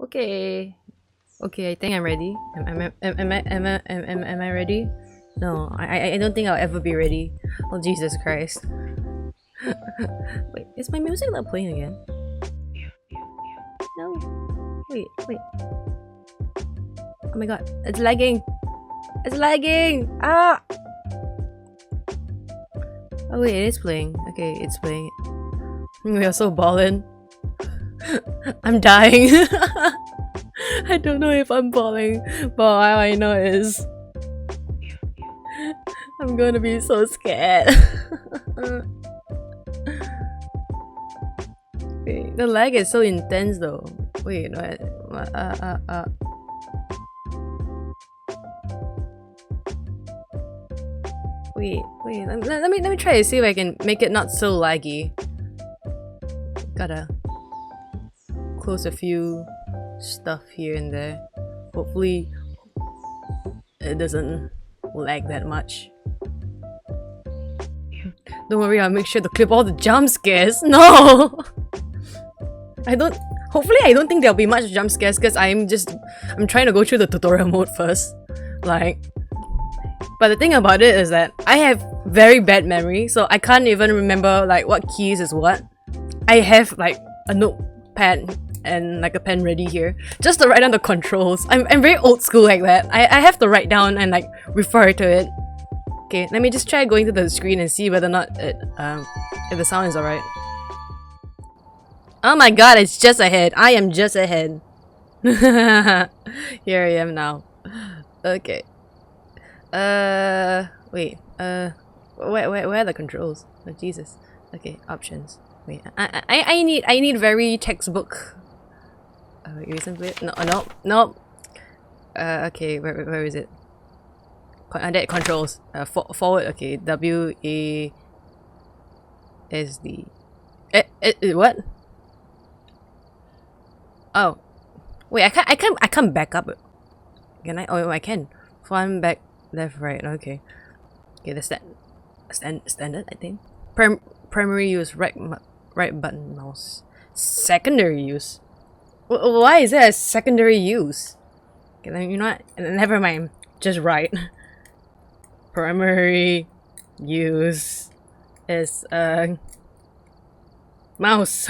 Okay. Okay, I think I'm ready. Am I ready? No, I don't think I'll ever be ready. Oh Jesus Christ. Wait, is my music not playing again? No. Wait. Oh my god, it's lagging. It's lagging! Ah! Oh wait, it is playing. Okay, it's playing. We are so ballin'. I'm dying. I don't know if I'm falling, but all I know is I'm gonna be so scared. Wait, the lag is so intense though. Wait, what? Wait. Let me try to see if I can make it not so laggy. Gotta close a few stuff here and there. Hopefully it doesn't lag that much. Don't worry, I'll make sure to clip all the jump scares. No! Hopefully I don't think there'll be much jump scares because I'm trying to go through the tutorial mode first. But the thing about it is that I have very bad memory, so I can't even remember like what keys is what. I have like a notepad and like a pen ready here just to write down the controls. I'm very old school like that. I have to write down and like refer to it. Okay, let me just try going to the screen and see whether or not if the sound is alright. Oh my god, it's just ahead. I am just ahead. Here I am now. Okay. Wait. Where are the controls? Oh Jesus. Okay, options. Wait. I need very textbook. Recently? No. Okay. Where is it? That controls. Forward. Okay. WASD. What? Oh, wait. I can't back up. Can I? Oh, I can. Front, back, left, right. Okay. Okay. That's that. Standard. I think. Primary use right button mouse. Secondary use. Why is there a secondary use? Okay, then you know what? Never mind. Just right. Primary use is mouse.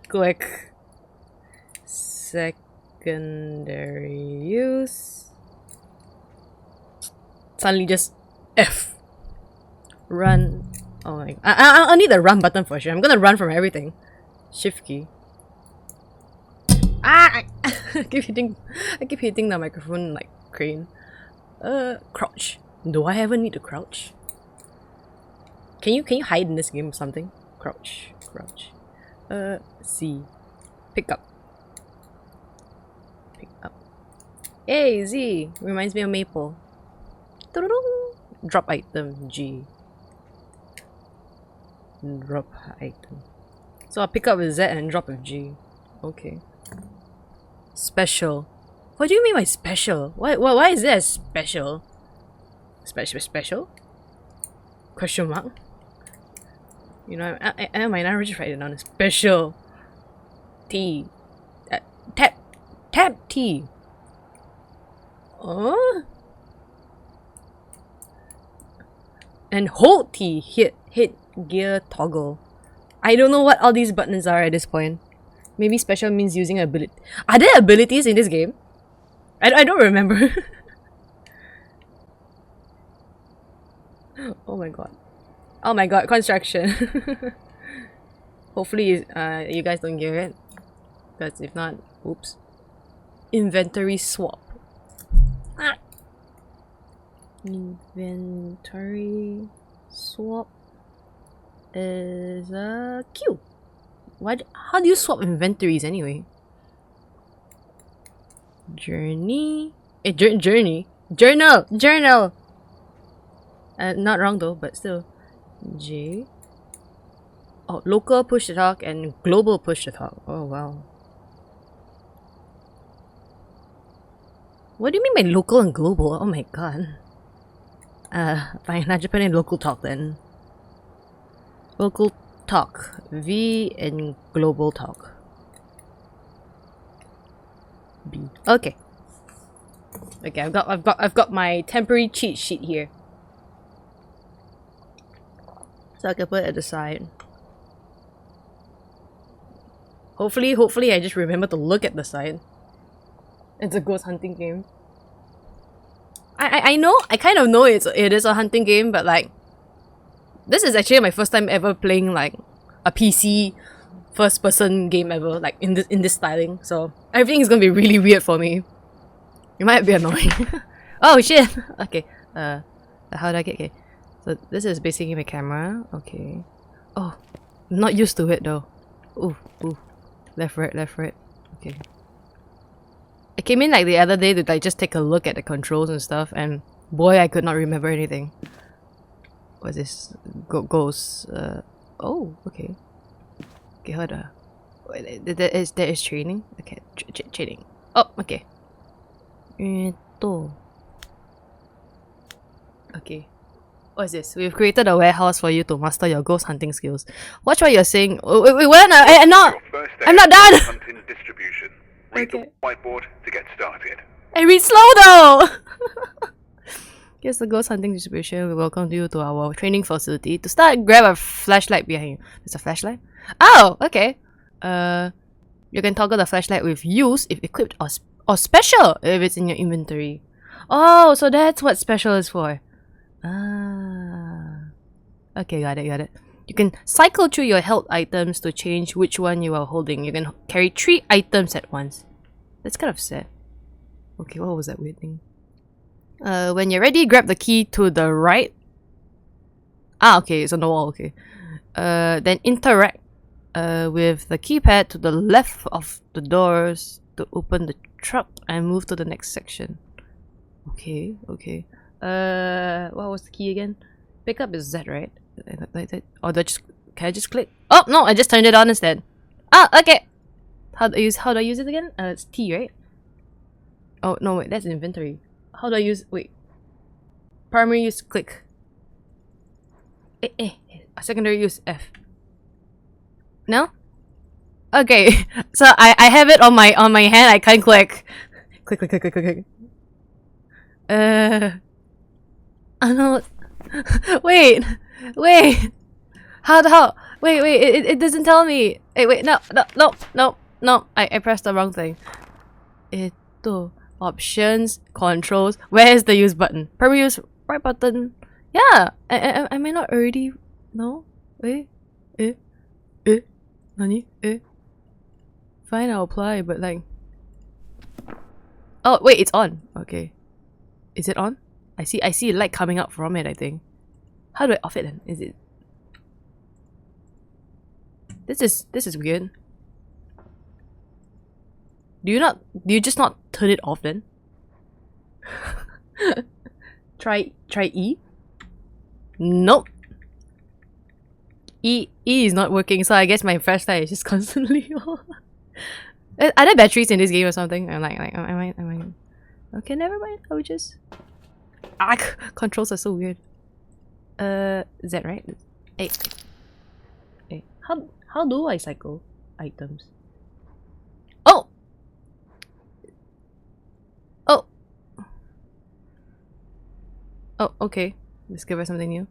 Click. Secondary use. Suddenly just F. Run. Oh my. I'll need the run button for sure. I'm gonna run from everything. Shift key. Ah! I keep hitting the microphone like crane. Crouch. Do I ever need to crouch? Can you hide in this game or something? Crouch. C. Pick up. Hey, Z! Reminds me of Maple. Drop item, G. Drop item. So I'll pick up with Z and drop with G. Okay. Special. What do you mean by special? Why is there a special? Special? Question mark? You know, I might not just write it down. Special. T. Tap T. And hold T. Hit gear toggle. I don't know what all these buttons are at this point. Maybe special means using ability. Are there abilities in this game? I don't remember. Oh my god, construction. Hopefully you guys don't hear it. Because if not, oops. Inventory swap. Inventory swap is a Q. How do you swap inventories anyway? Journey. Journal. Not wrong though, but still. J. Oh, local push to talk and global push to talk. Oh wow. What do you mean by local and global? Oh my god. Fine, I'll just put in local talk then. Local talk. V and global talk. B. Okay. Okay, I've got my temporary cheat sheet here. So I can put it at the side. Hopefully I just remember to look at the side. It's a ghost hunting game. I know, I kind of know it is a hunting game, but like, this is actually my first time ever playing like a PC first person game ever, like in this styling. So everything is gonna be really weird for me. It might be annoying. Oh shit! Okay, how do I get, okay. So this is basically my camera, okay. Oh, I'm not used to it though. Ooh. Left, right, okay. I came in like the other day to like just take a look at the controls and stuff, and boy, I could not remember anything. What's this? Ghosts. Oh, okay. Okay, hold on. Wait, there is training? Okay, training. Oh, okay. Okay. What is this? We've created a warehouse for you to master your ghost hunting skills. Watch what you're saying. Wait, when? I'm not done! Hunting distribution. Read the whiteboard to get started. I read slow though! Here's the ghost hunting distribution. We welcome you to our training facility. To start, grab a flashlight behind you. There's a flashlight? Oh, okay. You can toggle the flashlight with use if equipped or special if it's in your inventory. Oh, so that's what special is for. Ah. Okay, got it. You can cycle through your health items to change which one you are holding. You can carry 3 items at once. That's kind of sad. Okay, what was that weird thing? When you're ready, grab the key to the right. Ah, okay, it's on the wall, okay. Then interact with the keypad to the left of the doors to open the truck and move to the next section. Okay. What was the key again? Pick up is Z, right? Or can I just click? Oh no, I just turned it on instead. Ah, okay. How do I use it again? It's T, right? Oh no, wait, that's inventory. How do I use? Wait. Primary use click. Secondary use F. No? Okay. So I have it on my hand. I can't click. Click. Oh no. Wait. How? Wait. It doesn't tell me. Wait. No. I pressed the wrong thing. Options, controls. Where's the use button? Primary use right button. Yeah. Am I not already? No. Nani? Fine, I'll apply. But like. Oh wait, it's on. Okay. Is it on? I see light coming up from it, I think. How do I off it then? Is it? This is weird. Do you just not turn it off then? Try E? Nope. E is not working, so I guess my flashlight is just constantly on. Are there batteries in this game or something? I'm like, am I? Okay, never mind. I'll just. Controls are so weird. Z, right? Hey. How do I cycle items? Oh, okay. Let's give her something new.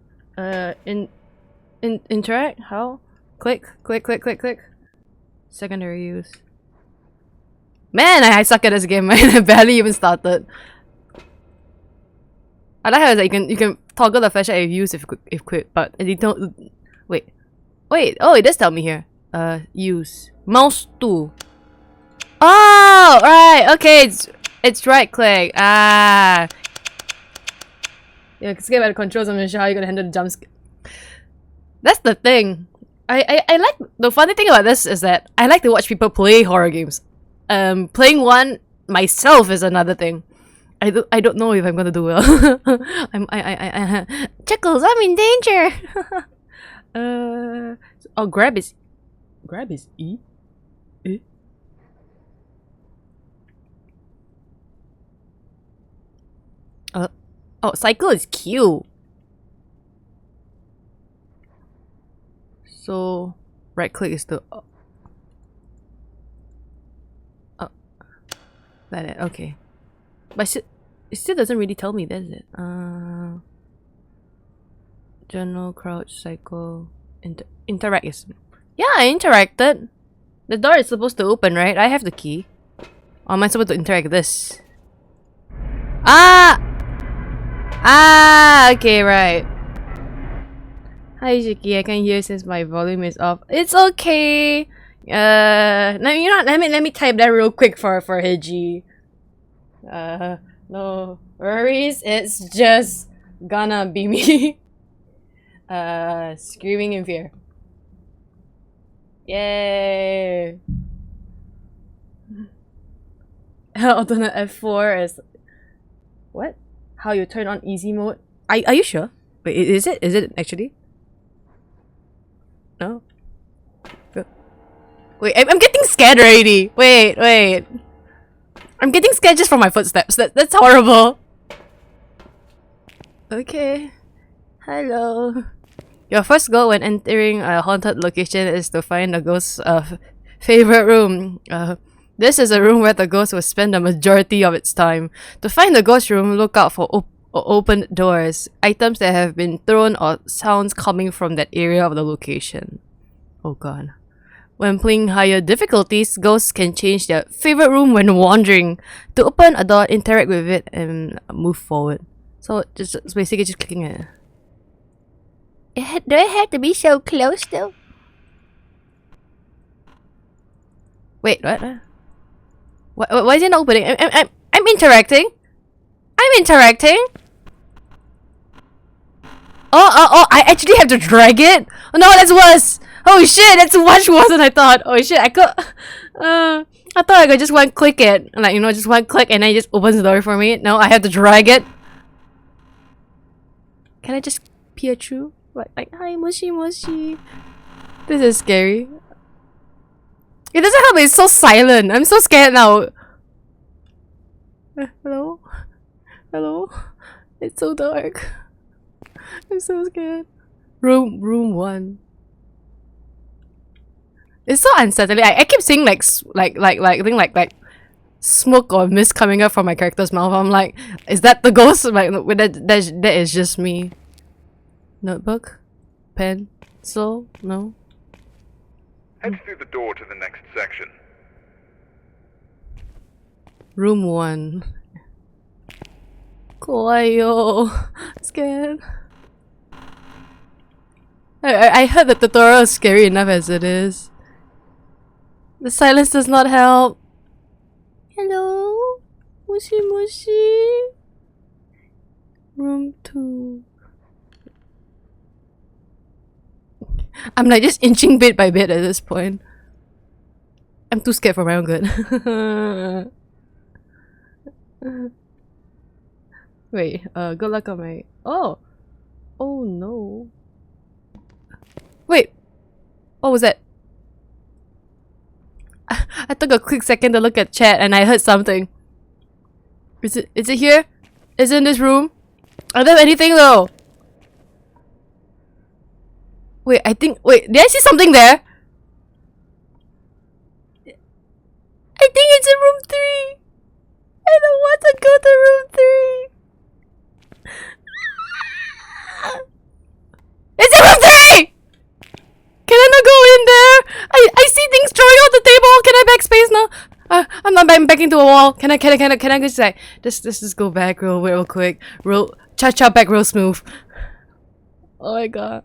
Interact. How? Click. Secondary use. Man, I suck at this game. I barely even started. I like how it's like you can toggle the flashlight if used if quit, but you don't. Wait. Oh, it does tell me here. Use mouse 2. Oh, right. Okay, it's right click. Ah. Yeah, skip at the controls. I'm not sure how you're gonna handle the jump scare. That's the thing. I like the funny thing about this is that I like to watch people play horror games. Playing one myself is another thing. I don't know if I'm gonna do well. Chuckles, I'm in danger. Oh, grab is E. Oh, cycle is Q. So right click is the That it? Okay. But it still doesn't really tell me, does it? Journal, crouch, cycle, interact is... Yeah, I interacted. The door is supposed to open, right? I have the key. Or am I supposed to interact this? Ah! Ah! Okay, right. Hi, Shiki. I can hear since my volume is off. It's okay. Let me type that real quick for Hiji. No worries. It's just gonna be me. Screaming in fear. Yay! Alternate F4 is... What? How you turn on easy mode? Are you sure? Wait, is it? Is it actually? No? Wait, I'm getting scared already! Wait. I'm getting scared just from my footsteps. That's horrible! Okay. Hello. Your first goal when entering a haunted location is to find the ghost's favorite room. This is a room where the ghost will spend the majority of its time. To find the ghost room, look out for open doors, items that have been thrown, or sounds coming from that area of the location. Oh god. When playing higher difficulties, ghosts can change their favorite room when wandering. To open a door, interact with it and move forward. So just basically just clicking it. Do I have to be so close though? Wait, what? Why is it not opening? I'm interacting. I'm interacting. Oh! I actually have to drag it. Oh no, that's worse. Oh shit, that's much worse than I thought. Oh shit, I could. I thought I could just one click it, like just one click, and then it just opens the door for me. No, I have to drag it. Can I just peer through? Like hi, mushy. This is scary. It doesn't help. It's so silent. I'm so scared now. Hello? It's so dark. I'm so scared. Room 1. It's so unsettling. I keep seeing like smoke or mist coming up from my character's mouth. I'm like, is that the ghost? Like that is just me. Notebook? Pencil? No? Head through the door to the next section. Room 1. Kawaii. Scared. I heard the tutorial is scary enough as it is. The silence does not help. Hello? Mushy. Room 2. I'm like just inching bit by bit at this point. I'm too scared for my own good. Wait, good luck on my... Oh no. Wait! What was that? I took a quick second to look at chat and I heard something. Is it here? Is it in this room? Are there anything though? Wait, did I see something there? I think it's in room 3! I don't want to go to room 3! It's in room 3! Can I not go in there? I see things throwing out the table. Can I backspace now? I'm not backing to a wall. Can I just like just go back real quick, cha back real smooth. Oh my god.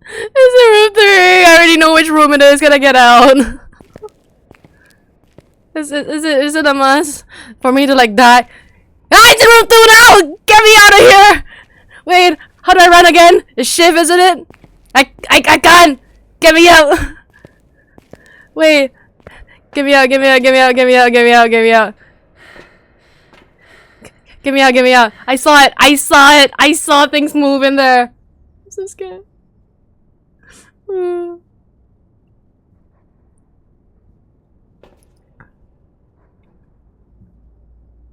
It's in room 3. I already know which room it is. Can I get out? Is it a must for me to like die? Ah, it's in room 2 now! Get me out of here! Wait, how do I run again? It's shift, isn't it? I can't! Get me out! Wait. Get me out. Get me out. I saw it. I saw things move in there. I'm so scared.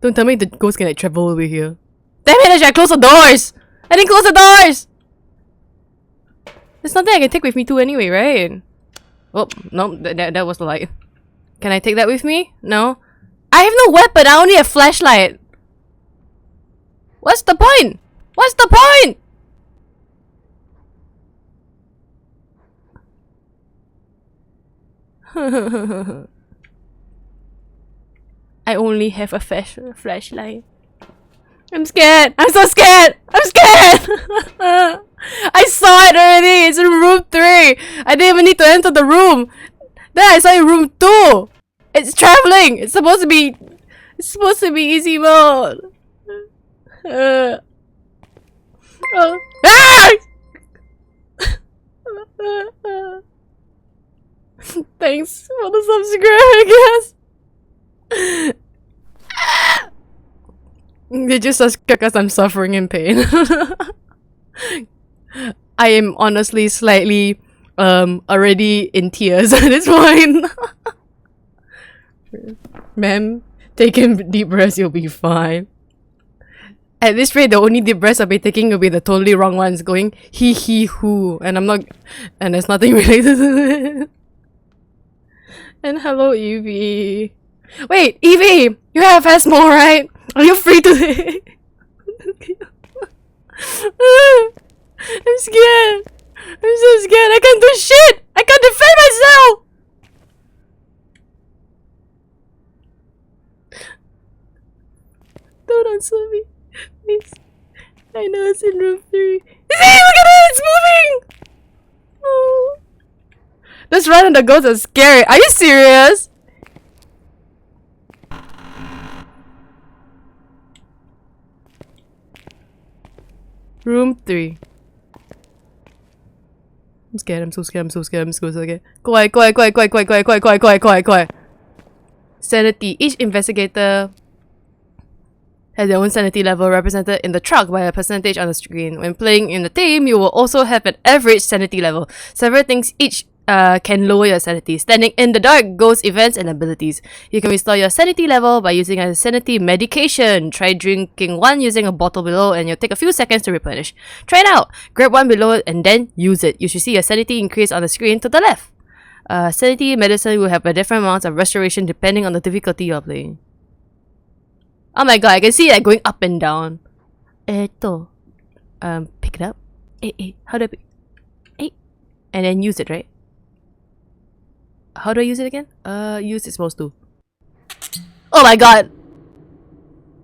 Don't tell me the ghost can like travel over here. Damn it, I should close the doors! I didn't close the doors! There's nothing I can take with me too anyway, right? Oh, no, that was the light. Can I take that with me? No? I have no weapon, I only have flashlight. What's the point? What's the point? I only have a flashlight. I'm scared. I'm so scared. I'm scared. I saw it already. It's in room 3. I didn't even need to enter the room. Then I saw it in room 2. It's traveling. It's supposed to be easy mode. Oh. Ah! Thanks for the subscribe, I guess. They just subscribe because I'm suffering in pain. I am honestly slightly already in tears at this point. Ma'am, take a deep breaths, you'll be fine. At this rate, the only deep breaths I'll be taking will be the totally wrong ones, going he hoo, and I'm not, and there's nothing related to it. And hello, Evie. Wait, Evie, you have Phasmo, right? Are you free today? I'm scared. I'm so scared. I can't do shit. I can't defend myself. Don't answer me, please. I know it's in room 3. See, look at it. It's moving. Oh. This run and the ghosts are scary. Are you serious? Room 3. I'm scared. I'm so scared. I'm so scared. I'm so scared. Quiet. Sanity. Each investigator has their own sanity level represented in the truck by a percentage on the screen. When playing in the team, you will also have an average sanity level. Several things each can lower your sanity. Standing in the dark, ghost events, and abilities. You can restore your sanity level by using a sanity medication. Try drinking one using a bottle below and you'll take a few seconds to replenish. Try it out. Grab one below and then use it. You should see your sanity increase on the screen to the left. Sanity medicine will have a different amount of restoration depending on the difficulty you're playing. Oh my god, I can see it going up and down. Pick it up. How do I pick? And then use it, right? How do I use it again? Use it's supposed to. Oh my god!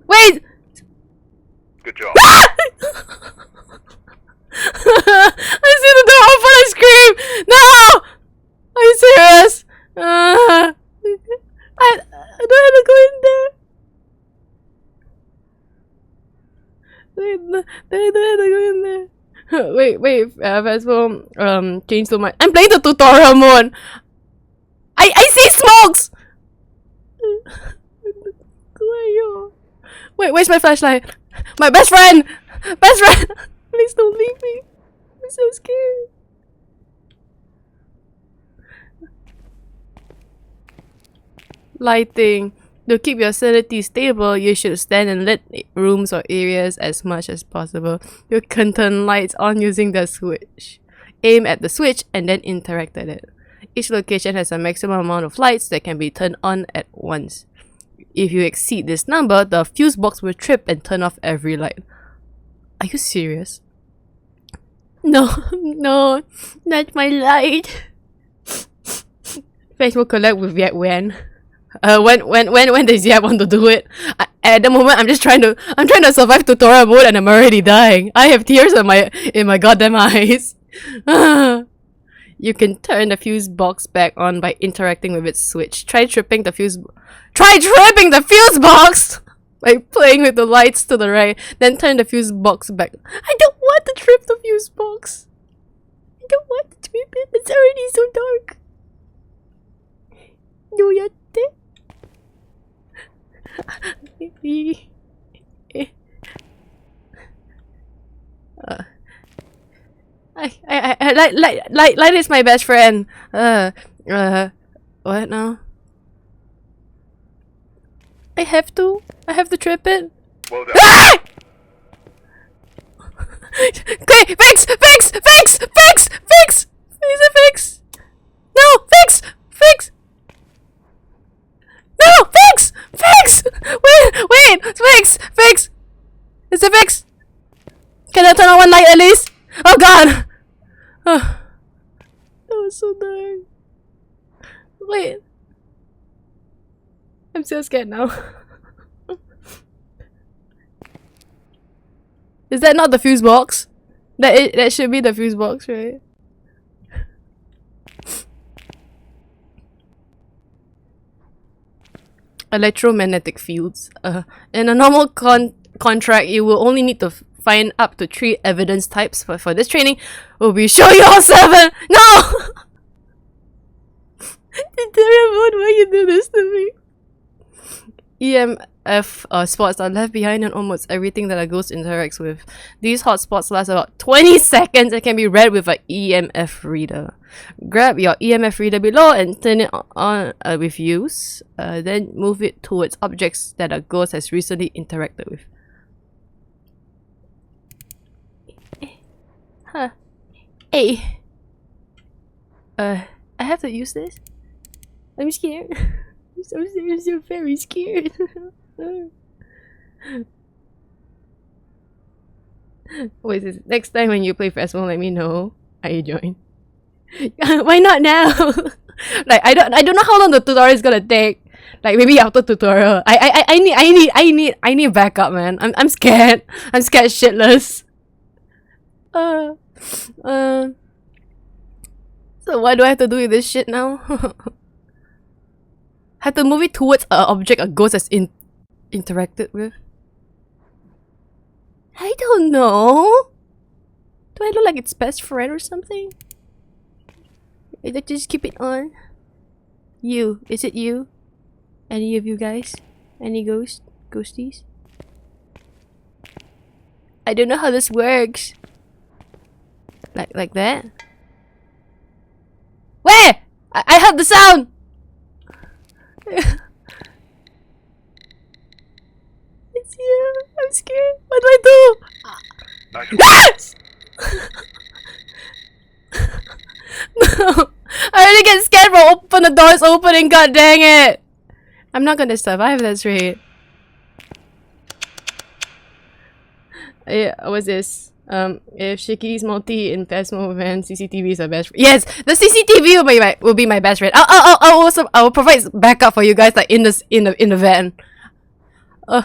Wait! Good job. I see the door open, I scream! No! Are you serious? I don't have to go in there. I don't have to go in there. Wait, Phasmo, change to my— I'm playing the tutorial mode! I see smokes! Wait, where's my flashlight? My best friend! Best friend! Please don't leave me. I'm so scared. Lighting. To keep your sanity stable, you should stand in lit rooms or areas as much as possible. You can turn lights on using the switch. Aim at the switch and then interact with it. Each location has a maximum amount of lights that can be turned on at once. If you exceed this number, the fuse box will trip and turn off every light. Are you serious? No, no, not my light. Phasmo collect with Yet when does Yet want to do it? At the moment, I'm trying to survive tutorial mode and I'm already dying. I have tears in my goddamn eyes. You can turn the fuse box back on by interacting with its switch. Try tripping the fuse box by playing with the lights to the right. Then turn the fuse box back. I don't want to trip the fuse box. I don't want to trip it. It's already so dark. Do you think? Light is my best friend. What now? I have to trip it. Well done. Ah! Okay, fix! Please a fix! No, fix! No, fix! Fix! Wait! Fix! Fix! Is it fixed? Can I turn on one light at least? Oh god! Oh, that was so dark. Wait. I'm so scared now. Is that not the fuse box? That should be the fuse box, right? Electromagnetic fields. In a normal contract, you will only need to find up to 3 evidence types, but for this training, we'll be showing you all 7! No! Terrible, why you do this to me? EMF spots are left behind in almost everything that a ghost interacts with. These hotspots last about 20 seconds and can be read with an EMF reader. Grab your EMF reader below and turn it on with use. Then move it towards objects that a ghost has recently interacted with. Huh. Hey. I have to use this? I'm scared. I'm so very scared. Wait, next time when you play Phasmo, let me know. I join. Why not now? Like I don't know how long the tutorial is gonna take. Like maybe after tutorial. I need backup, man. I'm scared. I'm scared shitless. So what do I have to do with this shit now? Have to move it towards an object a ghost has interacted with? I don't know. Do I look like its best friend or something? Let's just keep it on. You. Is it you? Any of you guys? Any ghosties? I don't know how this works. Like that? Where? I heard the sound! It's you. I'm scared. What do I do? No. I already get scared from the doors opening. God dang it. I'm not gonna survive, that's right. Yeah, what's this? If Shiki's multi in Phasmo van, CCTV is our best friend. Yes, the CCTV will be my best friend. I'll provide backup for you guys, like in the van. Oh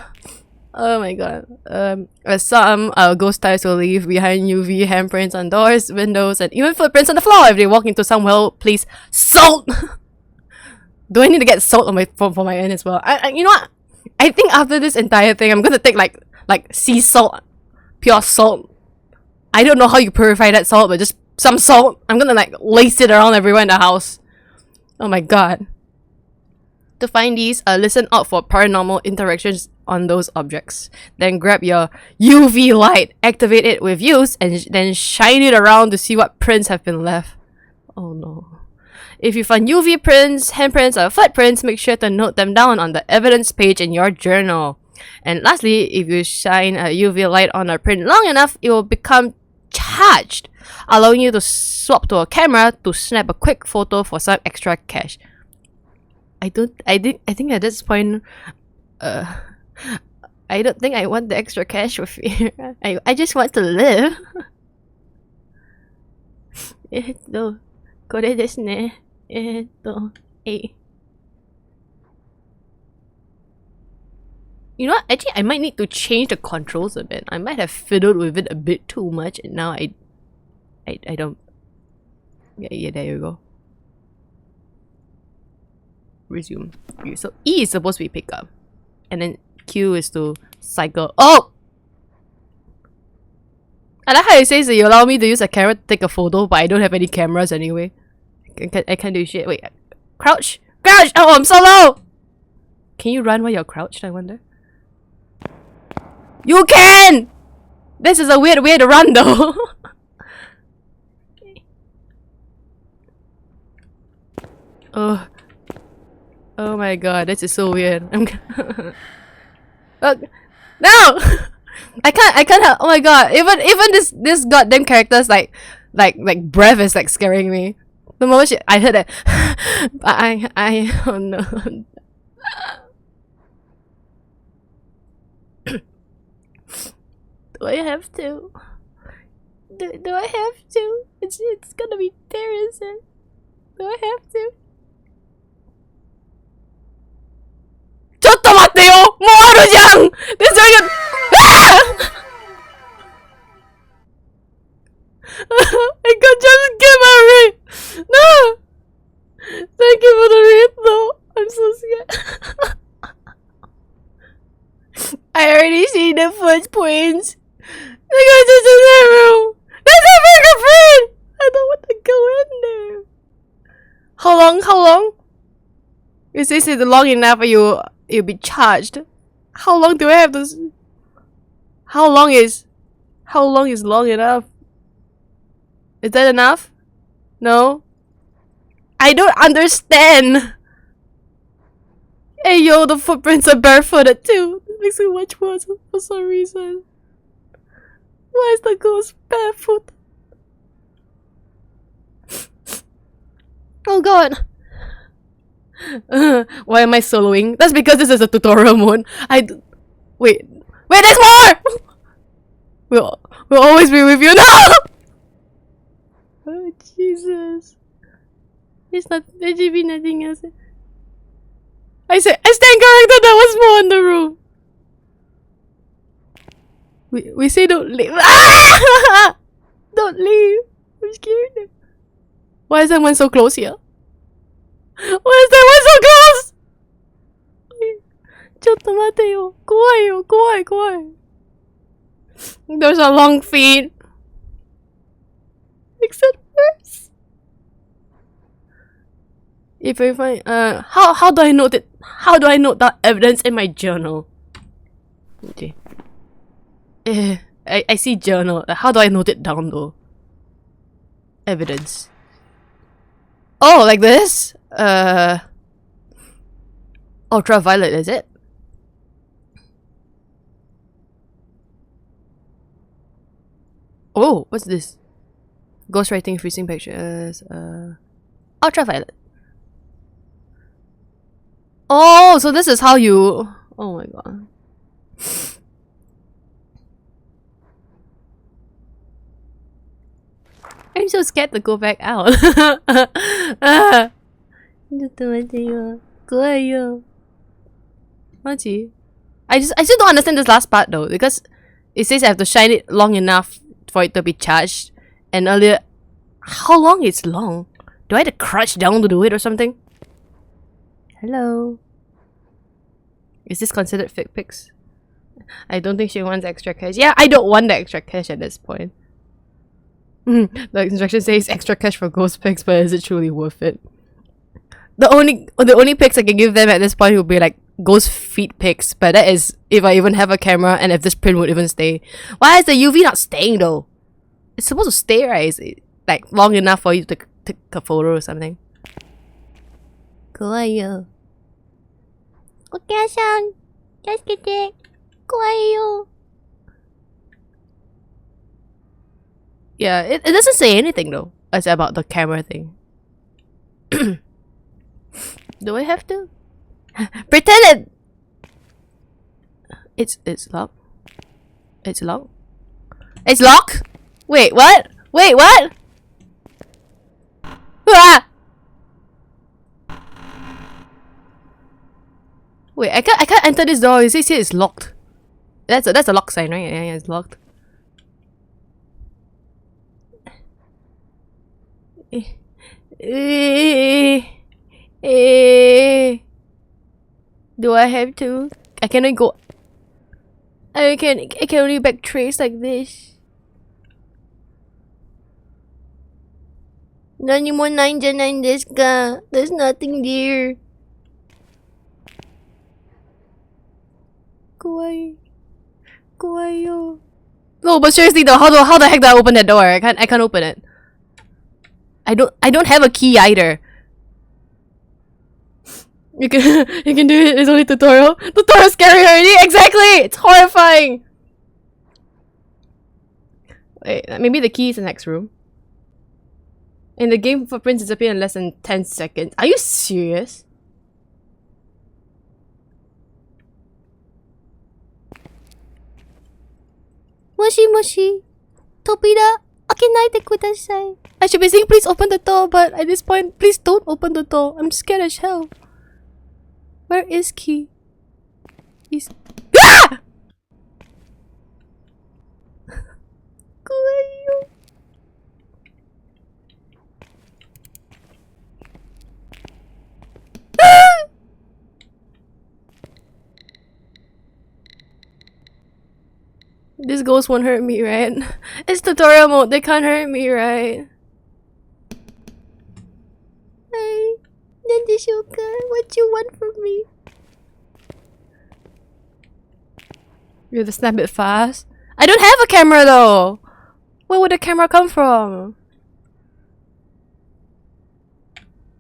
my god. Some ghost types will leave behind UV handprints on doors, windows, and even footprints on the floor if they walk into some well-placed salt. Do I need to get salt on my for my end as well? You know what? I think after this entire thing, I'm gonna take like sea salt, pure salt. I don't know how you purify that salt, but just some salt. I'm gonna like lace it around everywhere in the house. Oh my god. To find these, listen out for paranormal interactions on those objects. Then grab your UV light, activate it with use, and then shine it around to see what prints have been left. Oh no. If you find UV prints, handprints, or footprints, make sure to note them down on the evidence page in your journal. And lastly, if you shine a UV light on a print long enough, it will become charged, allowing you to swap to a camera to snap a quick photo for some extra cash. I think at this point, I don't think I want the extra cash with you. I just want to live. これですね。You know what? Actually, I might need to change the controls a bit. I might have fiddled with it a bit too much, and now I don't. Yeah, there you go. Resume. Okay, so E is supposed to be pick up, and then Q is to cycle. Oh! I like how it says that you allow me to use a camera to take a photo, but I don't have any cameras anyway. I can't do shit. Wait, crouch! Crouch! Oh, I'm so low! Can you run while you're crouched, I wonder? You can! This is a weird way to run though. Oh. Oh my god, this is so weird. I'm no! I can't help. Oh my god, even this goddamn character's like breath is like scaring me. The moment I heard it, I oh no. Do I have to? Do I have to? It's gonna be there, is it? Do I have to? ちょっと待ってよ！もうあるじゃん！で、それが、I got just get my read! No! Thank you for the read though. I'm so scared. I already see the footprints. The guy's just in that room. That's a fingerprint! I don't want to go in there. How long? How long? Is this long enough for you'll be charged? How long do I have to? How long is long enough? Is that enough? No? I don't understand! Hey yo, the footprints are barefooted too. This makes it much worse for some reason. Why is the ghost barefoot? Oh god. Why am I soloing? That's because this is a tutorial mode. Wait, there's more! We'll always be with you now! Oh Jesus. There should be nothing else. I stand corrected, there was more in the room. We say don't leave. Ah! Don't leave. I'm scared. Why is someone so close here? Why is someone so close? ちょっと待ってよ。怖いよ。怖い。There's a long feet. Except worse. If I find how do I note it? How do I note that evidence in my journal? Okay. I see journal. How do I note it down though? Evidence. Oh, like this? Ultraviolet, is it? Oh, what's this? Ghostwriting, freezing pictures, ultraviolet. Oh, so this is how you... Oh my god. I'm so scared to go back out. I still don't understand this last part though, because it says I have to shine it long enough for it to be charged. And earlier, how long is long? Do I have to crouch down to do it or something? Hello? Is this considered fake pics? I don't think she wants extra cash. Yeah, I don't want the extra cash at this point. The instruction says extra cash for ghost pics, but is it truly worth it? The only pics I can give them at this point would be like ghost feet pics, but that is if I even have a camera and if this print would even stay. Why is the UV not staying though? It's supposed to stay, right? Is it like long enough for you to take a photo or something? Kawaii. Okay-san. Tasukete. Kawaii. Yeah, it doesn't say anything though. It's about the camera thing. Do I have to? Pretend it! It's locked. It's locked. It's locked? Wait, what? Wait, what? Ah! Wait, I can't enter this door. It says here it's locked. That's a lock sign, right? Yeah, it's locked. Do I have to? I cannot go. I can only backtrace like this. There's nothing there. Kawaii. No, but seriously though, how the heck do I open that door? I can't open it. I don't have a key either. You can do it. It's only tutorial. Tutorial's scary already. Exactly. It's horrifying. Wait, maybe the key is in the next room. In the game, footprints disappear in less than 10 seconds. Are you serious? Moshi moshi. Tobira, akenaide kudasai. I should be saying please open the door, but at this point, please don't open the door. I'm scared as hell. Where is Key? He's... Ah! This ghost won't hurt me, right? It's tutorial mode, they can't hurt me, right? Hey, Nandishoka, what you want from me? You have to snap it fast. I don't have a camera though! Where would the camera come from?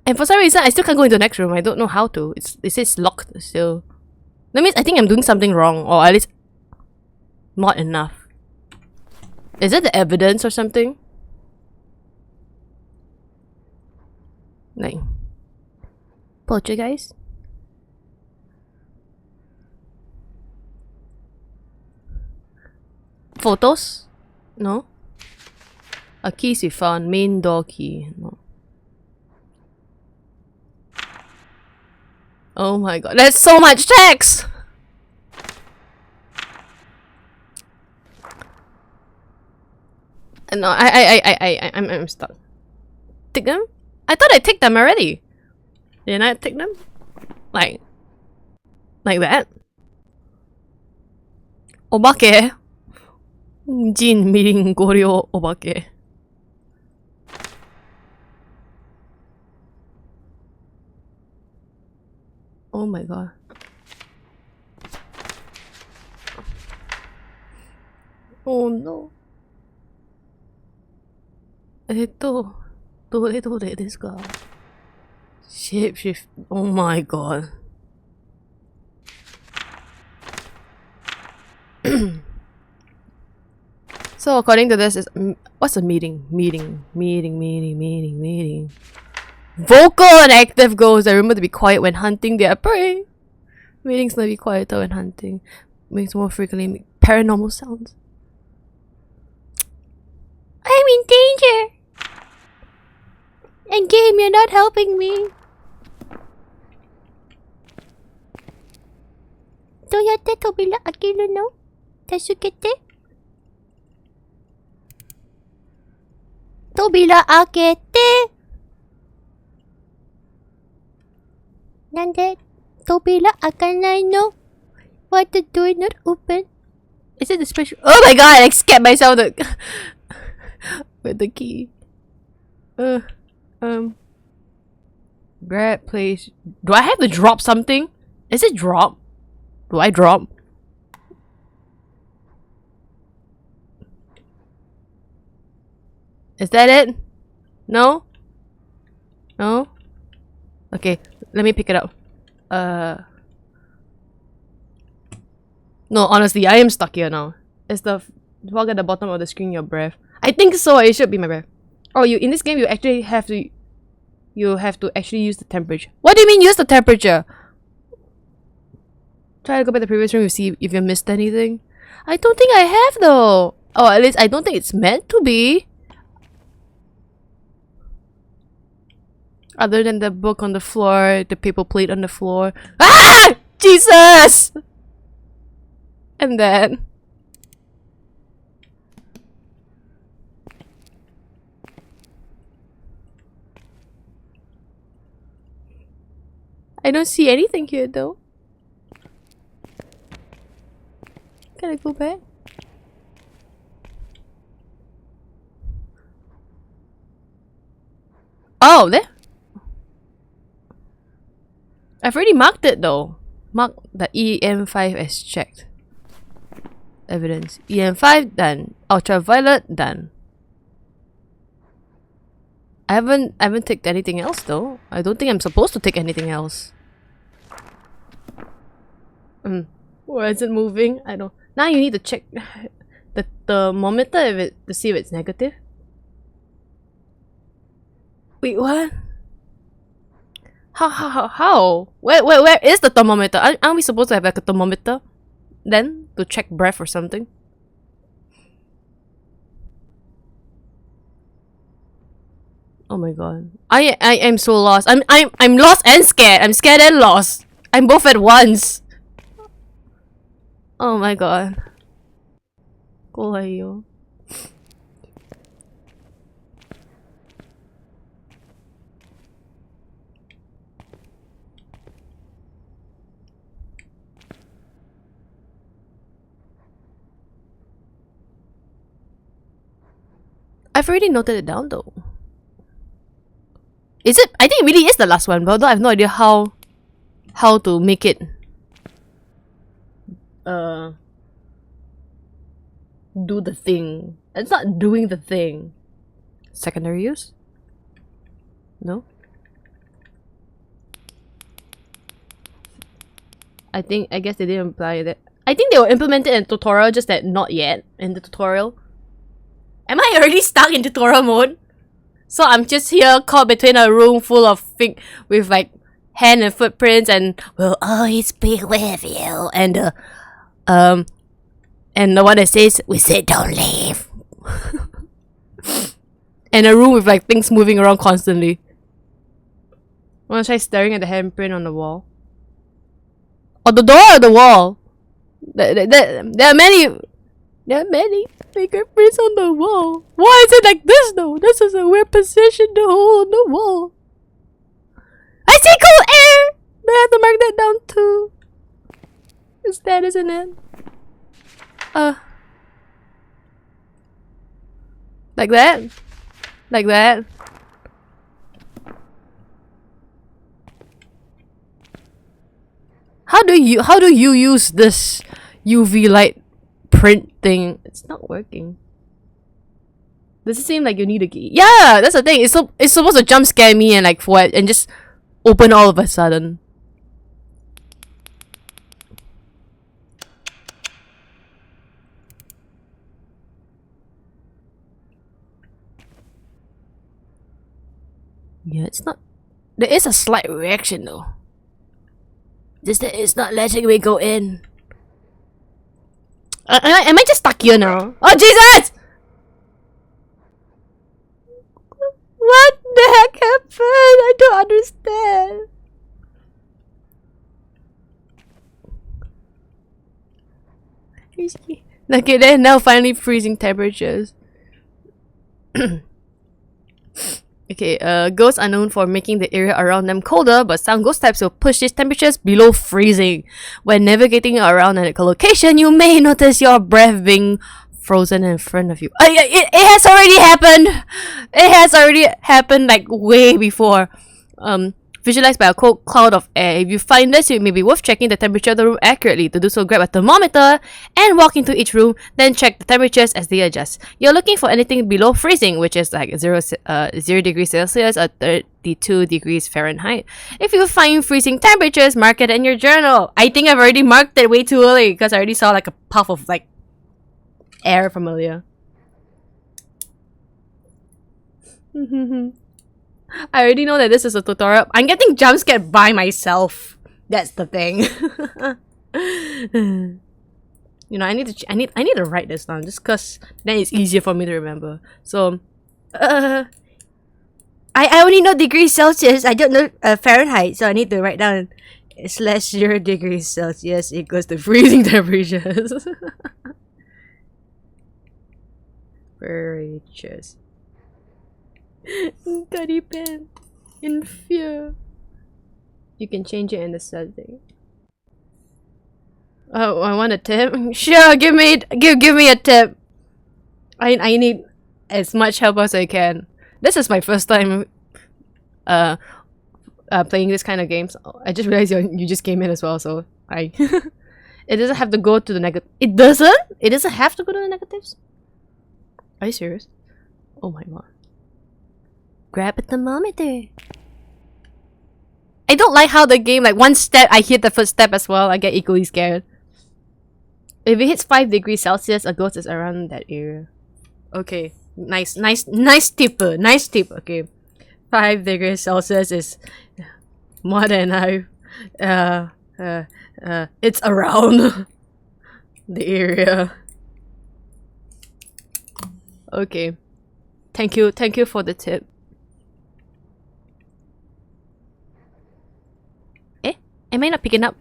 And for some reason, I still can't go into the next room. I don't know how to. It says locked still. That means I think I'm doing something wrong, or at least not enough. Is it the evidence or something? Like, poltergeist? Photos? No. A key we found. Main door key. No. Oh my god, there's so much text! No, I'm stuck. Take them? I thought I ticked them already. Didn't I tick them? Like that? Obake. Jin meeting Goryo Obake. Oh my god. Oh no. どれですか? Shapeshift. Oh my god. So according to this is what's a meeting? Meeting. Vocal and active ghosts that remember to be quiet when hunting their prey. Meetings may be quieter when hunting. Makes more frequently make paranormal sounds. I'm in danger! And game, you're not helping me. どうやって扉開けるの? 助けて。扉開けて。なんで扉開かないの? Why the door not open? Is it the special? Oh my god! I scared myself with the key. Grab, place. Do I have to drop something? Is it drop? Do I drop? Is that it? No? No? Okay, let me pick it up. No, honestly, I am stuck here now. Is the fog at the bottom of the screen your breath? I think so. It should be my breath. Oh, in this game you actually have to. You have to actually use the temperature. What do you mean use the temperature? Try to go back to the previous room to see if you missed anything. I don't think I have though. Oh, at least I don't think it's meant to be. Other than the book on the floor, the paper plate on the floor. Ah! Jesus! And then... I don't see anything here though. Can I go back? Oh, there. I've already marked it though. Mark the EM5 as checked. Evidence. EM5 done. Ultraviolet done. I haven't ticked anything else though. I don't think I'm supposed to tick anything else. Why is it moving? I don't. Now you need to check the thermometer to see if it's negative. Wait, what? How? Where is the thermometer? Aren't we supposed to have like a thermometer then to check breath or something? Oh my god. I am so lost. I'm lost and scared. I'm scared and lost. I'm both at once. Oh my god. Kolayo. I've already noted it down though. Is it? I think it really is the last one, but although I have no idea how to make it do the thing. It's not doing the thing. Secondary use? No? I guess they didn't imply that. I think they will implement it in tutorial, just that not yet in the tutorial. Am I already stuck in tutorial mode? So I'm just here caught between a room full of with like hand and footprints and will always be with you and the one that says we said don't leave. And a room with like things moving around constantly. I wanna try staring at the handprint on the wall. On the door or the wall? There are many fingerprints on the wall. Why is it like this though? This is a weird position to hold on the wall. I see cold air! I have to mark that down too. It's that, isn't it? Like that? Like that? How do you use this UV light print thing? It's not working. Does it seem like you need a key? Yeah, that's the thing. It's supposed to jump scare me and like what and just open all of a sudden. Yeah, it's not. There is a slight reaction though. Just that it's not letting me go in. Am I just stuck here now? Oh Jesus! What the heck happened? I don't understand. Okay, they're now finally freezing temperatures. Okay, ghosts are known for making the area around them colder, but some ghost types will push these temperatures below freezing. When navigating around an location, you may notice your breath being frozen in front of you. It has already happened! It has already happened like way before. Visualized by a cold cloud of air. If you find this, it may be worth checking the temperature of the room accurately. To do so, grab a thermometer and walk into each room, then check the temperatures as they adjust. You're looking for anything below freezing, which is like 0 degrees Celsius or 32 degrees Fahrenheit. If you find freezing temperatures, mark it in your journal. I think I've already marked it way too early because I already saw like a puff of like air from earlier. I already know that this is a tutorial. I'm getting jump scared by myself. That's the thing. You know, I need to write this down just cause then it's easier for me to remember. So, I only know degrees Celsius. I don't know Fahrenheit, so I need to write down /0 degrees Celsius equals the freezing temperatures. Temperatures. Gutty pen in fear. You can change it in the setting. Oh, I want a tip. Sure, give me a tip. I need as much help as I can. This is my first time playing this kind of games. I just realized you just came in as well, so I it doesn't have to go to the negative. It doesn't? It doesn't have to go to the negatives? Are you serious? Oh my god. Grab a thermometer. I don't like how the game, like one step, I hit the first step as well. I get equally scared. If it hits 5 degrees Celsius, a ghost is around that area. Okay. Nice tip. Nice tip. Okay. 5 degrees Celsius is more than it's around the area. Okay. Thank you for the tip. Am I not picking up?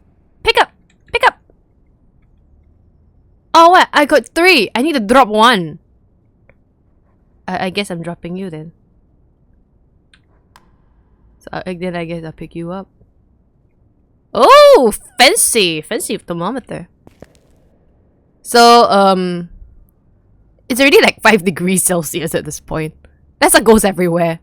Pick up! Pick up! Oh, what? I got 3. I need to drop 1. I guess I'm dropping you then. So then I guess I'll pick you up. Oh, fancy! Fancy thermometer. So, it's already like 5 degrees Celsius at this point. That's what goes everywhere.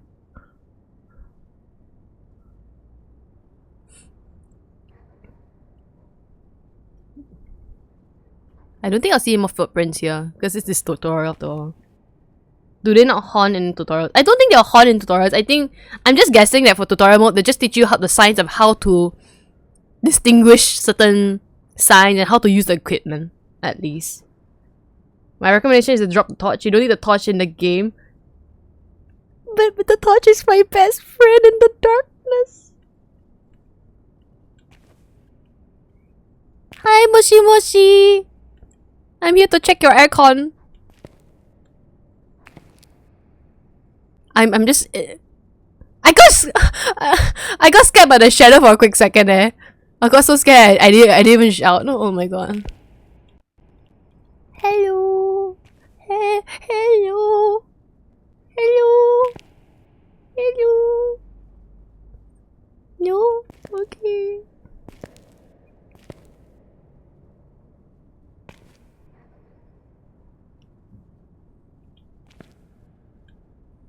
I don't think I'll see more footprints here because it's this tutorial though. Do they not haunt in tutorials? I don't think they'll haunt in tutorials. I'm just guessing that for tutorial mode, they just teach you the signs of how to distinguish certain signs and how to use the equipment, at least. My recommendation is to drop the torch. You don't need the torch in the game. But the torch is my best friend in the darkness. Hi, Moshi Moshi. I'm here to check your aircon. I'm just... I got scared by the shadow for a quick second eh. I got so scared I didn't even shout. No, oh my god. Hello. Hello. Hello. Hello. No? Okay.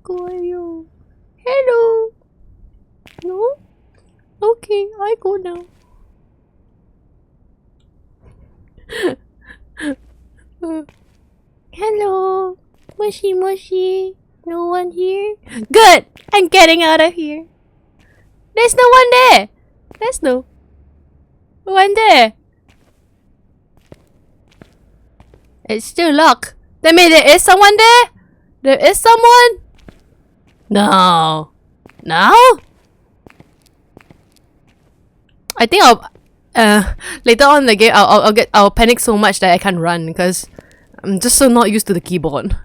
Who are you? Hello. No? Okay, I go now. Hello. Moshi Moshi. No one here? Good! I'm getting out of here. There's no one there. There's no one there. It's still locked. That means there is someone there? There is someone? No. No? I think I'll later on in the game I'll panic so much that I can't run because I'm just so not used to the keyboard.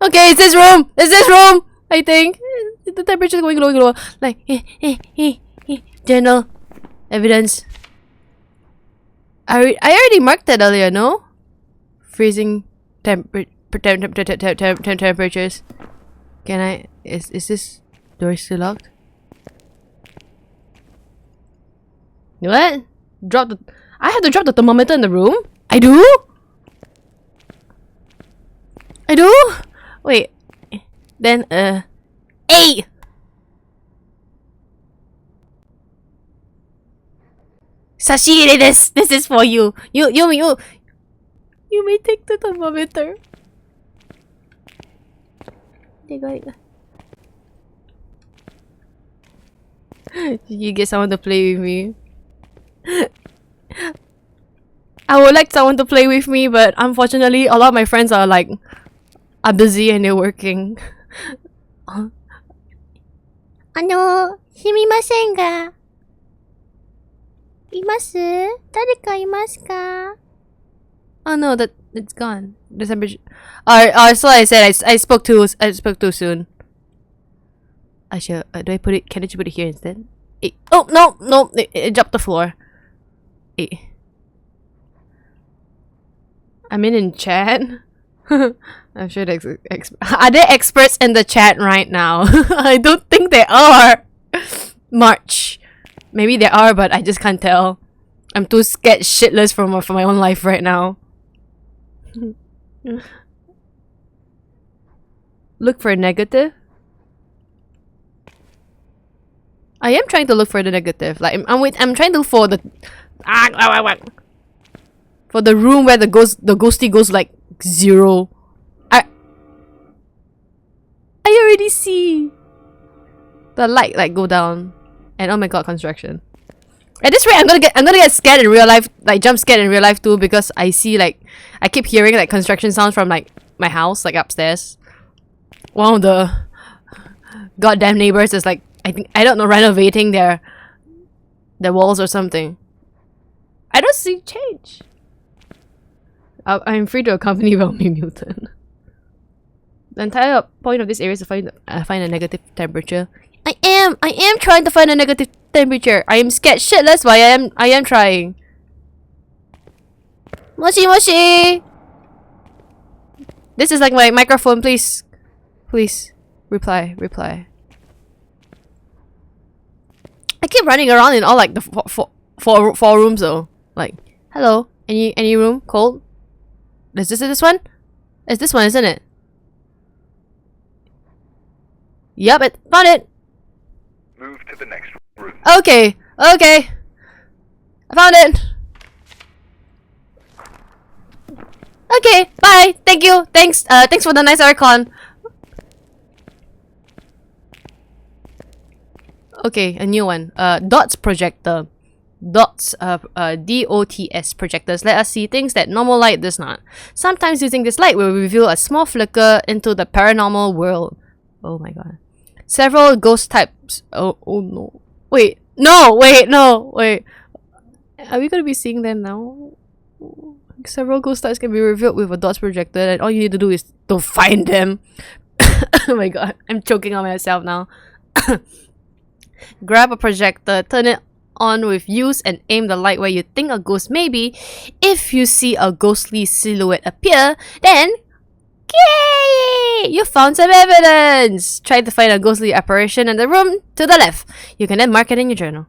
Okay, it's this room! It's this room! I think. The temperature is going lower. Like, journal. Evidence. I already marked that earlier, no? Freezing temperatures. Can I... Is this door still locked? What? Drop the... I have to drop the thermometer in the room? I do? I do? Wait. Then, Hey! Sashiri, this is for you. You may take the thermometer. You get someone to play with me. I would like someone to play with me, but unfortunately, a lot of my friends are like busy and they're working. すみませんが、います？誰かいますか? Oh no, it's gone. The temperature. So I said I spoke too soon. I should. Do I put it? Can I just put it here instead? Oh no! It dropped the floor. I'm in chat. I'm sure are there experts in the chat right now? I don't think they are. Much. Maybe they are, but I just can't tell. I'm too scared shitless for my own life right now. Look for a negative. I am trying to look for the negative. Like I'm trying to look for the room where the ghosty goes like 0. I already see the light like go down, and oh my god, construction. At this rate, I'm gonna get scared in real life, like jump scared in real life too, because I see like I keep hearing like construction sounds from like my house, like upstairs. One of the goddamn neighbors is like I don't know, renovating their walls or something. I don't see change. I'm free to accompany Whelmy Mutant. The entire point of this area is to find a negative temperature. I am trying to find a negative temperature. I am scared shitless, but I am trying. Moshi Moshi! This is like my microphone, please. Please. Reply. I keep running around in all like the four rooms though. Like, hello? Any room? Cold? Is this one? It's this one, isn't it? Yup, found it! Move to the next room. Okay. I found it! Okay, bye! Thank you! Thanks for the nice aircon. Okay, a new one. Dots projector. Dots, DOTS projectors let us see things that normal light does not. Sometimes using this light will reveal a small flicker into the paranormal world. Oh my god. Several ghost types. Oh no. Wait. No! Wait. Are we gonna be seeing them now? Several ghost types can be revealed with a dots projector, and all you need to do is to find them. Oh my god. I'm choking on myself now. Grab a projector, turn it on with use, and aim the light where you think a ghost may be. If you see a ghostly silhouette appear, then yay! You found some evidence! Try to find a ghostly apparition in the room to the left. You can then mark it in your journal.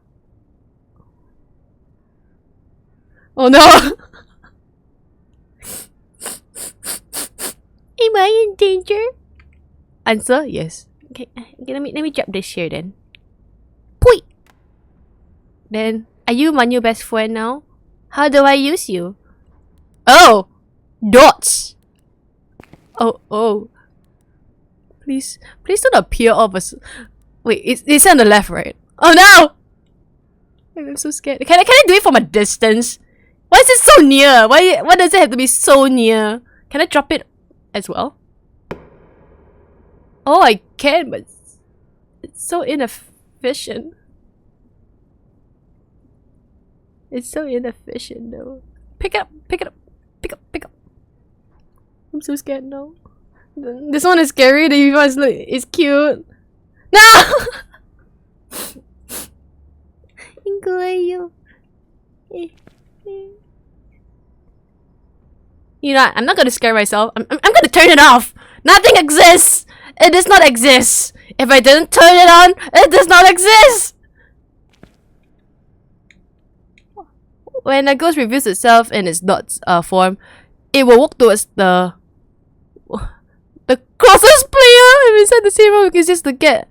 Oh no! Am I in danger? Answer, yes. Okay, let me drop this here then. Pui! Then, are you my new best friend now? How do I use you? Oh! Dots! Oh. Please don't appear of us. Wait, it's on the left, right? Oh no! I'm so scared. Can I do it from a distance? Why is it so near? Why does it have to be so near? Can I drop it as well? Oh, I can, but it's so inefficient. It's so inefficient though. Pick it up. I'm so scared now. This one is scary, the other one is cute. No! You know what? I'm not gonna scare myself. I'm gonna turn it off. Nothing exists. It does not exist. If I didn't turn it on, it does not exist. When a ghost reveals itself in its dots form, it will walk towards the closest player. If inside the same room, it's just to get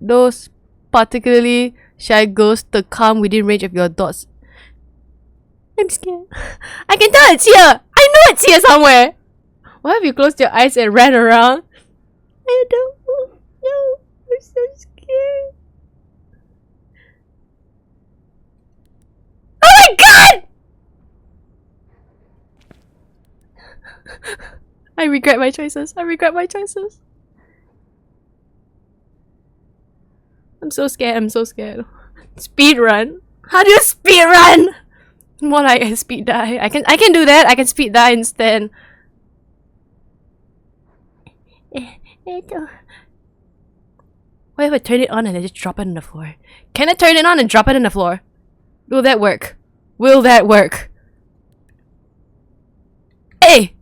those particularly shy ghosts to come within range of your dots. I'm scared. I can tell it's here. I know it's here somewhere. What if you closed your eyes and ran around? I don't know. I'm so scared. Oh my god! I regret my choices. I'm so scared. Speed run? How do you speed run? More like a speed die. I can do that. I can speed die instead. What if I turn it on and I just drop it on the floor? Can I turn it on and drop it on the floor? Will that work? Hey!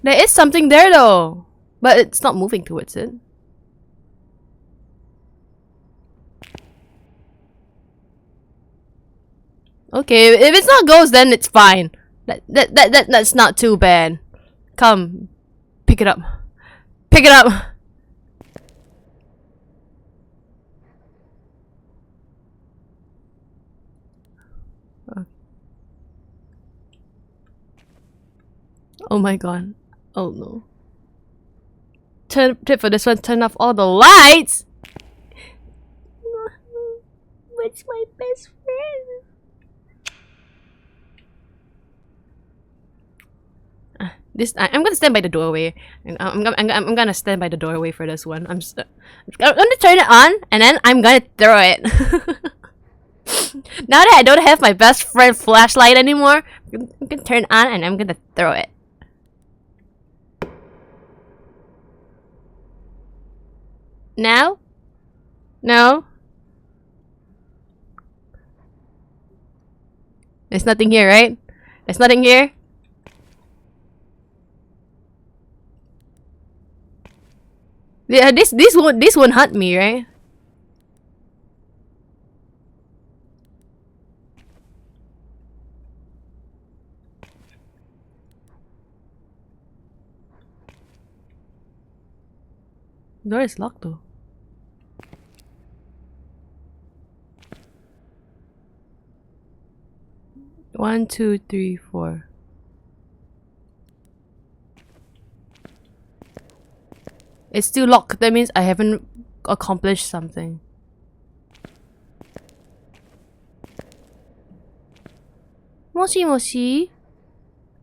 There is something there though, but it's not moving towards it. Okay, if it's not ghost, then it's fine. That's not too bad. Come, pick it up. Oh my god. Oh no. Tip for this one, turn off all the lights! What's my best friend? I'm gonna stand by the doorway. I'm gonna stand by the doorway for this one. I'm gonna turn it on, and then I'm gonna throw it. Now that I don't have my best friend flashlight anymore, I'm gonna turn it on, and I'm gonna throw it. Now? No? There's nothing here, right? There's nothing here? Yeah, this won't hunt me, right? The door is locked though. One, two, three, four. It's still locked. That means I haven't accomplished something. Moshi Moshi.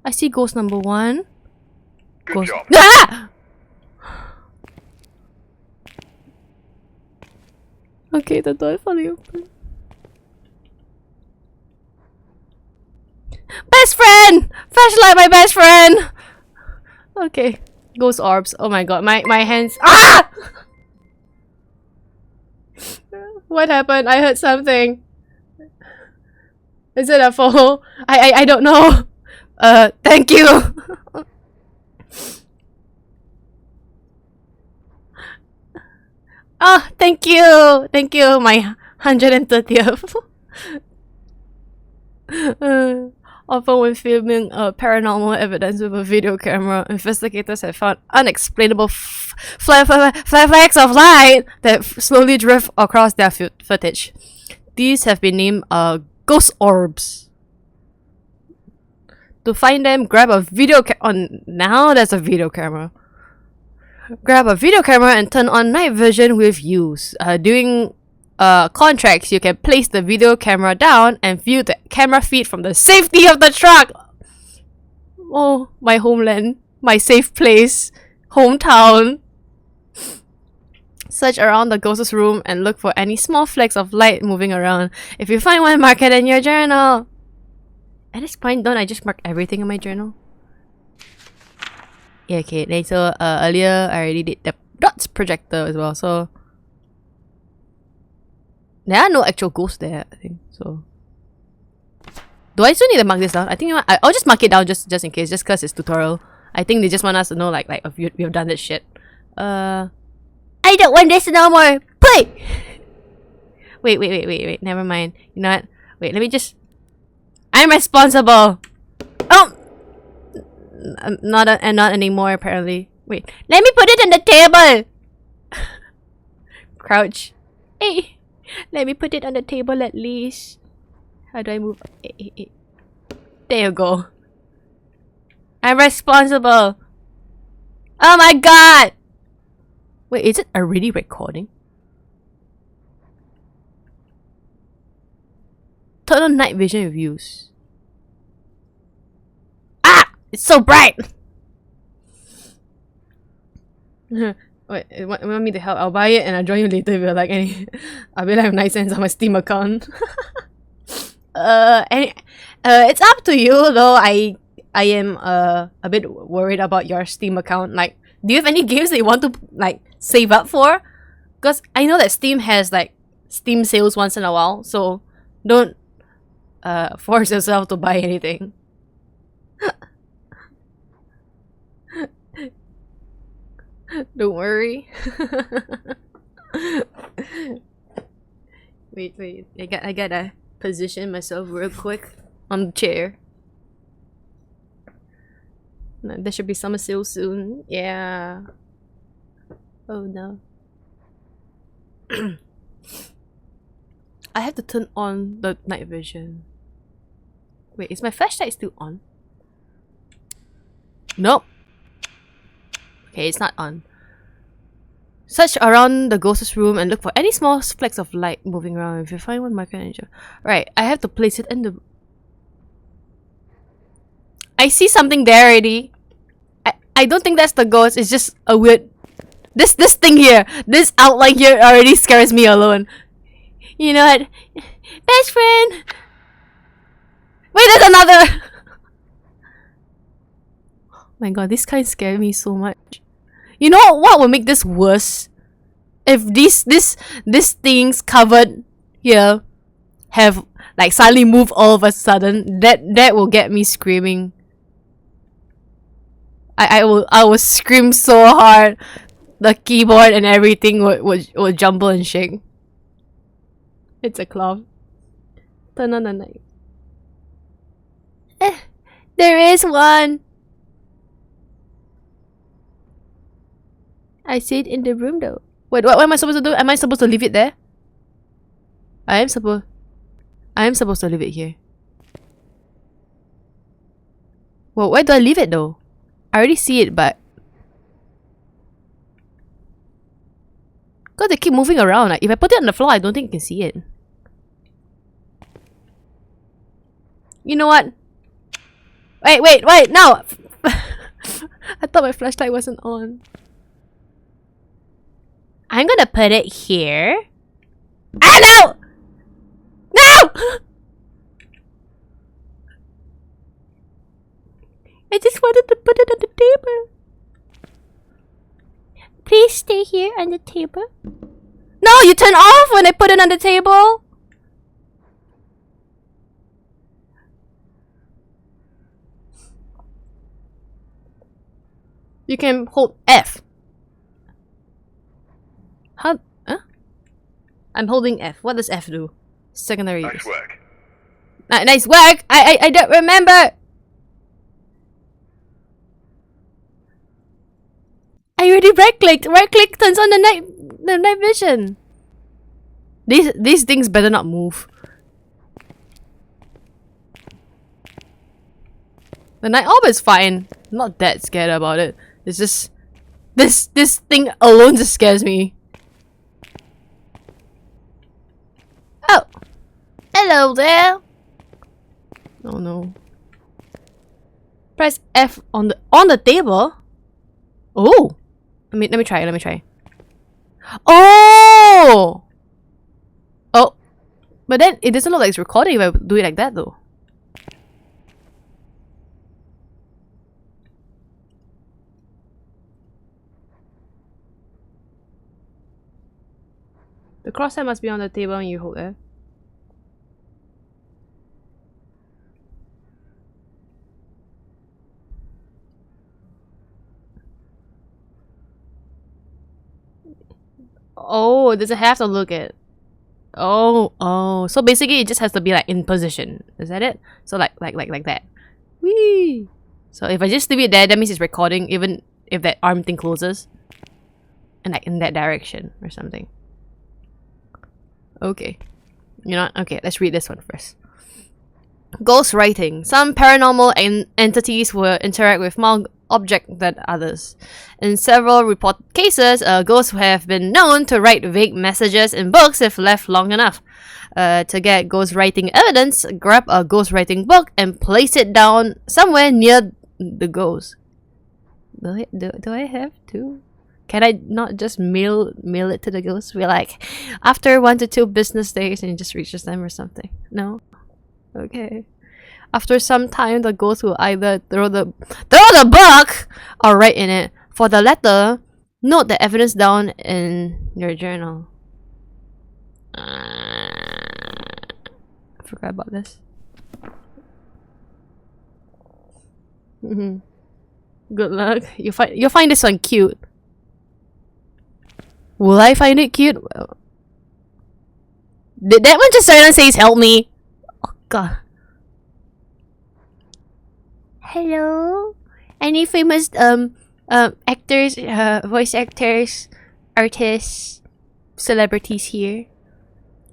I see ghost number 1. Good Ghost. job. Ah! Okay, the door finally open. Best friend! Flashlight, my best friend! Okay. Ghost orbs. Oh my god, my hands. Ah! What happened? I heard something. Is it a fall? I don't know. Thank you. Oh, thank you. Thank you, my 130th. Often when filming paranormal evidence with a video camera, investigators have found unexplainable flecks of light that slowly drift across their footage. These have been named ghost orbs. To find them, grab a video now there's a video camera. Grab a video camera and turn on night vision with use. During contracts, you can place the video camera down and view the camera feed from the safety of the truck. Oh, my homeland, my safe place, hometown. Search around the ghost's room and look for any small flecks of light moving around. If you find one, mark it in your journal. At this point, don't I just mark everything in my journal? Yeah, okay. Then so earlier I already did the dots projector as well. So there are no actual ghosts there, I think. So do I still need to mark this down? I think I'll just mark it down just in case, just cause it's tutorial. I think they just want us to know like if we've done this shit. I don't want this no more. Play. Wait. Never mind. You know what? Wait, let me just. I'm responsible. Oh. Not anymore apparently. Wait, let me put it on the table. Crouch. Hey, let me put it on the table at least. How do I move? Hey. There you go. I'm responsible. Oh my god. Wait, is it already recording? Turn on night vision reviews. It's so bright! Wait, you want me to help? I'll buy it and I'll join you later if you're like any. I'll be like 9 cents on my Steam account. It's up to you though. I am a bit worried about your Steam account. Like, do you have any games that you want to like save up for? Because I know that Steam has like Steam sales once in a while, so don't force yourself to buy anything. Don't worry. wait. I gotta position myself real quick on the chair. No, there should be summer sale soon. Yeah. Oh no. I have to turn on the night vision. Wait, is my flashlight still on? Nope. Okay, it's not on. Search around the ghost's room and look for any small flecks of light moving around. If you find one, mark it. Right, I have to place it in the... I see something there already. I don't think that's the ghost. It's just a weird... This thing here. This outline here already scares me alone. You know what? Best friend! Wait, there's another! Oh my god, this kind scared me so much. You know what will make this worse? If these things covered here have like suddenly moved all of a sudden, that will get me screaming. I will scream so hard. The keyboard and everything would jumble and shake. It's a cloth. Turn on the light. There is one. I see it in the room though. Wait, what am I supposed to do? Am I supposed to leave it there? I am supposed to leave it here. Well, where do I leave it though? I already see it, but because they keep moving around. Like, if I put it on the floor, I don't think you can see it. You know what? Wait, no! I thought my flashlight wasn't on. I'm gonna put it here. Ah, no! No! I just wanted to put it on the table. Please stay here on the table. No, you turn off when I put it on the table. You can hold F. How? Huh? I'm holding F. What does F do? Secondary use. Nice work. Nice work. I don't remember. I already right-clicked. Right-click turns on the night vision. These things better not move. The night orb is fine. I'm not that scared about it. It's just this thing alone just scares me. Oh, hello there. Oh no. Press F on the table. Oh, let me try. Oh, but then it doesn't look like it's recording if I do it like that though. The crosshair must be on the table when you hold it. Oh, does it have to look at? Oh. So basically, it just has to be like in position. Is that it? So like that. Whee! So if I just leave it there, that means it's recording, even if that arm thing closes, and like in that direction or something. Okay. You know what? Okay, let's read this one first. Ghost writing. Some paranormal entities will interact with more objects than others. In several reported cases, ghosts have been known to write vague messages in books if left long enough. To get ghost writing evidence, grab a ghost writing book and place it down somewhere near the ghost. Do I have to? Can I not just mail it to the ghost? Be like, after 1 to 2 business days, and it just reaches them or something? No. Okay. After some time, the ghost will either throw the book or write in it. For the latter, note the evidence down in your journal. I forgot about this. Good luck. You'll find this one cute. Will I find it cute? Did that one just silently says help me? Oh god. Hello? Any famous actors, voice actors, artists, celebrities here?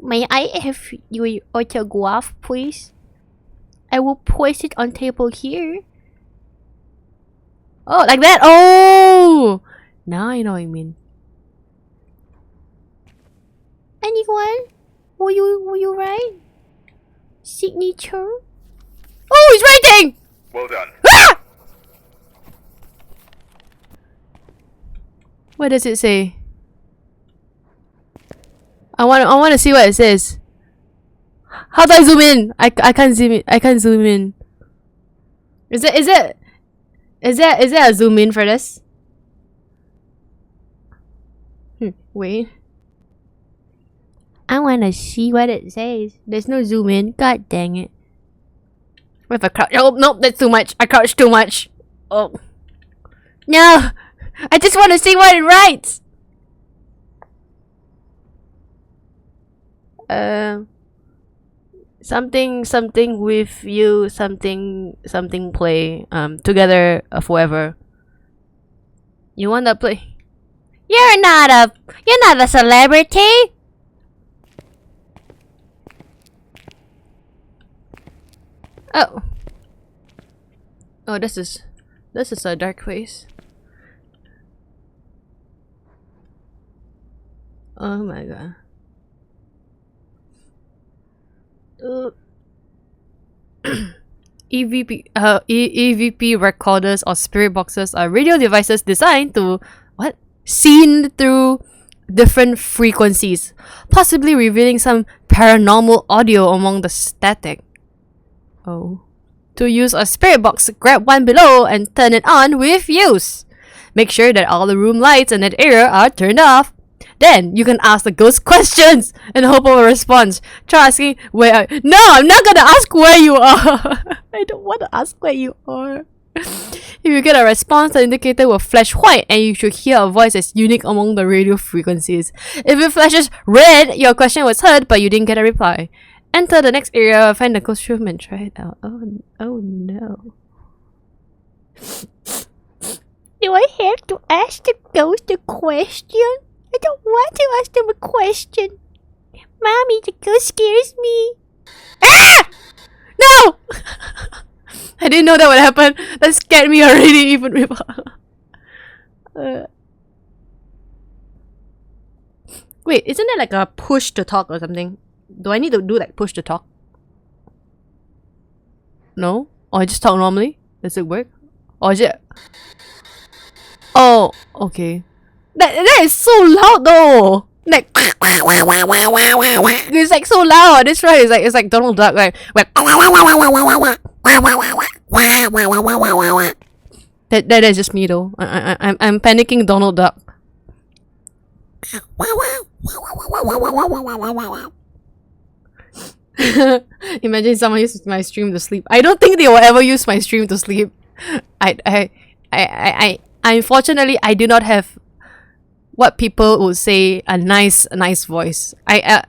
May I have your autograph, please? I will place it on table here. Oh, like that? Oh! Now I know what you mean. Anyone? Will you write? Signature? Oh, he's writing! Well done. Ah! What does it say? I want to see what it says. How do I zoom in? I can't zoom in. I can't zoom in. Is there a zoom in for this? Wait. I want to see what it says. There's no zoom in. God dang it. What if I crouch? Oh, nope, that's too much. I crouched too much. Oh. No! I just want to see what it writes! Something with you, something play, together forever. You want to play? You're not a celebrity! Oh. Oh, this is a dark place. Oh my god. EVP recorders or spirit boxes are radio devices designed to seen through different frequencies, possibly revealing some paranormal audio among the static. Oh. To use a spirit box, grab one below and turn it on with use. Make sure that all the room lights in that area are turned off. Then you can ask the ghost questions and hope for a response. Try asking where. No, I'm not gonna ask where you are. I don't want to ask where you are. If you get a response, the indicator will flash white and you should hear a voice that's unique among the radio frequencies. If it flashes red, your question was heard but you didn't get a reply. Enter the next area, find the ghost room and try it out. Oh no. Do I have to ask the ghost a question? I don't want to ask them a question. Mommy, the ghost scares me. Ah! No! I didn't know that would happen. That scared me already, even before. Wait, isn't there like a push to talk or something? Do I need to do like push to talk? No? Or I just talk normally? Does it work? Or is it... Oh, okay. That is so loud though! Like... It's like so loud. That's right. It's like Donald Duck. Like... That is just me though. I'm panicking Donald Duck. Imagine someone uses my stream to sleep. I don't think they will ever use my stream to sleep. I unfortunately I do not have what people would say a nice voice. Ah!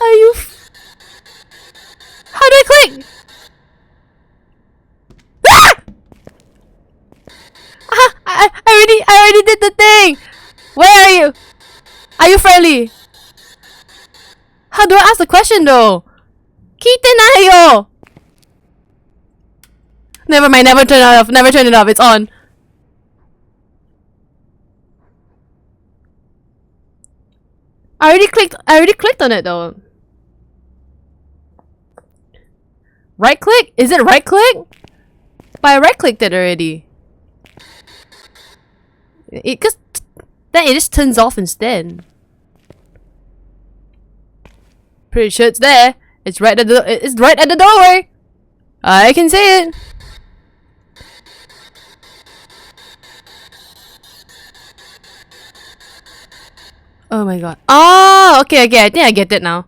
Are you? How do I click? Ah! I already did the thing. Where are you? Are you friendly? How do I ask the question though? Kite na yo. Never mind, never turn it off. Never turn it off. It's on. I already clicked on it though. Right click? Is it right click? But I right clicked it already. Cause then it just turns off instead. Pretty sure it's there. It's right at the doorway. I can see it. Oh my god. Oh, okay. I think I get it now.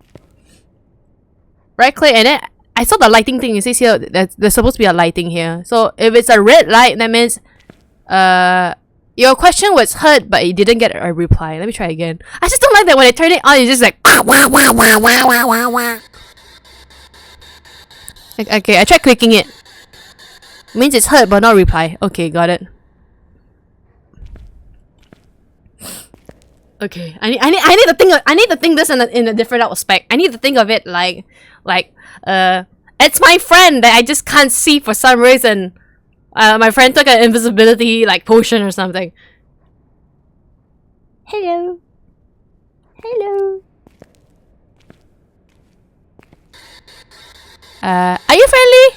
Right click and then I saw the lighting thing. It says here that there's supposed to be a lighting here. So if it's a red light, that means your question was heard, but it didn't get a reply. Let me try again. I just don't like that when I turn it on, it's just like... Okay, I tried clicking it. Means it's heard, but not reply. Okay, got it. Okay, I need to think this in a different aspect. I need to think of it like it's my friend that I just can't see for some reason. My friend took an invisibility like potion or something. Hello. Hello. Are you friendly?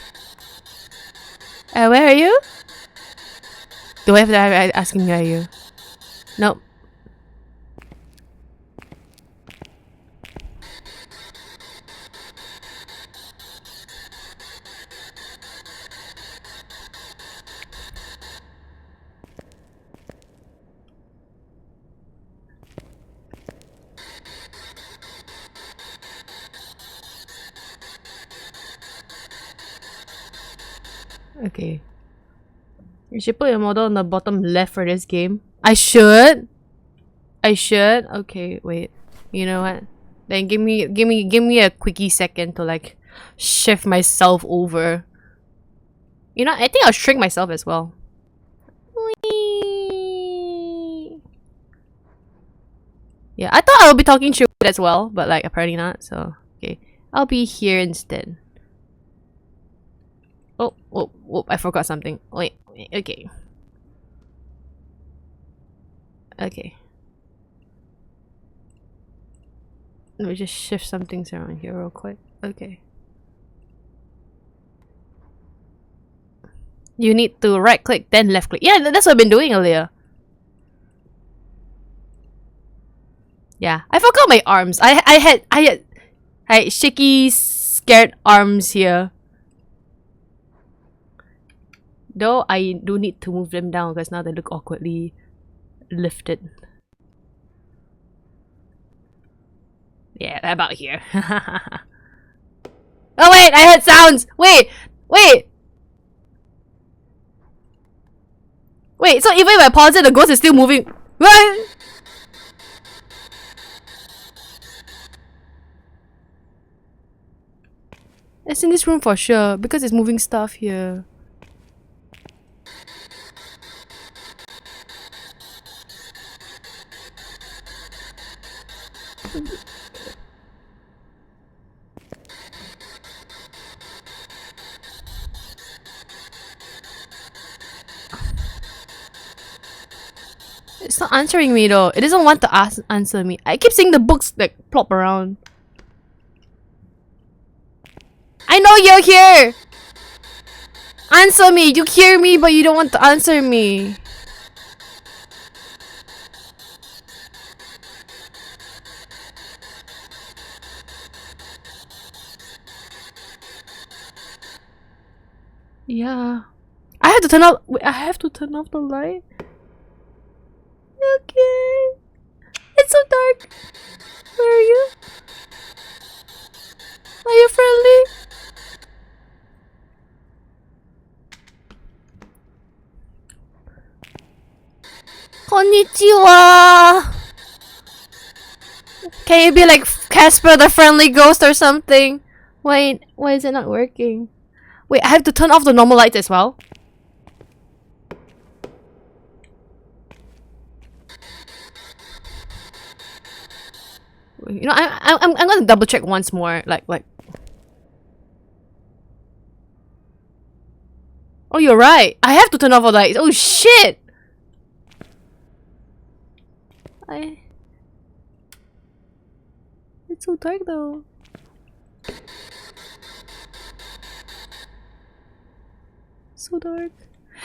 Where are you? Do I have to ask him, are you? Nope. Okay. You should put your model on the bottom left for this game. I should? I should? Okay, wait. You know what? Then give me a quickie second to like shift myself over. You know, I think I'll shrink myself as well. Whee! Yeah, I thought I would be talking to it as well, but like apparently not, so okay. I'll be here instead. Oh, I forgot something. Wait, okay. Okay. Let me just shift some things around here real quick. Okay. You need to right click, then left click. Yeah, that's what I've been doing earlier. Yeah, I forgot my arms. I had shaky, scared arms here. Though I do need to move them down because now they look awkwardly lifted. Yeah, about here. Oh wait, I heard sounds! Wait! Wait, so even if I pause it, the ghost is still moving. What? It's in this room for sure, because it's moving stuff here. It's not answering me though. It doesn't want to answer me. I keep seeing the books like plop around. I know you're here! Answer me! You hear me but you don't want to answer me. Yeah. I have to turn off. Wait, I have to turn off the light? Okay. It's so dark. Where are you? Are you friendly? Konnichiwa! Can you be like Casper the Friendly Ghost or something? Wait, why is it not working? Wait, I have to turn off the normal lights as well? You know, I'm gonna double check once more. Like. Oh, you're right. I have to turn off all the lights. Oh shit! It's so dark though. So dark.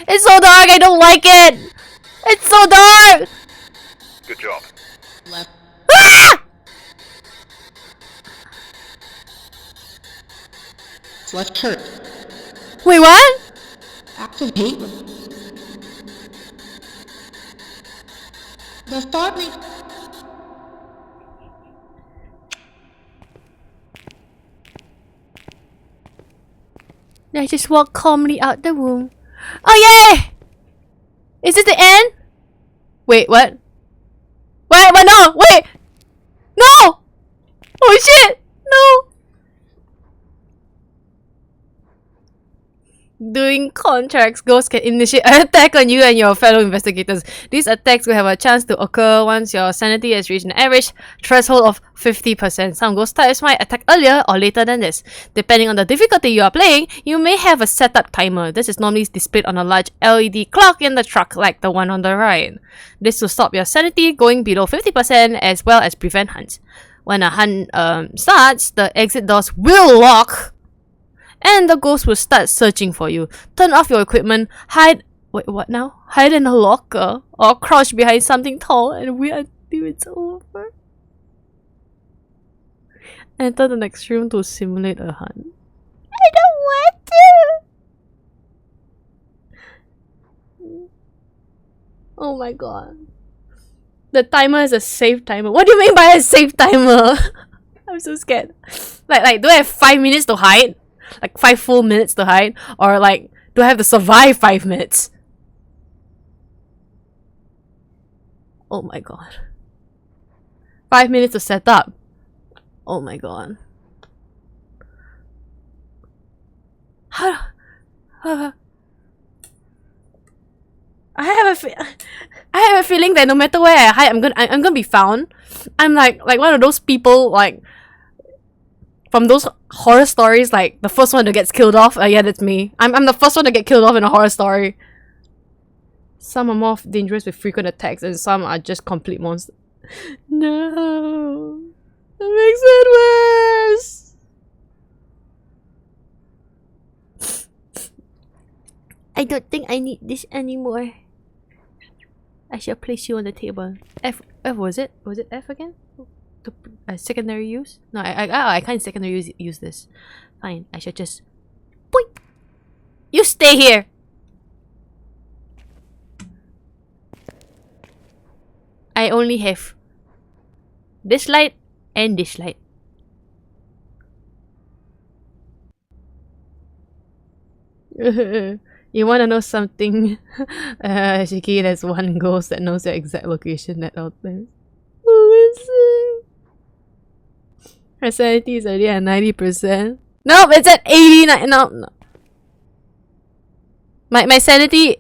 It's so dark. I don't like it. It's so dark. Good job. Left. Ah! Left shirt. Wait, what? Activate. The thought me. I just walk calmly out the room. Oh yay! Is this the end? Wait, what? Wait, no! Wait! No! Oh shit! No! During contracts, ghosts can initiate an attack on you and your fellow investigators. These attacks will have a chance to occur once your sanity has reached an average threshold of 50%. Some ghost types might attack earlier or later than this. Depending on the difficulty you are playing, you may have a setup timer. This is normally displayed on a large LED clock in the truck like the one on the right. This will stop your sanity going below 50% as well as prevent hunts. When a hunt starts, the exit doors will lock and the ghost will start searching for you. Turn off your equipment, hide Wait, what now? Hide in a locker or crouch behind something tall and wait until it's over. Enter the next room to simulate a hunt. I don't want to! Oh my god. The timer is a safe timer. What do you mean by a safe timer? I'm so scared. Like, do I have 5 minutes to hide? Like 5 full minutes to hide? Or like, do I have to survive 5 minutes? Oh my god. 5 minutes to set up. Oh my god. I have a feeling that no matter where I hide, I'm gonna be found. I'm like one of those people like from those horror stories, like the first one that gets killed off. Yeah, that's me. I'm the first one to get killed off in a horror story. Some are more dangerous with frequent attacks, and some are just complete monsters. No, that makes it worse. I don't think I need this anymore. I shall place you on the table. F was it? Was it F again? Secondary use? No, I can't secondary use this. Fine, I shall just... Boink! You stay here! I only have this light and this light. You wanna know something? Shiki, there's one ghost that knows your exact location at all times. Who is it? Her sanity is already at 90%. Nope, it's at 89. No. My sanity...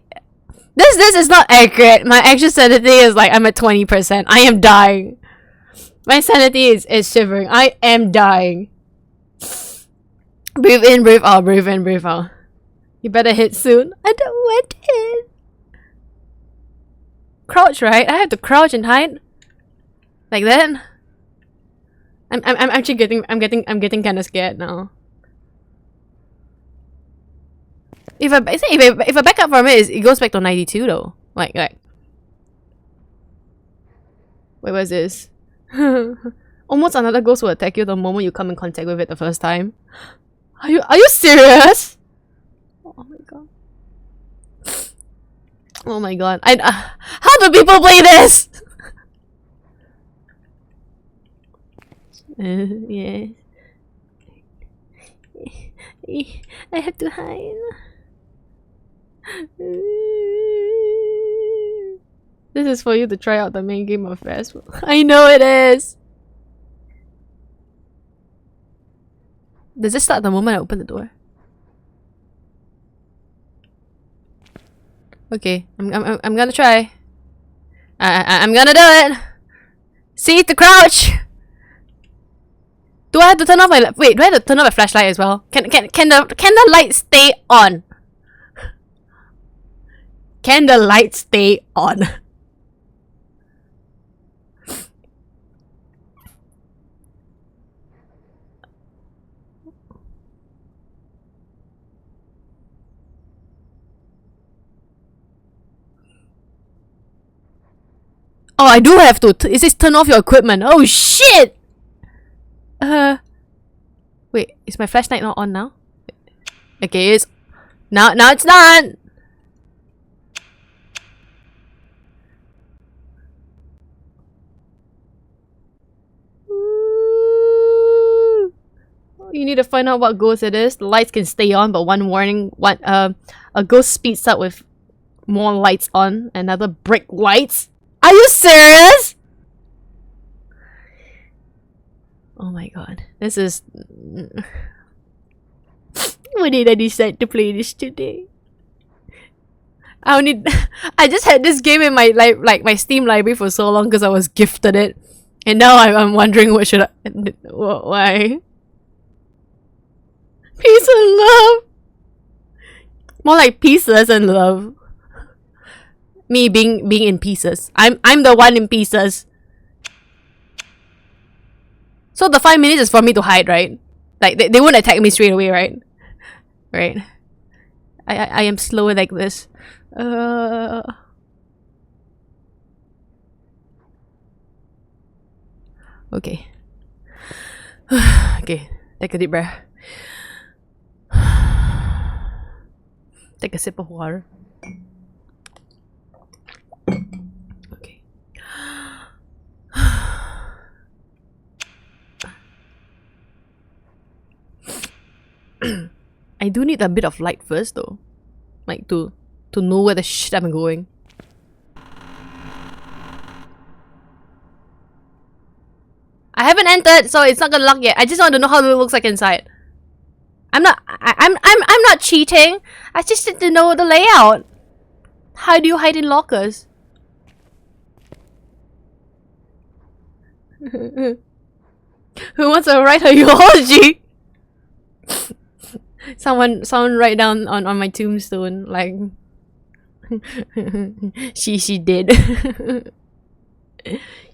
This is not accurate. My actual sanity is like, I'm at 20%. I am dying. My sanity is shivering. I am dying. Breathe in, breathe out, breathe in, breathe out. You better hit soon. I don't want to hit. Crouch, right? I have to crouch and hide. Like that. I'm actually getting kind of scared now. If I back up from it, it goes back to 92 though. Like. Wait, what's this? Almost another ghost will attack you the moment you come in contact with it the first time. Are you serious? Oh my god. Oh my god. How do people play this? Yeah. I have to hide. This is for you to try out the main game of Phasmophobia. I know it is! Does it start the moment I open the door? Okay, I'm gonna try. I'm gonna do it! See, to crouch! Do I have to turn off my wait, do I have to turn off my flashlight as well? Can the light stay on? Can the light stay on? Oh, I do have to. It says turn off your equipment. Oh shit! Wait, is my flashlight not on now? Okay, it's now it's not. You need to find out what ghost it is. The lights can stay on, but one warning: a ghost speeds up with more lights on. Another brick lights. Are you serious? Oh my god, this is. Why did I decide to play this today? I just had this game in my my Steam library for so long because I was gifted it, and now I'm wondering what should I. Why? Peace and love. More like pieces and love. Me being in pieces. I'm the one in pieces. So the 5 minutes is for me to hide, right? Like they won't attack me straight away, right? Right. I am slow like this. Okay. Okay, take a deep breath. Take a sip of water. Okay. I do need a bit of light first though. Like to know where the shit I'm going. I haven't entered, so it's not gonna lock yet. I just want to know how it looks like inside. I'm not cheating. I just need to know the layout. How do you hide in lockers? Who wants to write a eulogy? Someone write down on my tombstone like she did.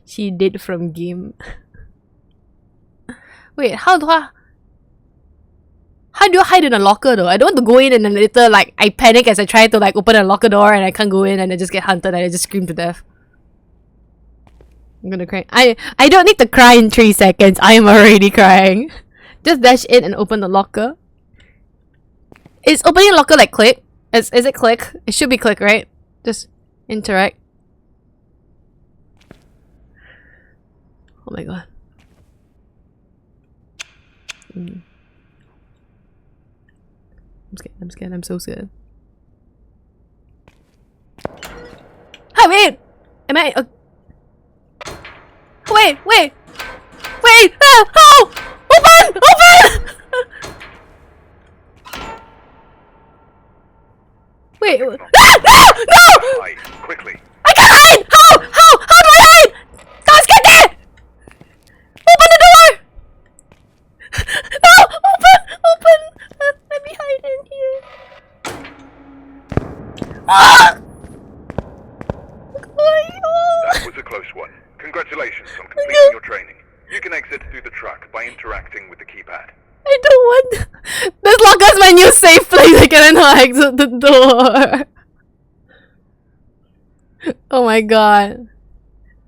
She did from game. Wait, how do you hide in a locker though? I don't want to go in and then later like I panic as I try to like open a locker door and I can't go in and I just get hunted and I just scream to death. I'm gonna cry. I don't need to cry in 3 seconds. I am already crying. Just dash in and open the locker. Is opening a locker like click? Is it click? It should be click, right? Just interact. Oh my god. I'm scared, I'm so scared. Hi, wait! Am I... Wait! Oh! Open! Wait! No! Hide, quickly. I can't hide! How do I hide? Guys, get there! Open the door! No! Open! Let me hide in here. Ah! That was a close one. Congratulations on completing your training. You can exit through the truck by interacting with the keypad. I don't want... This locker's my new safe place. I cannot exit the door. Oh my god.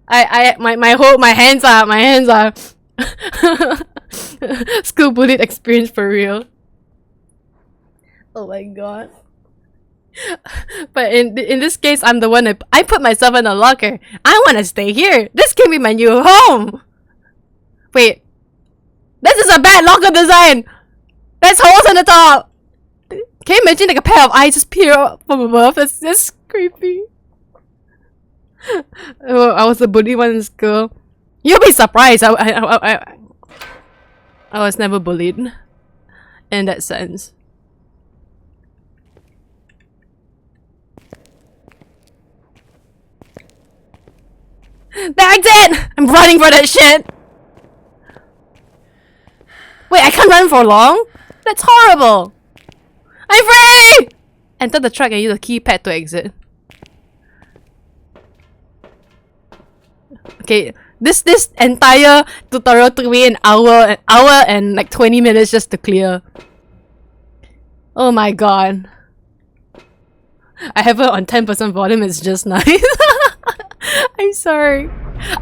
My hands are school bullied experience for real. Oh my god. But in this case, I'm the one that I put myself in a locker. I want to stay here. This can be my new home. Wait, this is a bad locker design. There's holes in the top. Can you imagine like a pair of eyes just peer up from above? That's creepy. Oh, I was the bully one in school. You'll be surprised. I was never bullied in that sense. That's it! I'm running for that shit! Wait, I can't run for long? That's horrible! I'm free! Enter the truck and use the keypad to exit. Okay, this entire tutorial took me an hour and like 20 minutes just to clear. Oh my god. I have it on 10% volume, it's just nice. I'm sorry.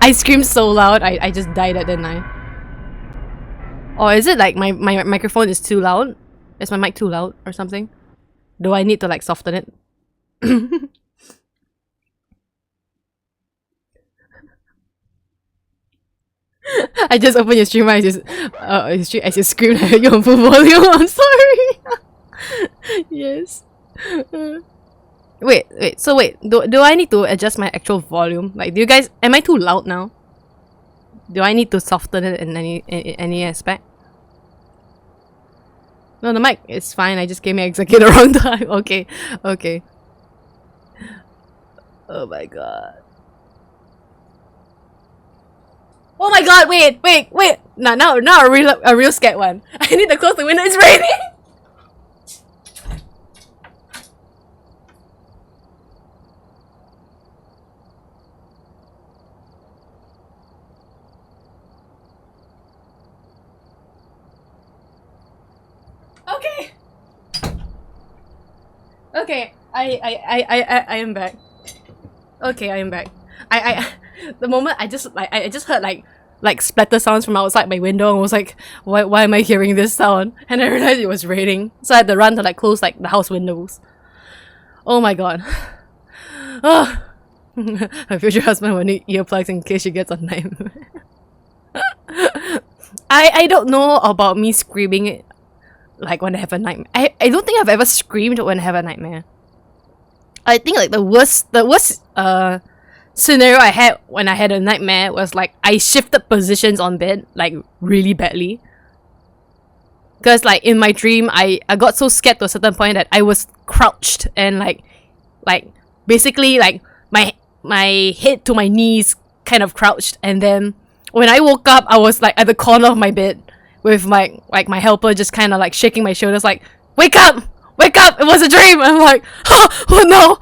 I screamed so loud, I just died at that night. Or is it like my microphone is too loud? Is my mic too loud or something? Do I need to like soften it? I just opened your stream and I just screamed at you on full volume. I'm sorry. Yes. Wait. So wait. Do I need to adjust my actual volume? Like, do you guys? Am I too loud now? Do I need to soften it in any aspect? No, the mic is fine. I just came here exactly the wrong time. Okay. Oh my god. Oh my god, wait. Now a real scared one. I need to close the window, it's raining! Okay. Okay, I am back. Okay, I am back. The moment I just heard like splatter sounds from outside my window and was like, why am I hearing this sound? And I realized it was raining, so I had to run to like close like the house windows. Oh my god. Oh. Her future husband will need earplugs in case she gets a nightmare. I don't know about me screaming like when I have a nightmare. I don't think I've ever screamed when I have a nightmare. I think like the worst scenario I had when I had a nightmare was like I shifted positions on bed like really badly. Cause like in my dream I got so scared to a certain point that I was crouched and like basically like my head to my knees kind of crouched, and then when I woke up I was like at the corner of my bed with my helper just kind of like shaking my shoulders like, wake up, it was a dream. I'm like, oh no.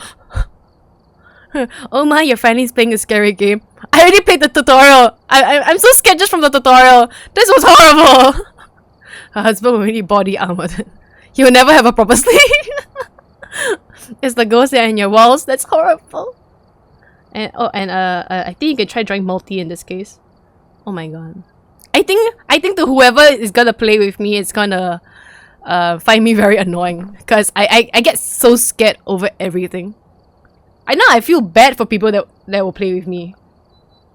Oh my, you're finally playing a scary game. I already played the tutorial. I'm so scared just from the tutorial. This was horrible. Her husband will need body armor. He will never have a proper sleep. It's the ghost there in your walls. That's horrible. And I think you can try drawing multi in this case. Oh my god. I think the whoever is gonna play with me is gonna find me very annoying because I get so scared over everything. I know I feel bad for people that will play with me,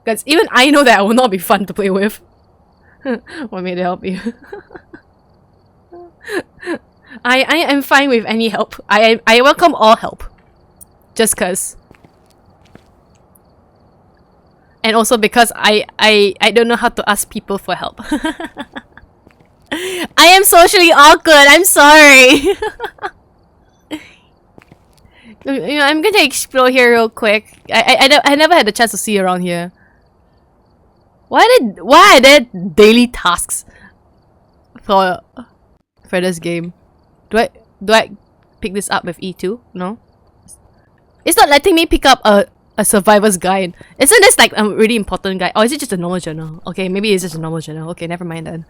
because even I know that I will not be fun to play with. Want me to help you? I am fine with any help. I welcome all help. Just cause. And also because I don't know how to ask people for help. I am socially awkward, I'm sorry. You know, I'm gonna explore here real quick. I never had the chance to see around here. Why are there daily tasks for this game? Do I pick this up with E2? No? It's not letting me pick up a survivor's guide. Isn't this like a really important guide? Or is it just a normal journal? Okay, maybe it's just a normal journal. Okay, never mind then.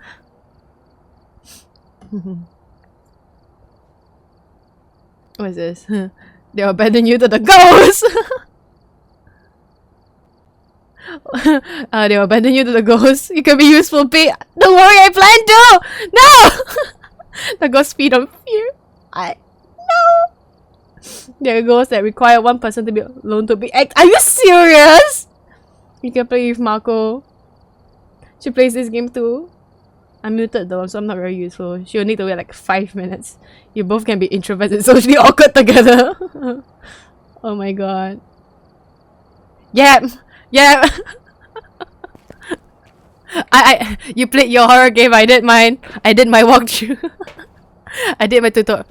What is this? They'll abandon you to the ghosts! They'll abandon you to the ghosts. You can be useful, babe. Don't worry, I plan to! No! The ghosts feed on fear. No! There are ghosts that require one person to be alone to be Are you serious? You can play with Marco. She plays this game too. I'm muted though, so I'm not very useful. She'll need to wait like 5 minutes. You both can be introverts and socially awkward together. Oh my god. Yep. You played your horror game, I did mine. I did my walkthrough. I did my tutorial.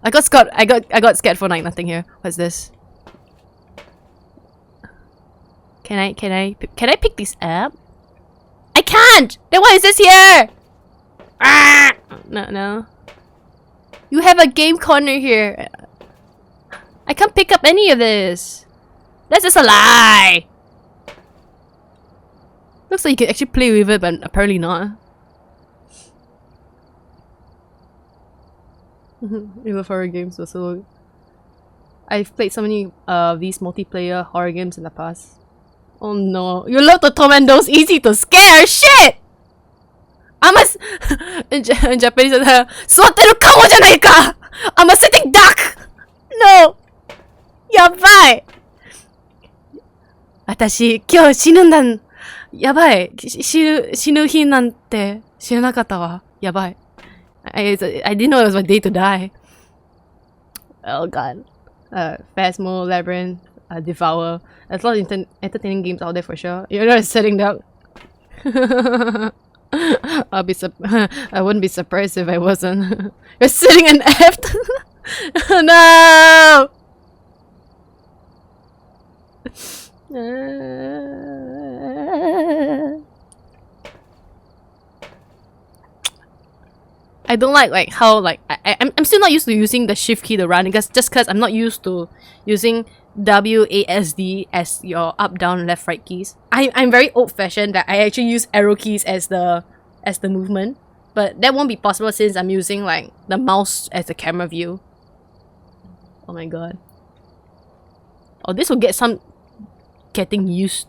I got scared for like nothing here. What's this? Can I pick this up? I can't! Then why is this here? Ah! No. You have a game corner here. I can't pick up any of this. That's just a lie. Looks like you can actually play with it, but apparently not. You love horror games also. I've played so many these multiplayer horror games in the past. Oh no. You love to torment those easy to scare! Shit! In Japanese, "Suwateru kamo janai ka! I'm a sitting duck!" No! Yabai! 私、今日死ぬんだ。やばい。死ぬ日なんて知らなかったわ。やばい。I didn't know it was my day to die. Oh god. Phasmo, Labyrinth, Devour. There's a lot of entertaining games out there for sure. You're not setting up. I wouldn't be surprised if I wasn't. You're sitting an F. No! I don't like how I'm still not used to using the shift key to run because I'm not used to using WASD as your up, down, left, right keys. I'm very old fashioned that I actually use arrow keys as the movement. But that won't be possible since I'm using like the mouse as the camera view. Oh my god. Oh, this will get some getting used.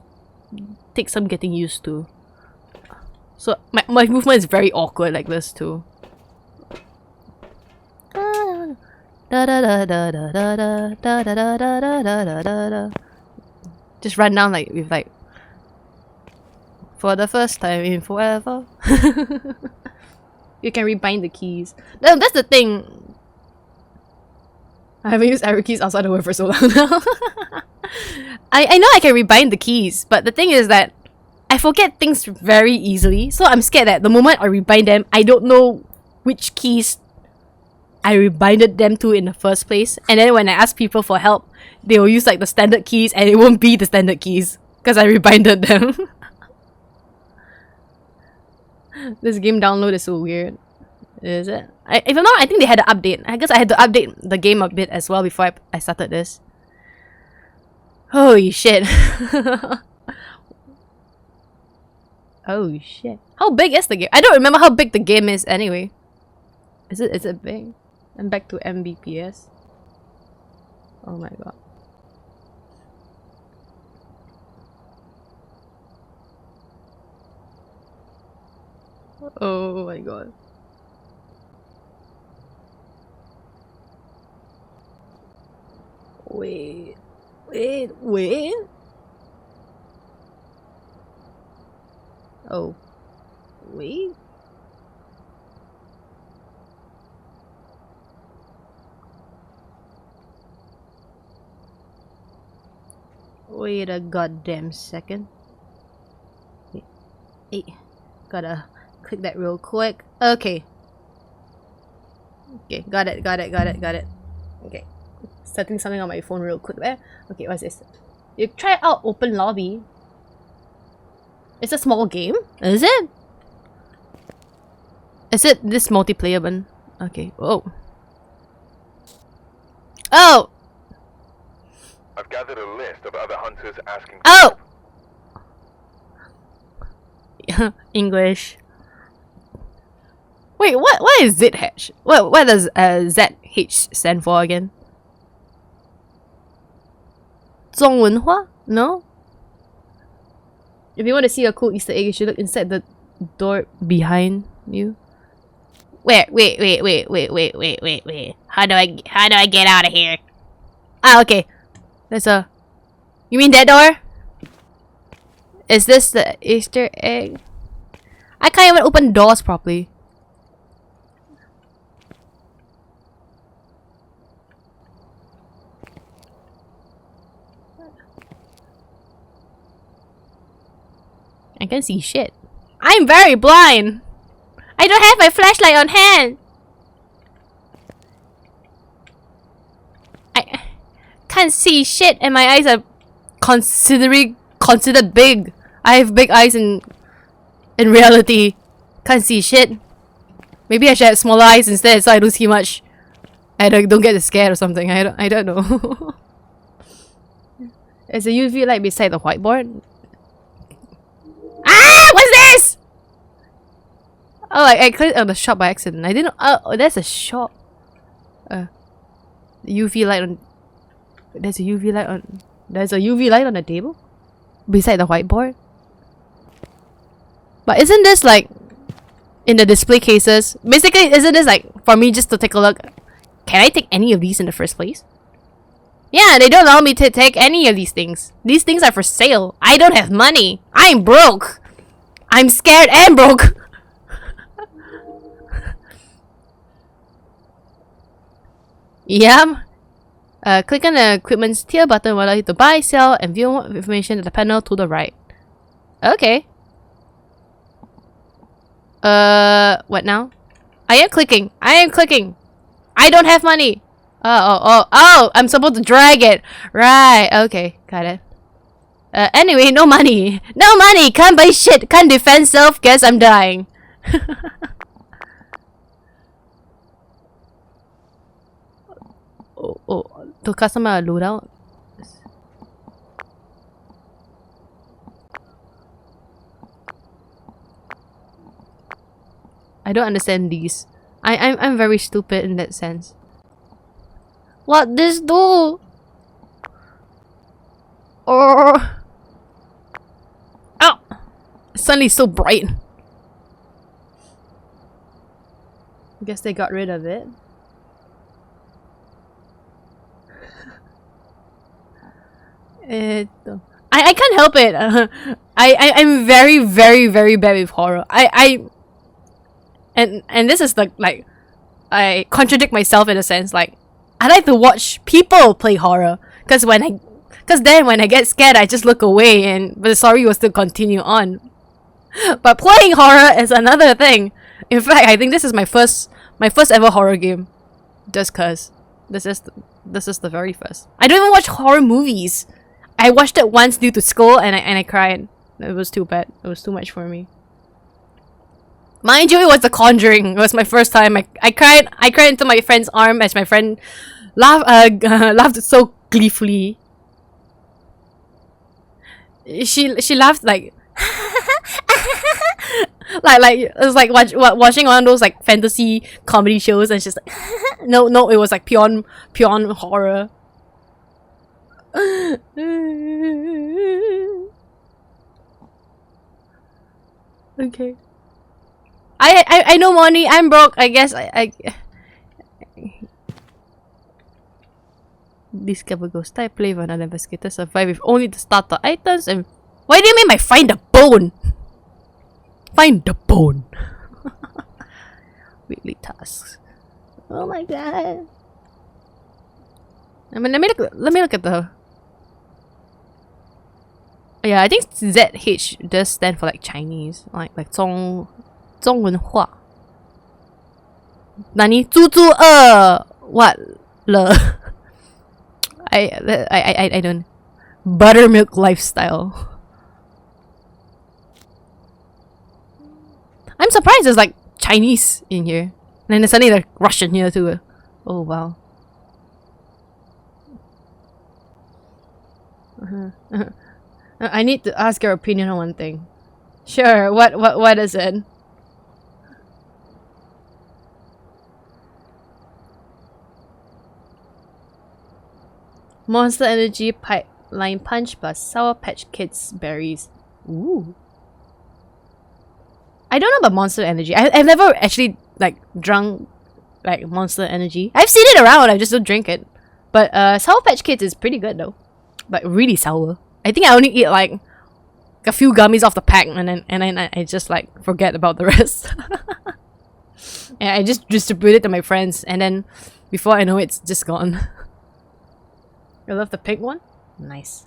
Take some getting used to. So my movement is very awkward like this too. Just run down like with like for the first time in forever. You can rebind the keys. No, that's the thing. I haven't used arrow keys outside the word for so long now. I know I can rebind the keys, but the thing is that I forget things very easily. So I'm scared that the moment I rebind them, I don't know which keys I rebinded them to in the first place. And then when I ask people for help, they will use like the standard keys and it won't be the standard keys because I rebinded them. This game download is so weird. Is it? If I'm not, I think they had an update. I guess I had to update the game a bit as well before I started this. Holy shit. Oh shit. How big is the game? I don't remember how big the game is anyway. Is it big? I'm back to Mbps. Oh my god. Oh my god. Wait. Oh. Wait. Wait a goddamn second. Wait. Gotta click that real quick. Okay. Okay, got it. Okay. Setting something on my phone real quick there. Okay, what's this? You try out open lobby. It's a small game? Is it? Is it this multiplayer button? Okay. Oh. Oh! I've gathered a list of other hunters asking. Oh! English. Wait, what is ZH? What does ZH stand for again? 中文化? No? If you want to see a cool Easter egg, you should look inside the door behind you. Wait. How do I get out of here? Ah, okay. There's a... You mean that door? Is this the Easter egg? I can't even open doors properly. I can see shit. I'm very blind. I don't have my flashlight on hand. I can't see shit and my eyes are considered big. I have big eyes in reality. Can't see shit. Maybe I should have smaller eyes instead so I don't see much. I don't get scared or something. I don't know. There's a UV light beside the whiteboard. Ah! What's this? Oh, I clicked on the shop by accident. I didn't. Oh, there's a shop. UV light on. There's a UV light on. There's a UV light on the table beside the whiteboard. But isn't this like in the display cases? Basically, isn't this like for me just to take a look? Can I take any of these in the first place? Yeah, they don't allow me to take any of these things. These things are for sale. I don't have money. I'm broke. I'm scared and broke. Yeah. Click on the equipment's tier button will allow you to buy, sell, and view more information at the panel to the right. Okay. What now? I am clicking. I don't have money. Oh, I'm supposed to drag it. Right, okay, got it. Anyway, no money. No money, can't buy shit, can't defend self, guess I'm dying. To customer loadout. I don't understand these. I'm very stupid in that sense. What this do? Oh. Ow! Suddenly so bright. I guess they got rid of it. I can't help it. I'm very bad with horror. And this is like I contradict myself in a sense. Like I like to watch people play horror because then when I get scared I just look away but the story will still continue on. But playing horror is another thing. In fact, I think this is my first ever horror game. Just cause this is the very first. I don't even watch horror movies. I watched it once due to school and I cried. It was too bad. It was too much for me. Mind you, it was The Conjuring. It was my first time. I cried into my friend's arm as my friend laughed so gleefully. She laughed like like it was like watching one of those like fantasy comedy shows, and she's like no, it was like pure horror. Okay. I know money. I'm broke. I guess I discover ghost type, play with another investigator, survive with only the starter items, and why do you mean by find the bone? Find the bone. Weekly tasks. Oh my god. I mean, let me look at the. Yeah, I think ZH does stand for like Chinese, like 中文话. Nani 猪猪二 what 了? I don't. Buttermilk lifestyle. I'm surprised there's like Chinese in here. And then there's suddenly like Russian here too. Oh wow. I need to ask your opinion on one thing. Sure, what is it? Monster Energy Pipeline Punch plus Sour Patch Kids berries. Ooh. I don't know about Monster Energy. I've never actually like drunk like Monster Energy. I've seen it around, I just don't drink it. But Sour Patch Kids is pretty good though. But really sour. I think I only eat like a few gummies off the pack and then I just like forget about the rest. And I just distribute it to my friends, and then before I know it's just gone. I love the pink one. Nice.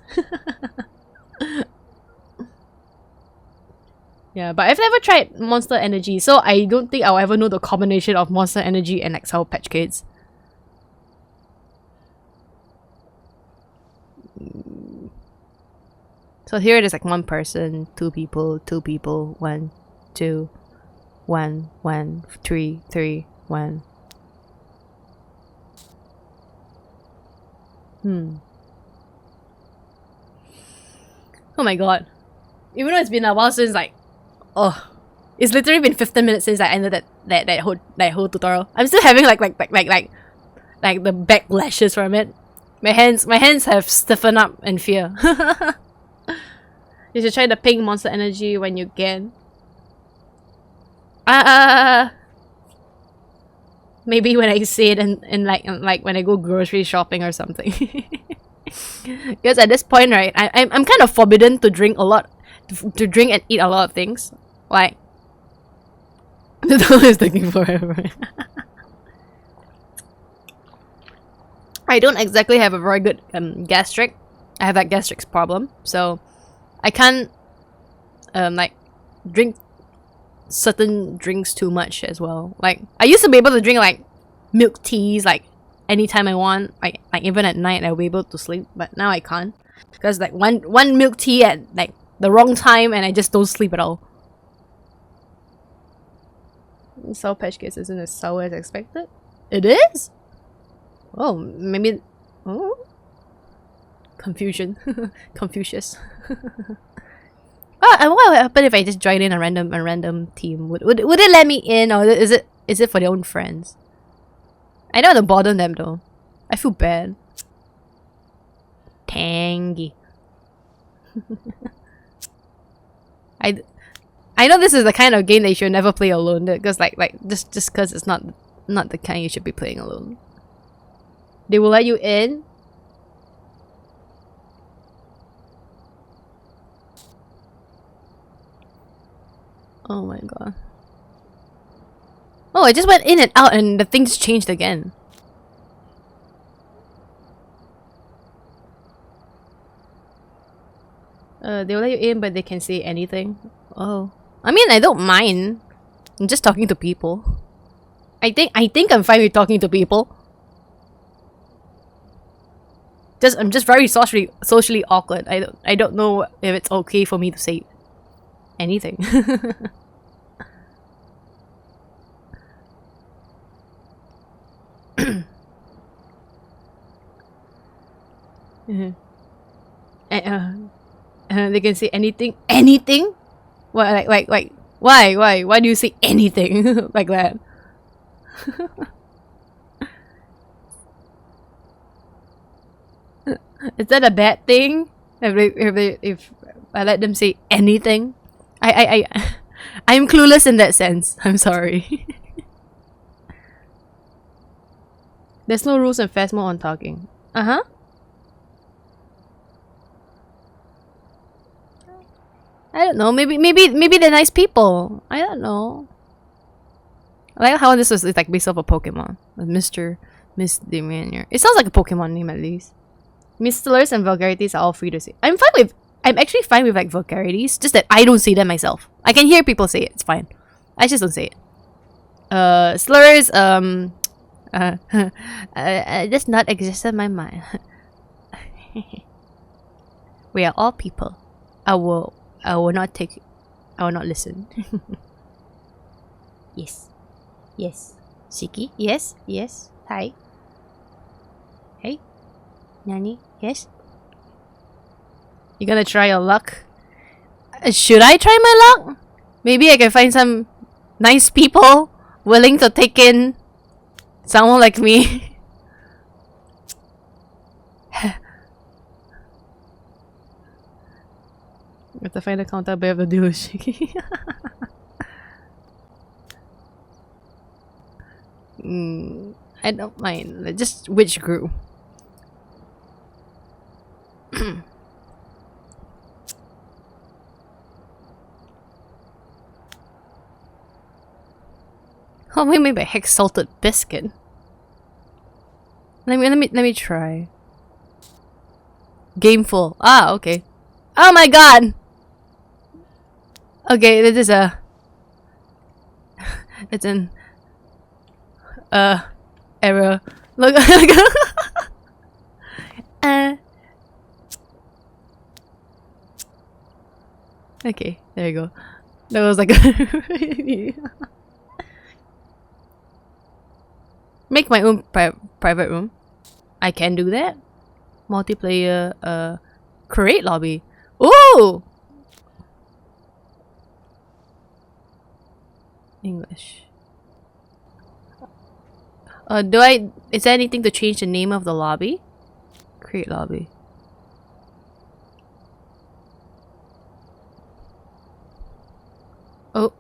Yeah, but I've never tried Monster Energy, so I don't think I'll ever know the combination of Monster Energy and like Sour Patch Kids. So here it is like one person, two people, 1, 2, 1, 1, 3, 3, 1. Oh my god. Even though it's been a while since like, it's literally been 15 minutes since I ended that whole tutorial. I'm still having like the backlashes from it. My hands have stiffened up in fear. You should try the pink Monster Energy when you can. Maybe when I see it in like when I go grocery shopping or something. Because at this point, right, I'm kind of forbidden to drink a lot, to drink and eat a lot of things. Like, the door is taking forever. I don't exactly have a very good gastric. I have that gastric problem, so I can't like drink certain drinks too much as well. Like I used to be able to drink like milk teas like anytime I want, like even at night I'll be able to sleep, but now I can't because like one milk tea at like the wrong time and I just don't sleep at all. Sour Patch Kids isn't as sour as expected. It is? Oh, maybe. Oh, confusion. Confucius. What would happen if I just join in a random team? Would it let me in, or is it for their own friends? I don't want to bother them though. I feel bad. Tangy. I know this is the kind of game that you should never play alone, because just because it's not the kind you should be playing alone. They will let you in. Oh my god. Oh, I just went in and out and the things changed again. They'll let you in, but they can say anything. Oh. I mean, I don't mind. I'm just talking to people. I think I'm fine with talking to people. I'm just very socially awkward. I don't know if it's okay for me to say anything. They can say anything. Anything? What, like why do you say anything like that? Is that a bad thing? If I let them say anything? I'm clueless in that sense. I'm sorry. There's no rules in Phasmo on talking. Uh-huh. I don't know. Maybe they're nice people. I don't know. I like how this was like based off a Pokemon. Mr. Misdemeanor. It sounds like a Pokemon name at least. Misslurs and vulgarities are all free to say. I'm actually fine with like vulgarities, just that I don't say them myself. I can hear people say it, it's fine. I just don't say it. Slurs, does not exist in my mind. We are all people. I will not listen. Yes. Yes. Shiki? Yes? Yes? Hi? Hey? Nani? Yes? You gonna try your luck? Should I try my luck? Maybe I can find some nice people willing to take in someone like me. I have to find a counter by the deal with Shiki. I don't mind. Just which group? Oh, maybe a hex salted biscuit. Let me try. Gameful. Ah, okay. Oh my god. Okay, this is a. It's an. Error. Look. Okay, there you go. That was like a make my own private room. I can do that. Multiplayer, create lobby. Ooh! English. Is there anything to change the name of the lobby? Create lobby. Oh.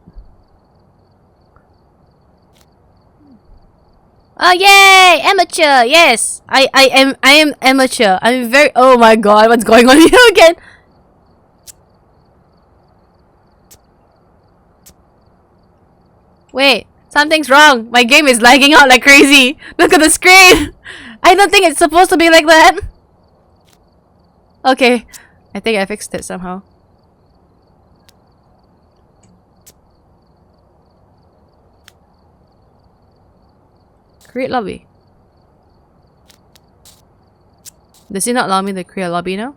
Oh yay! Amateur! Yes! I am amateur. I'm very— oh my god, what's going on here again? Wait, something's wrong. My game is lagging out like crazy. Look at the screen! I don't think it's supposed to be like that. Okay. I think I fixed it somehow. Create lobby. Does it not allow me to create a lobby now?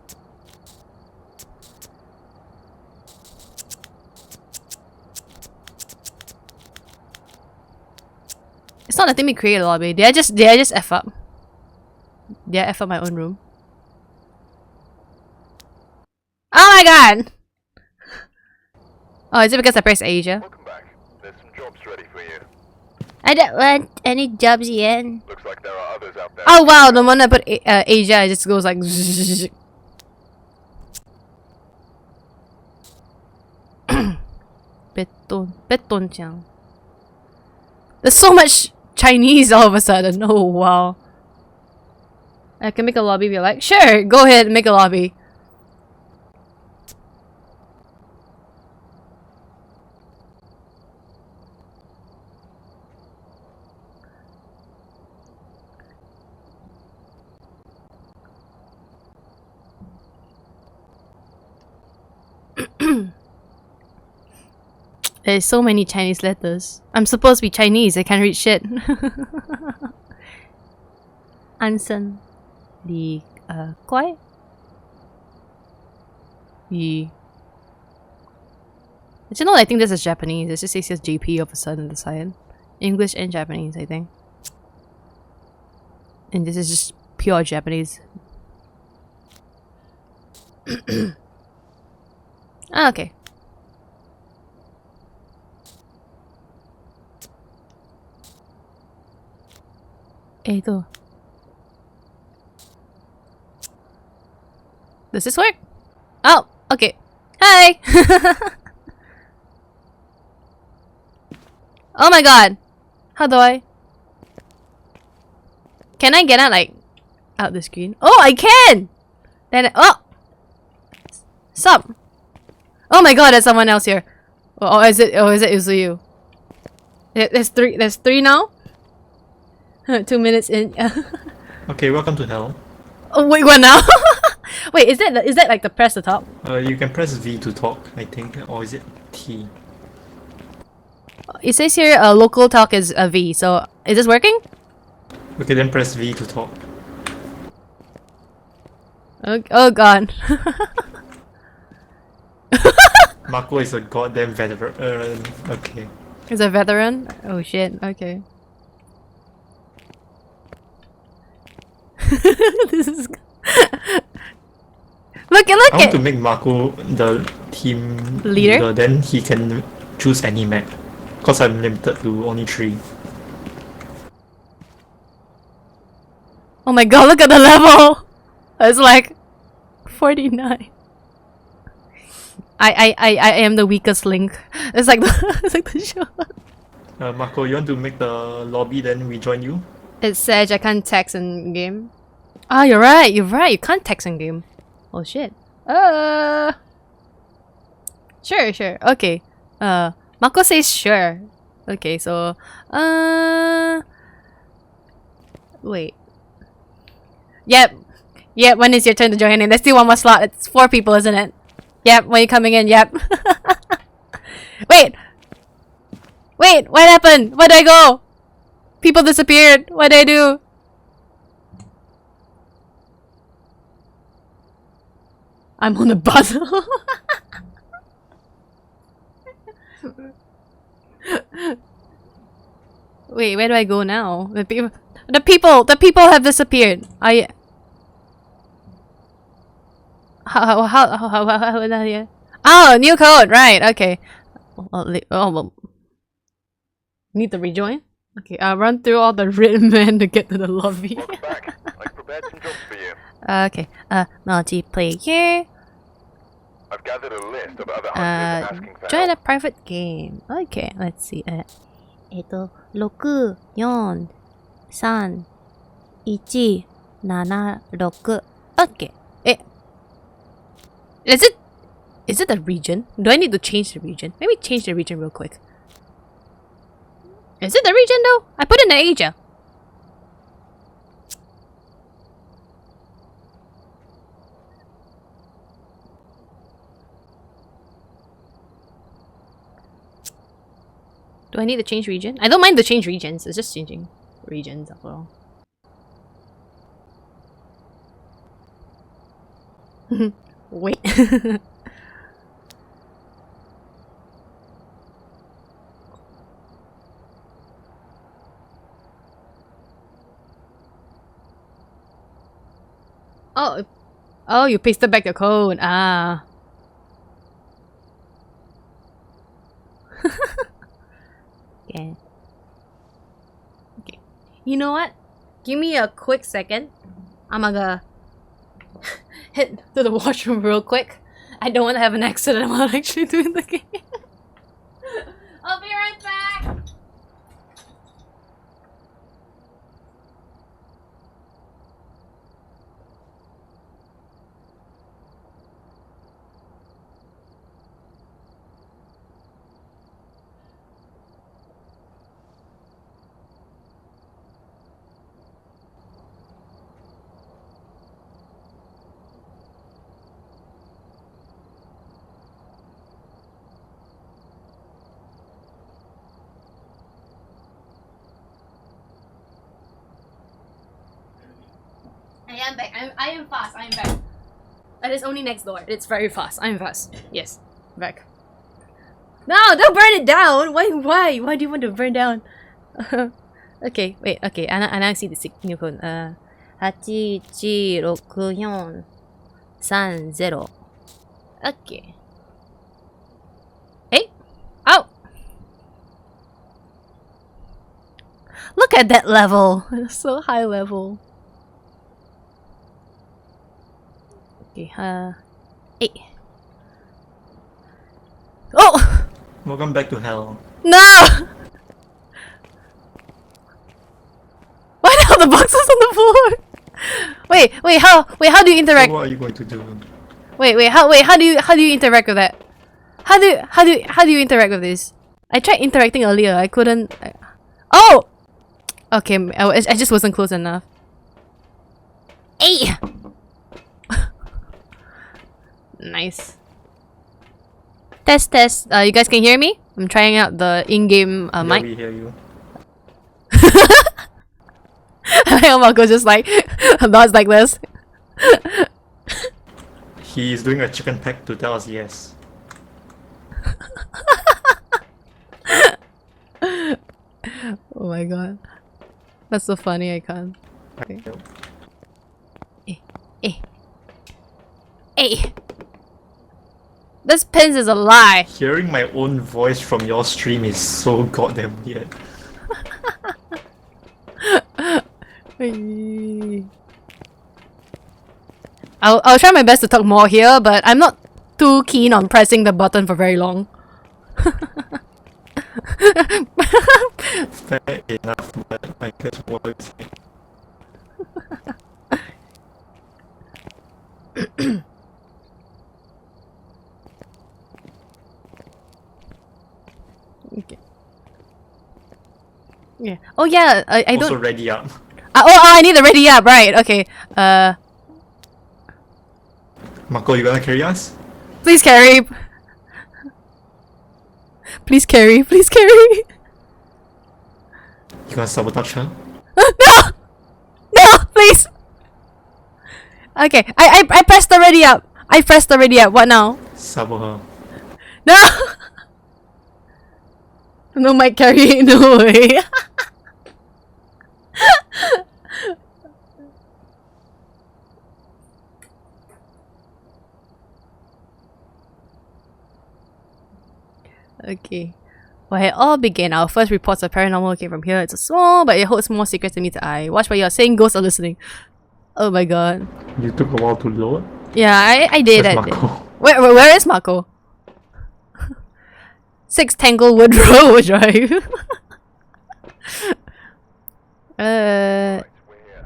It's not letting me create a lobby. Did I just F up? Did I F up my own room? Oh my god! Oh, is it because I pressed Asia? Welcome back. There's some jobs ready for you. I don't want any jobs yet. Looks like there are others out there. Oh wow, the one I put Asia, it just goes like zzz. Beton. There's so much Chinese all of a sudden. Oh wow. I can make a lobby if you like. Sure, go ahead and make a lobby. There's so many Chinese letters. I'm supposed to be Chinese, I can't read shit. Anson Li Kwai Yi. Actually, no, I think this is Japanese. It just says JP of a sudden on the side. English and Japanese, I think. And this is just pure Japanese. Ah, okay. Ito. Does this work? Oh, okay. Hi! Oh my god! How do I? Can I get out, like, out the screen? Oh, I can! Then, oh! Sup? Oh my god, there's someone else here. Oh, is it you? There's three now? 2 minutes in. Okay, welcome to hell. Oh wait, what now? Wait, is that like the press the top? You can press V to talk, I think, or is it T? It says here local talk is a V, so is this working? Okay, then press V to talk. Oh god. Marco is a goddamn veteran. Okay. Is a veteran? Oh shit, okay. This is look I want at to make Marco the team Leader? then he can choose any map. Cause I'm limited to only 3. Oh my god, look at the level! It's like 49. I am the weakest link. It's like the show. Marco, you want to make the lobby, then we join you? It says I can't text in game. Ah, you're right, you can't text in game. Oh shit. Sure, okay. Mako says sure. Okay, so wait. Yep, when is your turn to join in? There's still one more slot. It's 4 people, isn't it? Yep, when you coming in, yep. Wait, what happened? Where did I go? People disappeared. What did I do? I'm on a bus. Wait, where do I go now? The people have disappeared. How here? Oh, new code, right? Okay. Well, need to rejoin. Okay, I'll run through all the red men to get to the lobby. Welcome back. I prepared some jobs for you. Okay. Multiplayer. I've gathered a list of other hunters asking for Join help. a private game. Okay, let's see. 6、4、3、1、7、6. Okay. Is it the region? Do I need to change the region? Let me change the region real quick. Is it the region though? I put in the Asia. Do I need to change region? I don't mind the change regions. It's just changing regions as well. Wait. Oh, you pasted back the code. Ah. Yeah. Okay. You know what? Give me a quick second. I'm gonna head to the washroom real quick. I don't want to have an accident while actually doing the game. I'll be right back! I am back. I am fast. I am back. It is only next door. It's very fast. I am fast. Yes. Back. No, don't burn it down! Why? Why do you want to burn down? Okay, wait, okay. I now see the new code. 816430. Okay. Hey! Oh! Look at that level! It's so high level. Okay, hey. Oh! Welcome back to hell. No! Why are all the boxes on the floor? Wait, how do you interact? So what are you going to do? How do you interact with that? How do you interact with this? I tried interacting earlier. I couldn't. Oh. Okay, I just wasn't close enough. Hey. Nice. Test. You guys can hear me? I'm trying out the in-game Yeah, mic. we hear you. I think Marco just like nods like this. He's doing a chicken peck to tell us yes. Oh my god. That's so funny, I can't. Okay. Hey! This pins is a lie! Hearing my own voice from your stream is so goddamn weird. I'll try my best to talk more here, but I'm not too keen on pressing the button for very long. Fair enough, but I guess what is it? Okay. Yeah. Oh yeah, I Also don't. ready up. I need to ready up, right? Okay. Marco, you gonna carry us? Please carry. Please carry. Please carry. You gonna sabotage her? No! No, please. Okay, I pressed the ready up. I pressed the ready up. What now? Sabo her. No. No mic carry. No way. Okay. Well, it all began. Our first reports of paranormal came from here. It's a small, but it holds more secrets than meets the eye. Watch what you're saying. Ghosts are listening. Oh my god. You took a while to load? Yeah, I did. Where's I did. Marco? Where is Marco? 6 Tanglewood Road Drive. Right, we're here.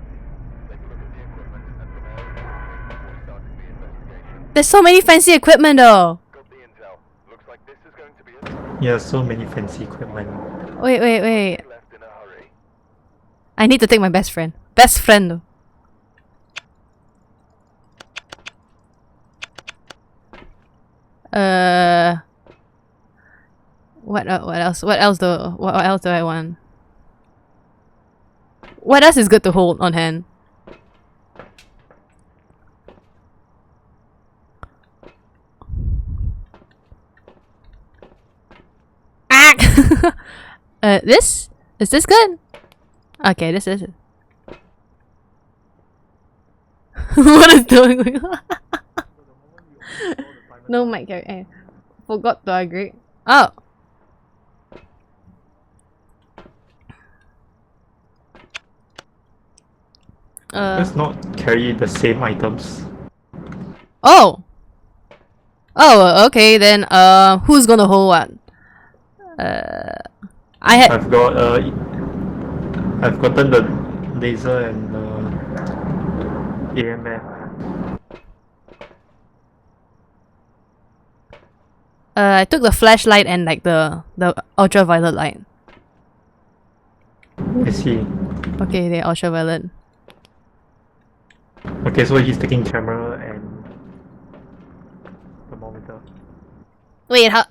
Take a look at the equipment and prepare before starting the investigation. There's so many fancy equipment though. Got the intel. Looks like this is going to be Yeah, so many fancy equipment. Wait. left in a hurry. I need to take my best friend. Best friend though. What else? What else do I want? What else is good to hold on hand? Ah! This? Is this good? Okay, this is it. What is doing? No mic carry. Forgot to agree. Oh. Let's not carry the same items. Oh! Oh, okay, then, who's gonna hold what? I've gotten the laser and AMF. I took the flashlight and like the ultraviolet light. I see. Okay, they're ultraviolet. Okay, so he's taking camera and thermometer. Wait, how?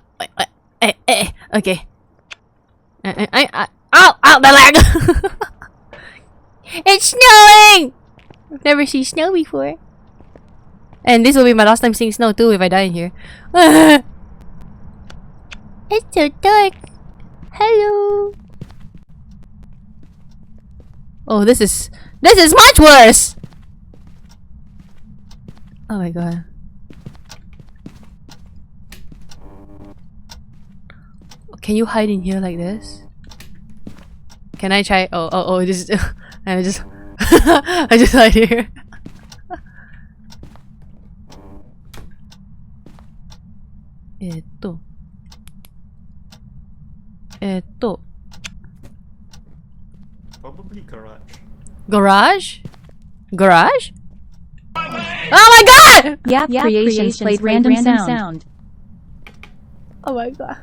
Okay. Ow, the lag! It's snowing! I've never seen snow before. And this will be my last time seeing snow too if I die in here. It's so dark. Hello. Oh, this is much worse. Oh my god. Can you hide in here like this? Can I try? Oh, just I just I just hide here. Probably garage. Garage? Garage? Oh my god! Yap Creations played random sound. Oh my god.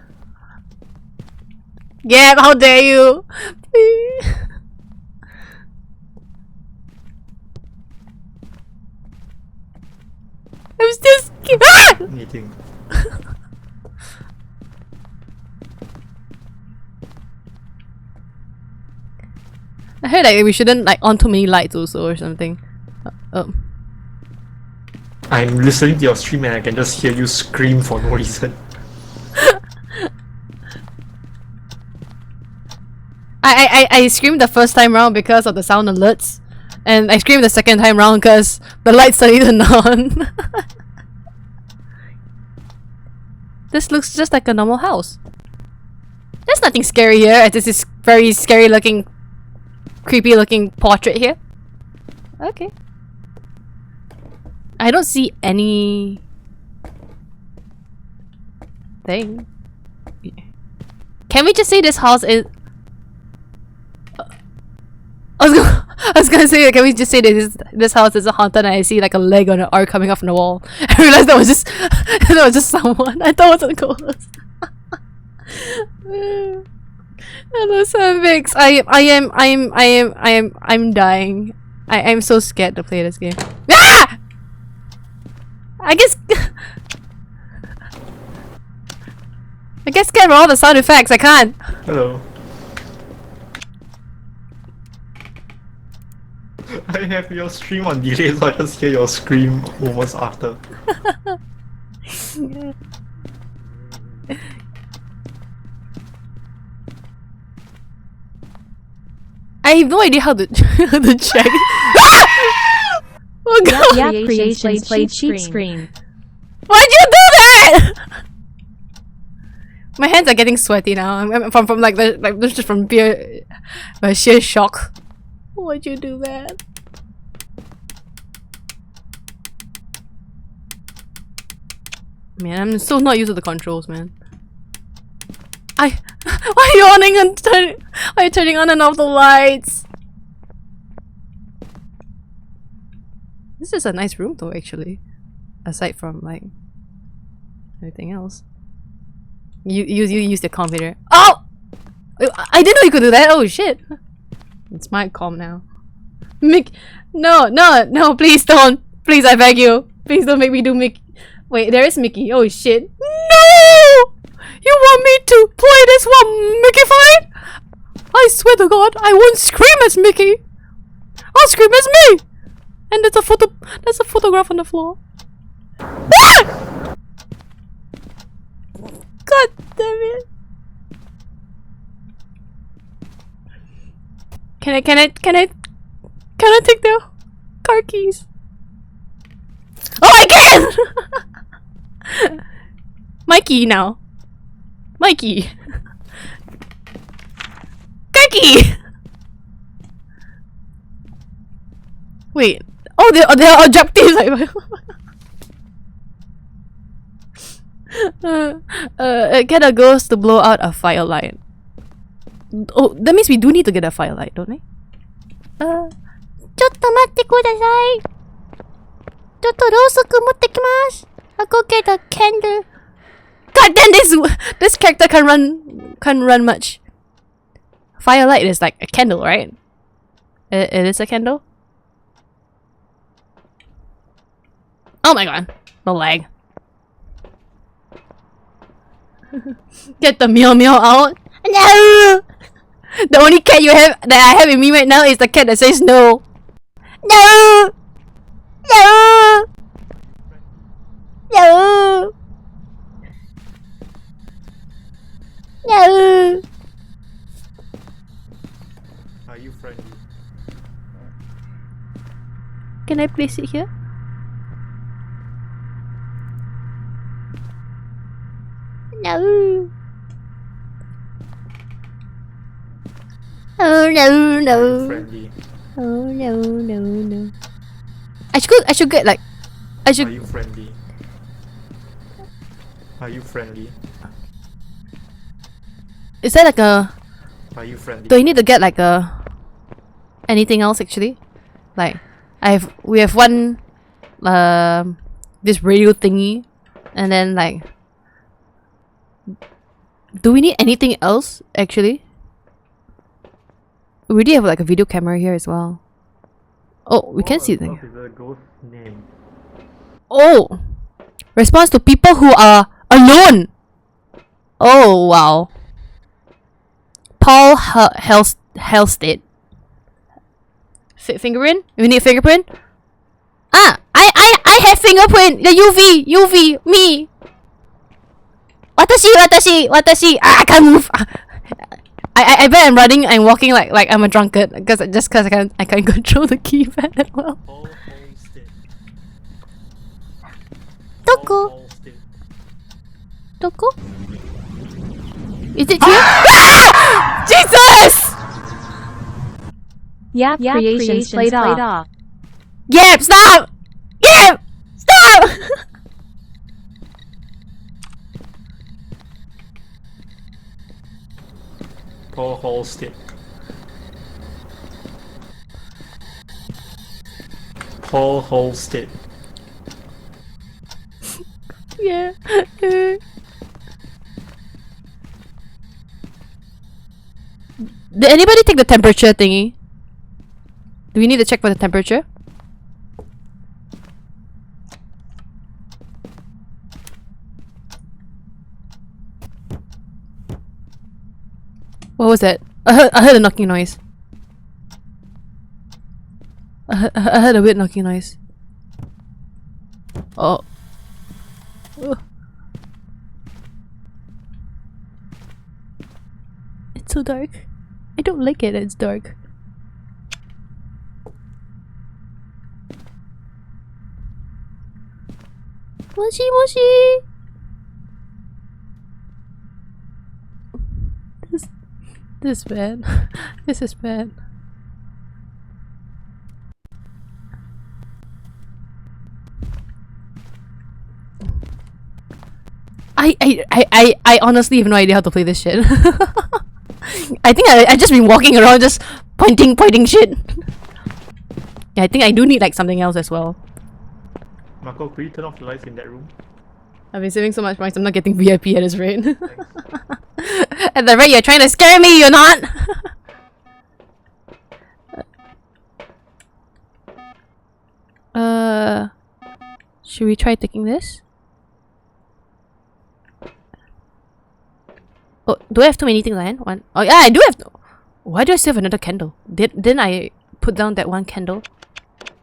Gab, how dare you? I'm still scared. Ah! Meeting. I heard like we shouldn't like on too many lights also or something. I'm listening to your stream and I can just hear you scream for no reason. I screamed the first time round because of the sound alerts, and I screamed the second time round because the lights suddenly turned on. This looks just like a normal house. There's nothing scary here. This is very scary looking, creepy looking portrait here. Okay. I don't see any thing. Can we just say this house is? I was gonna say, can we just say that this house is haunted and I see like a leg on an arc coming off from the wall? I realized that was just that was just someone. I thought it was a ghost. Hello, Savix. I'm dying. I'm so scared to play this game. Ah! I get scared for all the sound effects. I can't. Hello. I have your stream on delay, so I just hear your scream moments after. I have no idea how to how to check. Ah! Oh god! Yap Creations played cheat screen. Why'd you do that? My hands are getting sweaty now. I'm from like just from sheer shock. Why'd you do that? Man, I'm so not used to the controls, man. Why are you on and turning? Why are you turning on and off the lights? This is a nice room, though. Actually, aside from like everything else. You use the computer. Oh! I didn't know you could do that. Oh shit! It's my com now. No, please don't. Please, I beg you. Please don't make me do Mickey. Wait, there is Mickey. Oh shit. No! You want me to play this one Mickey fight? I swear to God, I won't scream as Mickey. I'll scream as me. And there's a photograph on the floor. Ah! God damn it. Can I take the car keys? Oh, I can! My key now. My key. Car key! Wait. Oh, there are objectives. Get a ghost to blow out a firelight. Oh, that means we do need to get a firelight, don't we? ちょっと待ってください。ちょっとろうそく持ってきます。I'll go get a candle. God damn, this character can't run much. Firelight is like a candle, right? It is a candle. Oh my god, the lag. Get the meow meow out. No! The only cat that I have in me right now is the cat that says no. No! No! No! No! Are you friendly? Can I place it here? No. Oh no Are you no. friendly? Oh no no no. I should get like I Are should you friendly? Are you friendly? Is that like a Are you friendly? do I need to get like a anything else actually? Like we have one this radio thingy and then like do we need anything else actually? We already have like a video camera here as well. Oh, we can see the What is the ghost name? Oh! Response to people who are alone! Oh, wow. Paul Hellstead. Fingerprint? We need a fingerprint? Ah! I have fingerprint! The UV! Me! Watashi! Ah, I can't move! I bet I'm running and walking like I'm a drunkard because I can't control the keypad that well. Paul Holstead. Doko? Paul Holstead. Doko? Is it here? Ah! Jesus! Yap creations played off. Yep, stop! Yep! Stop! Paul Holstead. Paul Holstead. Yeah. Did anybody take the temperature thingy? Do we need to check for the temperature? What was that? I heard a knocking noise. I heard a weird knocking noise. Oh. Ugh. It's so dark. I don't like it, it's dark. Moshi moshi! This is bad. This is bad. I honestly have no idea how to play this shit. I think I just been walking around just pointing shit. Yeah, I think I do need like something else as well. Marco, could you turn off the lights in that room? I've been saving so much points, I'm not getting VIP at this rate. At the rate you're trying to scare me, you're not! Should we try taking this? Oh, do I have too many things on? One. Oh yeah, I do have. Why do I still have another candle? Didn't I put down that one candle?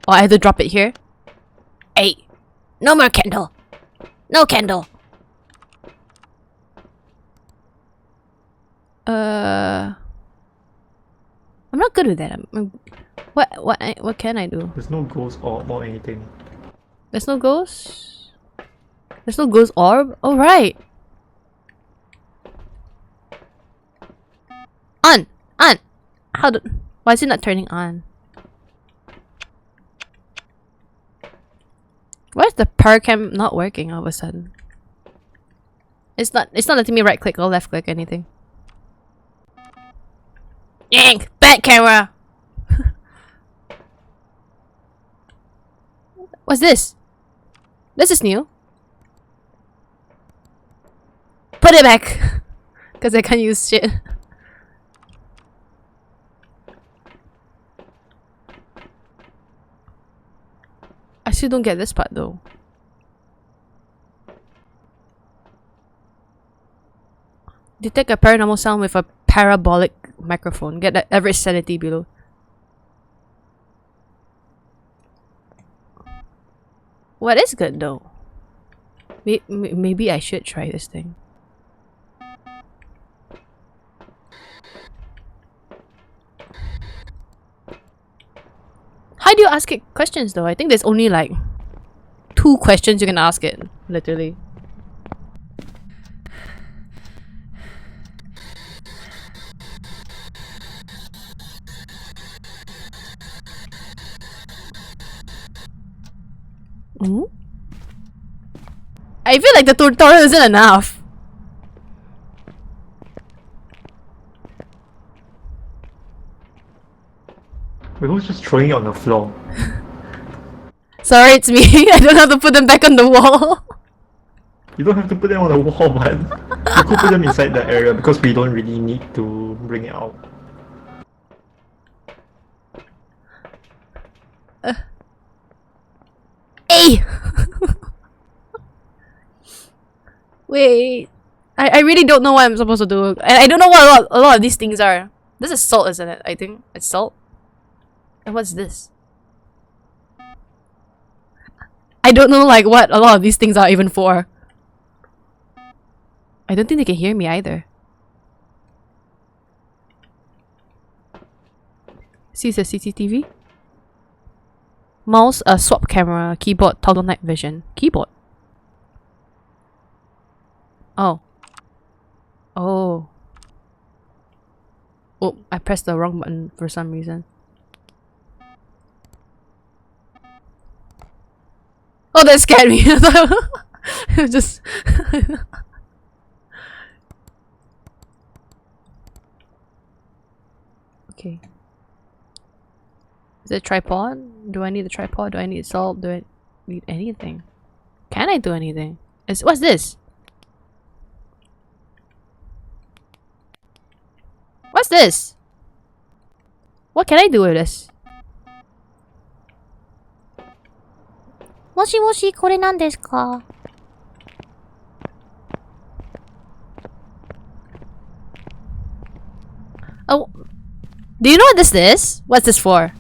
Oh, I have to drop it here. Hey, no more candle. No candle. I'm not good with that. What can I do? There's no ghost or anything. There's no ghost. There's no ghost orb. Oh right. On. How do? Why is it not turning on? is the paracam not working all of a sudden? It's not letting me right click or left click anything. Yank! Back camera! What's this? This is new. Put it back! Because I can't use shit. I still don't get this part though. Detect a paranormal sound with a parabolic microphone. Get the average sanity below. What is good though? Maybe I should try this thing. How do you ask it questions though? I think there's only like 2 questions you can ask it, literally. Mm? I feel like the tutorial isn't enough. Wait, who's just throwing it on the floor? Sorry, it's me. I don't have to put them back on the wall. You don't have to put them on the wall, man. You could put them inside the area because we don't really need to bring it out. Hey! Wait. I really don't know what I'm supposed to do. I don't know what a lot of these things are. This is salt, isn't it? I think it's salt. And what's this? I don't know like what a lot of these things are even for. I don't think they can hear me either. See, it's a CCTV. Mouse, swap camera, keyboard, toggle night vision. Keyboard. Oh. Oh. Oh, I pressed the wrong button for some reason. Oh, that scared me. It was just... Okay. Is it a tripod? Do I need a tripod? Do I need salt? Do I need anything? Can I do anything? What's this? What's this? What can I do with this? Moshi moshi, これ何ですか? Oh, do you know what this is? What's this for?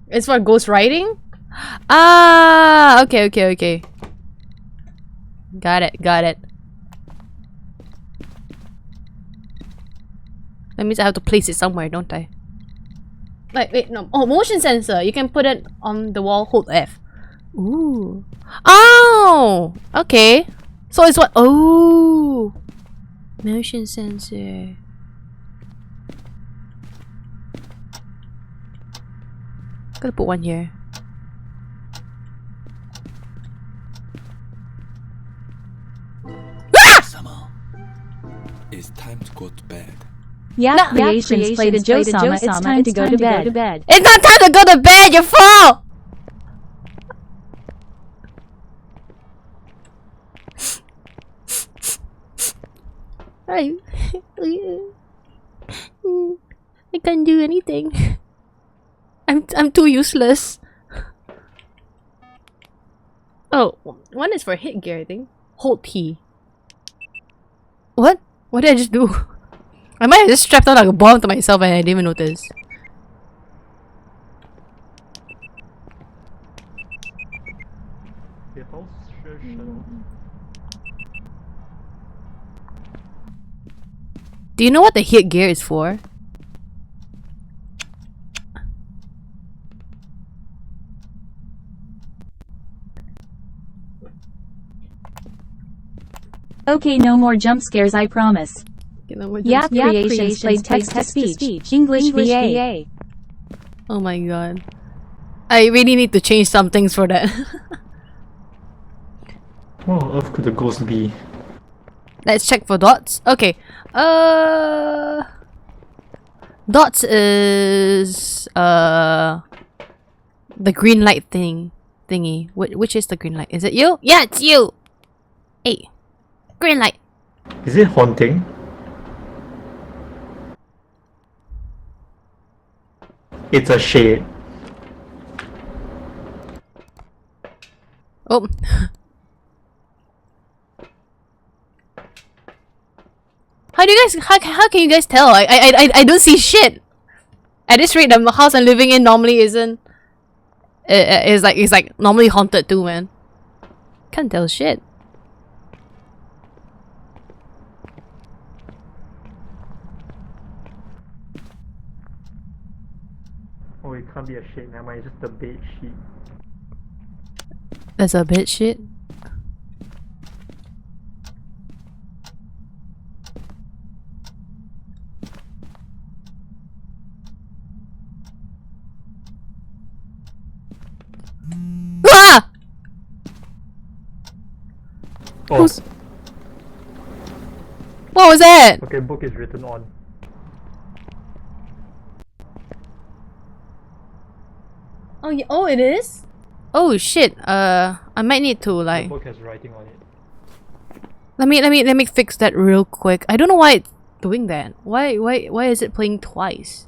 It's for ghost writing? Ah, okay. Got it. That means I have to place it somewhere, don't I? Wait, no. Oh, motion sensor. You can put it on the wall, hold F. Ooh. Oh! Okay. So it's what? Oh! Motion sensor. Gotta put one here. Summer. It's time to go to bed. Yeah, creations played a Joe-sama. It's time to go to bed. It's not time to go to bed, you fool! I can't do anything. I'm too useless. Oh, one is for hit gear, I think. Hold P. What? What did I just do? I might have just strapped on like a bomb to myself and I didn't even notice. Do you know what the hit gear is for? Okay, no more jump scares, I promise. You know, we're Yap just- Creations played text-to-speech. English VA. Oh my god. I really need to change some things for that. What on earth could the ghost be? Let's check for dots. Okay. Dots is the green light thingy. Which is the green light? Is it you? Yeah, it's you. Hey, green light. Is it haunting? It's a shade. Oh. How do you guys? How can you guys tell? I don't see shit. At this rate, the house I'm living in normally isn't. It's like normally haunted too, man. Can't tell shit. Oh, it can't be a shade. Never mind. It's just a bed sheet. That's a bit shit. Ah! Oh, Who's- What was that? okay. Book is written on. Oh yeah. Oh, it is. Oh shit. I might need to The like. book has writing on it. Let me fix that real quick. I don't know why it's doing that. Why is it playing twice?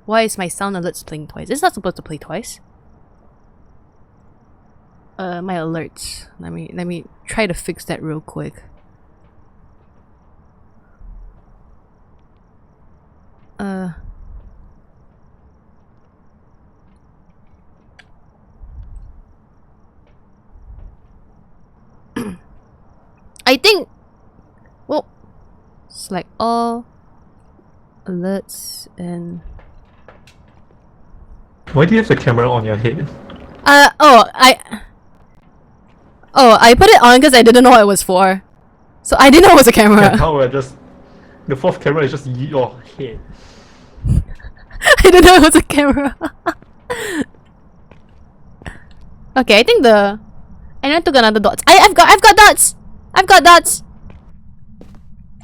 Why is my sound alerts playing twice? It's not supposed to play twice. My alerts. Let me try to fix that real quick. I think. Well, select all alerts and. Why do you have the camera on your head? I put it on because I didn't know what it was for. So I didn't know it was a camera. Now we're just. The fourth camera is just your head. I didn't know it was a camera. Okay, I think the. And I took another dots. I've got dots. I've got dots.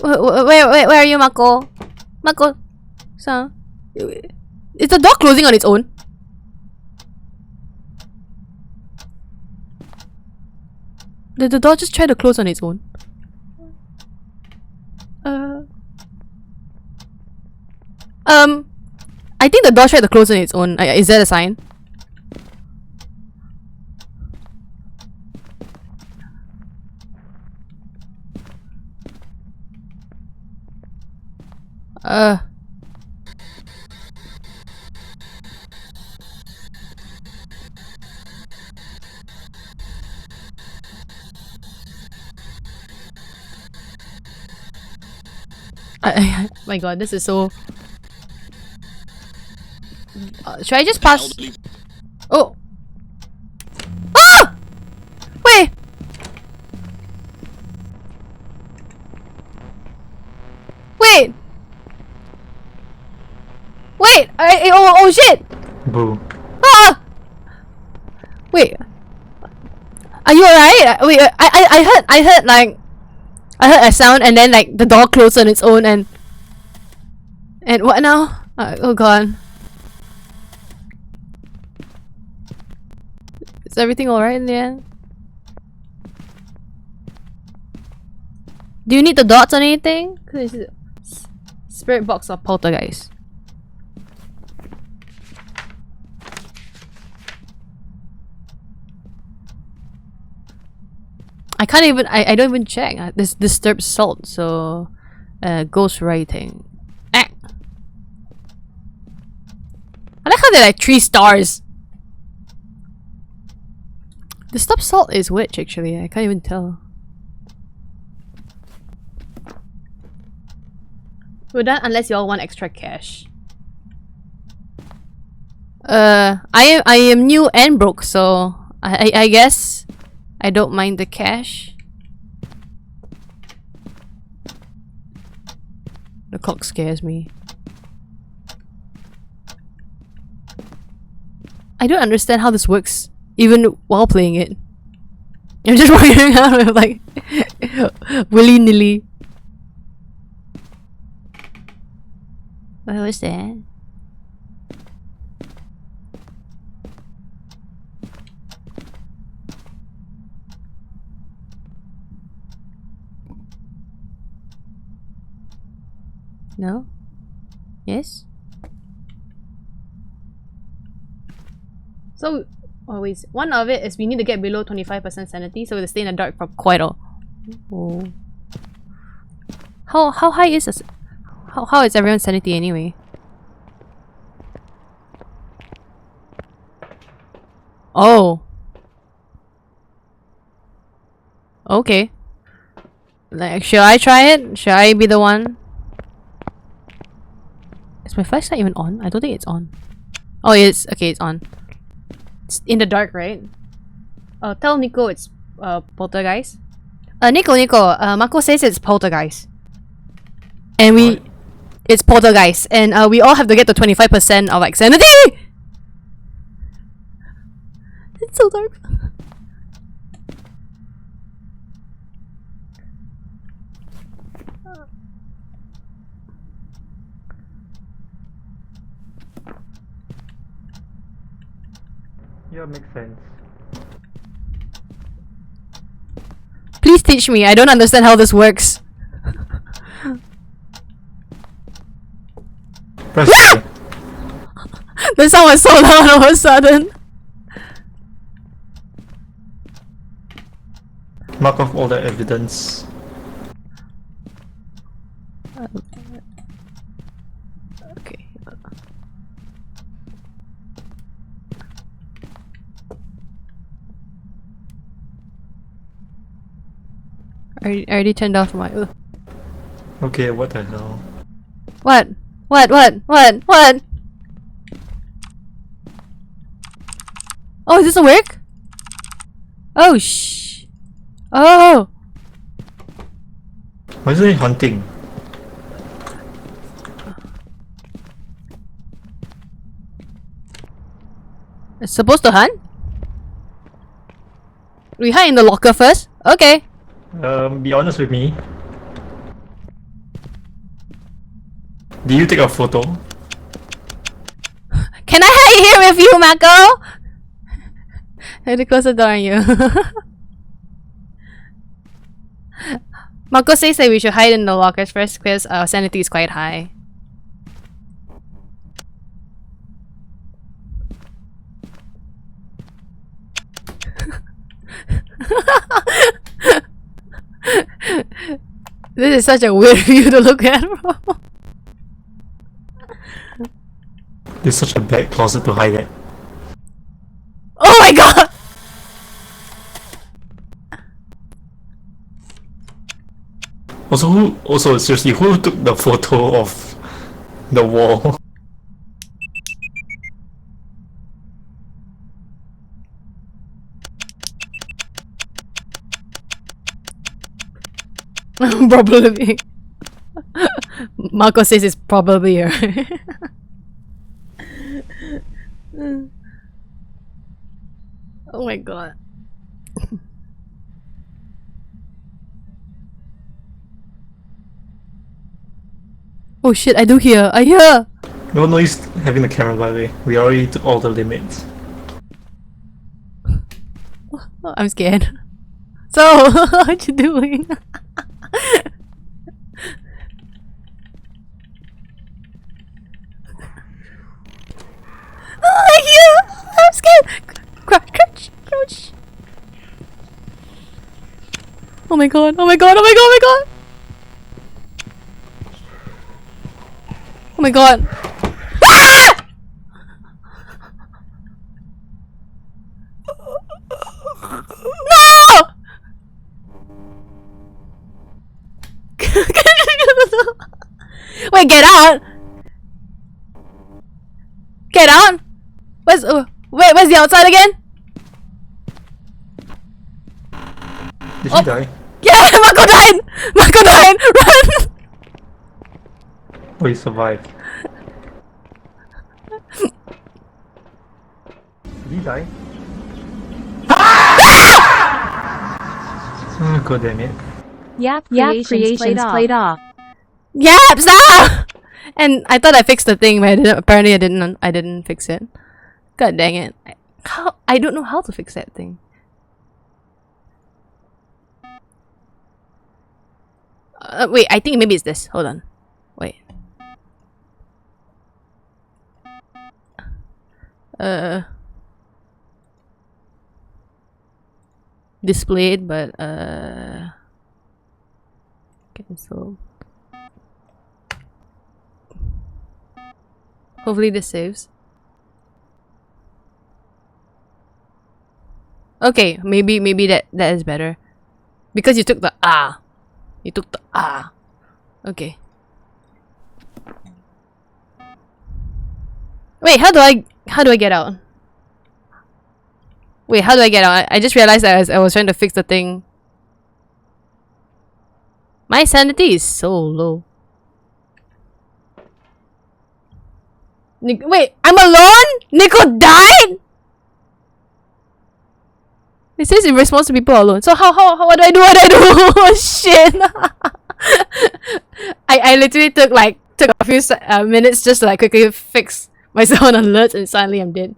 Where are you, Mako? Mako, so is the door closing on its own? Did the door just try to close on its own? I think the door tried to close on its own. Is that a sign? My god, this is so... should I just pass? Oh! Ah! Wait! Wait! Wait! Oh shit! Boo. Ah! Wait. Are you alright? Wait, I heard like... I heard a sound and then like the door closed on its own and what now? Oh god. Is everything alright in the end? Do you need the dots on anything? Spirit box or poltergeist? I can't even. I don't even check. This disturbed salt. So, ghost writing. Ah. I like how they're like 3 stars. Disturbed salt is which actually? I can't even tell. We're done unless y'all want extra cash. I am new and broke, so I guess I don't mind the cash. The clock scares me. I don't understand how this works, even while playing it. I'm just walking around with like willy-nilly. What was that? No? Yes? So, always. One of it is we need to get below 25% sanity, so we'll stay in the dark for quite a... Oh. How high is this? How is everyone's sanity anyway? Oh. Okay. Like, should I try it? Should I be the one? Is my flashlight even on? I don't think it's on. Oh, it's okay. It's on. It's in the dark, right? Tell Nico it's poltergeist. Nico. Mako says it's poltergeist, and we, it's poltergeist, and we all have to get to 25% of like sanity. It's so dark. Yeah, makes sense. Please teach me. I don't understand how this works. Press A. The sound was so loud all of a sudden. Mark off all the evidence. Okay. I already turned off my... Okay, what the hell? What? Oh, is this a work? Oh, shh. Oh! Why is it hunting? It's supposed to hunt? We hide in the locker first? Okay. Be honest with me. Did you take a photo? Can I hide here with you, Mako? I had to close the door on you. Mako says that we should hide in the lockers first because our sanity is quite high. This is such a weird view to look at, bro. There's such a bad closet to hide at. Oh my god! Also, seriously, who took the photo of the wall? Probably. Marco says it's probably her. Oh my god. Oh shit, I do hear. I hear! No, he's having the camera by the way. We already took all the limits. Oh, I'm scared. So, what you doing? Oh, I hear! I'm scared! Crouch! Oh my god, oh my god, oh my god, oh my god! Oh my god! Ah! No! Wait, get out! Get out! Where's the outside again? Did she die? Yeah, Mako died! Mako died! Run! Oh, you survived. Did he die? Oh, god damn it. Yap Creations played off. Yeah, stop! And I thought I fixed the thing, but I didn't, apparently I didn't. I didn't fix it. God dang it! I don't know how to fix that thing. Wait, I think maybe it's this. Hold on. Wait. Displayed, but cancel. Hopefully this saves. Okay, maybe that is better. Because you took the ah. You took the ah. Okay. Wait, how do I get out? Wait, how do I get out? I just realized that I was trying to fix the thing. My sanity is so low. Wait, I'm alone? Nico died? It says in response to people alone. So what do I do? What do I do? Oh shit! I literally took a few minutes just to quickly fix myself on alert, and suddenly I'm dead.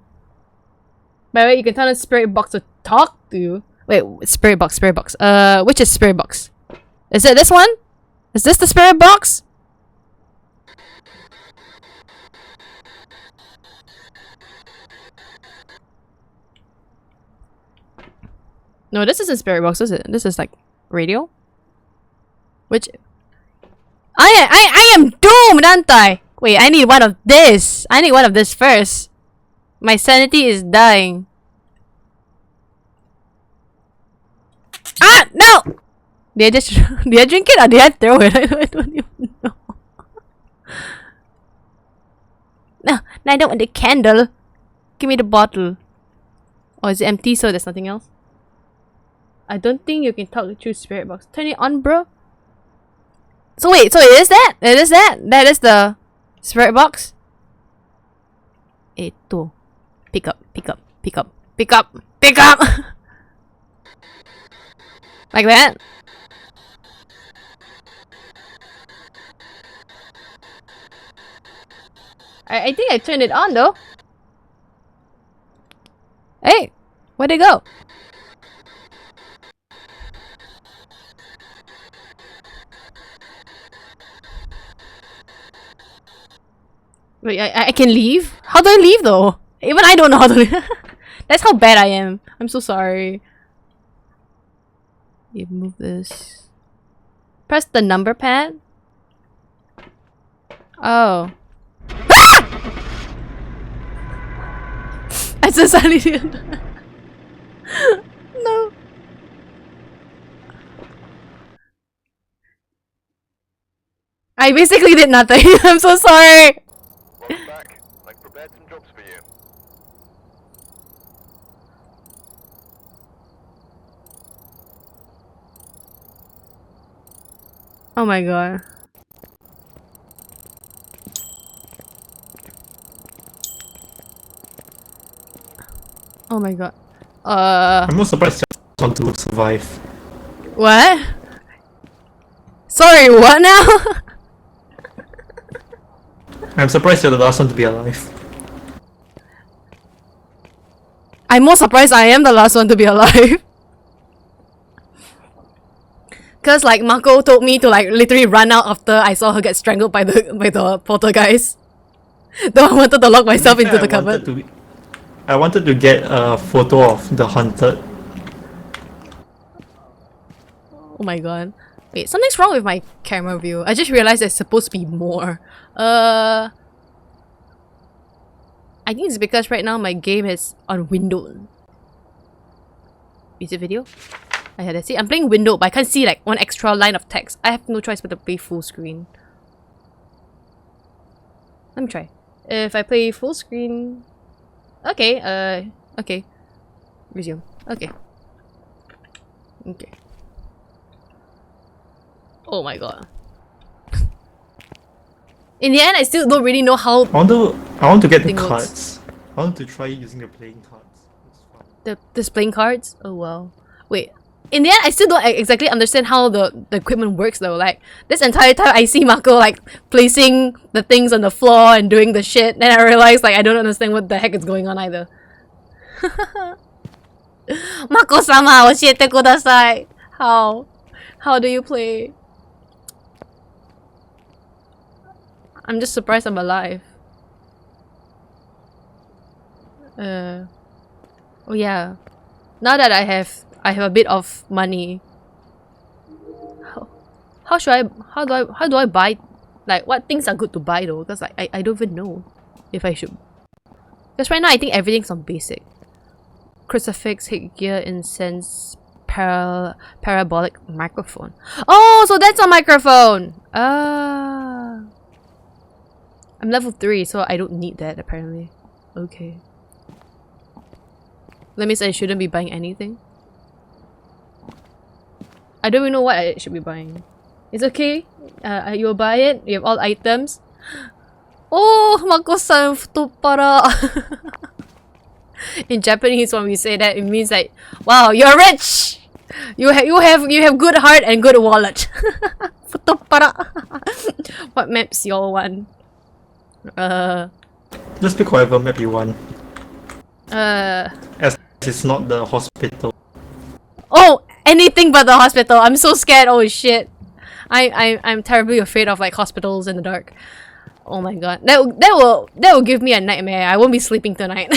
By the way, you can turn on spirit box to talk to you. Wait, spirit box. Which is spirit box? Is it this one? Is this the spirit box? No, this isn't spirit box, is it? This is like radio. Which I am doomed, aren't I? Wait, I need one of this. I need one of this first. My sanity is dying. Ah, no! Did I drink it or did I throw it? I don't even know. No, I don't want the candle. Give me the bottle. Oh, is it empty so there's nothing else? I don't think you can talk through spirit box. Turn it on, bro. So wait, so it is that? It is that? That is the spirit box? Eto. Pick up. Like that? I think I turned it on though. Hey, where'd it go? Wait, I can leave? How do I leave though? Even I don't know how to leave. That's how bad I am. I'm so sorry. You move this. Press the number pad. Oh. Ah! I just suddenly did. No. I basically did nothing. I'm so sorry. Welcome back. I've prepared some jobs for you. Oh my god. Oh my god. I'm not surprised I want to survive. What? Sorry, what now? I'm surprised you're the last one to be alive. I'm more surprised I am the last one to be alive. Cause like Mako told me to like literally run out after I saw her get strangled by the porter guys. Though I wanted to lock myself into the cupboard. I wanted to get a photo of the hunted. Oh my god. Wait, something's wrong with my camera view. I just realized there's supposed to be more. I think it's because right now my game is on window. Is it video? Yeah, that's it. I'm playing window, but I can't see like one extra line of text. I have no choice but to play full screen. Let me try. If I play full screen... Okay, okay. Resume. Okay. Okay. Oh my god. In the end, I still don't really know how I want to get the Thing works. cards. I want to try using the playing cards. It's fun. this playing cards. Oh wow. Wait. In the end, I still don't exactly understand how the equipment works though. Like this entire time, I see Mako like placing the things on the floor and doing the shit. Then I realize like I don't understand what the heck is going on either. Mako-sama, 教えてください. How do you play? I'm just surprised I'm alive. Oh yeah. Now that I have a bit of money. How do I buy, like what things are good to buy though? Because I don't even know if I should. Because right now I think everything's on basic. Crucifix, headgear, incense, parabolic microphone. Oh, so that's a microphone! I'm level 3, so I don't need that apparently. Okay. That means I shouldn't be buying anything. I don't even know what I should be buying. It's okay. You'll buy it. You have all items. Oh, Mako-san, futopara. In Japanese, when we say that, it means like, wow, you're rich. You have good heart and good wallet. Futopara. What maps y'all want? Just pick whatever map you want. Uh. It's not the hospital. Oh, anything but the hospital. I'm so scared. Oh shit. I'm terribly afraid of like hospitals in the dark. Oh my god. That will give me a nightmare. I won't be sleeping tonight.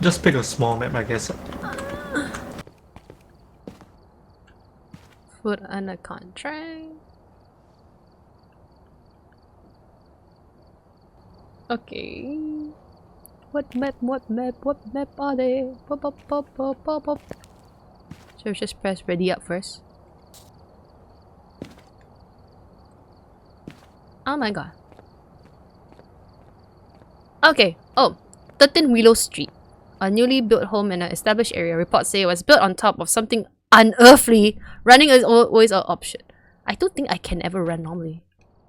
Just pick a small map, I guess. Food under contract. Okay. What map are they? Pop. Should we just press ready up first? Oh my god. Okay. Oh, 13 Willow Street. A newly built home in an established area. Reports say it was built on top of something unearthly. Running is always an option. I don't think I can ever run normally.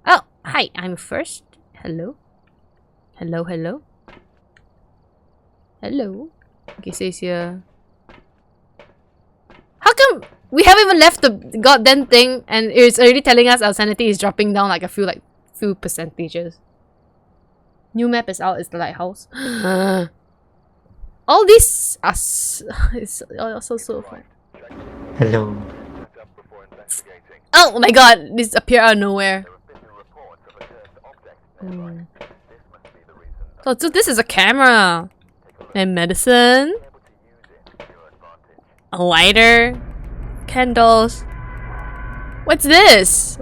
Oh, hi. I'm first. Hello? Hello? Hello? Okay, says here. How come we haven't even left the goddamn thing and it's already telling us our sanity is dropping down like a few percentages? New map is out, it's the lighthouse. All these are it's also so fun. Hello. Oh my god, this appeared out of nowhere. So this is a camera. And medicine. A lighter. Candles. What's this?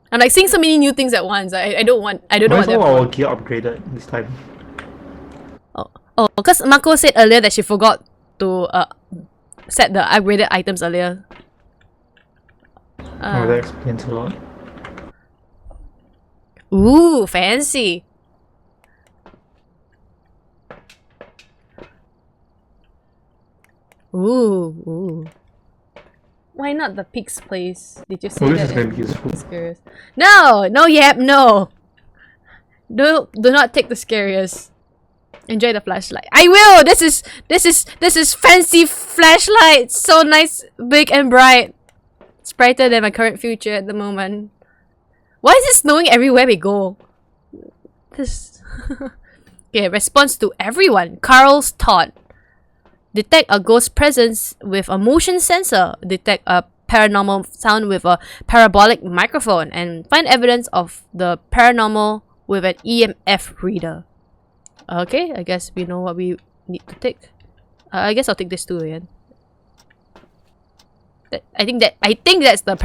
I'm like seeing so many new things at once. I don't know what Why is they're all our for. gear upgraded this time? Oh, because Mako said earlier that she forgot to set the upgraded items earlier. That explains a lot. Ooh, fancy. Ooh. Why not the pig's place? Did you say Oh, that? this is going to be useful. Scariest. No, yep, no. Do not take the scariest. Enjoy the flashlight. I will. This is fancy flashlight. So nice, big and bright. It's brighter than my current future at the moment. Why is it snowing everywhere we go? This. Okay, response to everyone. Carl's thought. Detect a ghost presence with a motion sensor. Detect a paranormal sound with a parabolic microphone. And find evidence of the paranormal with an EMF reader. Okay, I guess we know what we need to take. I guess I'll take this too again. I think that's the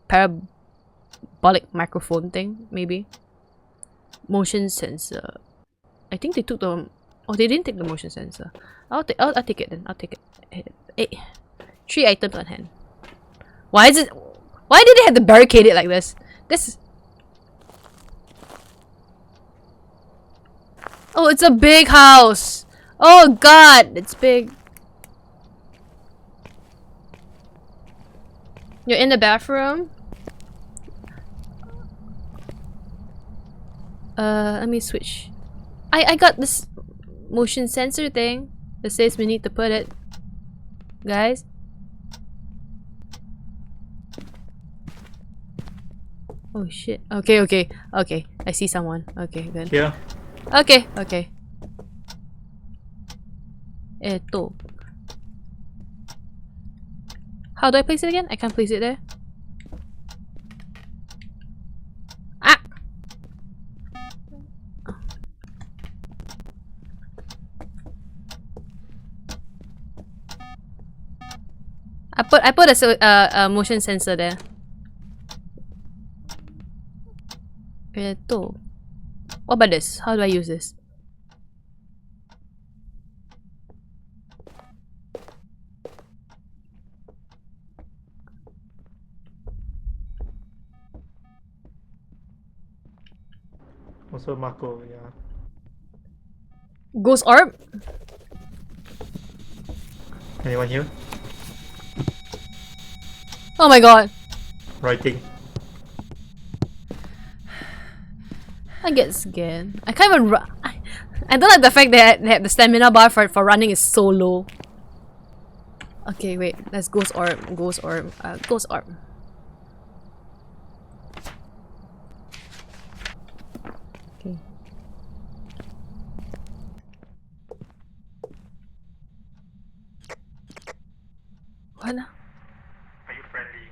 parabolic microphone thing, maybe. Motion sensor. I think they took the. Oh, they didn't take the motion sensor. I'll take it then. I'll take it. 3 items on hand. Why did they have to barricade it like this? Oh, it's a big house. Oh god, it's big. You're in the bathroom? Let me switch. I got this motion sensor thing that says we need to put it. Guys. Oh shit. Okay. I see someone. Okay, good. Yeah. Okay. How do I place it again? I can't place it there. Ah! I put a motion sensor there. What about this? How do I use this? Also Marco, yeah. Ghost orb? Anyone here? Oh my god. Writing. I get scared. I can't even run. I don't like the fact that the stamina bar for running is so low. Okay, wait. Let's ghost orb. Ghost orb. Ghost orb. Okay. What? Are you friendly?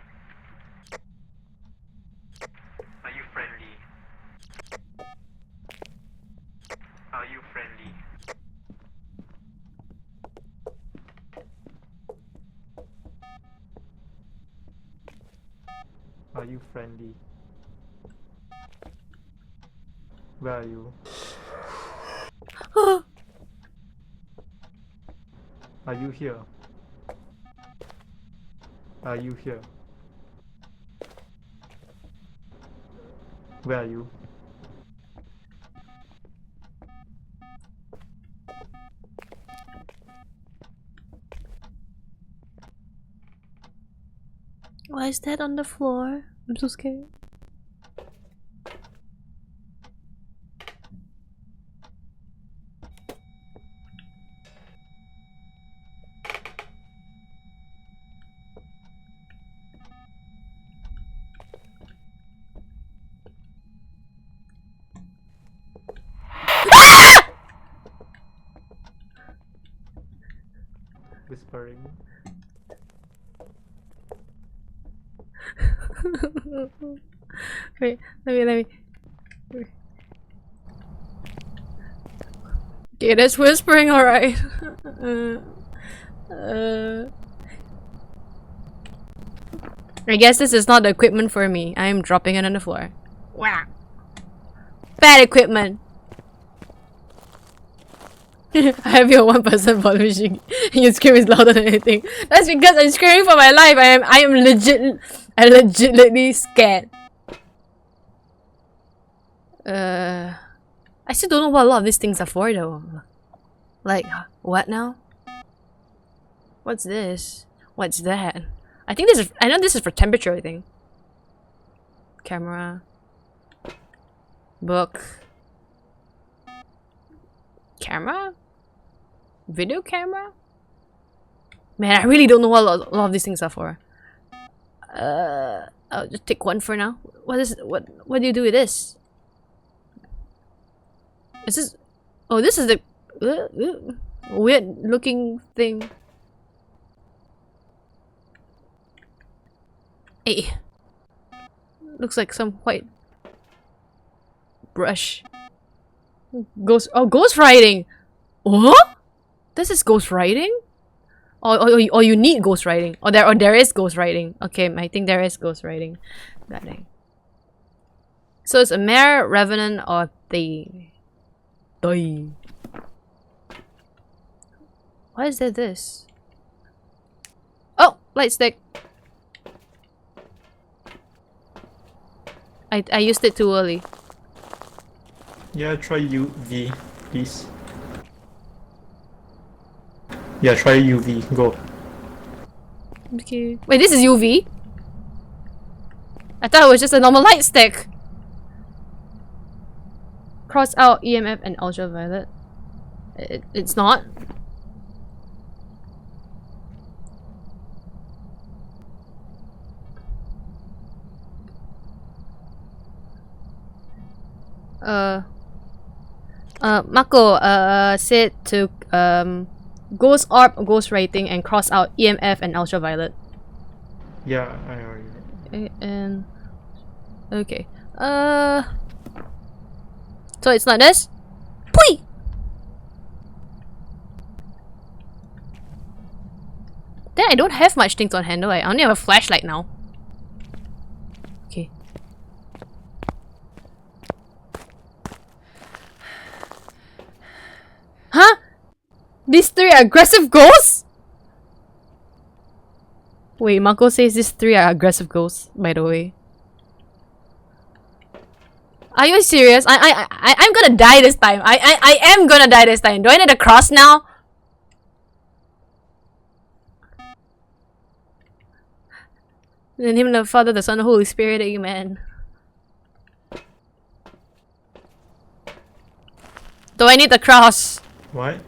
Are you friendly? Are you friendly? Are you friendly? Where are you? Are you here? Are you here? Where are you? Why is that on the floor? I'm so scared. Whispering. Wait, let me. Okay, that's whispering, alright. I guess this is not the equipment for me. I am dropping it on the floor. Wow. Bad equipment. I have your one person volume machine. Your scream is louder than anything. That's because I'm screaming for my life. I am legitimately scared. I still don't know what a lot of these things are for though. Like, what now? What's this? What's that? I know this is for temperature, I think. Camera. Book. Camera? Video camera? Man, I really don't know what a lot of these things are for. I'll just take one for now. What do you do with this? Is this... Oh, this is the... weird looking thing. Hey. Looks like some white brush. Ghost writing! What? This is ghost writing? Or you need ghost writing. Or there is ghost writing. Okay, I think there is ghost writing. God dang. So it's a mare, revenant, or the... Why is there this? Oh! Light stick! I used it too early. Yeah, try UV, please. Yeah, try UV. Go. Okay. Wait, this is UV? I thought it was just a normal light stick. Cross out EMF and ultraviolet. It's not. Mako said to ghost orb, ghost rating, and cross out EMF and ultraviolet. Yeah, I already. And okay. So it's not this? Pui! Then I don't have much things on hand, do I? I only have a flashlight now. Okay. Huh? These three are aggressive ghosts? Wait, Mako says these three are aggressive ghosts, by the way. Are you serious? I'm gonna die this time. I am gonna die this time. Do I need a cross now? In the name of the Father, the Son, and the Holy Spirit, amen. Do I need the cross? What?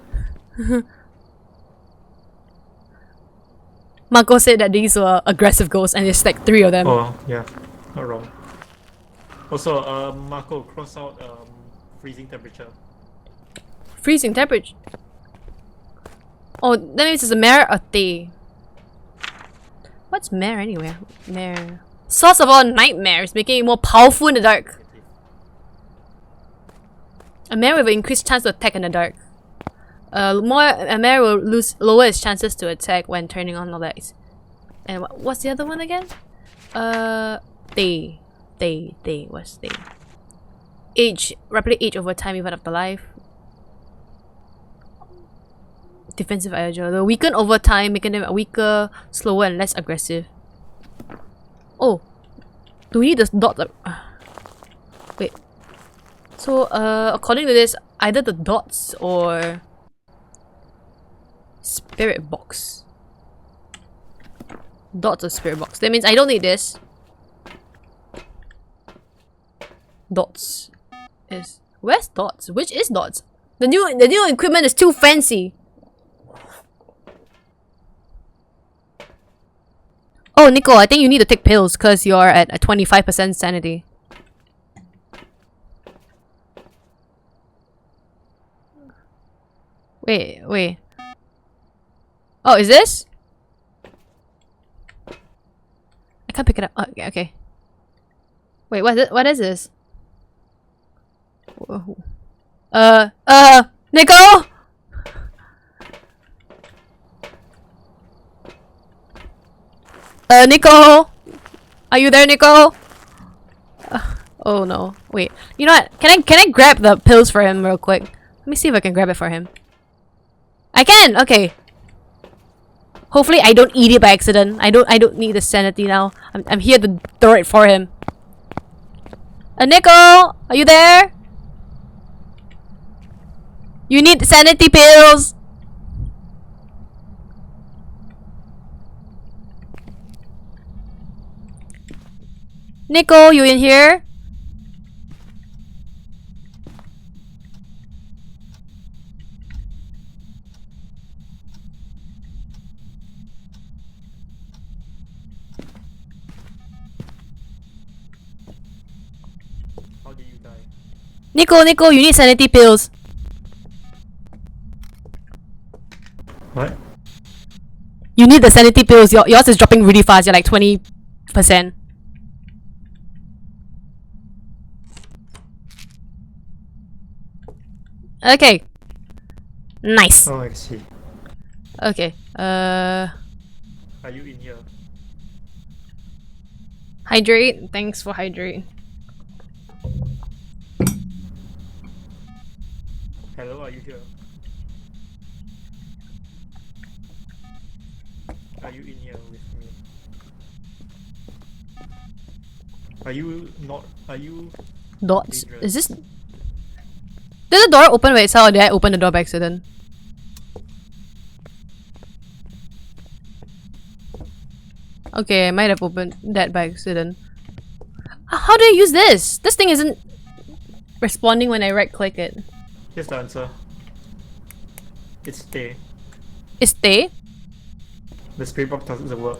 Mako said that these were aggressive ghosts and there's like 3 of them. Oh, yeah. Not wrong. Also, Marco, cross out freezing temperature. Freezing temperature. Oh, that means it's a mare or day. What's mare anyway? Mare. Source of all nightmares, making it more powerful in the dark. A mare with an increased chance to attack in the dark. A mare will lower its chances to attack when turning on the lights. And what's the other one again? Day. What's day? Age. Rapidly age over time even after life. Defensive agile. They'll weaken over time, making them weaker, slower, and less aggressive. Oh. Do we need the dots? Wait. So, according to this, either the dots or spirit box. Dots or spirit box. That means I don't need this. Dots is where's dots? Which is dots? The new equipment is too fancy. Oh, Nico, I think you need to take pills because you're at a 25% sanity. Wait. Oh, is this? I can't pick it up. Oh, okay. Wait, what is this? Whoa. Nico? Nico? Are you there, Nico? Oh no. Wait. You know what? Can I grab the pills for him real quick? Let me see if I can grab it for him. I can! Okay. Hopefully I don't eat it by accident. I don't need the sanity now. I'm here to throw it for him. Nico! Are you there? You need sanity pills! Nico, you in here? How did you die? Nico, you need sanity pills. What? You need the sanity pills. Yours is dropping really fast. You're like 20%. Okay. Nice. Oh, I see. Okay. Are you in here? Hydrate. Thanks for hydrate. Hello, are you here? Are you in here with me? Are you not? Are you? Dots. dangerous? Is this? Did the door open by itself or did I open the door by accident? Okay, I might have opened that by accident. How do I use this? This thing isn't... responding when I right click it. Here's the answer. It's stay. Is stay? The spirit box doesn't work.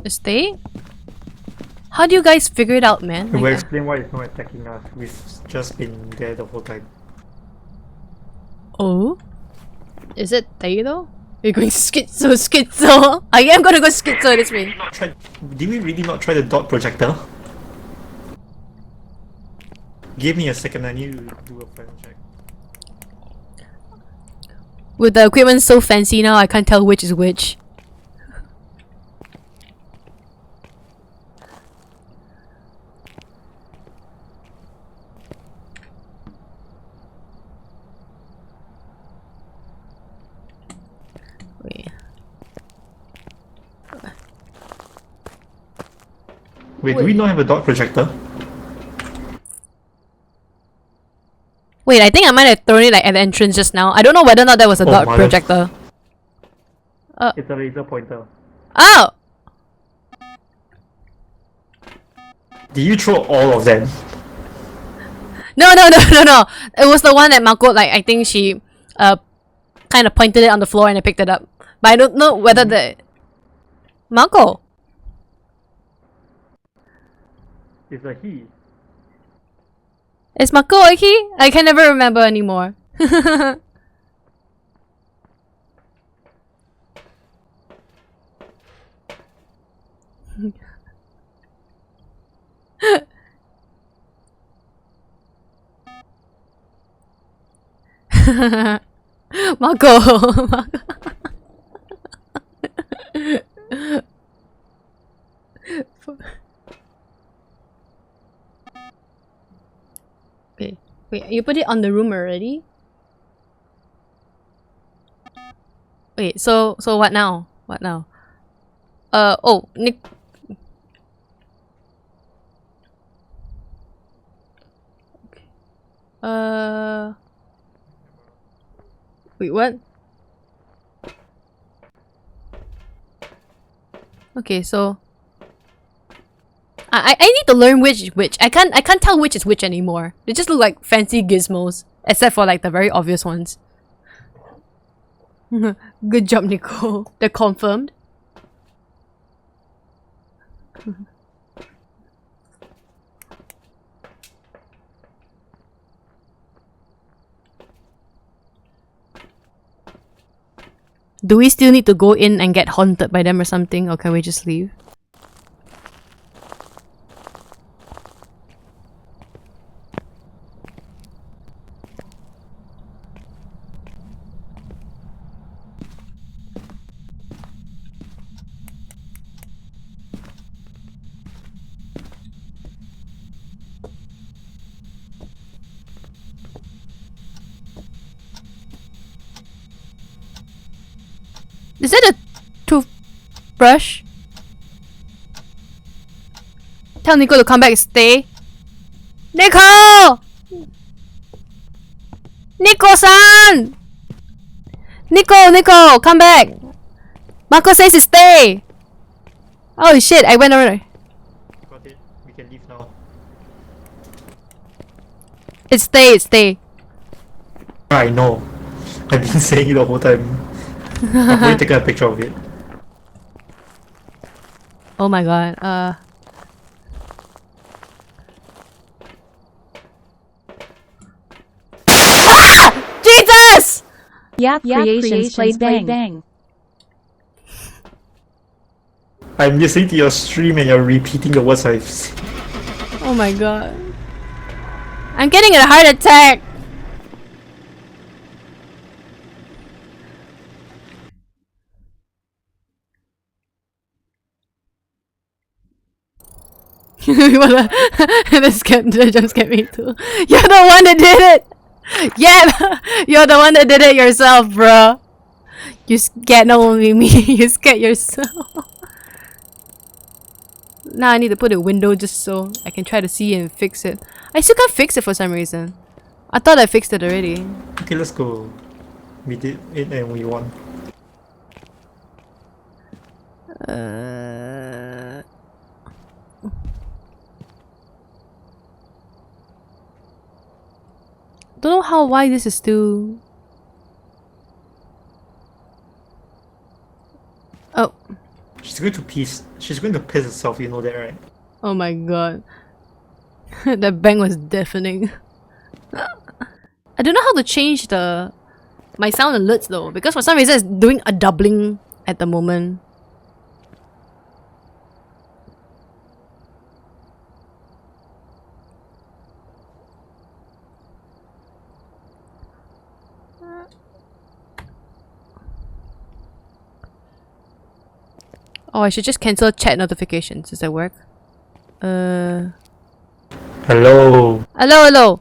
Is stay? How do you guys figure it out, man? We'll Like, explain why it's not attacking us. We've just been there the whole time. oh? Is it they though? You're going schizo. I am gonna go schizo this way. Did we really not try the dot projector? Give me a second, I need to do a final check. With the equipment so fancy now, I can't tell which is which. Wait, do we not have a dot projector? Wait, I think I might have thrown it like at the entrance just now. I don't know whether or not that was a dot mother- projector. It's a laser pointer. Oh! Did you throw all of them? No. It was the one that Marco, like, I think she kind of pointed it on the floor and I picked it up. But I don't know whether the... Marco! It's a he. Is Marco a he? I can never remember anymore. Marco! Okay. Wait, you put it on the room already? Wait, so what now? What now? Oh, Nick. Okay. Wait, what? Okay, so I need to learn which is which. I can't tell which is which anymore. They just look like fancy gizmos, except for like the very obvious ones. Good job, Nicole. They're confirmed. Do we still need to go in and get haunted by them or something, or can we just leave? Is that a toothbrush? Tell Nico to come back and stay. Nico! Nico-san! Nico, come back! Marco says to stay! Oh shit, I went over. Got it. We can leave now. It's stay. I know. I've been saying it the whole time. I've already taken a picture of it. Oh my god, Jesus! Yap Creations played bang. I'm listening to your stream and you're repeating the words I've said. Oh my god. I'm getting a heart attack! That jump scared me too. You're the one that did it! Yeah! You're the one that did it yourself, bro! You scared not only me, you scared yourself. Now I need to put a window just so I can try to see and fix it. I still can't fix it for some reason. I thought I fixed it already. Okay, let's go. We did it and we won. don't know how why this is still. Oh. She's going to piss. She's going to piss herself. You know that, right? Oh my god. That bang was deafening. I don't know how to change my sound alerts though, because for some reason it's doing a doubling at the moment. Oh, I should just cancel chat notifications. Does that work? Hello. Hello, hello.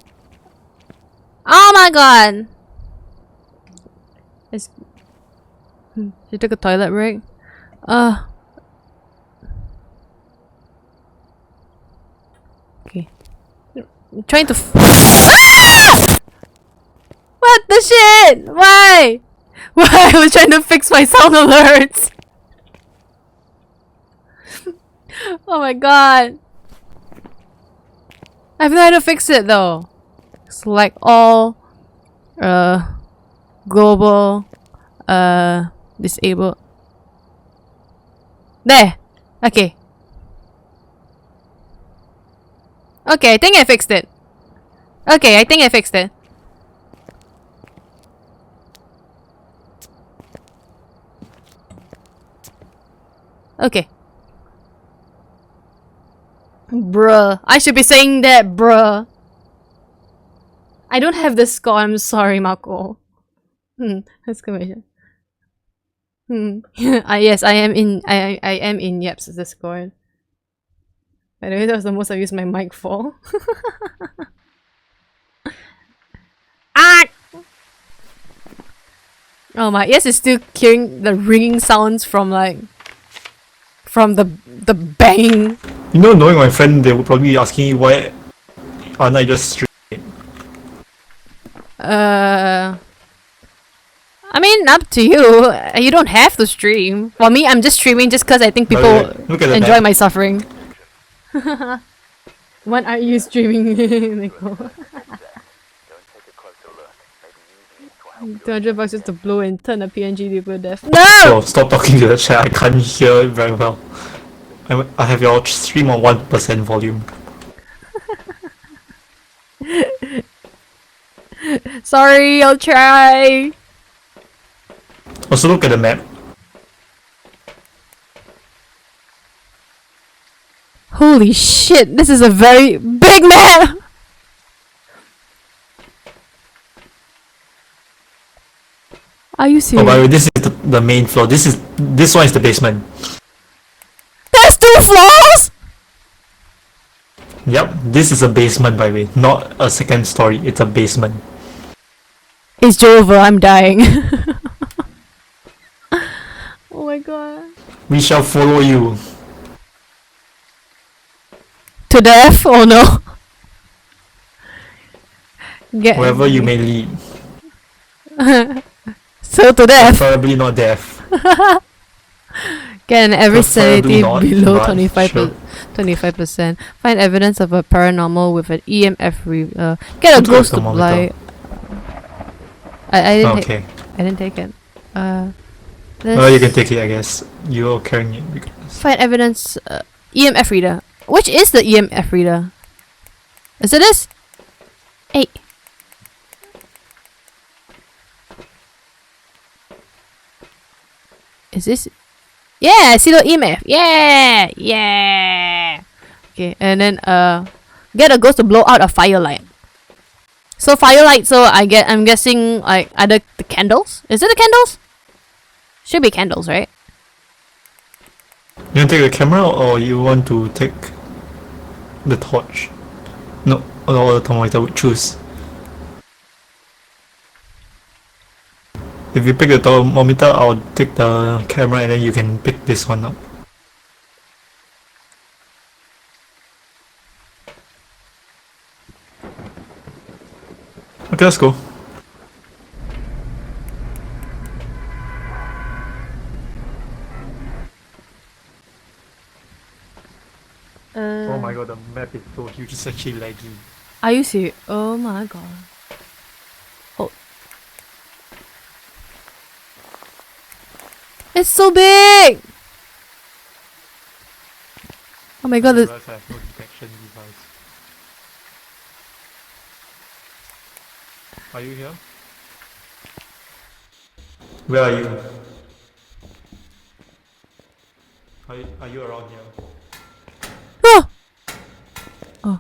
Oh my god. She took a toilet break. Okay. I'm trying to. Ah! What the shit? Why? Why? I was trying to fix my sound alerts. Oh my god. I have no idea how to fix it though. Select all. Global. Disable. There. Okay. Okay, I think I fixed it. Okay, I think I fixed it. Okay. Bruh. I should be saying that, bruh. I don't have the score. I'm sorry, Marco. Exclamation. Yes, I am in. I am in Yep's Discord. By the way, that was the most I've used my mic for. Ah! Oh my! Yes, it's still hearing the ringing sounds from like from the banging. You know, knowing my friend, they would probably be asking you why aren't I just streaming? I mean, up to you. You don't have to stream. For me, I'm just streaming just because I think people Look at the enjoy map. my suffering. When are you streaming, Nico? Go and take a closer look. Maybe using it will help 200 bucks just to blow and turn a PNG to death. So No! stop talking to the chat. I can't hear it very well. I have your stream on 1% volume. Sorry, I'll try. Also, look at the map. Holy shit, this is a very big map! Are you Oh, serious? by the way, this is the main floor. This one is the basement. There's 2 floors?! Yep, this is a basement, by the way, not a second story. It's a basement. It's Jova, I'm dying. Oh my god. We shall follow you. To death? Oh no. Get Wherever you may lead. So to death. Preferably not death. Get an average Preferably sanity not, below but 25 sure. 25%. Find evidence of a paranormal with an EMF get a Go to ghost the to thermometer. blind. I didn't Okay. I didn't take it. Well, you can take it, I guess. You're carrying it. Because Find evidence. EMF reader. Which is the EMF reader? Is it this? Hey. Is this? Yeah, I see the EMF. Yeah, yeah. Okay, and then get a ghost to blow out a firelight. So firelight. So I'm guessing like either the candles. Is it the candles? Should be candles, right? you want to take the camera or you want to take the torch? No, or the thermometer would choose. If you pick the thermometer, I'll take the camera and then you can pick this one up. Okay, let's go. Oh my god, the map is so huge, it's actually laggy. Are you serious? Oh my god. It's so big! Oh my god, I this... realize I have no detection device. Are you here? Where are you? Are you around here? Oh! Oh.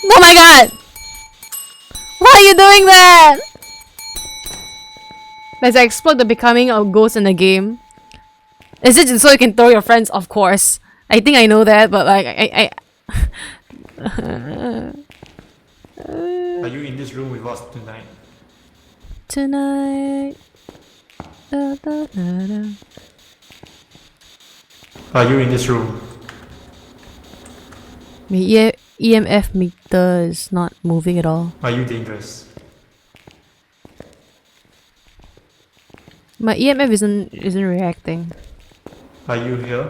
Oh my god! Why are you doing that? Let's explore the becoming of ghosts in the game. Is it so you can throw your friends? Of course. I think I know that, but like Are you in this room with us tonight? tonight. Da, da, da, da. Are you in this room? My EMF meter is not moving at all. Are you dangerous? My EMF isn't reacting. Are you here?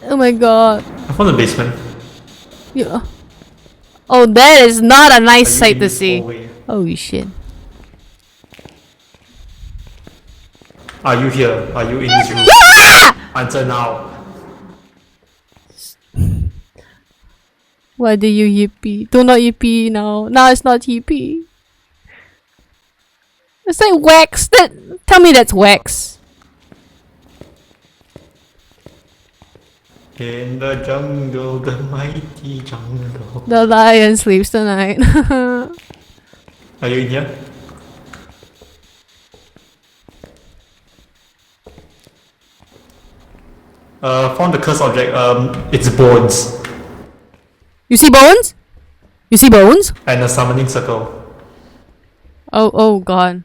Oh my god. I found the basement. Yeah. Oh, that is not a nice Are you sight in to this see. hallway? Holy shit. Are you here? Are you in this room? Answer now. Why do you yippee? Do not yippee now. Now it's not yippee. It's like wax. Tell me that's wax. In the jungle, the mighty jungle. The lion sleeps tonight. Are you in here? Found the cursed object. It's bones You see bones? You see bones? and a summoning circle. Oh god.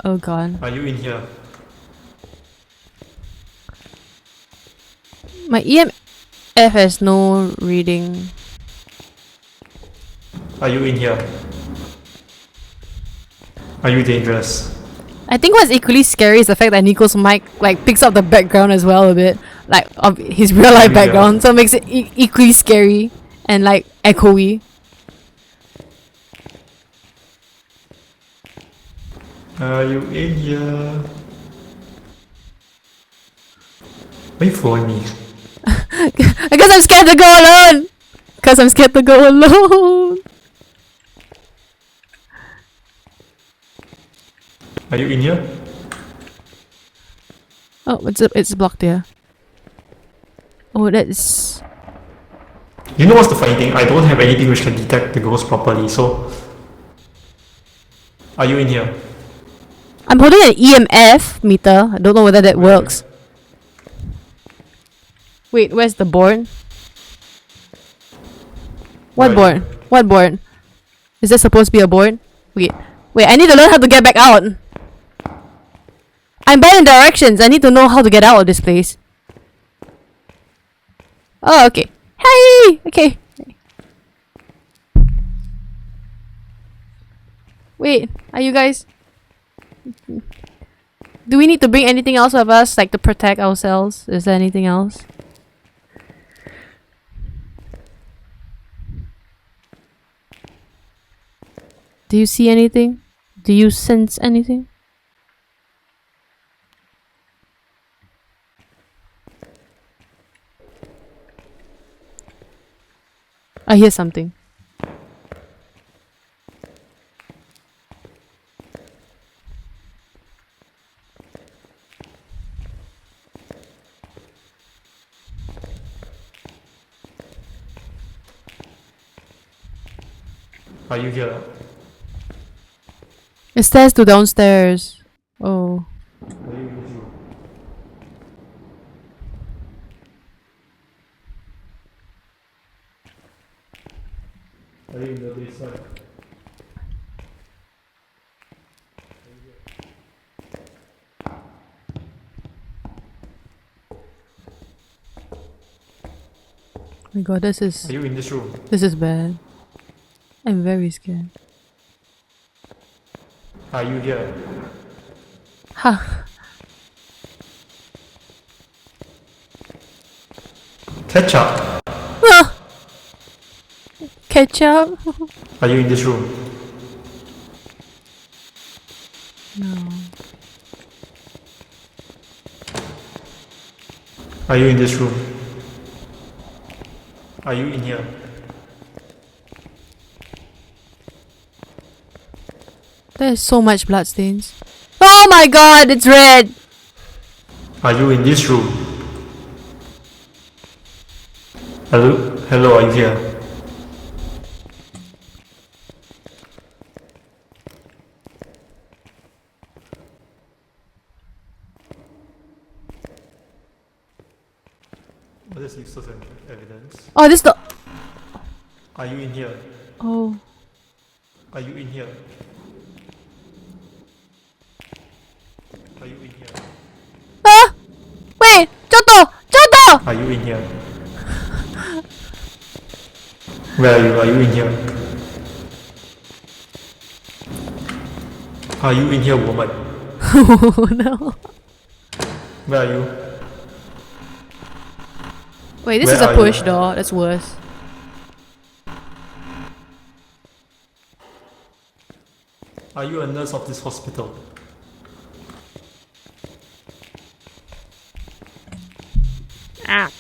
Oh god. Are you in here? My EMF has no reading. Are you in here? Are you dangerous? I think what's equally scary is the fact that Nico's mic like picks up the background as well a bit, like of his real life Yeah. background, so it makes it equally scary and like echoey. Are you in here? Why you phone me? I guess I'm scared to go alone. Cause I'm scared to go alone. Are you in here? Oh, it's blocked there. Oh, that's. You know what's the funny thing? I don't have anything which can detect the ghost properly, so... Are you in here? I'm holding an EMF meter. I don't know whether that works. Wait, where's the board? What Where are board? What board? Is there supposed to be a board? Wait, I need to learn how to get back out. I'm bad in directions. I need to know how to get out of this place. Oh, okay. Hey! Okay. Wait, are you guys... Do we need to bring anything else with us, like to protect ourselves? Is there anything else? Do you see anything? Do you sense anything? I hear something. Are you here? It stairs to downstairs. Oh. Are you in this room? Are you in the basement? Oh my god, this is Are you in this room? bad. I'm very scared. Are you here? Ha. Ketchup, Ah! Ketchup? are you in this room? No. Are you in this room? Are you in here? There's so much bloodstains. Oh my god, it's red! Are you in this room? Hello? Hello, are you here? What is useless evidence? Oh, this the. Are you in here? Oh. Are you in here? Are you in here? Ah! Wait! Choto! Choto! Are you in here? Where are you? Are you in here? Are you in here, woman? Oh no. Where are you? Wait, this Where is a are you? push door. That's worse. Are you a nurse of this hospital? Ah.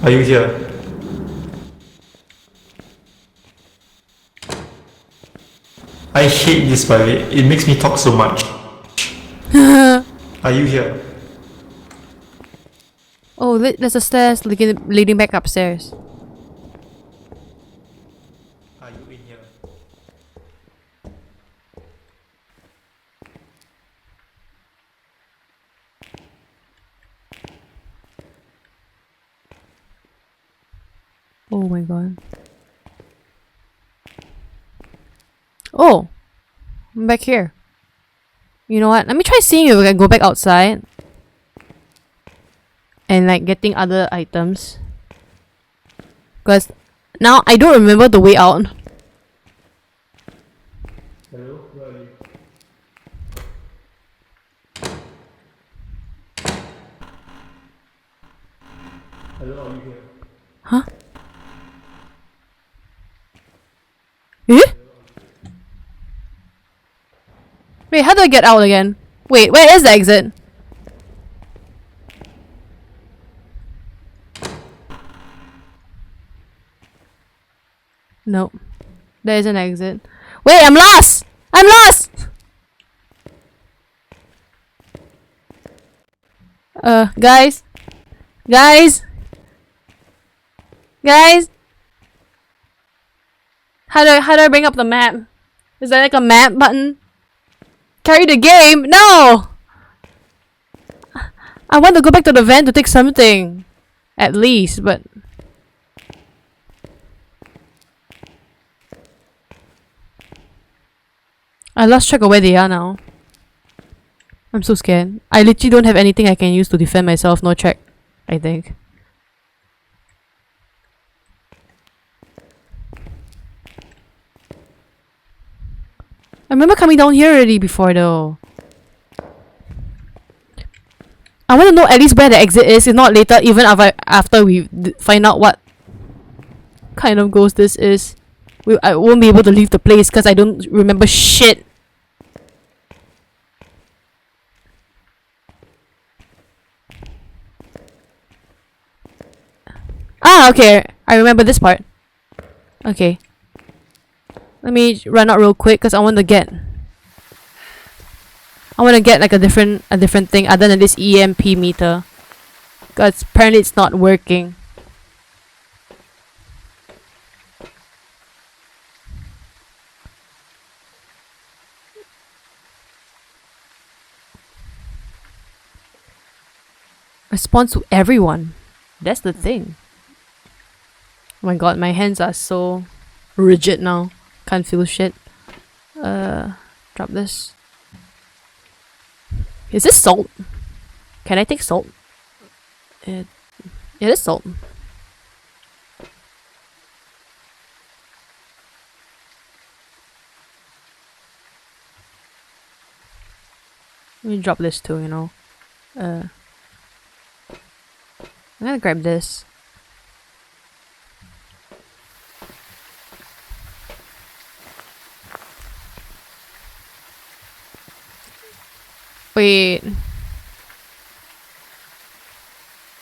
Are you here? I hate this, by the way. It makes me talk so much. Are you here? Oh, there's a stairs leading back upstairs. Are you in here? Oh my god. Oh! I'm back here. You know what? Let me try seeing if we can go back outside. And like getting other items. Because now I don't remember the way out. Hello? Where are you? Hello, are you here? Huh? Eh? Wait, how do I get out again? Wait, where is the exit? Nope. There is an exit. Wait, I'm lost! I'm lost! Guys? Guys? Guys? How do I bring up the map? Is there like a map button? Carry the game? No! I want to go back to the van to take something. At least, but... I lost track of where they are now. I'm so scared. I literally don't have anything I can use to defend myself. No check, I think. I remember coming down here already before though. I want to know at least where the exit is, if not later, even after we find out what kind of ghost this is. I won't be able to leave the place because I don't remember shit. Ah, okay. I remember this part. Okay. Let me run out real quick because I want to get like a different thing other than this EMP meter. Because apparently it's not working. Responds to everyone. That's the thing. Oh my god, my hands are so rigid now. Can't feel shit. Drop this. Is this salt? Can I take salt? It is salt. Let me drop this too, you know. I'm gonna grab this. Wait.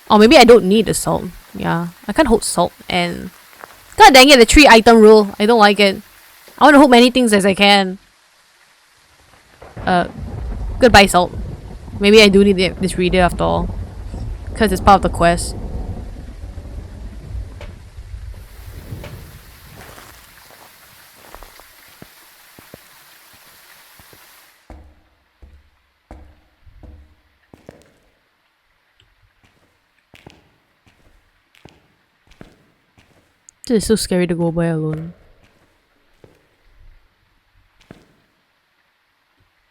Oh, maybe I don't need the salt. Yeah, I can't hold salt and... God dang it, the 3 item rule. I don't like it. I want to hold many things as I can. Goodbye salt. Maybe I do need this reader after all. Because it's part of the quest. This is so scary to go by alone.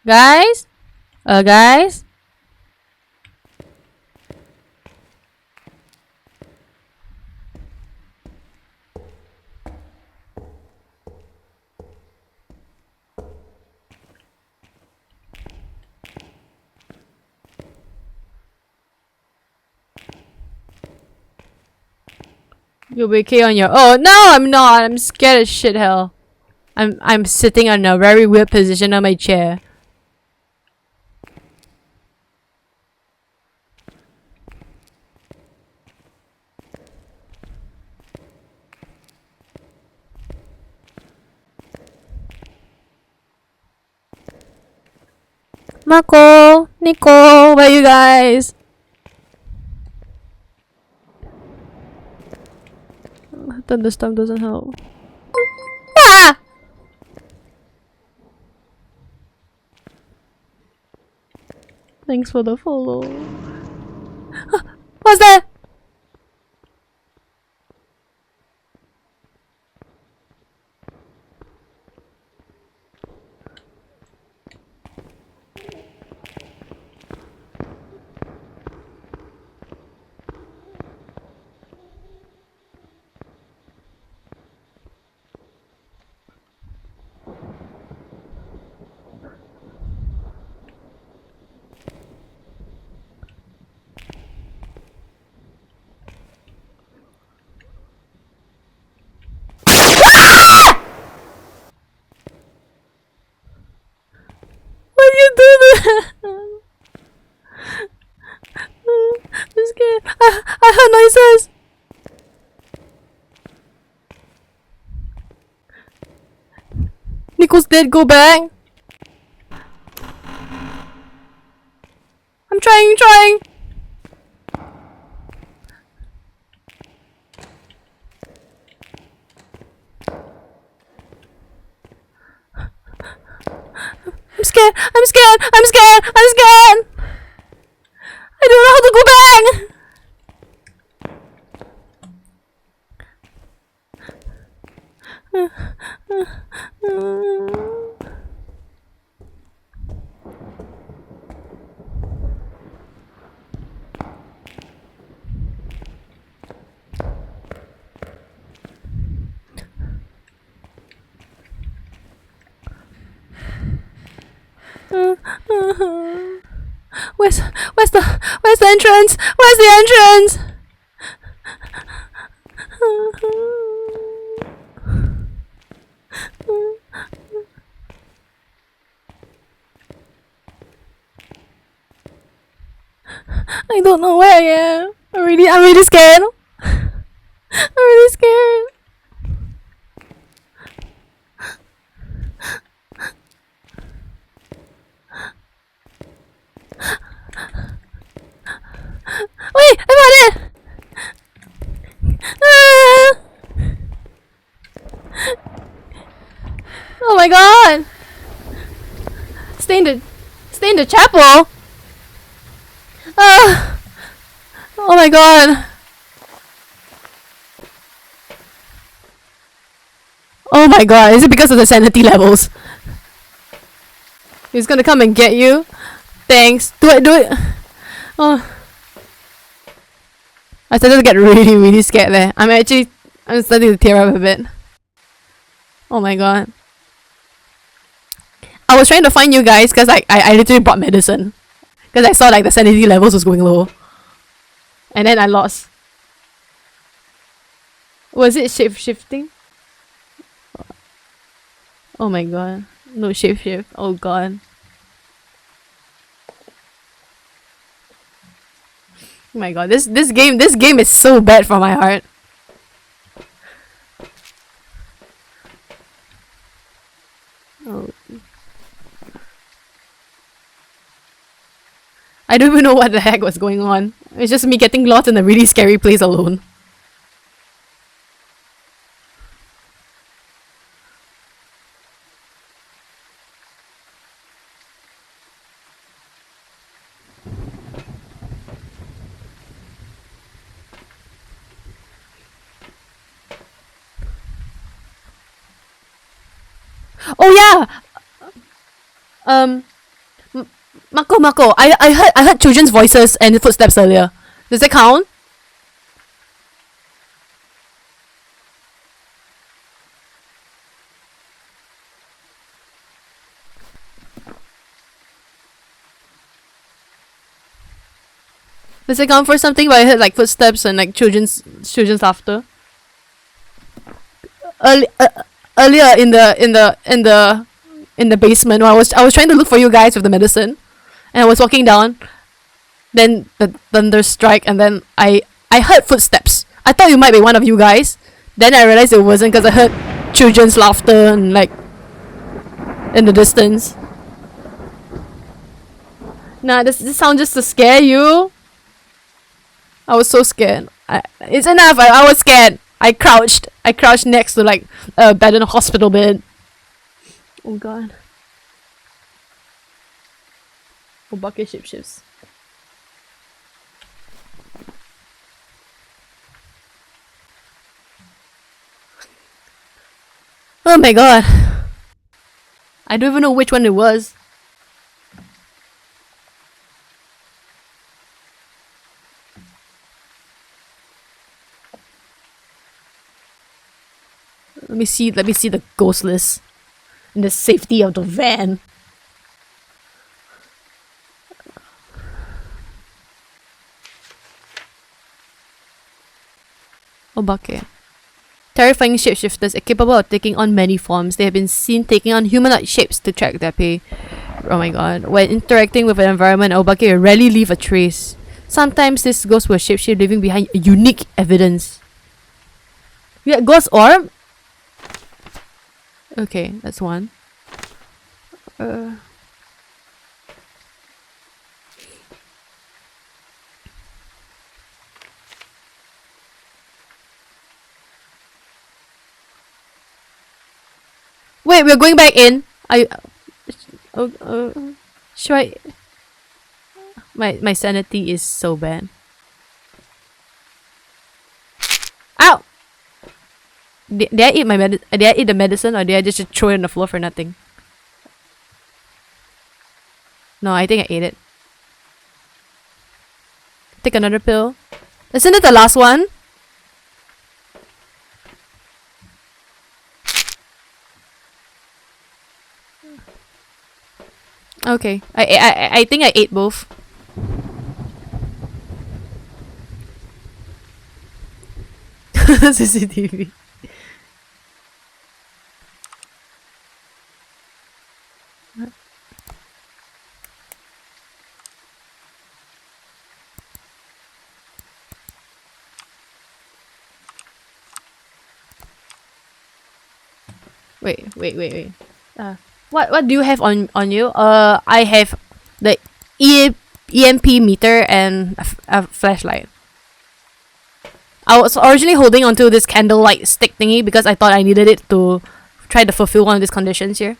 Guys? Guys? You'll be okay on your— Oh no, I'm not. I'm scared as shit hell. I'm sitting on a very weird position on my chair. Marco, Nico, where are you guys? Thunderstorm doesn't help. Ah! Thanks for the follow. What's that? Why you do that? I'm scared. I heard noises. Nico's dead. Go back. I'm trying. I'm scared. I don't know how to go back. Where's the entrance? Where's the entrance? I don't know where I am. I'm really scared. I'm really scared. Wait, I found it! Ah! Oh my god! Stay in the chapel? Oh my god. Oh my god, is it because of the sanity levels? He's gonna come and get you? Thanks. Do it. Oh. I started to get really scared there. I'm starting to tear up a bit. Oh my god. I was trying to find you guys because I literally brought medicine. Because I saw like the sanity levels was going low. And then I lost Was it shape-shifting? Oh my god. No shape-shift. Oh god. Oh my god, this game is so bad for my heart. Oh. I don't even know what the heck was going on. It's just me getting lost in a really scary place alone. Oh yeah. Mako, I heard children's voices and footsteps earlier. Does that count? Does it count for something? But I heard like footsteps and like children's laughter. Earlier in the basement, when I was trying to look for you guys with the medicine, and I was walking down. Then the thunder strike, and then I heard footsteps. I thought you might be one of you guys. Then I realized it wasn't because I heard children's laughter and like in the distance. Nah, this sound just to scare you. I was so scared. It's enough. I was scared. I crouched next to like a bed in a hospital bed. Oh god. Oh, bucket shifts. Oh my god. I don't even know which one it was. Let me see the ghost list. In the safety of the van. Oh, bucket. Terrifying shapeshifters are capable of taking on many forms. They have been seen taking on humanoid shapes to track their prey. Oh my god. When interacting with an environment, Obake will rarely leave a trace. Sometimes this ghost will shapeshift, leaving behind unique evidence. Yeah, ghost orb? Okay, that's one. Wait, we're going back in. Should I? My sanity is so bad. Ow! Did I eat did I eat the medicine, or did I just throw it on the floor for nothing? No, I think I ate it. Take another pill. Isn't it the last one? Okay. I think I ate both. CCTV. Wait. What do you have on you? I have the EMP meter and a flashlight. I was originally holding onto this candlelight stick thingy because I thought I needed it to try to fulfill one of these conditions here.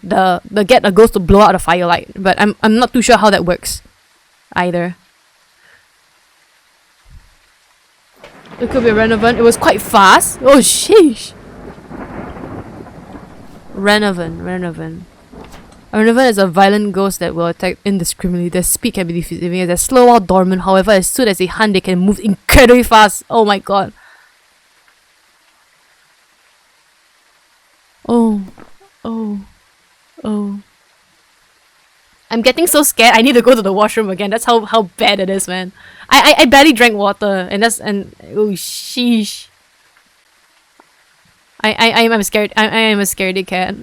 The get a ghost to blow out a firelight, but I'm not too sure how that works either. It could be Renovan. It was quite fast. Oh sheesh. Renovan. Renovan is a violent ghost that will attack indiscriminately. Their speed can be defeating as they slow while dormant. However, as soon as they hunt, they can move incredibly fast. Oh my god. Oh. I'm getting so scared. I need to go to the washroom again. That's how bad it is, man. I barely drank water, and oh sheesh. I'm scared. I am a scaredy cat.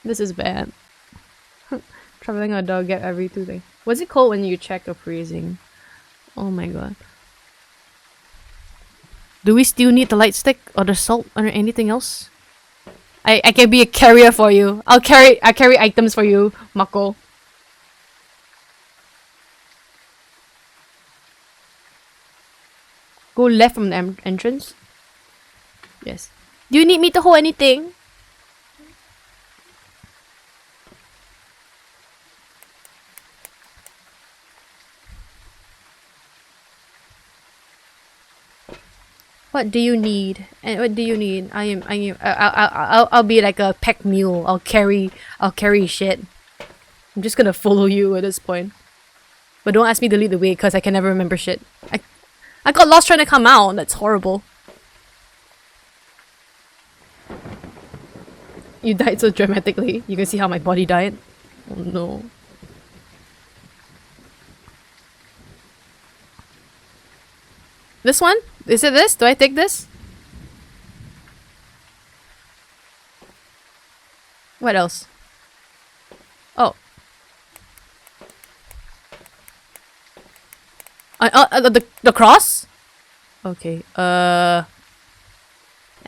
This is bad. Traveling a dog gap every 2 days. What's it called when you check the freezing? Oh my god. Do we still need the light stick or the salt or anything else? I can be a carrier for you. I carry items for you, Mako. Go left from the entrance. Yes. Do you need me to hold anything? What do you need? And what do you need? I'll be like a pack mule. I'll carry shit. I'm just gonna follow you at this point. But don't ask me to lead the way because I can never remember shit. I got lost trying to come out. That's horrible. You died so dramatically. You can see how my body died. Oh no. This one? Is it this? Do I take this? What else? Oh. The cross? Okay. I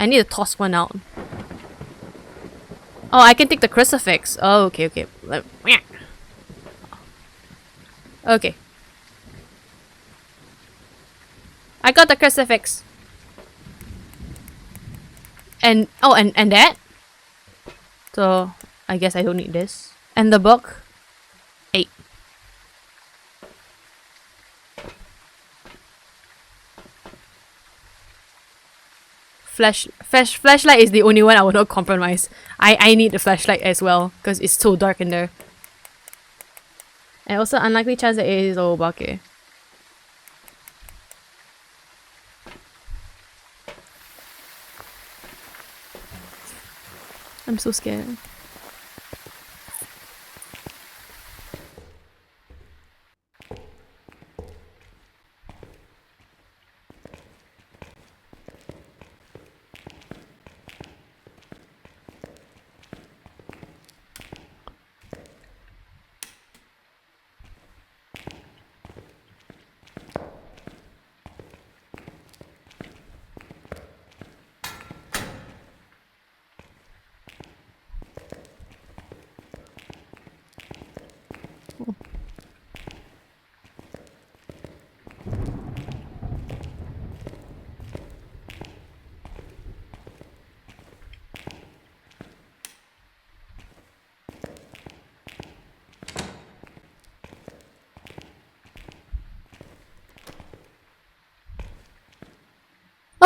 need to toss one out. Oh, I can take the crucifix. Oh, okay, okay. Okay. I got the crucifix. And oh, and that? So I guess I don't need this. And the book? 8. Flashlight is the only one I will not compromise. I need the flashlight as well because it's so dark in there. And also unlikely chance that it is Obake. I'm so scared.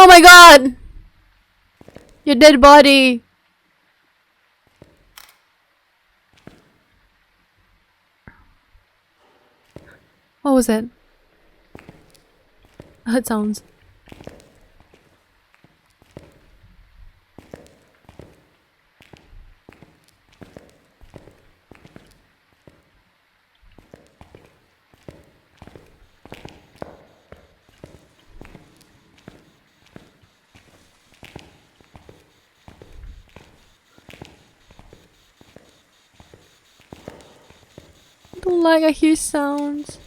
Oh my god! Your dead body! What was that? I heard sounds. I don't like I hear sounds.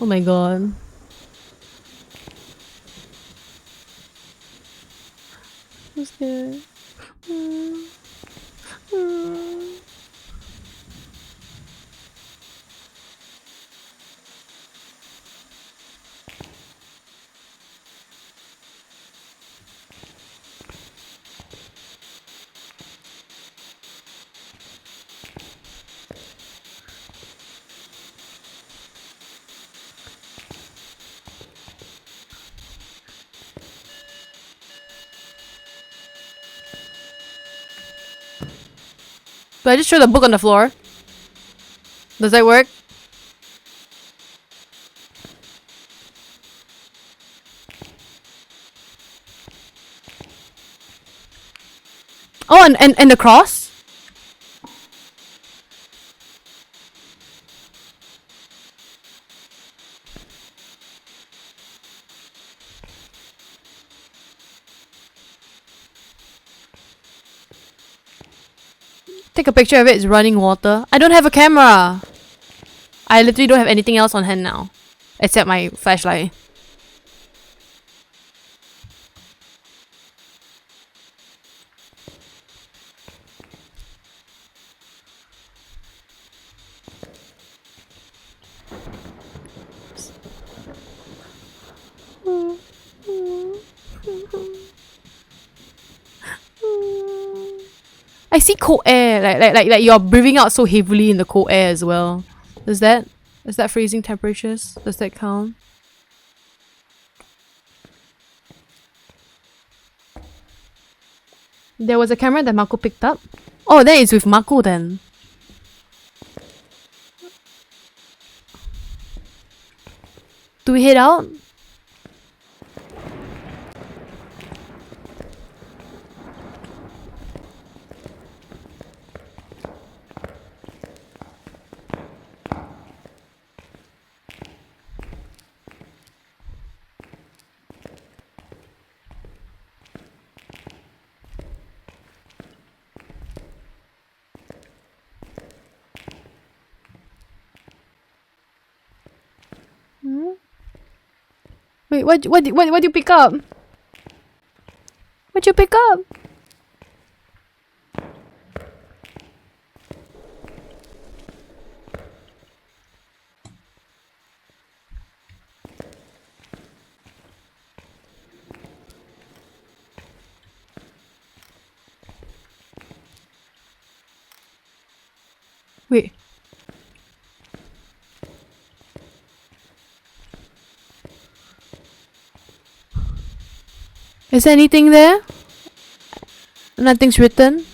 Oh my god. I'm scared. Do I just throw the book on the floor? Does that work? Oh, and the cross? Take a picture of it, it's running water. I don't have a camera! I literally don't have anything else on hand now. Except my flashlight. I see cold air, like you're breathing out so heavily in the cold air as well. Is that freezing temperatures? Does that count? There was a camera that Marco picked up. Oh, then it's with Marco then. Do we head out? Wait, what do you pick up? What'd you pick up? Wait. Is there anything there? Nothing's written.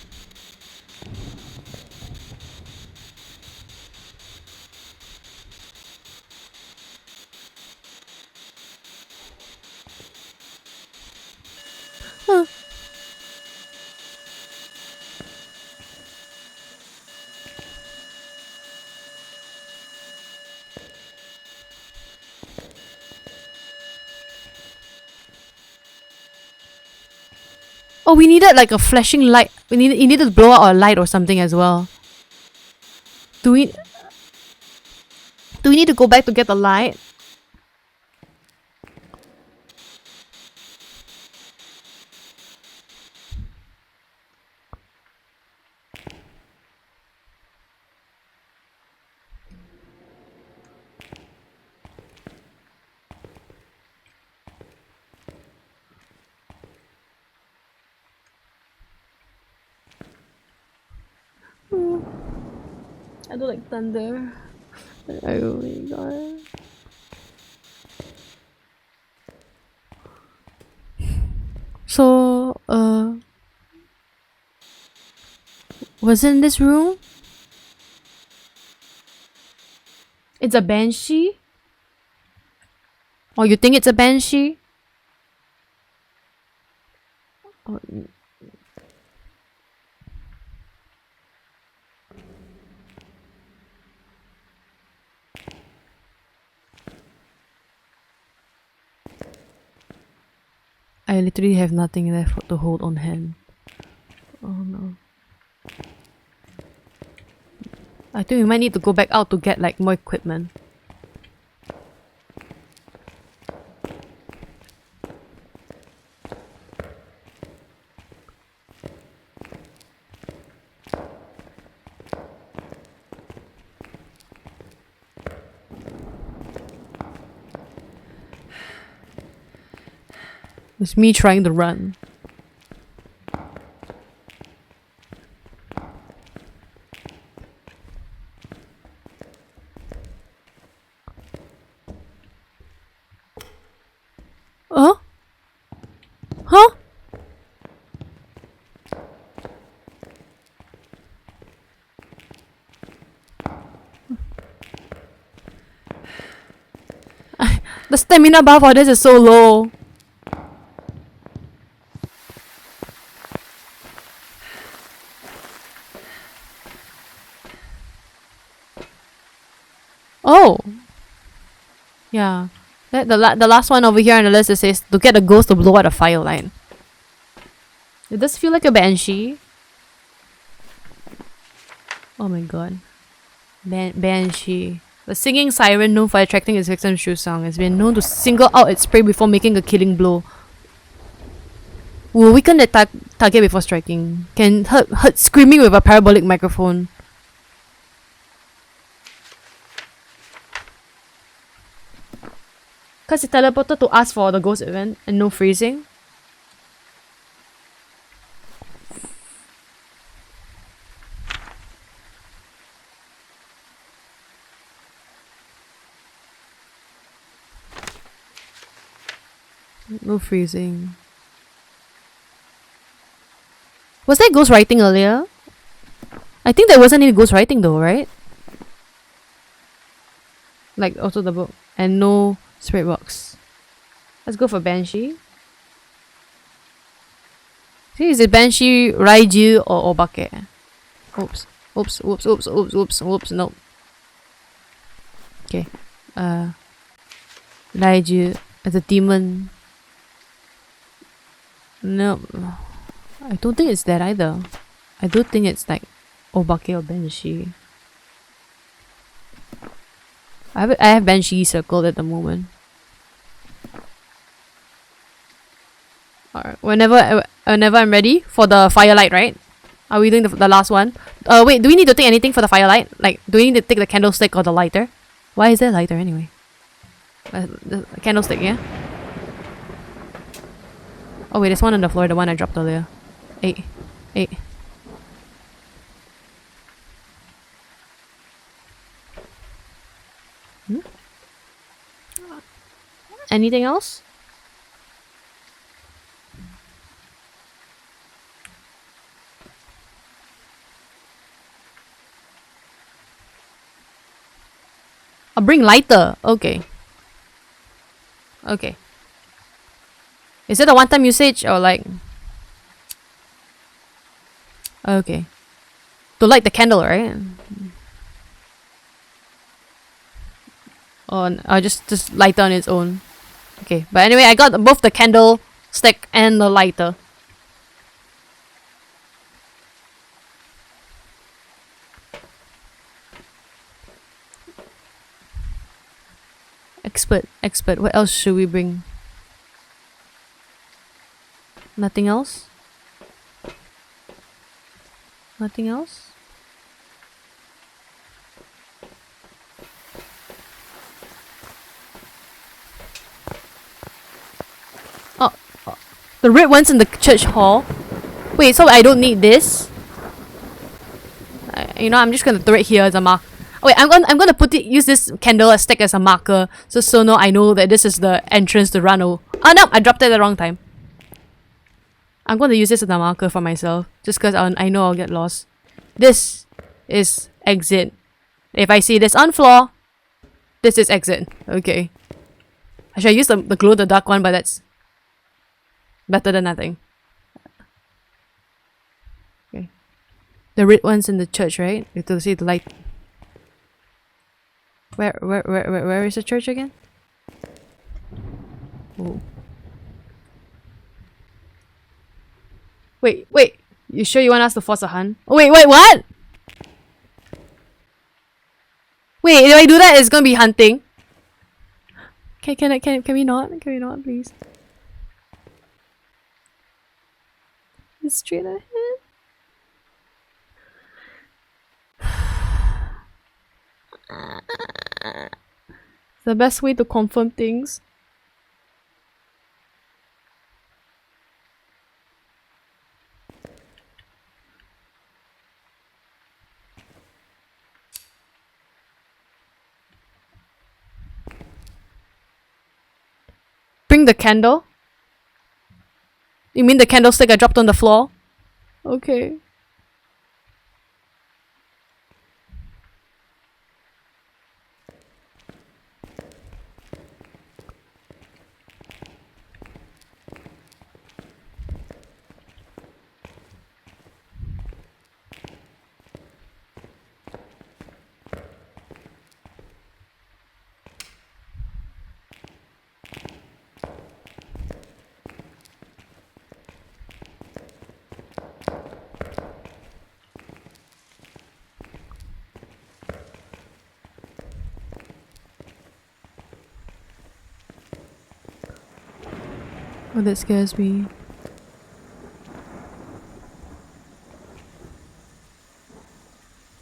Huh. Oh, we needed like a flashing light. You needed to blow out a light or something as well. Do we need to go back to get the light? I don't like thunder. Oh my god. So, was it in this room? It's a banshee? Oh, you think it's a banshee? Oh, I literally have nothing left to hold on hand. Oh no. I think we might need to go back out to get like more equipment. It's me trying to run. Huh? Huh? The stamina bar for this is so low. Oh. Yeah. The last one over here on the list, it says to get a ghost to blow out a firelight. It does feel like a banshee. Oh my god. Banshee. The singing siren known for attracting its victims through song has been known to single out its prey before making a killing blow. Will weaken the target before striking. Can hurt screaming with a parabolic microphone. Cause it teleported to us for the ghost event and no freezing. No freezing. Was there ghost writing earlier? I think there wasn't any ghost writing though, right? Like also the book. And no spirit box. Let's go for Banshee. See, is it Banshee, Raiju, or Obake? Oops. Oops, oops, oops, oops, oops, oops, nope. Okay. Raiju as a demon. No. I don't think it's that either. I do think it's like Obake or Banshee. I have Banshee circled at the moment. Alright, whenever I'm ready for the firelight, right? Are we doing the last one? Wait, do we need to take anything for the firelight? Like, do we need to take the candlestick or the lighter? Why is there a lighter anyway? The candlestick, yeah? Oh wait, there's one on the floor, the one I dropped earlier. 8. Anything else? I'll bring lighter. Okay. Okay. Is it a one-time usage or like... Okay. To light the candle, right? Oh, I'll just light on its own. Okay, but anyway, I got both the candle stick and the lighter. Expert. What else should we bring? Nothing else? Nothing else? Oh, the red one's in the church hall. Wait, so I don't need this? You know, I'm just gonna throw it here as a mark. Oh, wait, I'm gonna use this candle as stick as a marker, so no, I know that this is the entrance to run. Oh no, I dropped it at the wrong time. I'm gonna use this as a marker for myself, just because I know I'll get lost. This is exit. If I see this on floor, this is exit. Okay. I should use the glow in the dark one, but that's better than nothing. Okay. The red one's in the church, right? You have to see the light. Where is the church again? Oh. Wait. You sure you want us to force a hunt? Oh, wait, what? Wait, if I do that, it's gonna be hunting. Can we not? Can we not, please? It's straight ahead. The best way to confirm things. Bring the candle? You mean the candlestick I dropped on the floor? Okay. Oh, that scares me.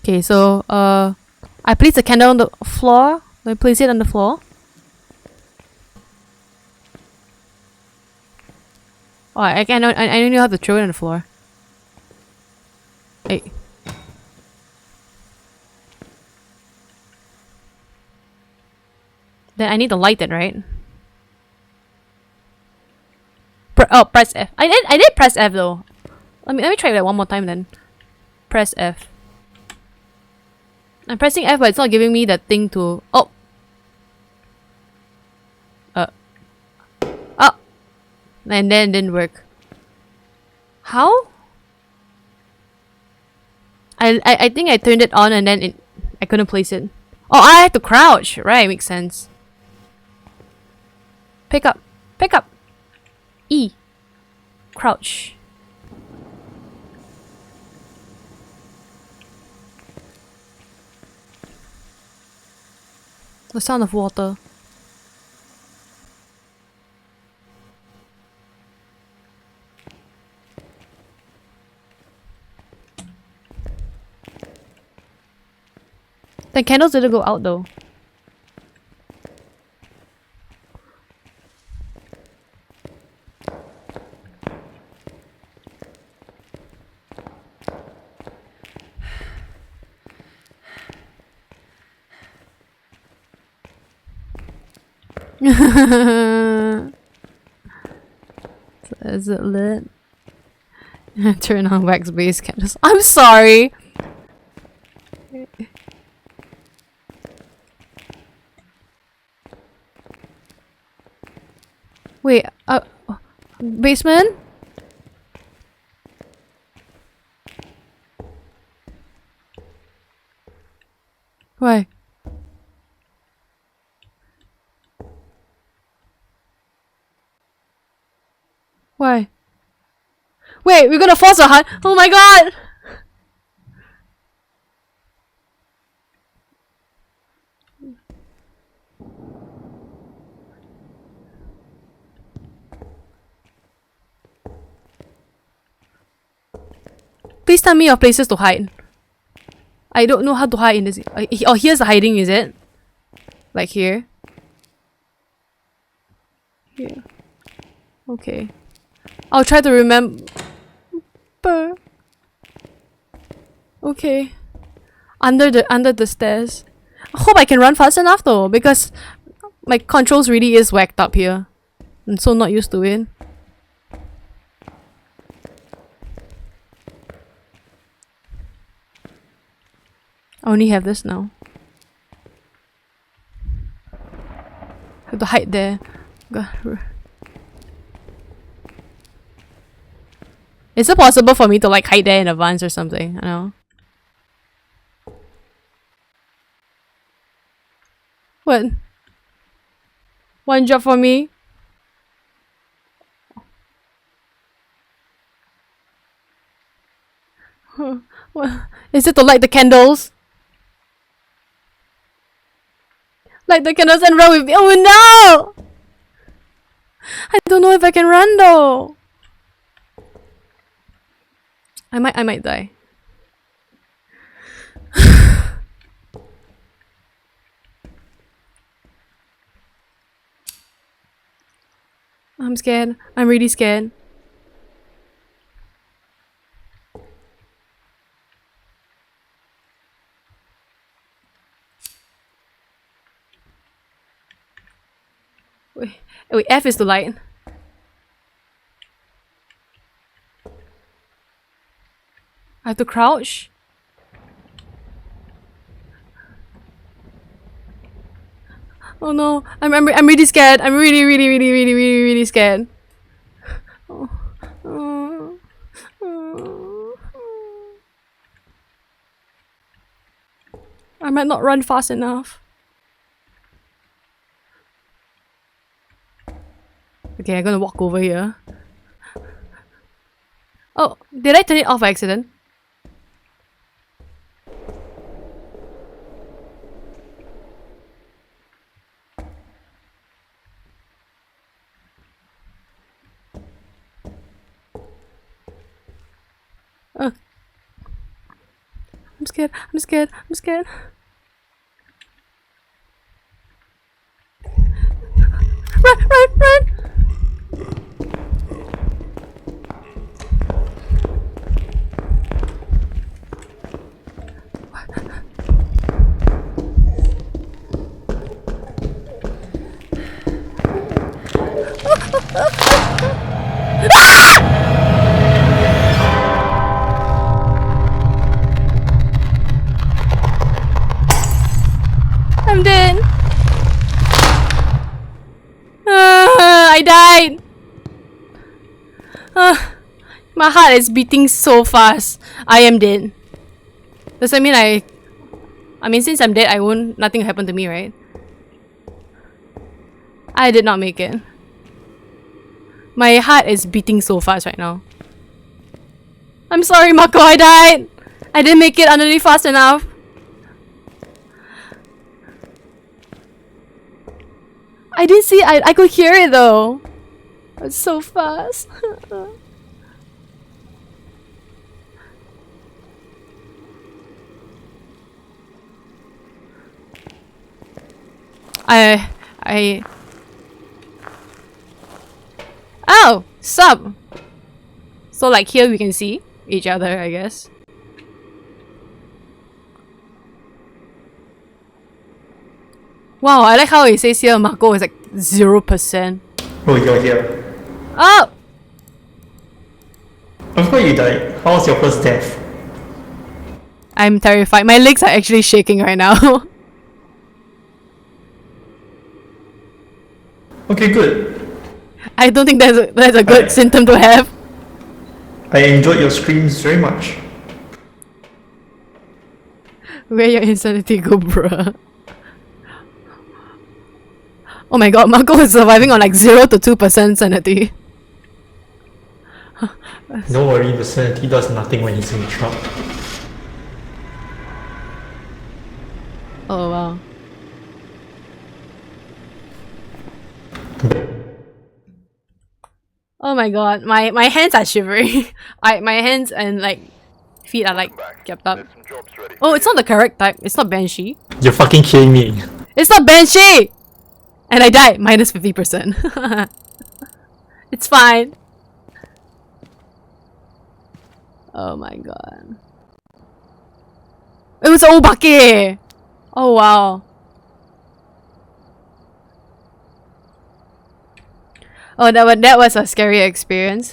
Okay, so I place the candle on the floor. I place it on the floor. Oh, I don't know how to throw it on the floor. Hey. Then I need to light it, right? Press F. I did press F though. Let me try that one more time then. Press F. I'm pressing F, but it's not giving me that thing to. Oh. Oh. And then it didn't work. How? I think I turned it on and then I couldn't place it. Oh, I had to crouch. Right, makes sense. Pick up. Pick up. E. Crouch. The sound of water. The candles didn't go out though. Is it lit? Turn on wax base candles. I'm sorry. Wait, basement? Why? Why? Wait, we're gonna force a hunt? Oh my god! Please tell me your places to hide. I don't know how to hide in this. Oh, here's the hiding, is it? Like here? Here. Okay. I'll try to remember. Okay. Under the stairs. I hope I can run fast enough though, because my controls really is whacked up here. I'm so not used to it. I only have this now. I have to hide there. God. Is it possible for me to like hide there in advance or something? I don't know. What? One job for me? What? Is it to light the candles? Light the candles and run with me. Oh no! I don't know if I can run though. I might die. I'm scared. I'm really scared. Wait, F is the light. I have to crouch. Oh no, I'm really scared. I'm really scared. I might not run fast enough. Okay, I'm gonna walk over here. Oh, did I turn it off by accident? scared. I'm scared. I'm scared. Run! Run! Run! I'm dead. I died. My heart is beating so fast. I am dead. Does that mean I mean, since I'm dead, nothing will happen to me, right? I did not make it. My heart is beating so fast right now. I'm sorry, Mako, I died. I didn't make it underneath fast enough. I didn't see it. I could hear it though. It's so fast. Oh! Sup! So like here we can see each other, I guess. Wow, I like how it says here Mako is like 0%. Oh, you're here. Oh! I thought you died. How was your first death? I'm terrified. My legs are actually shaking right now. Okay, good. I don't think that's a good symptom to have. I enjoyed your screams very much. Where your insanity go, bruh? Oh my god, Mako is surviving on like 0 to 2% sanity. Don't worry, the sanity does nothing when he's in trouble. Oh wow. Oh my god, my hands are shivering. My hands and like feet are like kept up. There's some jobs ready. Oh, it's not the correct type. It's not Banshee. You're fucking kidding me. It's not Banshee! And I died, minus 50%. It's fine. Oh my god. It was Obake! Oh wow. Oh, that was a scary experience.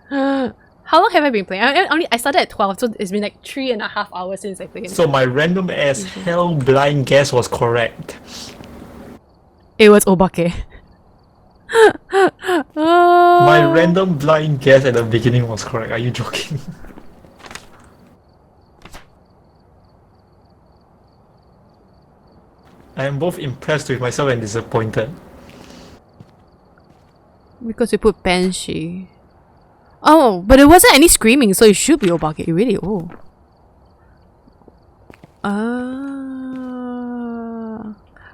How long have I been playing? I started at 12, so it's been like 3.5 hours since I played. So my random ass hell blind guess was correct. It was Obake. My random blind guess at the beginning was correct. Are you joking? I am both impressed with myself and disappointed. Because we put Banshee. Oh, but it wasn't any screaming, so it should be Obake. Really? Oh.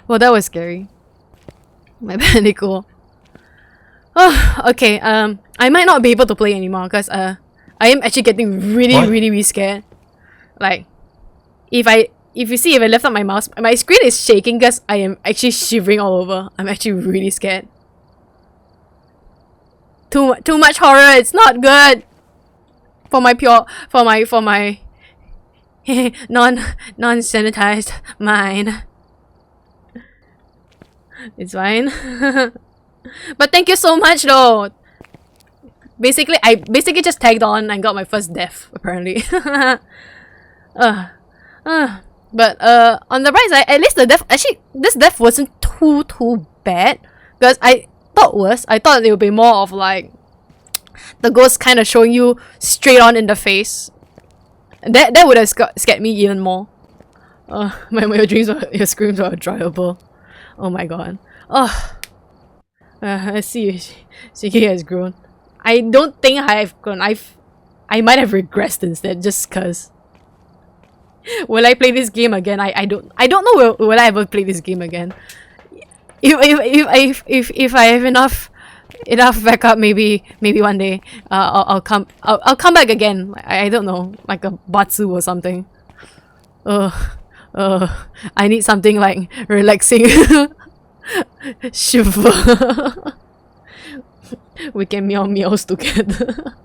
Well, that was scary. My panicle. Oh, okay. I might not be able to play anymore because I am actually getting really scared. Like, if you see if I lift up my mouse, my screen is shaking because I am actually shivering all over. I'm actually really scared. Too much horror. It's not good for my non sanitized mind. It's fine. But thank you so much though. Basically, I just tagged on and got my first death apparently. But on the bright side, at least this death wasn't too bad because I thought it would be more of like the ghost kind of showing you straight on in the face. That would have scared me even more. Your screams were enjoyable. Oh my god. Oh. I see Shiki has grown. I don't think I've grown. I might have regressed instead just cause. Will I play this game again? I don't know will I ever play this game again. If I have enough backup, maybe one day I'll come back again. I don't know, like a Batsu or something. I need something like relaxing. Shiver. We can meow meows together.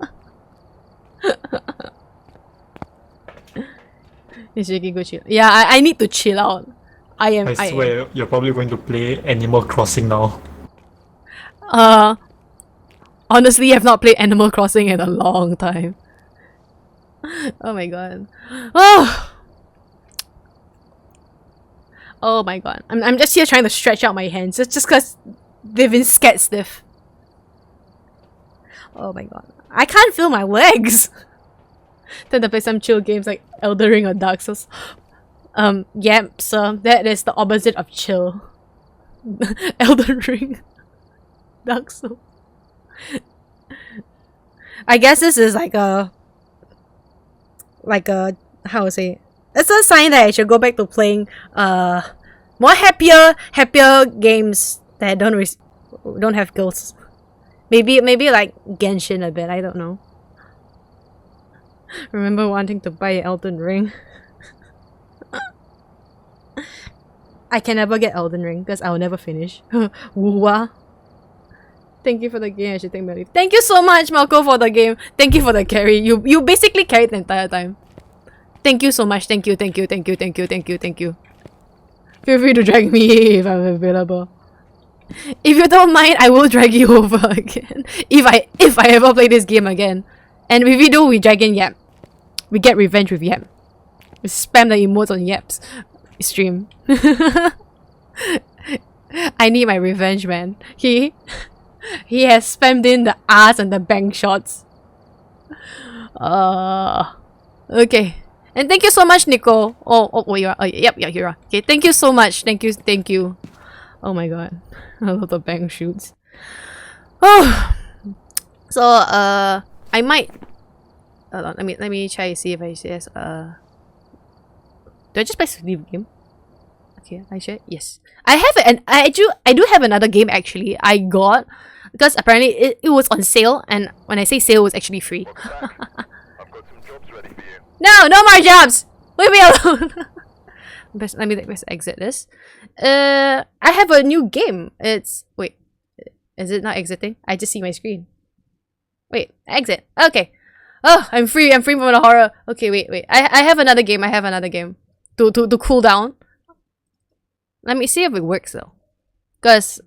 It's shaking, go chill. Yeah, I need to chill out. I swear, you're probably going to play Animal Crossing now. Honestly, I've not played Animal Crossing in a long time. Oh my god. Oh! Oh my god. I'm just here trying to stretch out my hands just because they've been scared stiff. Oh my god. I can't feel my legs! Tend to play some chill games like Elden Ring or Dark Souls. Yeah, sir. That is the opposite of chill. Elden Ring. Dark Souls. I guess this is like a how to say, it's a sign that I should go back to playing more happier games that don't have ghosts. Maybe like Genshin a bit, I don't know. Remember wanting to buy Elden Ring. I can never get Elden Ring because I'll never finish. Woo-wah. Thank you for the game. I should take my leave. Thank you so much, Malco, for the game. Thank you for the carry. You basically carried the entire time. Thank you so much. Thank you. Feel free to drag me if I'm available. If you don't mind, I will drag you over again. If I ever play this game again. And if we do, we drag in Yap. We get revenge with Yap. We spam the emotes on Yap's stream. I need my revenge, man. He has spammed in the ass and the bank shots. Okay. And thank you so much, Nico. Oh, you are. Oh, yep, you are. Okay, thank you so much. Thank you. Oh my god. I love the bank shoots. Oh. So, I might... Hold on, let me try to see if I says, do I just press leave game? Okay, I share. Yes. I do have another game actually. I got because apparently it was on sale, and when I say sale, it was actually free. I've got some jobs ready for you. No more jobs! Leave me alone! Let me exit this. I have a new game. Wait. Is it not exiting? I just see my screen. Wait, exit. Okay. Oh, I'm free from the horror. Okay, wait. I have another game. To cool down. Let me see if it works though. Because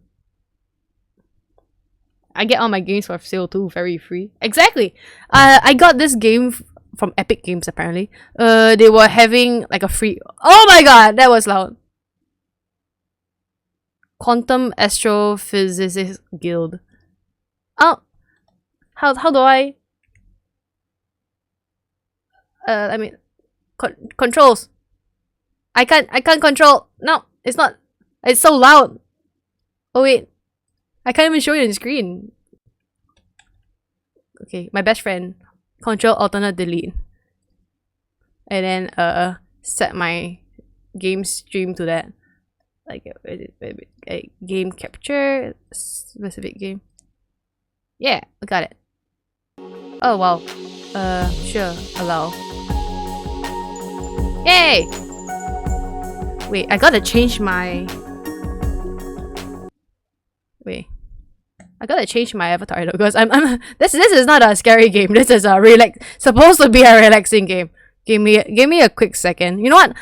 I get all my games for sale too, very free. Exactly. I got this game from Epic Games apparently. They were having like a free... Oh my god, that was loud. Quantum Astrophysics Guild. Oh, how do I? I mean, controls. I can't control. No, it's not. It's so loud. Oh wait, I can't even show it on the screen. Okay, my best friend. Control alternate delete. And then set my game stream to that. Like a game capture specific game. Yeah, I got it. Oh wow. Sure, allow. Yay! Wait, I gotta change my... Wait. I gotta change my avatar though, because this is not a scary game. This is a supposed to be a relaxing game. Give me a quick second. You know what?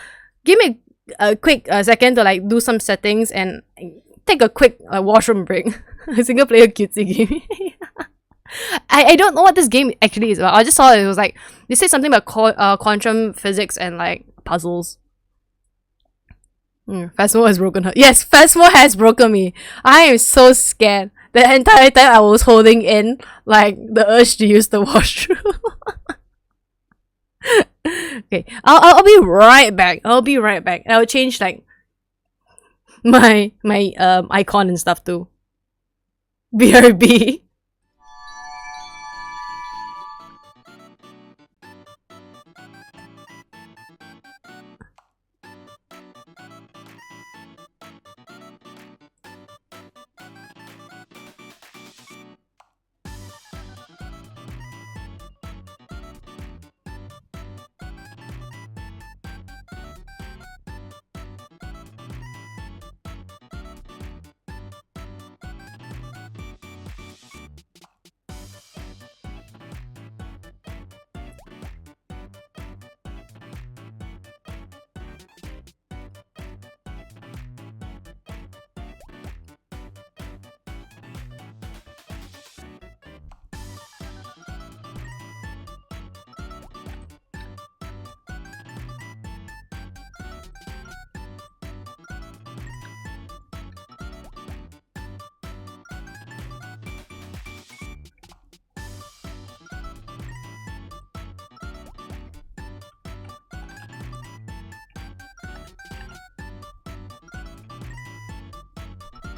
Give me a quick second to like do some settings and take a quick washroom break. A single player cutesy game. I don't know what this game actually is about. I just saw it was like they say something about quantum physics and like puzzles. Phasmo has broken her. Yes, Phasmo has broken me. I am so scared. The entire time I was holding in like the urge to use the washroom. Okay, I'll be right back. I'll change like my icon and stuff too. BRB.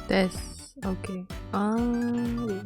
This. Okay. Wait.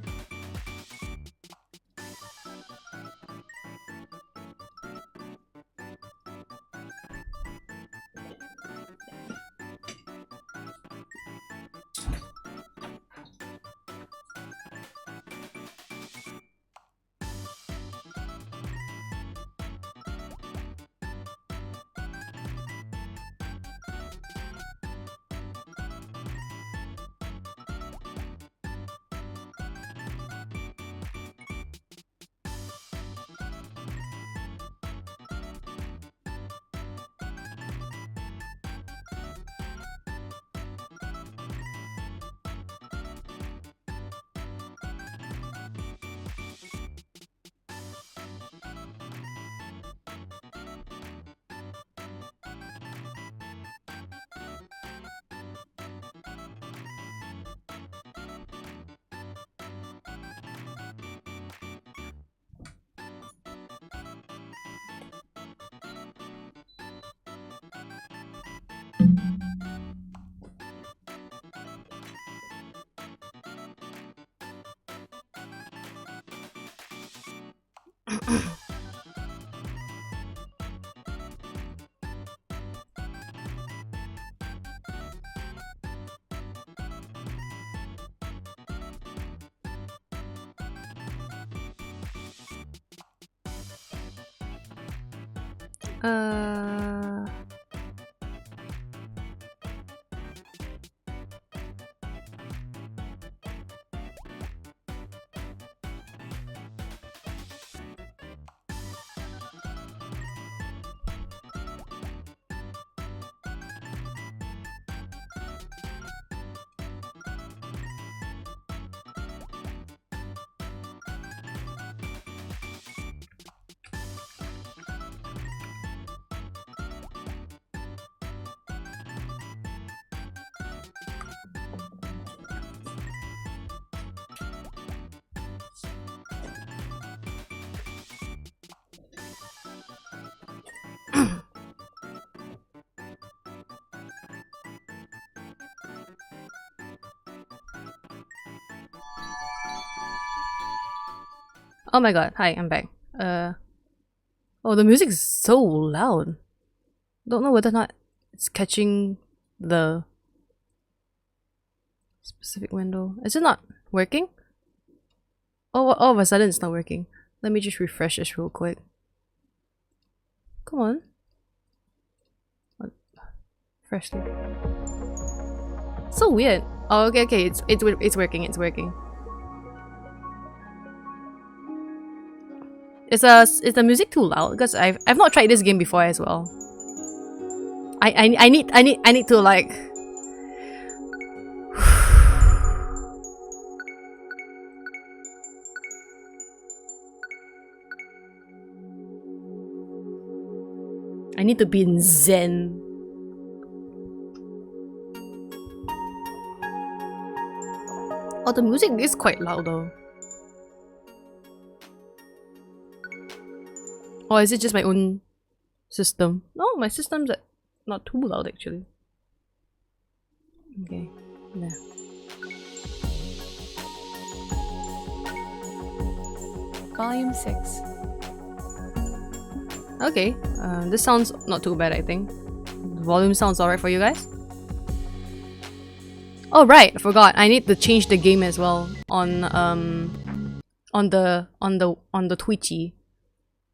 Uh. Oh my god, hi, I'm back. Oh, the music is so loud. Don't know whether or not it's catching the specific window. Is it not working? Oh, all of a sudden it's not working. Let me just refresh this real quick. Come on. Freshly. So weird. Oh, okay, it's working, it's working. Is the music too loud? Because I've not tried this game before as well. I need to like I need to be in Zen. Oh, the music is quite loud though. Or is it just my own system? No, my system's not too loud actually. Okay, yeah. Volume 6. Okay, this sounds not too bad I think. The volume sounds alright for you guys? Oh right, I forgot. I need to change the game as well on the Twitchy.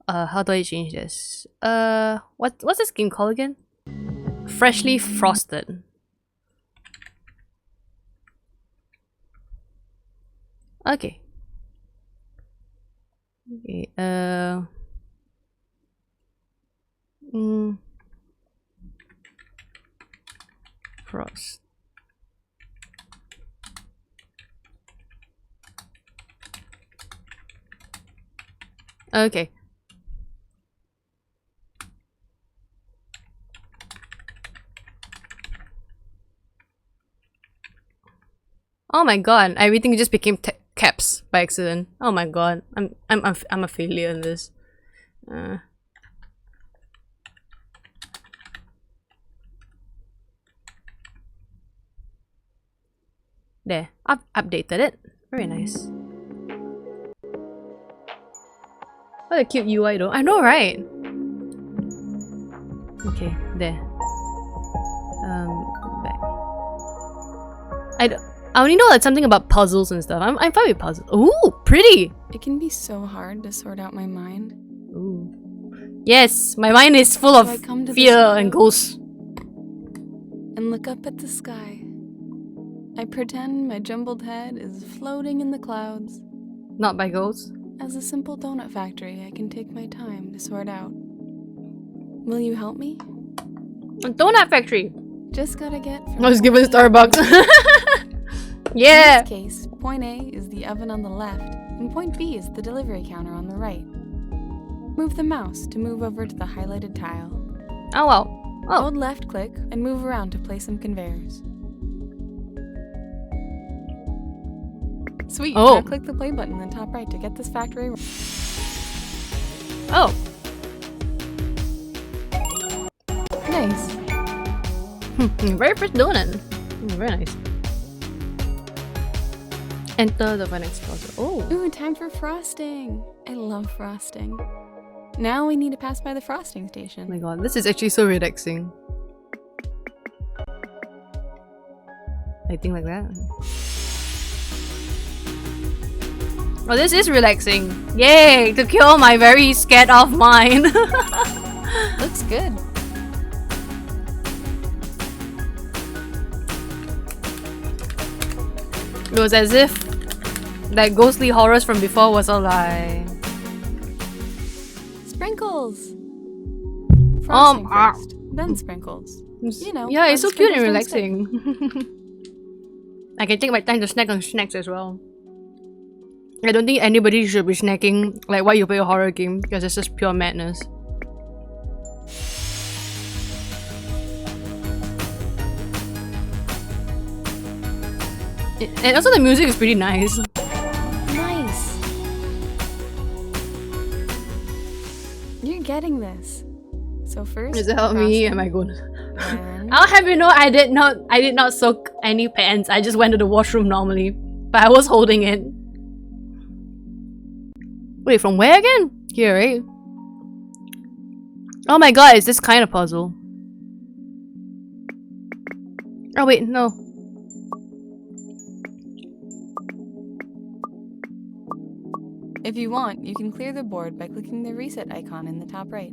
How do I change this? What's this game called again? Freshly Frosted. Okay. Okay, Frost. Okay. Oh my god, everything just became caps by accident. Oh my god, I'm a failure in this. There, I've updated it. Very nice. What a cute UI though. I know, right? Okay, there. Back. I only know like something about puzzles and stuff. I'm fine with puzzles. Ooh, pretty! It can be so hard to sort out my mind. Ooh. Yes, my mind is full So of I come to this fear and window ghosts. and look up at the sky. I pretend my jumbled head is floating in the clouds. Not by ghosts. As a simple donut factory, I can take my time to sort out. Will you help me? A donut factory. Just gotta get from I was given point A to Starbucks. point B. Yeah. In this case, point A is the oven on the left, and point B is the delivery counter on the right. Move the mouse to move over to the highlighted tile. Oh well. Oh. Hold left click and move around to place some conveyors. Sweet, Oh. now click the play button in the top right to get this factory. Oh. Nice. Very first donut. Very nice. Enter the next puzzle. Oh. Ooh, time for frosting. I love frosting. Now we need to pass by the frosting Oh station. my god, this is actually so relaxing. I think like that. Oh, this is relaxing. Yay! To kill my very scared off mind. Looks good. It was as if that ghostly horrors from before was a lie. Sprinkles. Frosting ah. first, then sprinkles. You know, Yeah, it's how so cute and sprinkles don't relaxing. I can take my time to snack on snacks as well. I don't think anybody should be snacking like while you play a horror game because it's just pure madness. And also the music is pretty nice. Nice. You're getting this. So first, Does it help me? frosting, Am I good? then I'll have you know I did not soak any pants. I just went to the washroom normally. But I was holding it. Wait, from where again? Here, right? Oh my god, it's this kind of puzzle. Oh wait, no. if you want, you can clear the board by clicking the reset icon in the top right.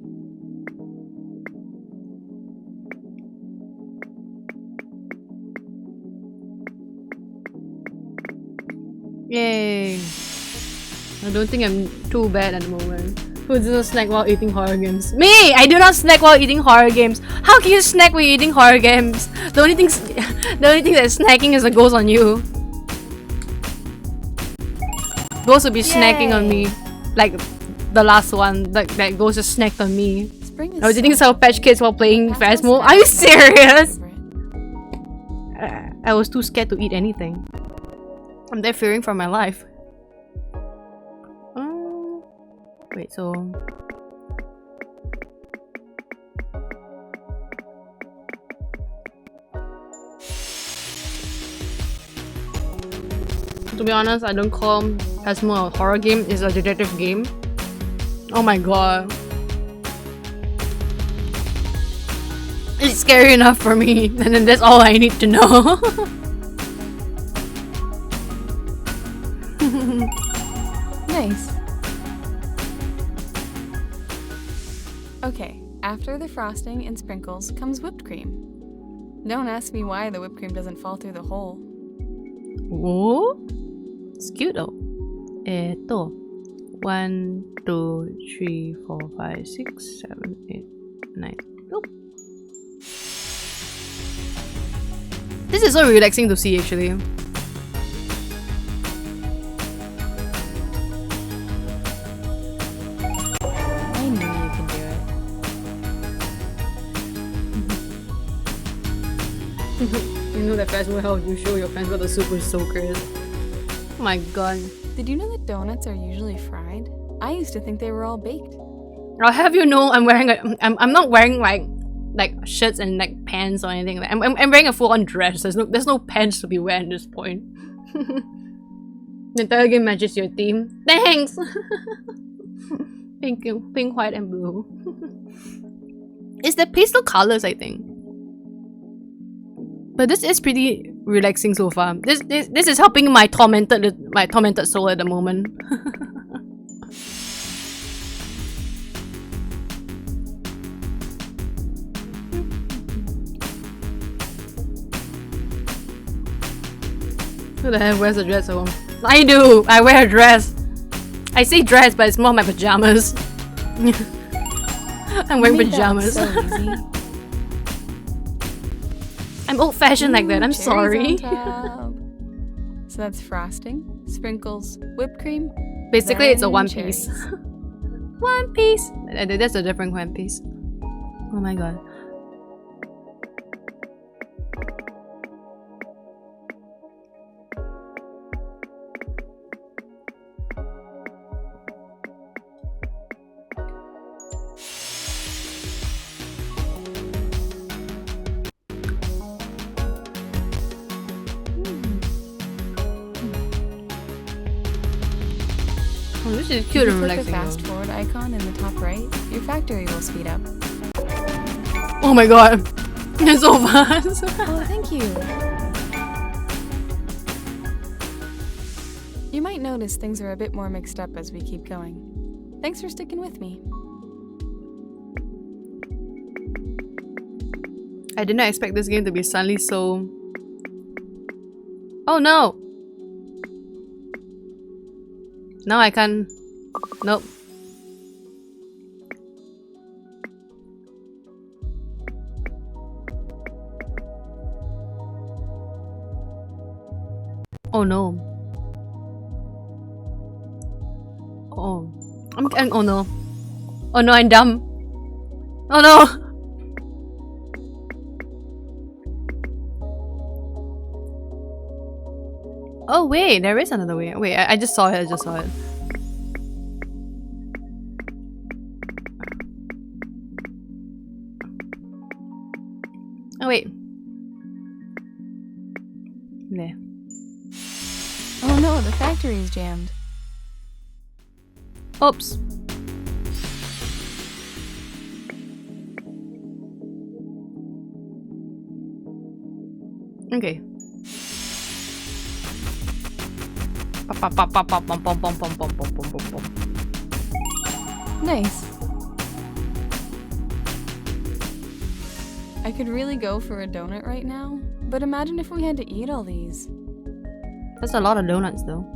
Yay! I don't think I'm too bad at the moment. Who doesn't snack while eating horror games? Me! I do not snack while eating horror games. How can you snack while eating horror games? The only thing that snacking is a ghost on you. Ghost will be snacking on me, like the last one. That ghost just snacked on me. Spring is I was eating so Sour Patch Kids while playing That's Phasmo. what's Are you happening. serious? Favorite. I was too scared to eat anything. I'm there fearing for my life. Wait, so... To be honest, I don't call Phasmo a horror game, it's a detective game. Oh my god. It's scary enough for me, and then that's all I need to know. Nice. Okay, after the frosting and sprinkles comes whipped cream. Don't ask me why the whipped cream doesn't fall through the hole. Oh, it's cute though. 1, 2, 3, 4, 5, 6, 7, 8, 9. Nope. This is so relaxing to see actually. I knew you could do it. You know that Phasmo helped you show your friends what the super soakers. Oh my god. Did you know that donuts are usually fried? I used to think they were all baked. I'll have you know I'm wearing I'm not wearing like shirts and like pants or anything. I'm wearing a full-on dress. There's no pants to be wearing at this point. The entire game matches your theme. Thanks! Pink, white, and blue. It's the pastel colors, I think. But this is pretty relaxing so far. This is helping my tormented soul at the moment. Who the hell wears a dress at home? I do! I wear a dress! I say dress, but it's more my pajamas. I'm wearing pajamas. So easy. I'm old-fashioned like that, I'm Cherries sorry. on top. So that's frosting, sprinkles, whipped cream. Basically, it's a then one cherries. piece. One piece! That's a different one piece. Oh my god. Oh, this is cute If and you click the relaxing. fast forward icon in the top right, your factory will speed up. Oh my god. It's so fast. Oh, thank you. You might notice things are a bit more mixed up as we keep going. Thanks for sticking with me. I did not expect this game to be suddenly so... Oh no! Now I can't... Nope. Oh no. Oh. Oh no. Oh no, I'm dumb. Oh no! Oh wait, there is another way. Wait, I just saw it, I just saw it. Oh wait. There. Oh no, the factory is jammed. Oops. Okay. Nice. I could really go for a donut right now, but imagine if we had to eat all these. That's a lot of donuts though.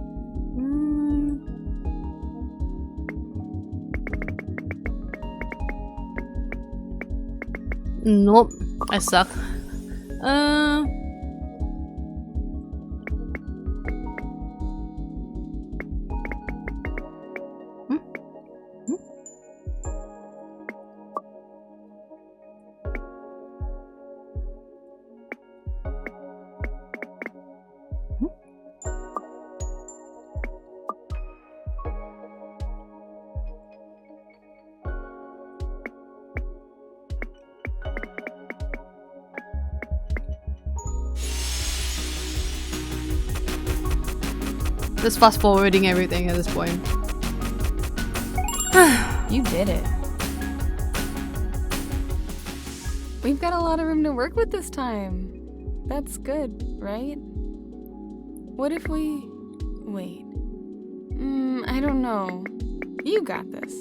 Nope. I suck. Just fast forwarding everything at this point. You did it. We've got a lot of room to work with this time. That's good, right? What if we... Wait. I don't know. You got this.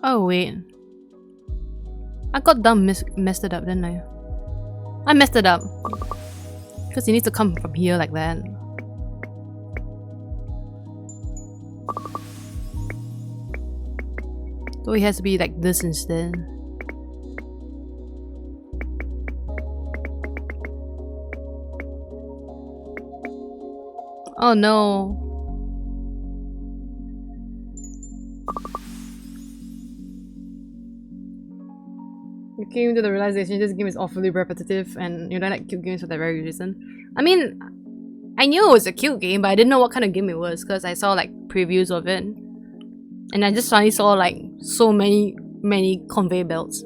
Oh wait. I got dumb messed it up, didn't I? I messed it up. Because he needs to come from here like that. So he has to be like this instead. Oh no. You came to the realization this game is awfully repetitive and you don't like cute games for that very reason. I mean, I knew it was a cute game, but I didn't know what kind of game it was because I saw like previews of it. And I just suddenly saw like so many conveyor belts.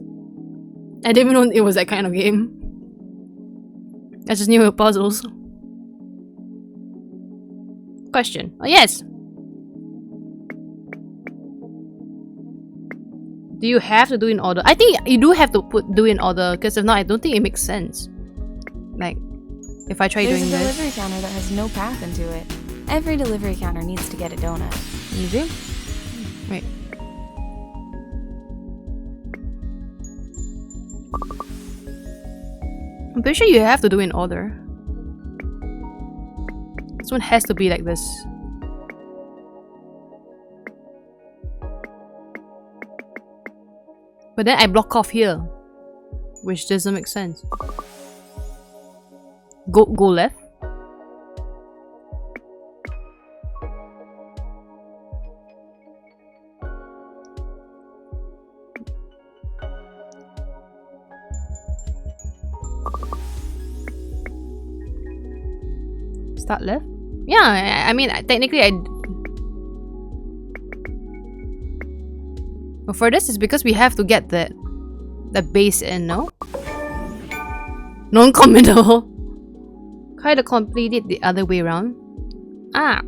I didn't even know it was that kind of game. I just knew it were puzzles. Question. Oh yes. Do you have to do in order? I think you do have to do in order, because if not, I don't think it makes sense. Like, if I try There's doing a this. delivery counter that has no path into it. Every delivery counter needs to get a donut. Easy. Wait. I'm pretty sure you have to do in order. This one has to be like this. But then I block off here, which doesn't make sense. Go left. Start left? Yeah, I mean, technically but for this, it's because we have to get the base in, no? Non-committal. Try to complete it the other way around. Ah.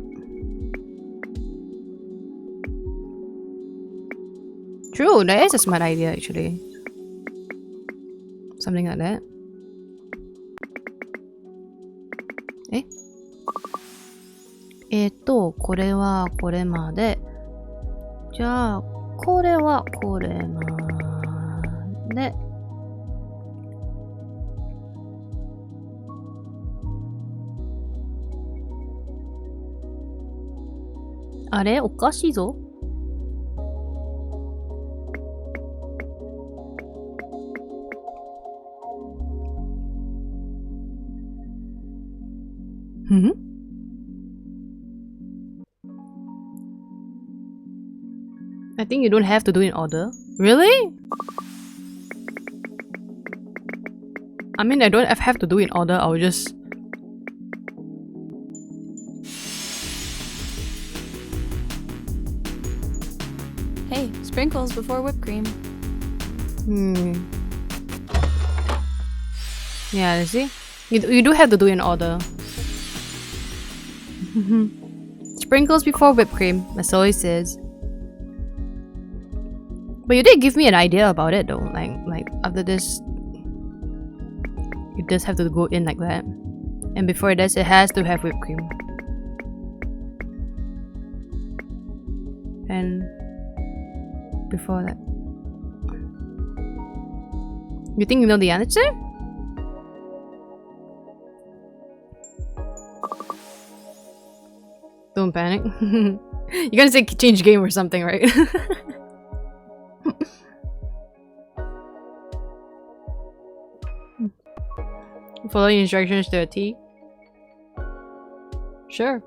True, that is a smart idea actually. Something like that. Eh? これはこれまで。じゃあ、これはこれまで。あれおかしいぞ。んI think you don't have to do in order. Really? I mean, I don't have to do in order. I'll just... Hey, sprinkles before whipped cream. Yeah, you see? You do have to do in order. Sprinkles before whipped cream, that's all it says. But you did give me an idea about it though, like after this, it does have to go in like that. And before this, it has to have whipped cream. And before that. You think you know the answer? Don't panic. You're gonna say change game or something, right? Follow the instructions to a T. Sure.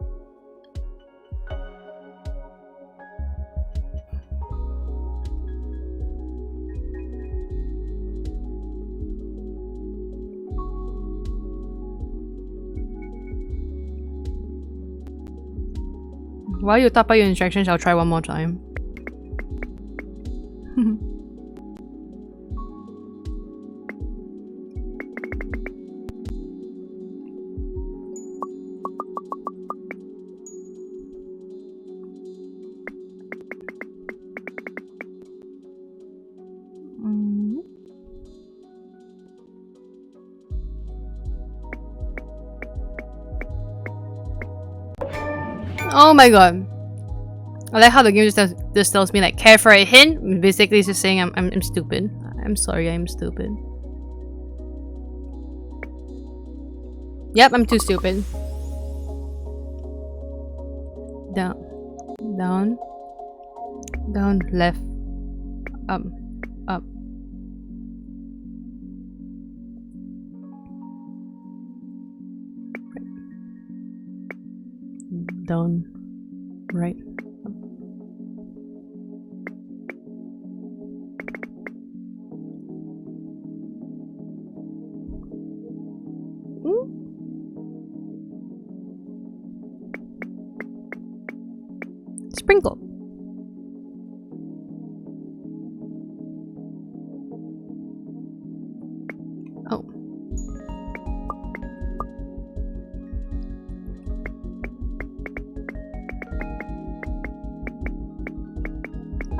While you tap out your instructions, I'll try one more time. Oh my god. I like how the game just tells me like, care for a hint? Basically it's just saying I'm stupid. I'm sorry, I'm stupid. Yep, I'm too stupid. Down. Down. Down. Left. Up. Up. Down. Right. Sprinkle.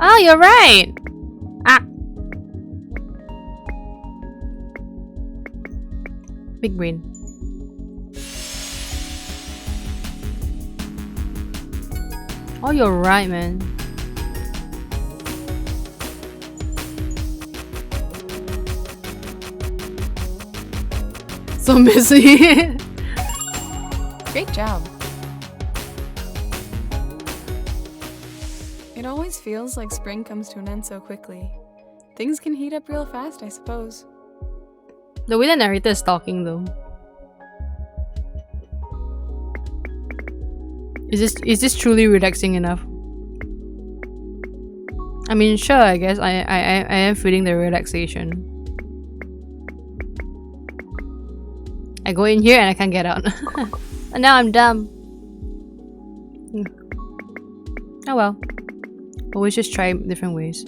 Oh, you're right! Ah! Big brain. Oh, you're right, man. So messy. Great job. It always feels like spring comes to an end so quickly. Things can heat up real fast, I suppose. The way the narrator is talking, though. Is this truly relaxing enough? I mean, sure, I guess I am feeling the relaxation. I go in here and I can't get out. And now I'm dumb. Oh well. Always just try different ways.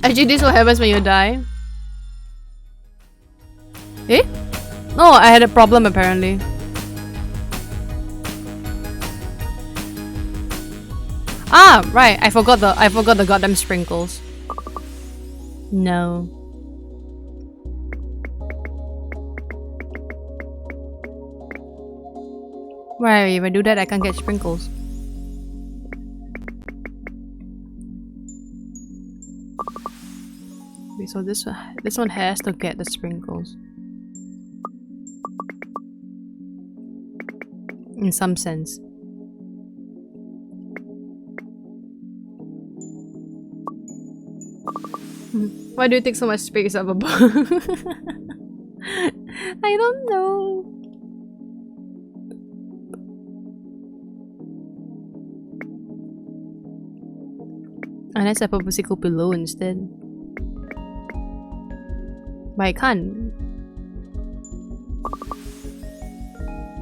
Actually, this is what happens when you die. Eh? No, I had a problem apparently. Ah, right. I forgot the goddamn sprinkles. No. Right, if I do that, I can't get sprinkles. Okay, so this one has to get the sprinkles. In some sense. Why do you take so much space up above? I don't know. Unless I purposely go below instead. But I can't.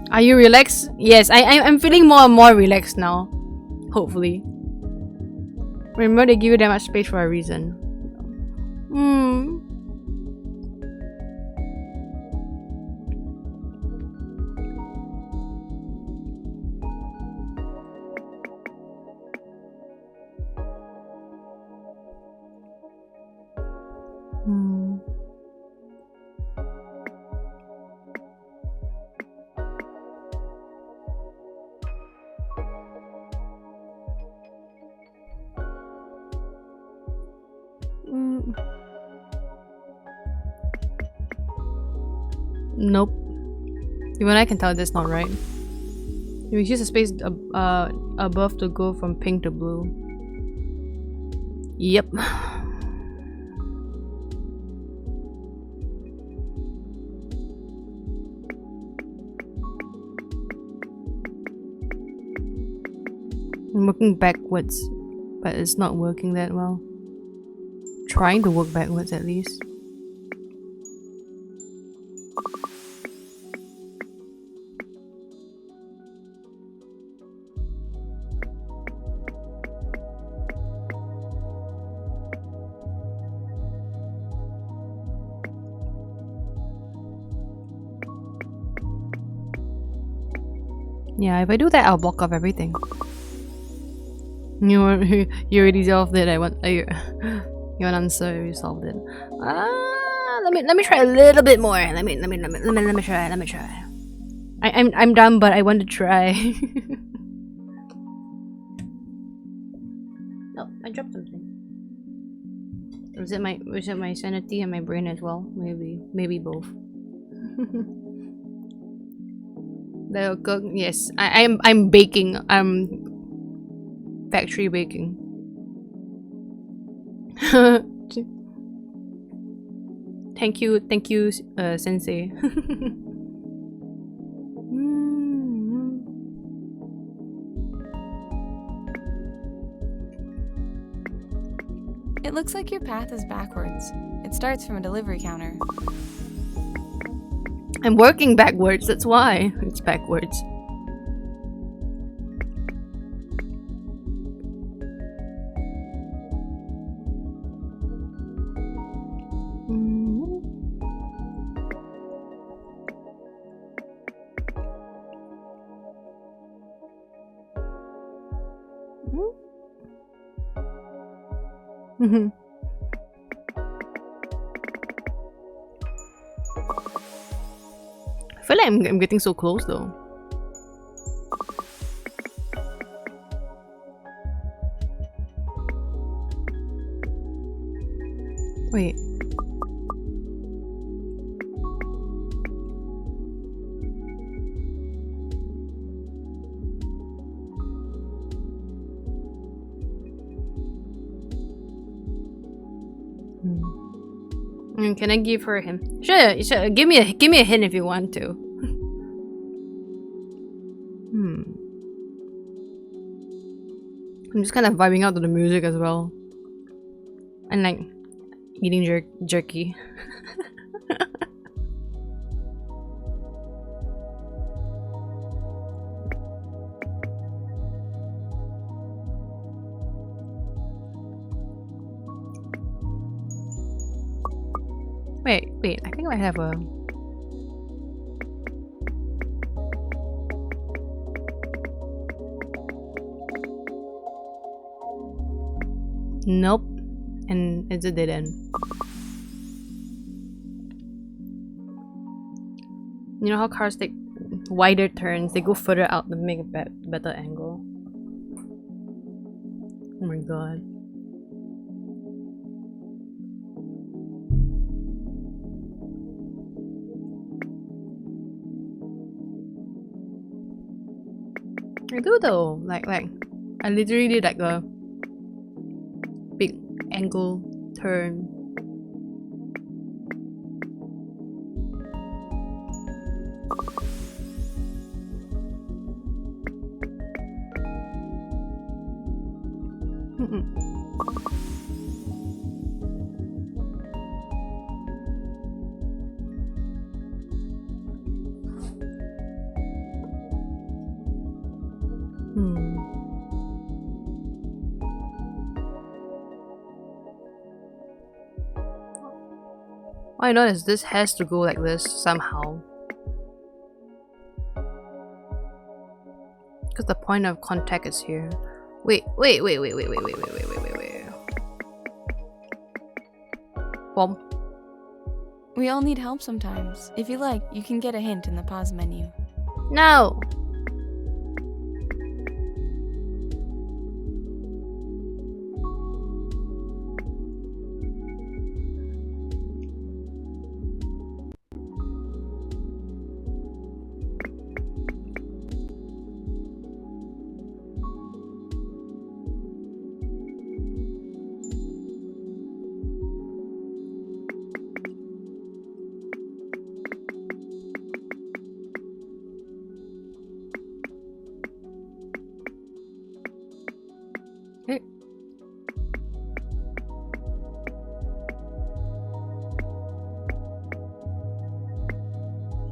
Are you relaxed? Yes, I'm feeling more and more relaxed now. Hopefully. Remember, they give you that much space for a reason. Nope. Even I can tell that's not right. You use the space above to go from pink to blue. Yep. I'm working backwards, but it's not working that well. Trying to work backwards at least. Yeah, if I do that, I'll block off everything. You already solved it. You want answer? You solved it. Let me try a little bit more. Let me try. I'm dumb, but I want to try. Oh, I dropped something. Was it my sanity and my brain as well? Maybe both. The cook, yes. I'm baking. I'm factory baking. Thank you, sensei. It looks like your path is backwards. It starts from a delivery counter. I'm working backwards, that's why. It's backwards. I feel like I'm getting so close though. Wait. Can I give her a hint? Sure, sure. Give me a hint if you want to. I'm just kind of vibing out to the music as well, and like eating jerky. Wait, I think I have a... Nope. And it's a dead end. You know how cars take wider turns, they go further out to make a better angle. Oh my god. I do though, like I literally did like a big angle turn. I noticed this has to go like this somehow. Because the point of contact is here. Wait. Bomb. We all need help sometimes. If you like, you can get a hint in the pause menu. No!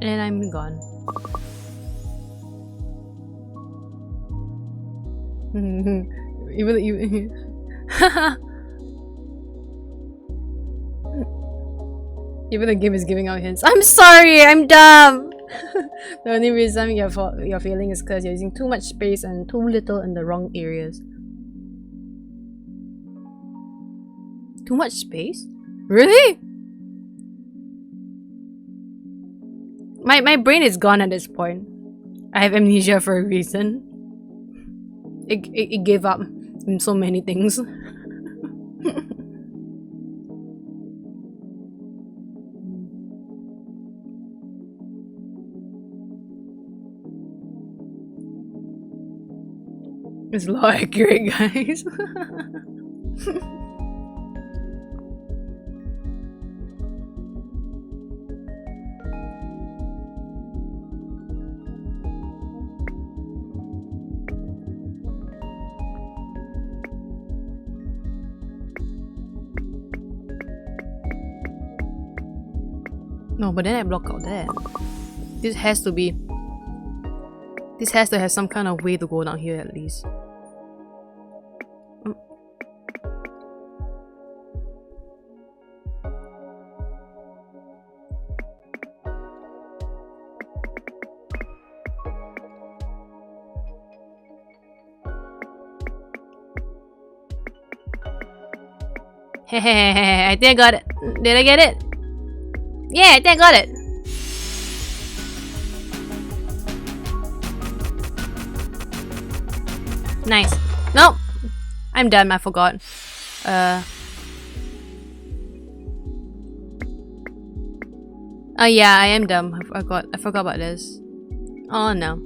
And I'm gone. Even the game is giving out hints. I'm sorry, I'm dumb. The only reason you're failing is because you're using too much space and too little in the wrong areas. Too much space? Really? My brain is gone at this point. I have amnesia for a reason. It gave up in so many things. It's law accurate, guys. No, but then I block out that. This has to be... This has to have some kind of way to go down here at least. Hehehe, I think I got it. Did I get it? Yeah, I think I got it. Nice. Nope. I'm done, I forgot. Oh yeah, I am dumb. I forgot about this. Oh no.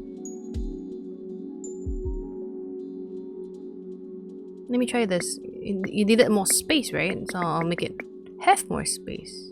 Let me try this. You needed more space, right? So I'll make it have more space.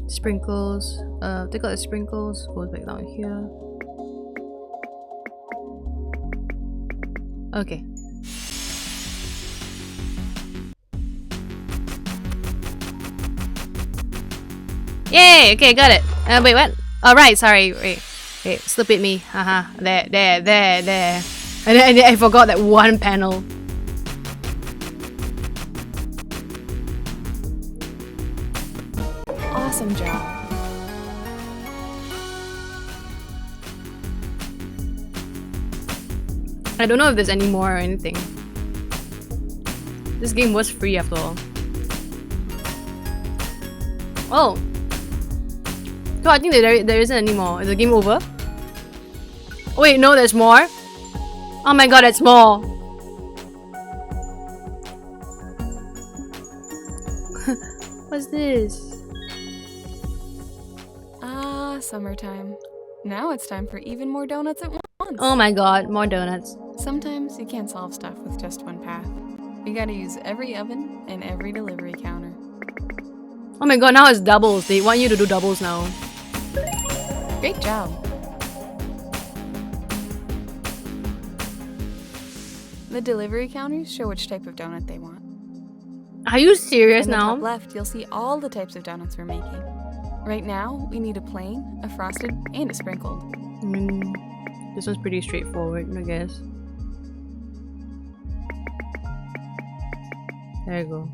Sprinkles. Take out the sprinkles. Goes back down here. Okay. Yay! Okay, got it. Wait, what? Oh, right. Sorry. Wait, stupid me. Haha. There. And I forgot that one panel. Awesome job. I don't know if there's any more or anything. This game was free after all. Oh! So I think there isn't any more. Is the game over? Oh, wait, no, there's more? Oh my god, that's more! What's this? Ah, summertime. Now it's time for even more donuts at once. Oh my god, more donuts. Sometimes you can't solve stuff with just one path. You gotta use every oven and every delivery counter. Oh my god, now it's doubles. They want you to do doubles now. Great job. The delivery counters show which type of donut they want. Are you serious In the now? top left, you'll see all the types of donuts we're making. Right now, we need a plain, a frosted, and a sprinkled. This one's pretty straightforward, I guess. There you go.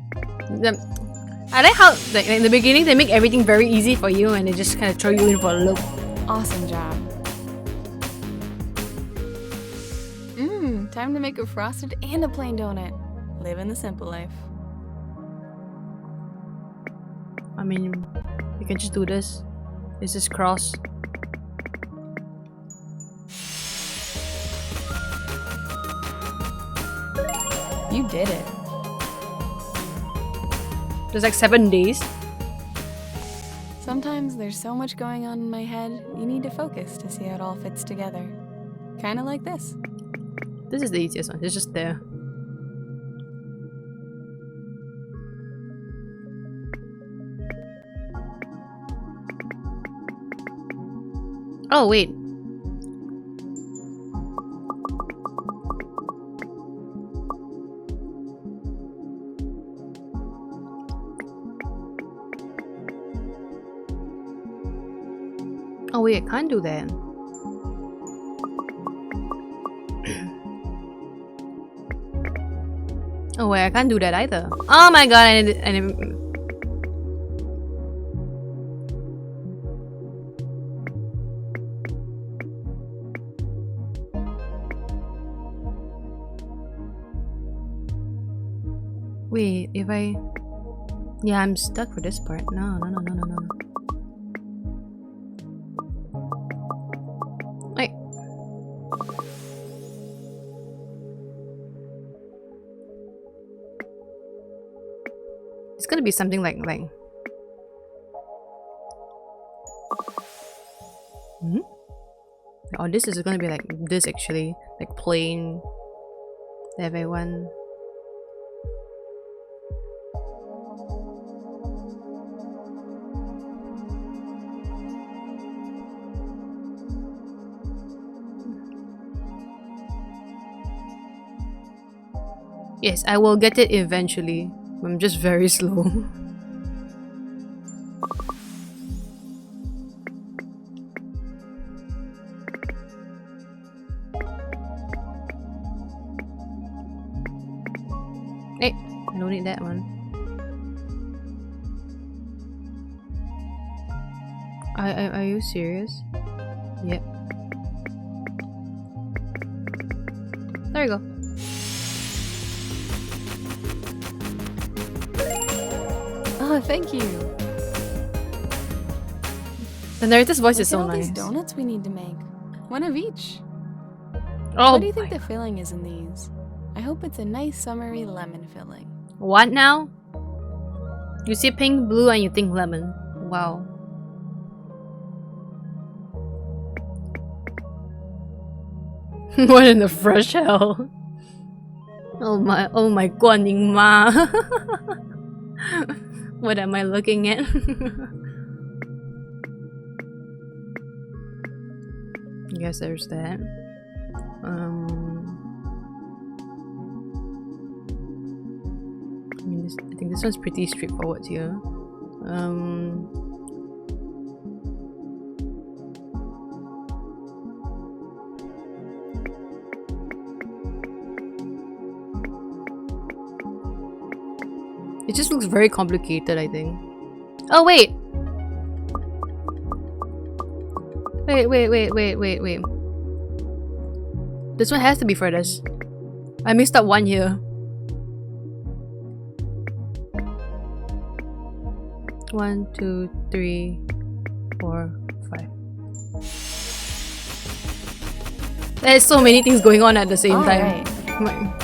I like how, like, in the beginning, they make everything very easy for you and they just kind of throw you in for a loop. Awesome job. Time to make a frosted and a plain donut. Living the simple life. I mean, you can just do this. It's just cross. You did it. There's like 7 days. Sometimes there's so much going on in my head, you need to focus to see how it all fits together. Kinda like this. This is the easiest one. It's just there. Oh, wait. Oh wait, I can't do that. Oh wait, I can't do that either. Oh my god, I didn't... Wait, if I... Yeah, I'm stuck for this part. No. Wait. It's gonna be something like... Oh, this is gonna be like this actually. Like plain... everyone. Yes, I will get it eventually. I'm just very slow. Hey, I don't need that one. Are you serious? Yep. There you go. Oh, thank you. The narrator's voice Look is so at all nice. these donuts we need to make. One of each. Oh, What do you think my- the filling is in these? I hope it's a nice summery lemon filling. What now? You see pink, blue, and you think lemon. Wow. What in the fresh hell? Oh my Guan Ning Ma. What am I looking at? I guess there's that. I think this one's pretty straightforward here. It just looks very complicated, I think. Oh wait! Wait. This one has to be for this. I missed up one here. 1, 2, 3, 4, 5. There's so many things going on at the same time. Alright. Oh,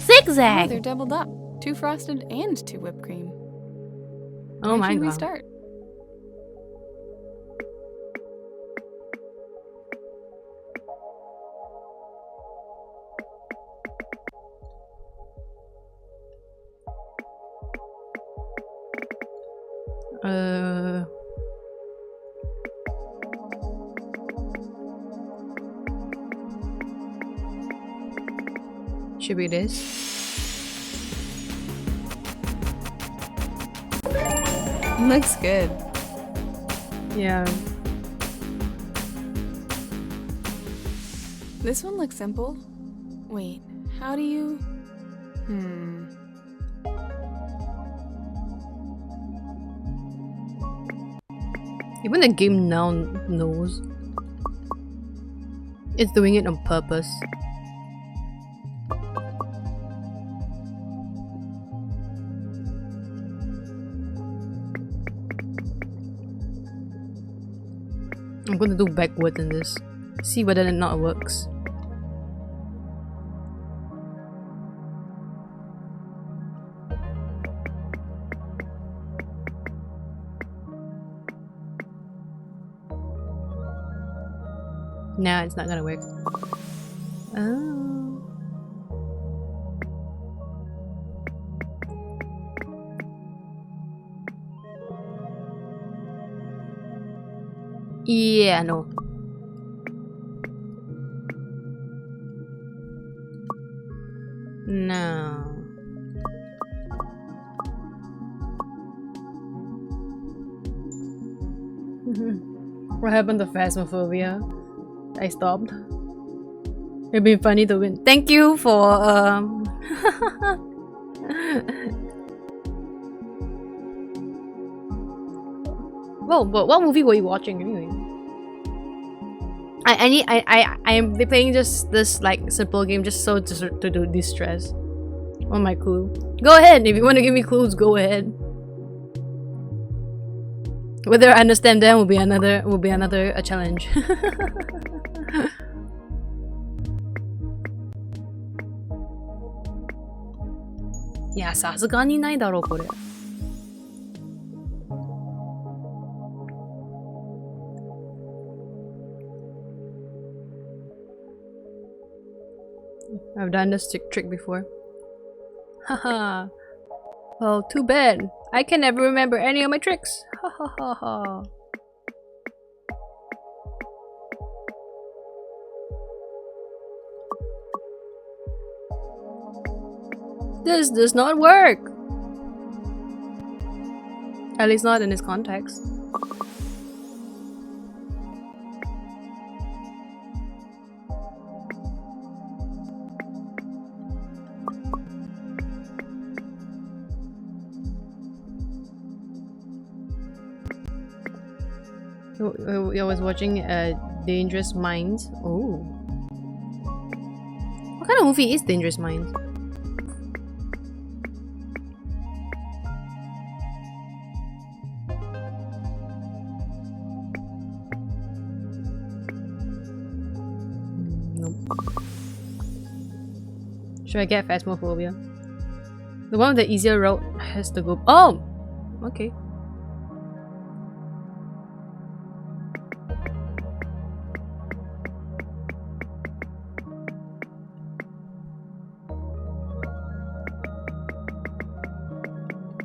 Zigzag! they're doubled up. 2 frosted and 2 whipped cream. Oh Where my should we god. start? Should be this. Looks good. Yeah. This one looks simple. Wait, how do you... Even the game now knows. It's doing it on purpose. I'm gonna do backward in this. See whether or not it works. Nah, it's not gonna work. Oh. Yeah, no. No. What happened to Phasmophobia? I stopped. It'd be funny to win. Thank you for Well, but what movie were you watching anyway? I am playing just this like simple game just so to do distress. Oh my clue. Go ahead, if you want to give me clues, go ahead. Whether I understand them will be another a challenge. Yeah, さすがにないだろうこれ。I've done this trick before. Haha. Well, too bad. I can never remember any of my tricks. Ha ha ha ha. This does not work. At least not in this context. I was watching Dangerous Minds. Oh. What kind of movie is Dangerous Minds? Should I get Phasmophobia? The one with the easier route has to go. Oh! Okay.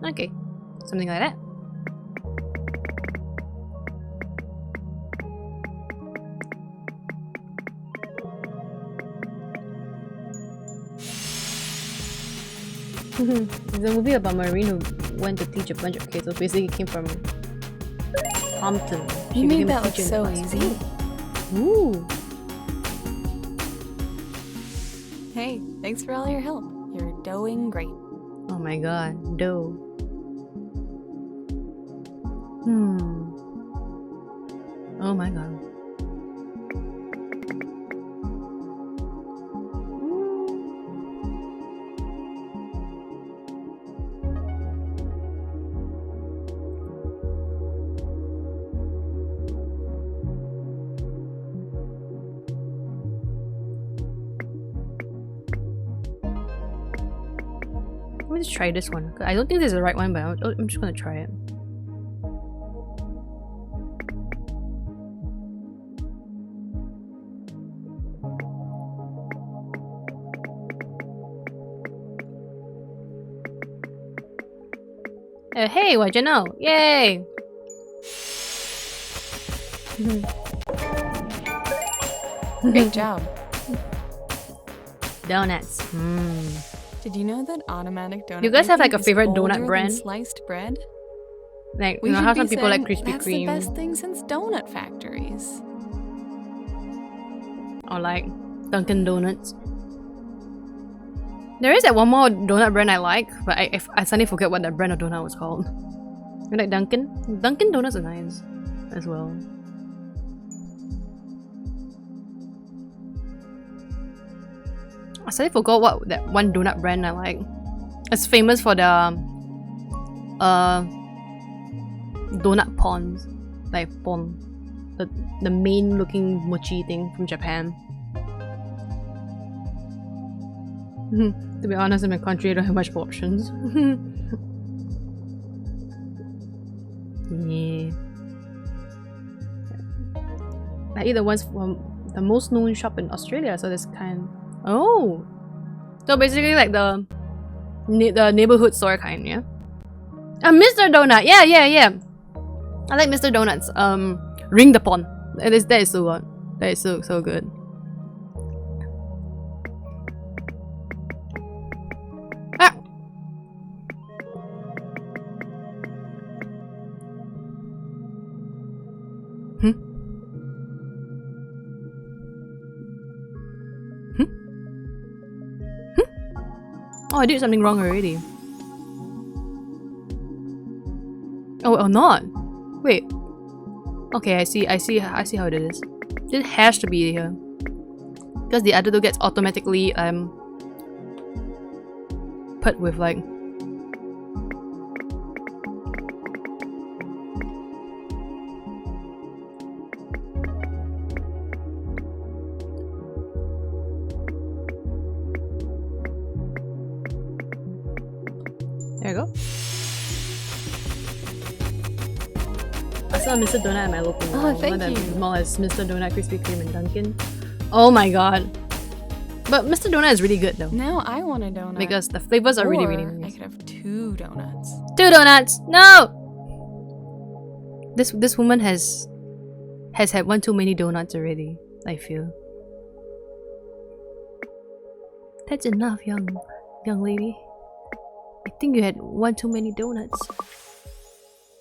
Okay. Something like that. There's a movie about Marine who went to teach a bunch of kids. So basically came from Compton. You made that look so easy. Ooh. Hey, thanks for all your help. You're doing great. Oh my god, dough. Oh my god. Let me just try this one. I don't think this is the right one, but I'm just gonna try it. Hey, what'd you know? Yay! Great job. Donuts. Did you know that automatic donut You guys have like a making is favorite donut older than brand? sliced bread? Like, We you know should how be some people like saying Krispy that's Kreme the best thing since donut factories. or like Dunkin' Donuts. There is that one more donut brand I like, but I suddenly forget what that brand of donut was called. You like Dunkin'? Dunkin' Donuts are nice as well. I suddenly forgot what that one donut brand I like. It's famous for the donut pons, like pon, the main looking mochi thing from Japan. To be honest, in my country, I don't have much options. Yeah. I eat the ones from the most known shop in Australia, so this kind. Oh, so basically like the neighborhood store kind, yeah. Mr. Donut, yeah. I like Mr. Donut's ring the pon. That is so good. That is so good. Ah. Oh, I did something wrong already. Oh, or not. Wait. Okay, I see how it is. It has to be here. Because the other two gets automatically put with like there you go. I saw Mr. Donut at my local mall. Oh, thank One you. that mall has Mr. Donut, Krispy Kreme, and Dunkin'. Oh my god. But Mr. Donut is really good though. Now I want a donut. Because the flavors are really, really Or I nice. could have 2 donuts. 2 donuts! No! This woman has had one too many donuts already, I feel. That's enough, young lady. I think you had one too many donuts.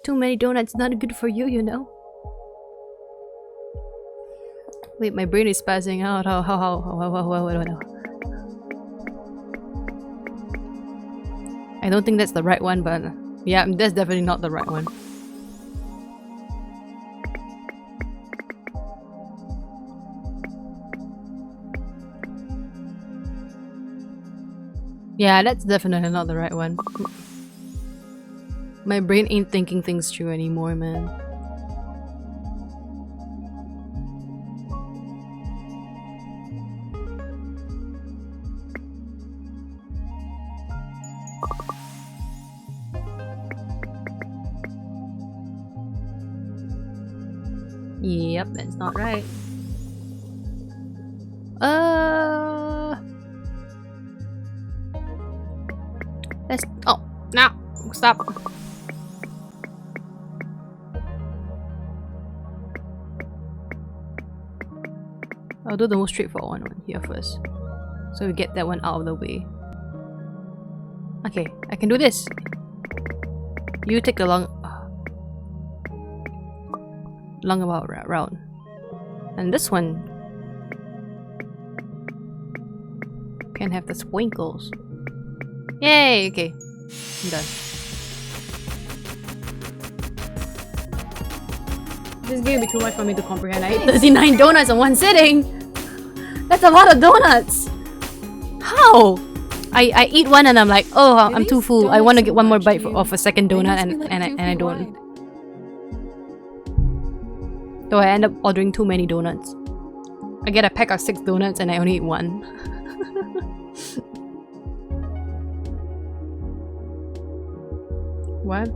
Too many donuts not good for you, you know. Wait, my brain is spazzing out. How? I don't think that's the right one, but yeah, that's definitely not the right one. Yeah, that's definitely not the right one. My brain ain't thinking things through anymore, man. Yep, that's not right. Let's. Oh, now stop. I'll do the most straightforward one here first, so we get that one out of the way. Okay, I can do this. You take the long about route, and this one can have the sprinkles. Yay! Okay, I'm done. This is gonna be too much for me to comprehend. I ate 39 donuts in one sitting! That's a lot of donuts! How? I eat one and I'm like, oh, I'm too full. I want to get one more bite of a second donut and I don't. So I end up ordering too many donuts. I get a pack of 6 donuts and I only eat one. What?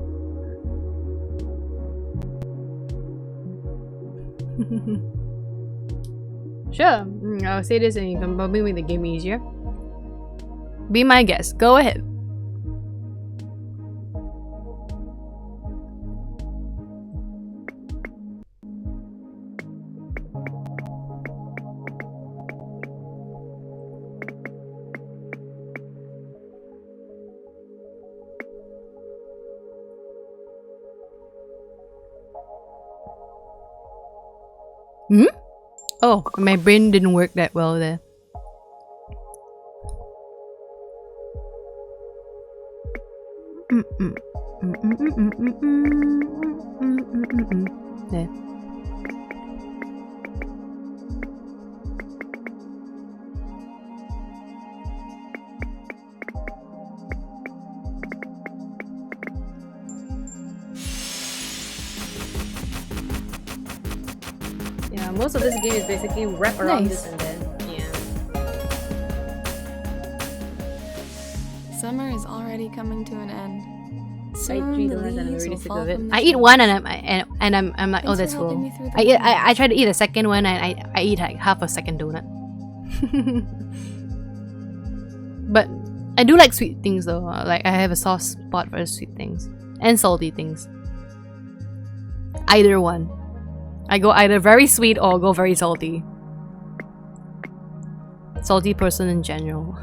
Sure, I'll say this and you can probably make the game easier. Be my guest, go ahead. Hmm? Oh, my brain didn't work that well there. There. Yeah, most of this game is basically wrapped around this and then, yeah. Summer is already coming to an end. I eat Soon 3 the donuts and I'm leaves really will sick fall of it. from the I eat trees. one and I'm like, oh, Thanks that's for helping full. me through the I try to eat a second one and I eat like half a second donut. But I do like sweet things though. Like I have a soft spot for sweet things and salty things. Either one. I go either very sweet or go very salty. Salty person in general.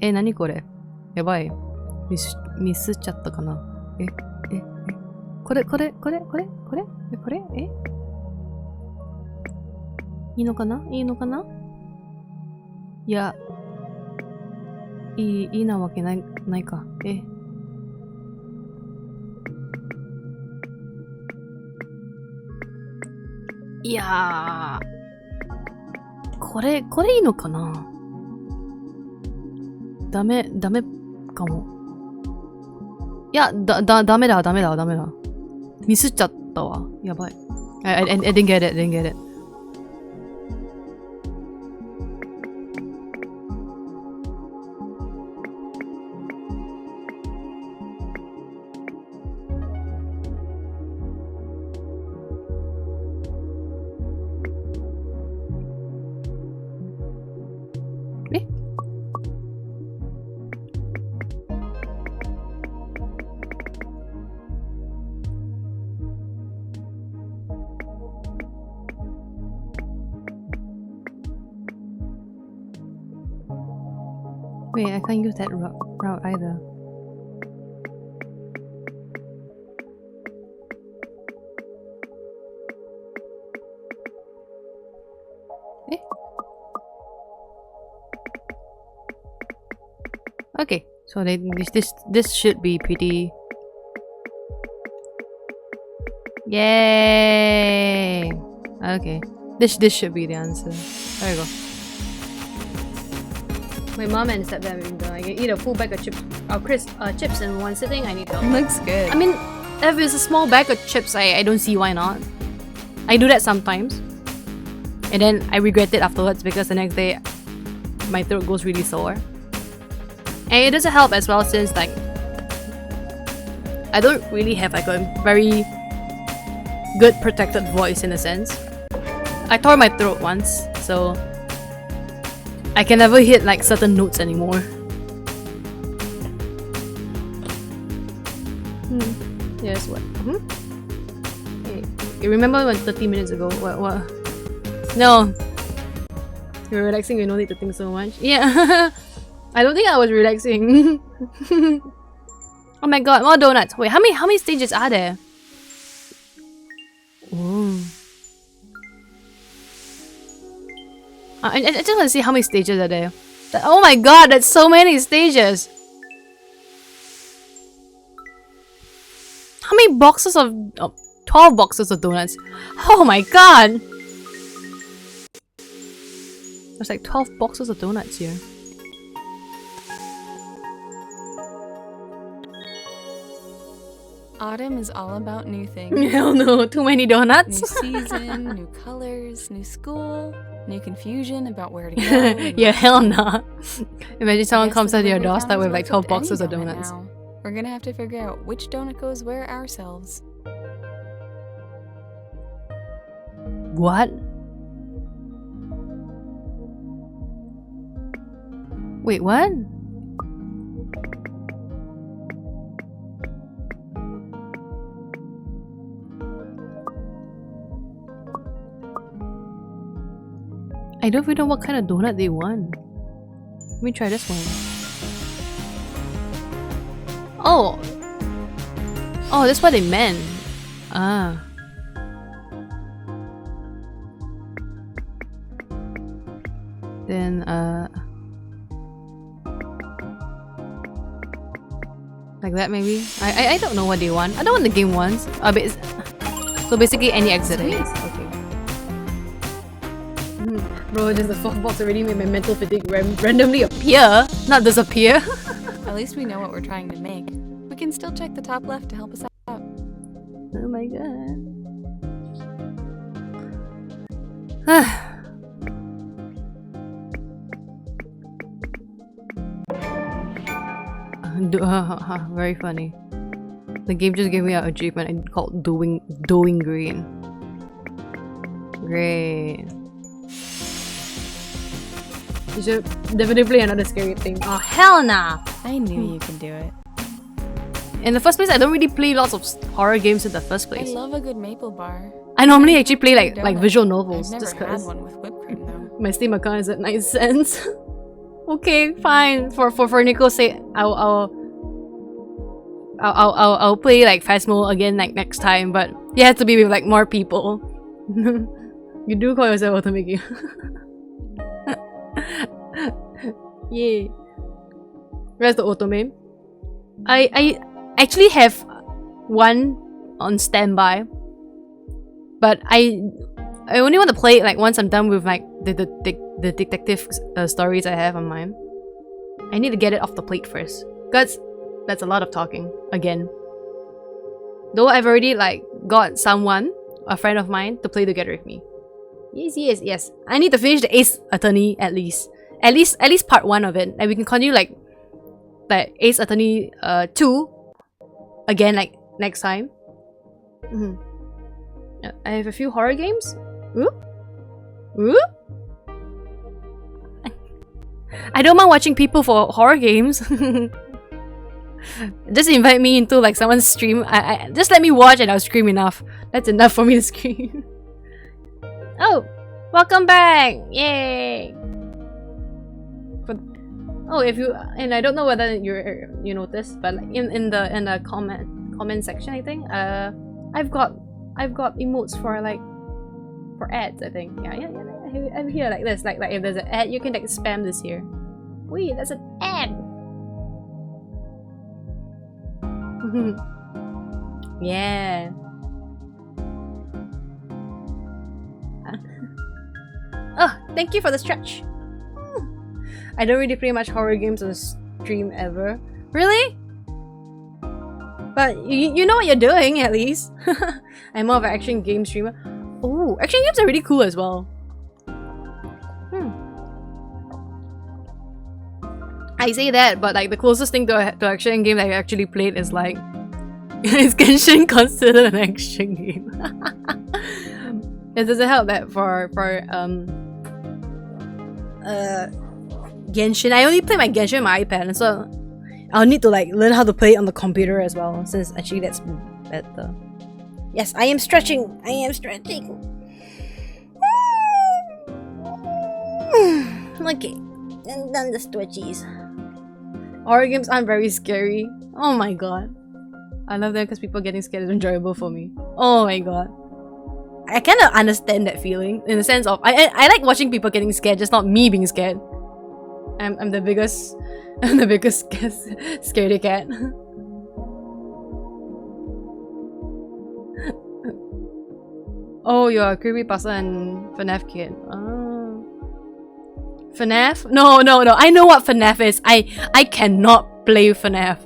え、何これ? やばい。ミスっちゃったかな? これいいのかな? いや、いいなわけないか。いやー、これいいのかな? ダメかも。いや、ダメだ。ミスっちゃったわ。やばい。I didn't get it. Wait, I can't use that route either. Eh? Okay, so this should be pretty. Yay! Okay, this should be the answer. There you go. My mom and stepdad window. I can eat a full bag of chips in one sitting. I need help. Looks good. I mean, if it's a small bag of chips, I don't see why not. I do that sometimes, and then I regret it afterwards because the next day my throat goes really sore. And it doesn't help as well since like I don't really have like a very good protected voice in a sense. I tore my throat once, so I can never hit like certain notes anymore. Yes, what? Hey, you remember when 30 minutes ago? What? No. You're relaxing, you don't need to think so much. Yeah. I don't think I was relaxing. Oh my god, more donuts. Wait, how many stages are there? Oh. I just want to see how many stages are there. Oh my god, that's so many stages! How many boxes of... 12 boxes of donuts. Oh my god! There's like 12 boxes of donuts here. Autumn is all about new things. Hell no, too many New donuts. season, new colors, new school, new confusion about where to go. Yeah, hell no. Imagine someone Guess comes the to your delivery doorstep times with like work 12 with any boxes of donut donuts. now. We're gonna have to figure out which donut goes where ourselves. What? Wait, what? I don't even know what kind of donut they want. Let me try this one. Oh! Oh, that's what they meant. Ah. Then, like that maybe? I don't know what they want. I don't want the game wants. So basically any exit. Okay. Bro, just the fourth box already made my mental fatigue randomly appear, not disappear. At least we know what we're trying to make. We can still check the top left to help us out. Oh my god. Very funny. The game just gave me an achievement called doing green. Great. You should definitely play another scary thing. Oh hell nah! I knew you could do it. In the first place, I don't really play lots of horror games in the first I place. love a good maple bar. I normally actually play like Donut. visual novels I've just never had cause one with whipped cream though. my Steam account is at 9 cents. Okay, fine. For Nico's sake, I'll play like Phasmo again like next time, but you have to be with like more people. You do call yourself Otomiki. Yay. Where's the Otome? I actually have one on standby, but I only want to play it like once I'm done with like the detective stories I have on mine. I need to get it off the plate first, cause that's a lot of talking again. Though I've already like got someone, a friend of mine, to play together with me. Yes. I need to finish the Ace Attorney at least part 1 of it, and we can continue like Ace Attorney 2 again like next time. I have a few horror games. Ooh. I don't mind watching people for horror games. Just invite me into like someone's stream. I just let me watch and I'll scream enough. That's enough for me to scream. Oh, welcome back! Yay! Oh, if you and I don't know whether you noticed, but like in the comment section, I think I've got emotes for like for ads. I think yeah. I'm here like this, like if there's an ad, you can like spam this here. Wait, that's an ad. Yeah. Oh, thank you for the stretch. I don't really play much horror games on stream ever. Really? But you know what you're doing at least. I'm more of an action game streamer. Oh, action games are really cool as well. I say that, but like the closest thing to action game that I actually played is like is Genshin considered an action game? It doesn't help that for Genshin, I only play my Genshin on my iPad, so I'll need to like learn how to play it on the computer as well, since actually that's better. Yes, I am stretching. I am stretching. Okay, and done the stretchies. Horror games aren't very scary. Oh my god. I love them because people getting scared is enjoyable for me. Oh my god. I kind of understand that feeling in the sense of I like watching people getting scared, just not me being scared. I'm the biggest scaredy cat. Oh, you're a creepypasta and FNAF kid. Oh. FNAF? No. I know what FNAF is. I cannot play FNAF.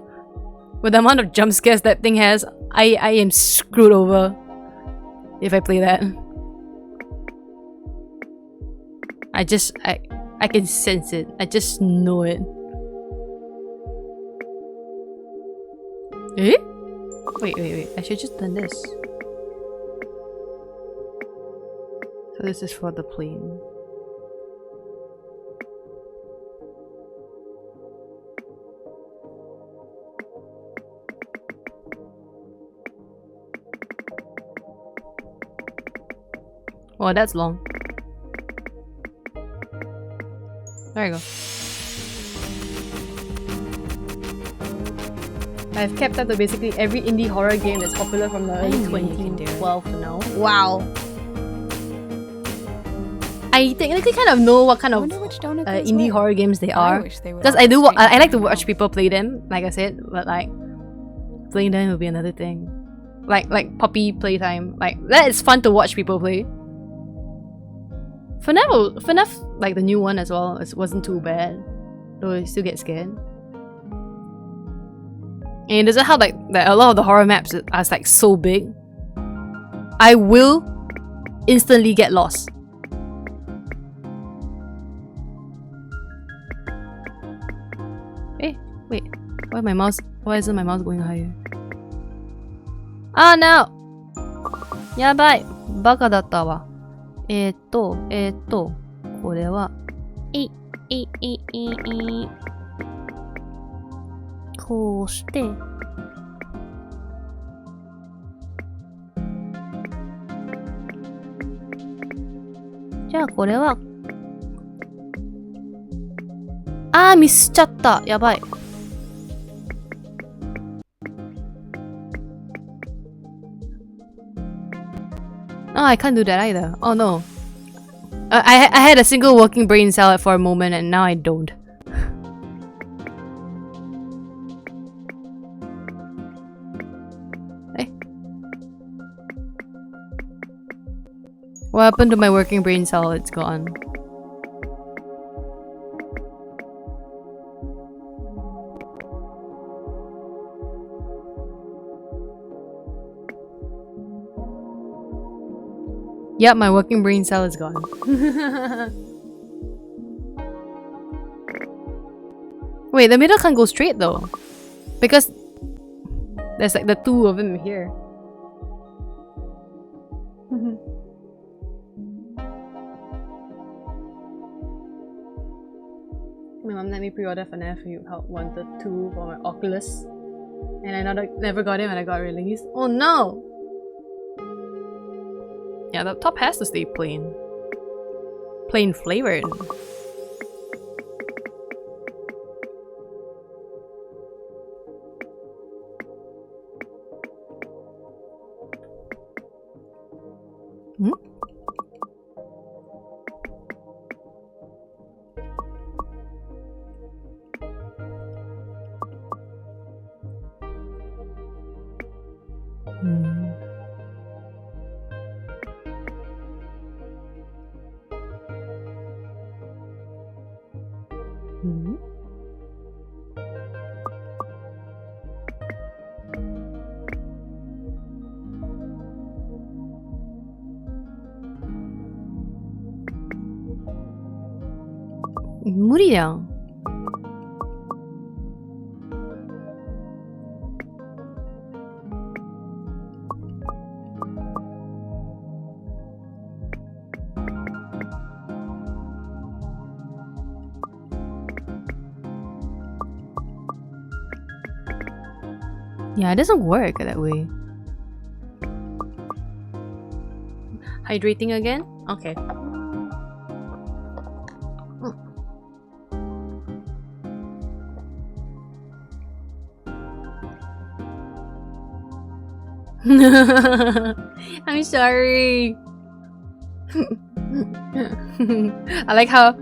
With the amount of jump scares that thing has, I am screwed over if I play that. I can sense it. I just know it. Eh? Wait. I should just done this. So this is for the plane. Oh, that's long. There you go. I've kept up to basically every indie horror game that's popular from the early 2012 to now. Wow. I technically kind of know what kind of indie horror games they are, because I like to watch people play them, like I said, but like playing them will be another thing. Like Poppy Playtime, like that is fun to watch people play. FNAF, like the new one as well, it wasn't too bad, though you still get scared. And it doesn't help like that a lot of the horror maps are like so big. I will instantly get lost. Hey, wait, why isn't my mouse going higher? Ah, no! Yabai! Baka datta wa. これは、こうして、じゃあこれは、ミスっちゃった。やばい。Oh, I can't do that either. Oh no. I had a single working brain cell for a moment and now I don't. Hey. What happened to my working brain cell? It's gone. Yep, my working brain cell is gone. Wait, the middle can't go straight though. Because there's like the two of them here. My mom let me pre-order FNAF. You wanted 2 for my Oculus. And I never got it when I got released. Oh no! Yeah, the top has to stay plain. Plain flavored. Hmm? Hmm. Hmm. 물이야. Yeah, it doesn't work that way. Hydrating again? Okay. I'm sorry. I like how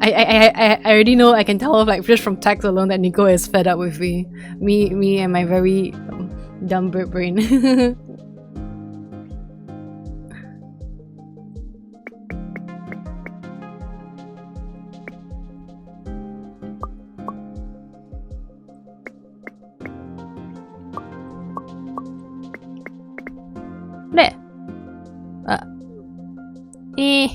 I already know, I can tell like just from text alone that Nico is fed up with me and my very dumb bird brain. There. Eh.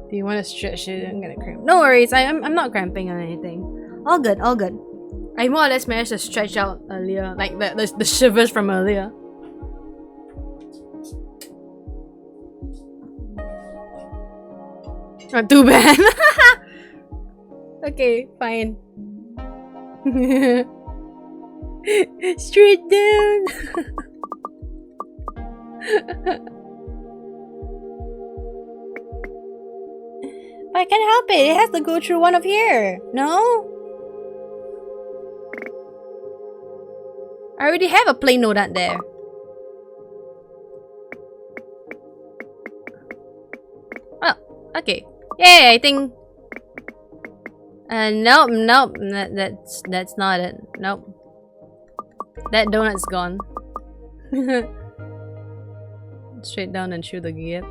Do you want to stretch it? I'm gonna cramp. No worries, I'm not cramping on anything. All good, all good. I more or less managed to stretch out earlier, like the shivers from earlier. Not too bad. Okay, fine. Straight down. I can't help it. It has to go through one of here. No? I already have a plain node out there. Oh, okay. Yay, I think... nope, nope. That's not it. Nope. That donut's gone. Straight down and through the gap.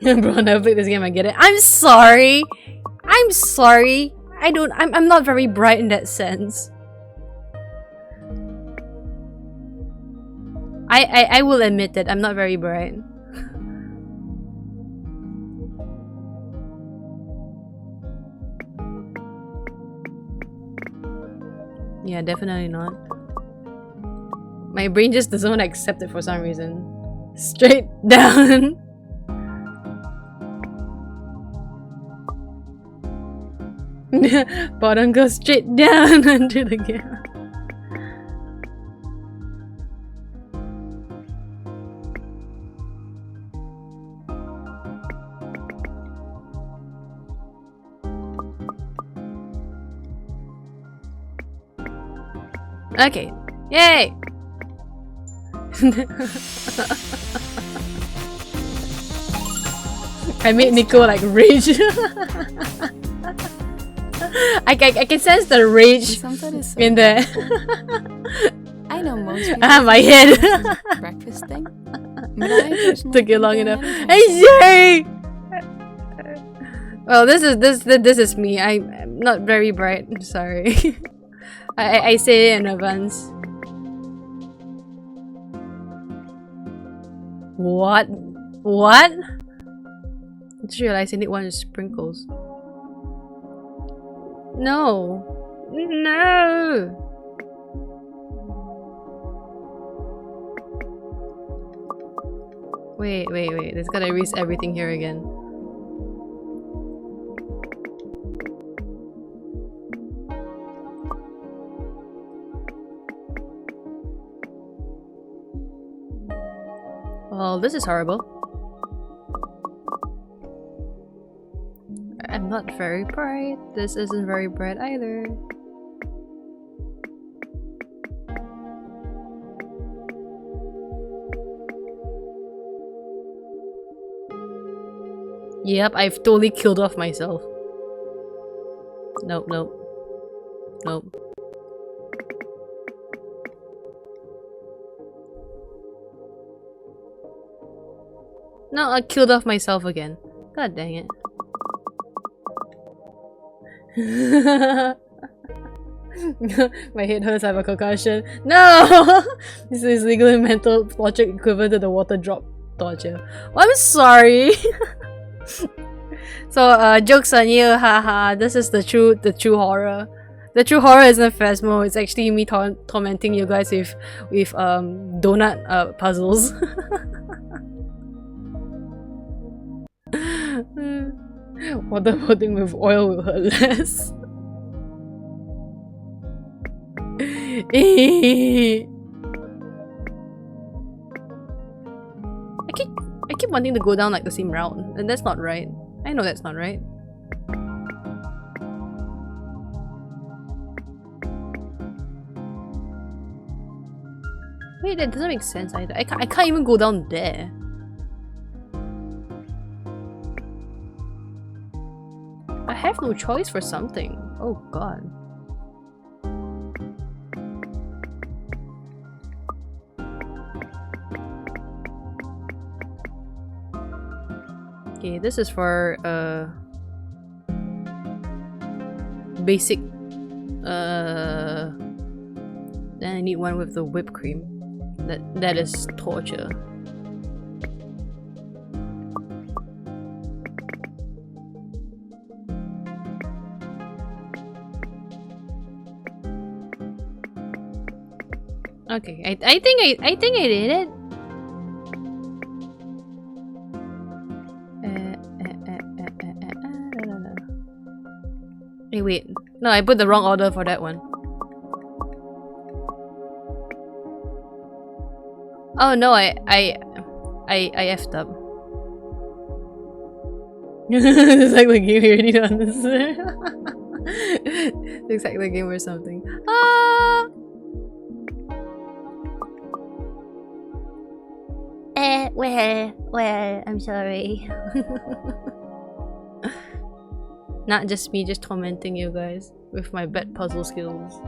Bro, I never played this game, I get it. I'm sorry! I'm sorry! I'm not very bright in that sense. I will admit it, I'm not very bright. Yeah, definitely not. My brain just doesn't want to accept it for some reason. Straight down. Bottom goes straight down into the gap. Okay. Yay! I made Nico like rage. I can sense the rage in there. I know most people my head. breakfast thing. But I personally Took you think long they're enough. entertaining. Hey, sorry. Well, this is me. I'm not very bright. I'm sorry. I say it in advance. What? What? I just realized I need one of the sprinkles. No. No. Wait. There's gotta erase everything here again. Well, this is horrible. I'm not very bright. This isn't very bright either. Yep, I've totally killed off myself. Nope, nope. Nope. No, I killed off myself again. God dang it. My head hurts, I have a concussion. No! This is legal and mental torture equivalent to the water drop torture. Well, I'm sorry. So, jokes on you, haha. This is the true horror. The true horror isn't Phasmo, it's actually me tormenting you guys with donut puzzles. Waterboarding with oil will hurt less. I keep wanting to go down like the same route, and that's not right. I know that's not right. Wait, that doesn't make sense either. I can't even go down there. I have no choice for something. Oh god. Okay, this is for basic then I need one with the whipped cream. That is torture. Okay, I think I did it. Hey, wait. No, I put the wrong order for that one. Oh no, I effed up. It's like the game you already don't understand. Looks like the game or something. Ah. Well, I'm sorry. Not just me, just tormenting you guys with my bad puzzle skills.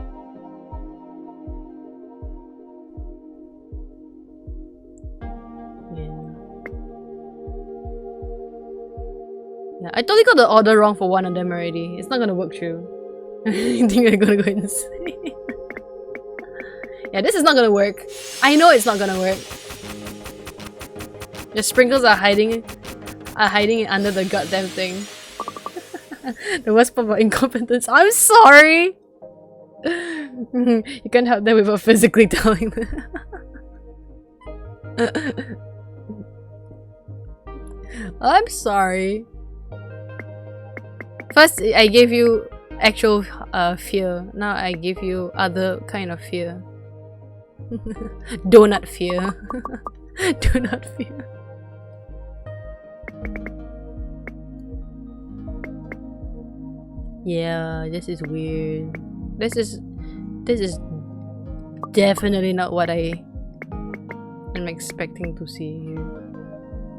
Yeah, I totally got the order wrong for one of them already. It's not gonna work through. I think I'm gonna go insane. Yeah, this is not gonna work. I know it's not gonna work. The sprinkles are hiding it under the goddamn thing. The worst part about incompetence. I'm sorry! You can't help them without physically telling them. I'm sorry. First, I gave you actual fear. Now I give you other kind of fear. Donut fear. Donut fear. Yeah, this is weird. This is definitely not what I am expecting to see here.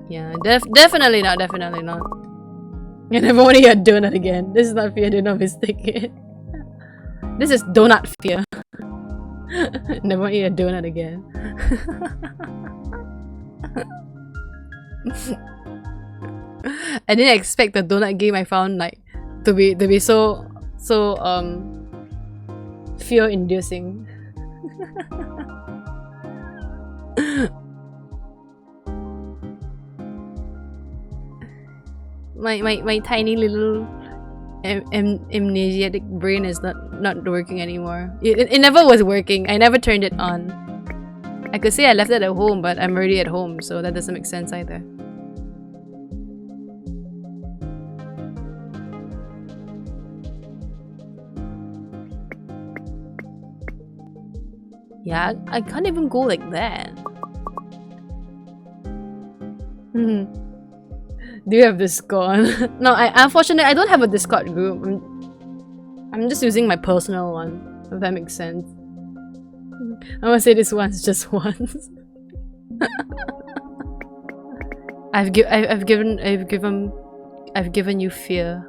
Yeah, definitely not. And I've only had donut again. This is not fear, do not mistake it. This is donut fear. Never eat a donut again. I didn't expect the donut game I found like to be so fear inducing. My tiny little amnesiac brain is not working anymore. It never was working. I never turned it on. I could say I left it at home, but I'm already at home, so that doesn't make sense either. Yeah, I can't even go like that. Do you have Discord? No, unfortunately I don't have a Discord group. I'm just using my personal one, if that makes sense. I wanna say this once, just once. I've given you fear.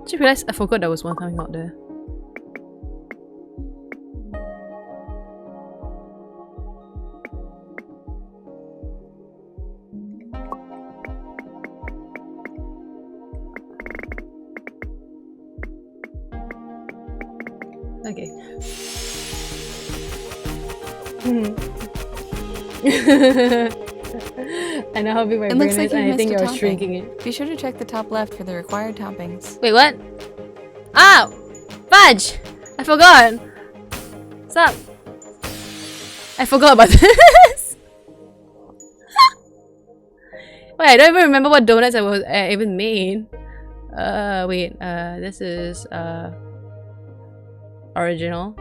Did you realize I forgot there was one coming out there? Okay. I know how big my It brain looks is, like and you I think missed a you're shrinking topping. it. Be sure to check the top left for the required toppings. Wait, what? Ah! Fudge! I forgot! What's up? I forgot about this! Wait, I don't even remember what donuts I even made. Wait, this is, original.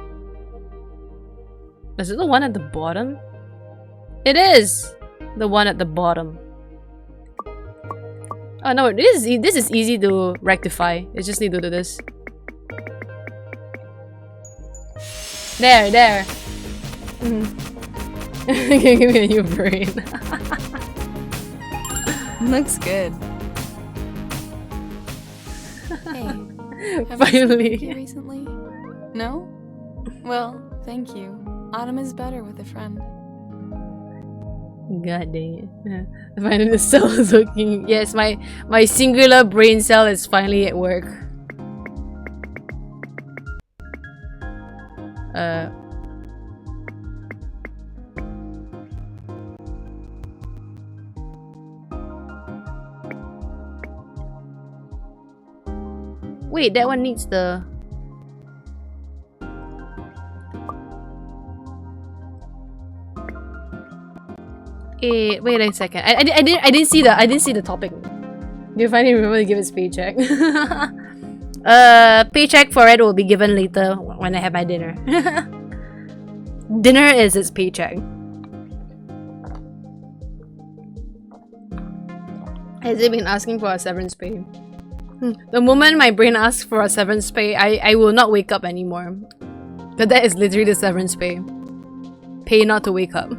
Is it the one at the bottom? It is! The one at the bottom. Oh no, this is easy to rectify. You just need to do this. There. Give me a new brain. Looks good. Hey, have Finally. you seen recently? No? Well, thank you. Autumn is better with a friend. God dang it. Finally the cell is working. Yes, my singular brain cell is finally at work. Wait, that one needs the... wait a second. I didn't see the topic. Do you finally remember to give us paycheck? Paycheck for it will be given later when I have my dinner. Dinner is its paycheck. Has it been asking for a severance pay? The moment my brain asks for a severance pay, I will not wake up anymore. But that is literally the severance pay. Pay not to wake up.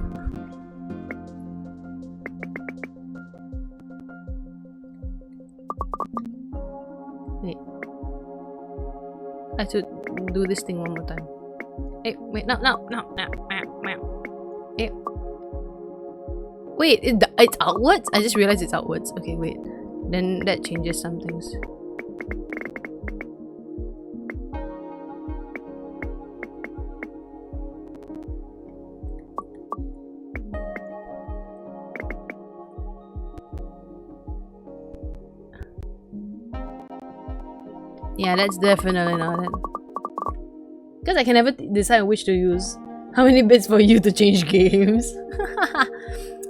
Wait. I should do this thing one more time. Hey, wait, no. Hey. Wait, it's outwards? I just realized it's outwards. Okay, wait. Then that changes some things. Yeah, that's definitely not it. Because I can never decide which to use. How many bits for you to change games?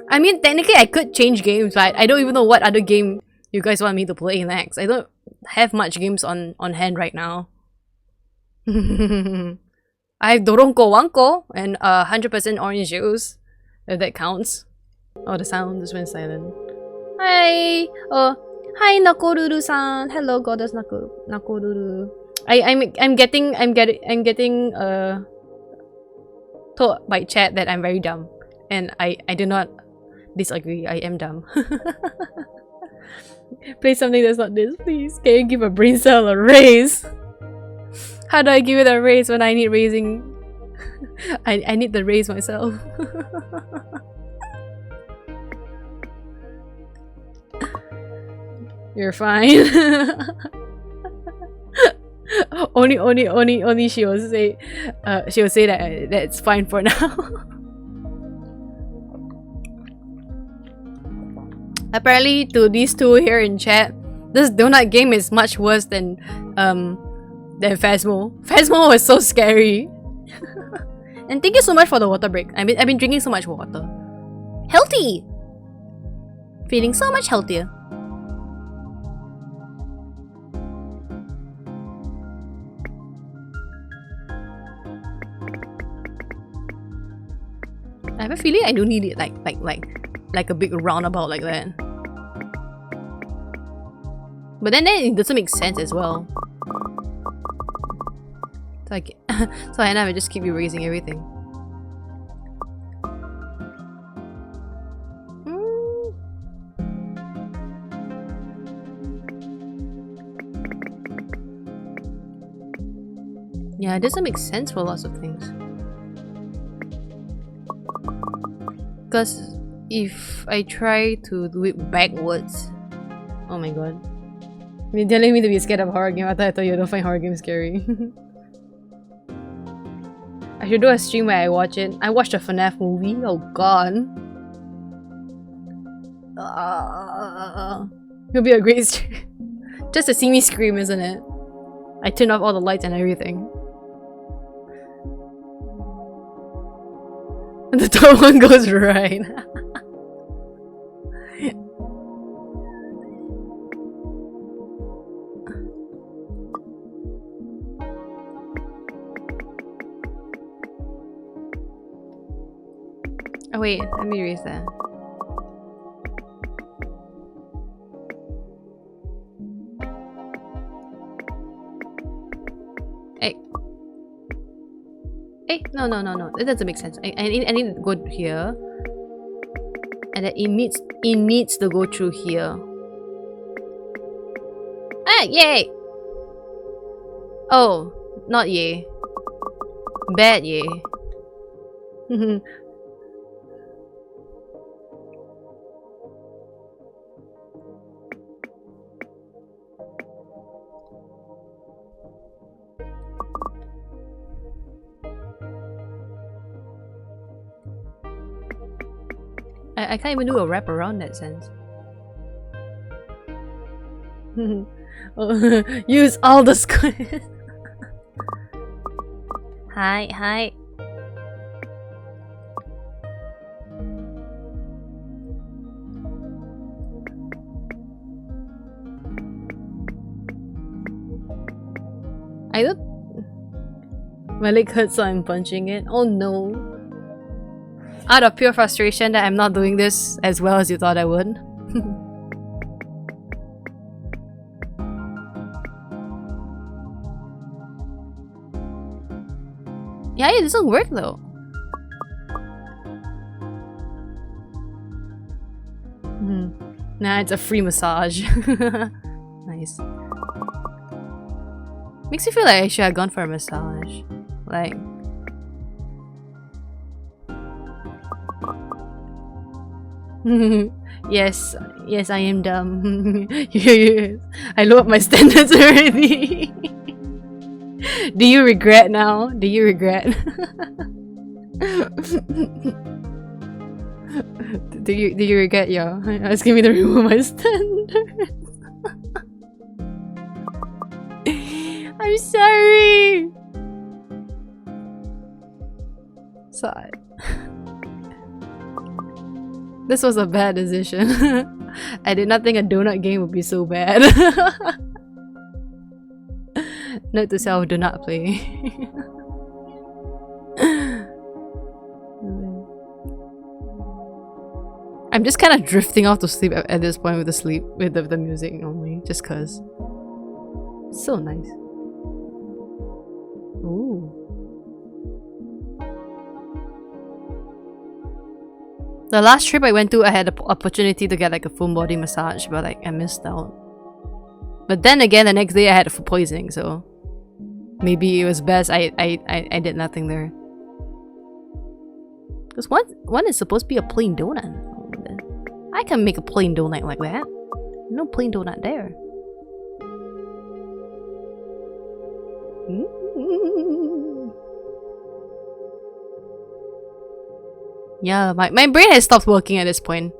I mean, technically I could change games, but I don't even know what other game you guys want me to play next. I don't have much games on hand right now. I have Doronko Wanko and 100% orange juice, if that counts. Oh, the sound just went silent. Hi! Oh, hi Nakoruru-san. Hello, Goddess Nakoruru. I'm getting told by chat that I'm very dumb, and I do not disagree. I am dumb. Play something that's not this, please. Can you give a brain cell a raise? How do I give it a raise when I need raising? I need the raise myself. You're fine. only she will say that that's fine for now. Apparently to these two here in chat, this donut game is much worse than Phasmo. Phasmo was so scary. And thank you so much for the water break. I've been drinking so much water. Healthy! Feeling so much healthier. I have a feeling I don't need it like a big roundabout like that. But then it doesn't make sense as well. So so I end up just keep erasing everything. Yeah, it doesn't make sense for lots of things. Because if I try to do it backwards... Oh my god. You're telling me to be scared of horror game. I thought you don't find horror games scary. I should do a stream where I watch it. I watched a FNAF movie. Oh god. It'll be a great stream. Just to see me scream, isn't it? I turned off all the lights and everything. And the top one goes right. Oh wait, let me erase that. Hey. Hey, no. That doesn't make sense. I need to go here. And then it needs to go through here. Ah, yay! Oh, not yay. Bad yay. I can't even do a wrap around that sense. Use all the squares. Hi. I don't... My leg hurts so I'm punching it. Oh no. Out of pure frustration that I'm not doing this as well as you thought I would. Yeah, it doesn't work though. Nah, it's a free massage. Nice. Makes me feel like I should have gone for a massage. Like... yes, I am dumb. I lowered my standards already. Do you regret now? Do you regret? do you regret, yo? Asking me to remove my standards? I'm sorry. Sorry. This was a bad decision. I did not think a donut game would be so bad. Note to self, do not play. I'm just kind of drifting off to sleep at this point with the music only, just cause. So nice. Ooh. The last trip I went to, I had the opportunity to get like a full body massage, but like I missed out. But then again, the next day I had food poisoning, so maybe it was best I did nothing there. Because one is supposed to be a plain donut. I can make a plain donut like that. No plain donut there. Yeah, my brain has stopped working at this point.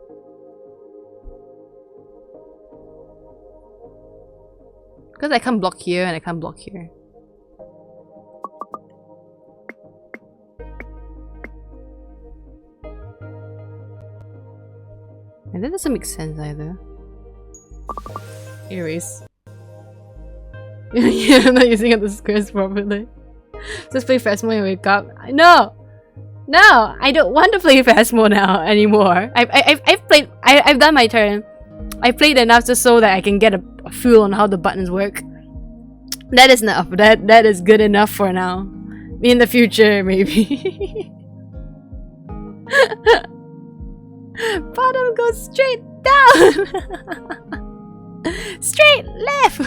Because I can't block here and I can't block here. And that doesn't make sense either. Erase. Yeah, I'm not using up the squares properly. Just play Phasmo and wake up. No! No, I don't want to play Phasmo now anymore. I've done my turn. I played enough just so that I can get a feel on how the buttons work. That is enough. That is good enough for now. In the future, maybe. Bottom goes straight down. Straight left.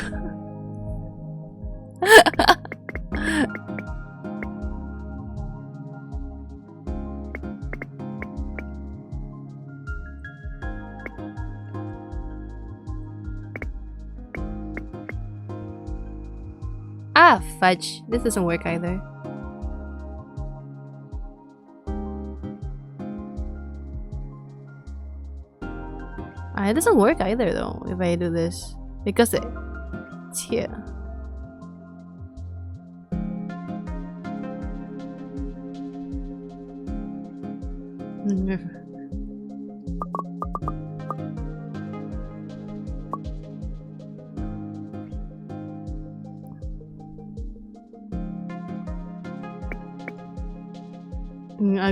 Ah, fudge. This doesn't work either. It doesn't work either though if I do this. Because it's here.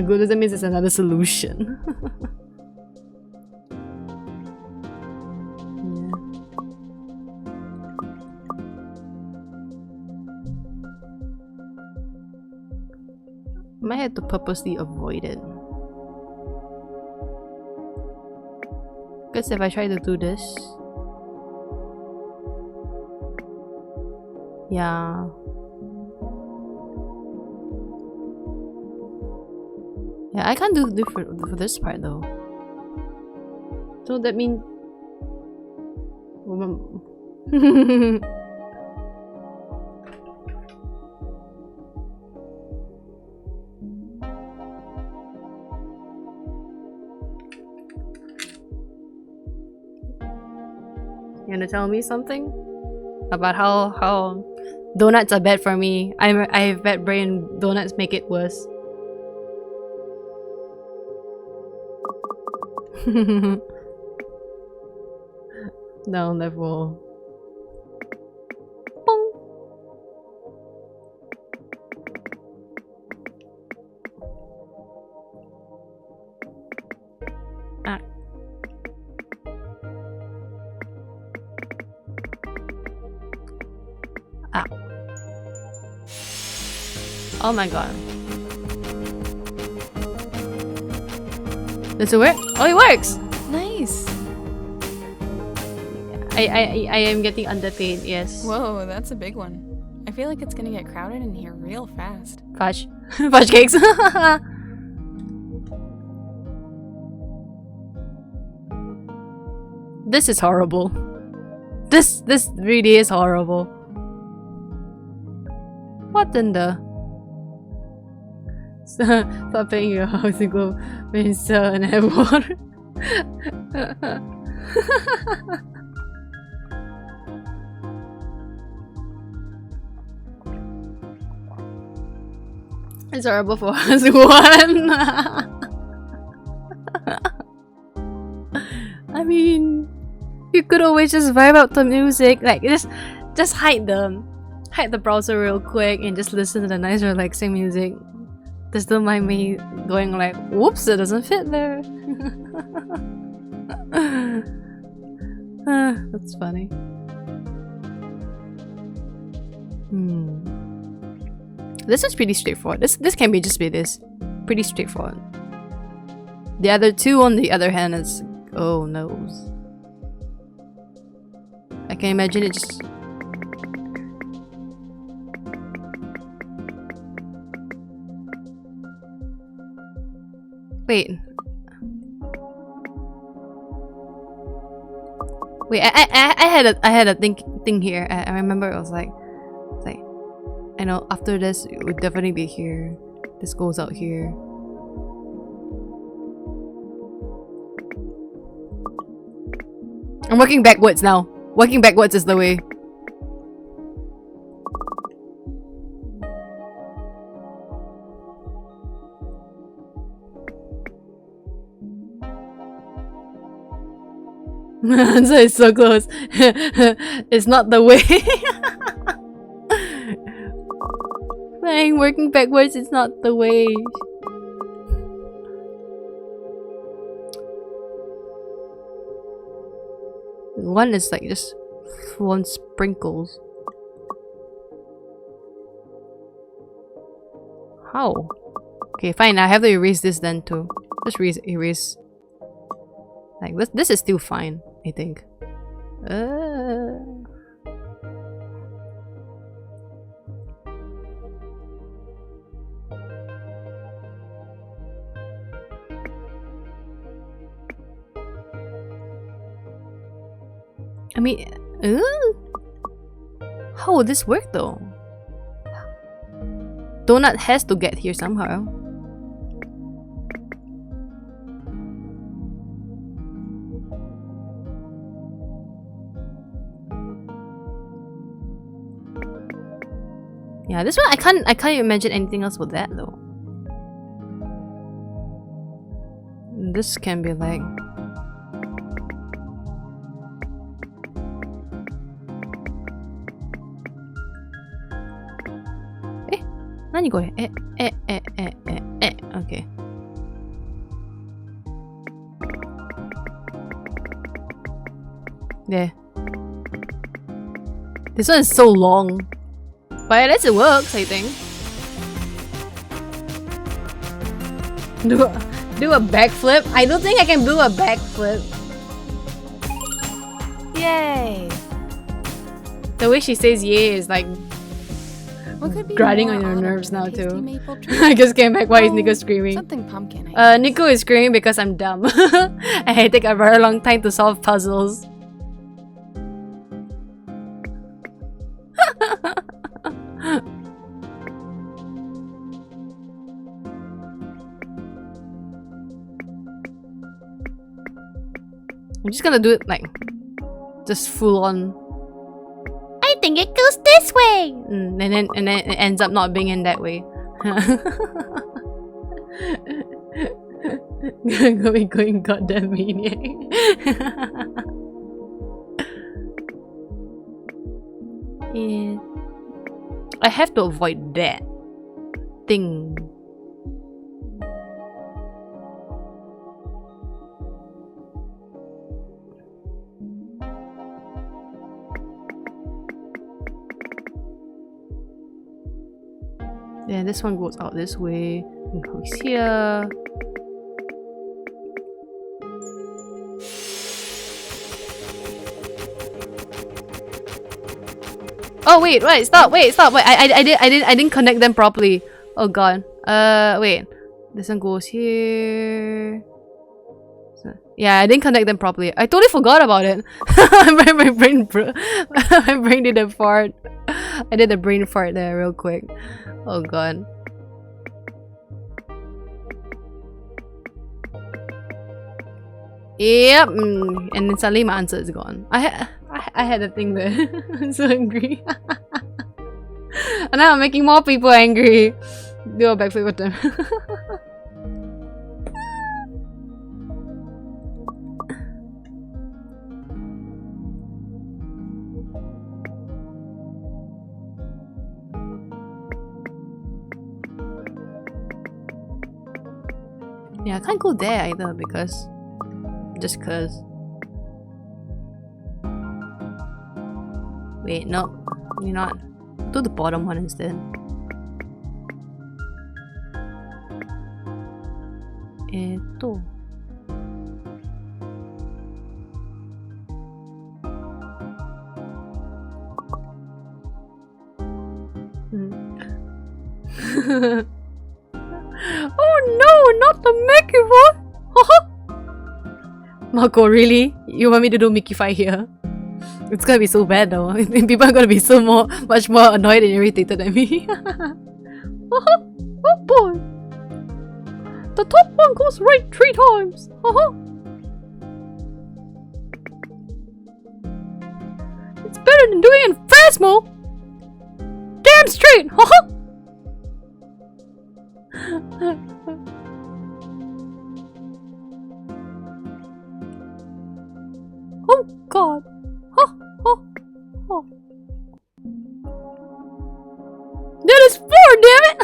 Good doesn't mean it's another solution. Might have to purposely avoid it. Because if I try to do this... Yeah. Yeah, I can't do for this part though. So that means... You wanna tell me something? About how donuts are bad for me. I have bad brain, donuts make it worse. Down level. Boom. Ah. Ah. Oh my god. Does it work? Oh, it works! Nice! I am getting underpaid, yes. Whoa, that's a big one. I feel like it's gonna get crowded in here real fast. Fudge. Fudge cakes. This is horrible. This really is horrible. What in the... Stop paying your house and go when you sell and have water. It's horrible for us. One. I mean, you could always just vibe out to music, like just hide the browser real quick and just listen to the nice relaxing music. Just don't mind me going like, whoops, it doesn't fit there. That's funny. This is pretty straightforward. This can be just be this. Pretty straightforward. The other two, on the other hand, is... Oh, noes. I can imagine it just... Wait. Wait, I had a thing here. I remember it was like... I know after this it would definitely be here. This goes out here. I'm working backwards now. Working backwards is the way. So it's so close. It's not the way. Working backwards is not the way. one is like just full on sprinkles. How? Okay, fine. I have to erase this then too. Just erase. Like this is still fine, I think. I mean, how would this work though? Donut has to get here somehow. Yeah, this one I can't imagine anything else with that though. This can be like okay. There. This one is so long. But at least it works, I think. Do a backflip? I don't think I can do a backflip. Yay! The way she says yay is like What could be grinding more on your autumn nerves than now tasty too. maple I just came back. Why is Oh, Nico screaming? Something pumpkin. I guess. Nico is screaming because I'm dumb. And I take a very long time to solve puzzles. I'm just gonna do it like just full on. I think it goes this way, and then it ends up not being in that way. going goddamn maniac. Yeah. I have to avoid that thing. Yeah, this one goes out this way and goes here. Oh wait, stop, wait. I didn't connect them properly. Oh god. Wait. This one goes here. Yeah, I didn't connect them properly. I totally forgot about it. my brain did a fart. I did a brain fart there real quick. Oh god. Yep. And then suddenly my answer is gone. I had a thing there. I'm so angry. And now I'm making more people angry. Do a backflip with them. Yeah, I can't go there either because... Just cause. Wait, no. You're not. Do the bottom one instead. Eto. Oh no, not the Mickey one! Marco, really? You want me to do Mickey-fy here? It's gonna be so bad though. People are gonna be much more annoyed and irritated at me. Oh boy! The top one goes right 3 times! It's better than doing it in Phasmo! Damn straight! Oh god! That is 4, damn it!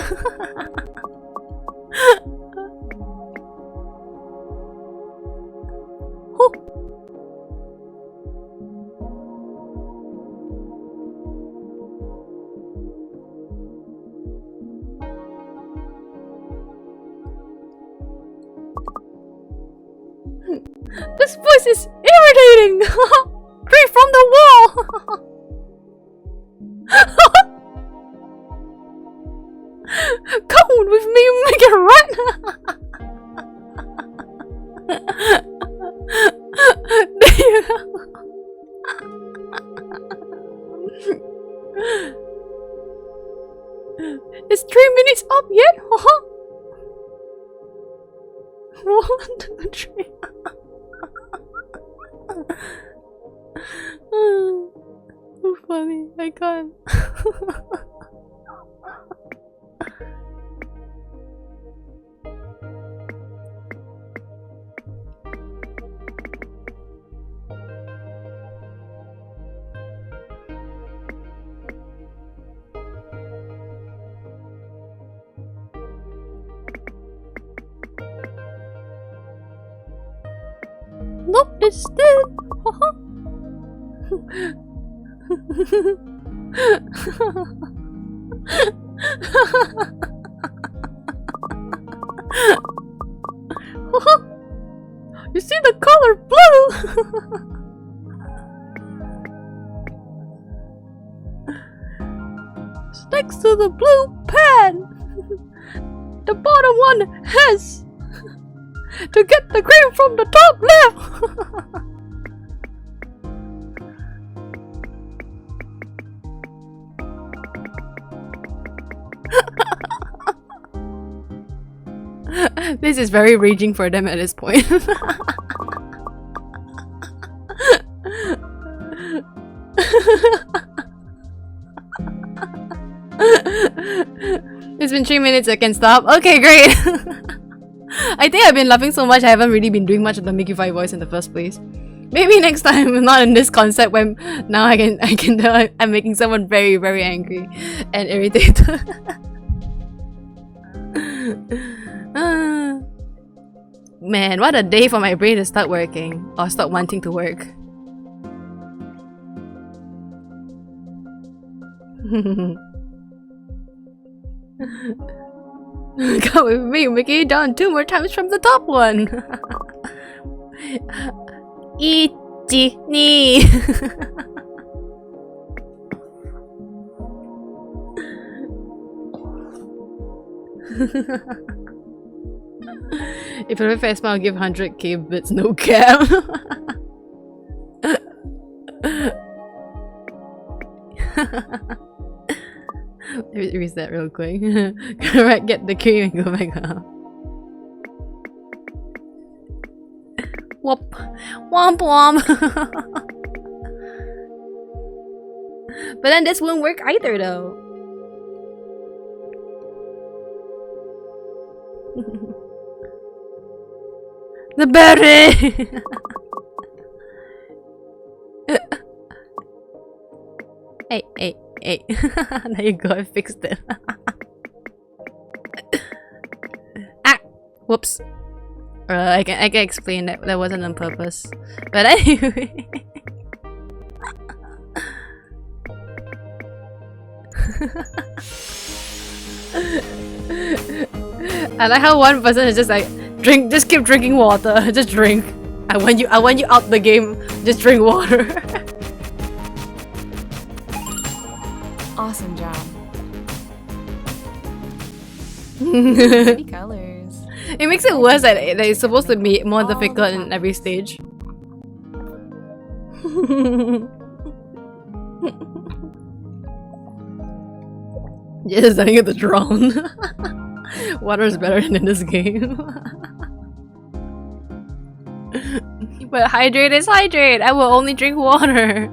This voice is irritating! Drink from the wall! Come with me, make it run! Is 3 minutes up yet? 1, 2, 3. So funny, I can't. Nope, it's dead. You see the color blue? It's next to the blue pen. The bottom one has to get the green from the top left. This is very raging for them at this point. It's been 3 minutes, I can stop. Okay, great. I think I've been laughing so much I haven't really been doing much of the Mickey 5 voice in the first place. Maybe next time, not in this concept when now I can tell I'm making someone very, very angry and irritated. Man, what a day for my brain to start working or stop wanting to work. Come with me, Mickey, down 2 more times from the top one. Ichi ni. If I play Phasma, I'll give 100k bits, no cap. Let me reset real quick. Alright, get the cream and go back up. Womp. Womp womp. But then this won't work either though. The berry! Hey. There you go, I fixed it. Ah! Whoops. I can explain that wasn't on purpose. But anyway. I like how one person is just like, just keep drinking water. Just drink. I want you out the game. Just drink water. Awesome job. Pretty colors. It makes it worse that it's supposed to be more difficult in every stage. Just don't get the drown. Water is better than in this game. But hydrate is hydrate. I will only drink water.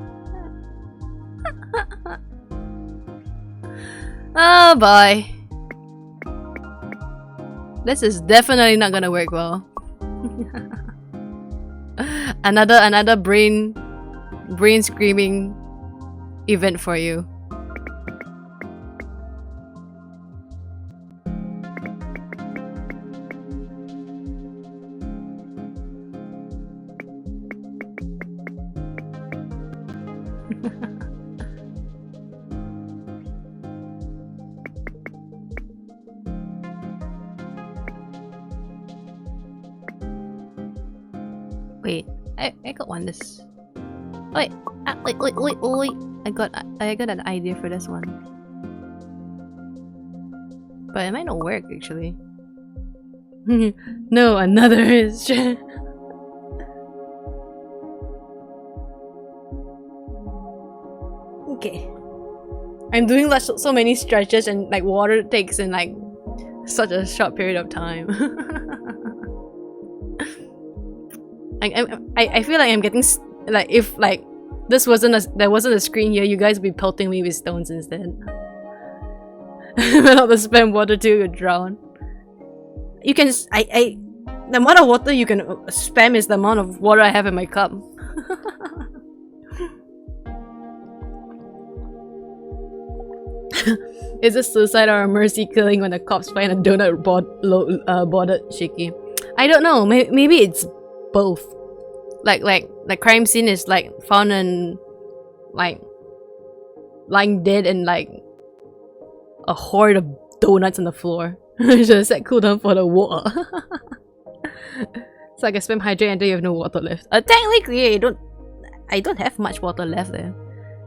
Oh boy. This is definitely not gonna work well. another brain screaming event for you. Wait, I got one. This. Wait, wait. I got an idea for this one. But it might not work actually. No, another is. Okay. I'm doing like so many stretches and like water takes in like such a short period of time. I feel like I'm getting like if like there wasn't a screen here, you guys would be pelting me with stones instead. Not to spam water till you drown. You can the amount of water you can spam is the amount of water I have in my cup. Is it suicide or a mercy killing when the cops find a donut bordered shaky? I don't know. Maybe it's both. Like the crime scene is like found and like lying dead and like a horde of donuts on the floor. Should set cooldown for the water. So I can spam hydrate until you have no water left. Technically, I don't have much water left there,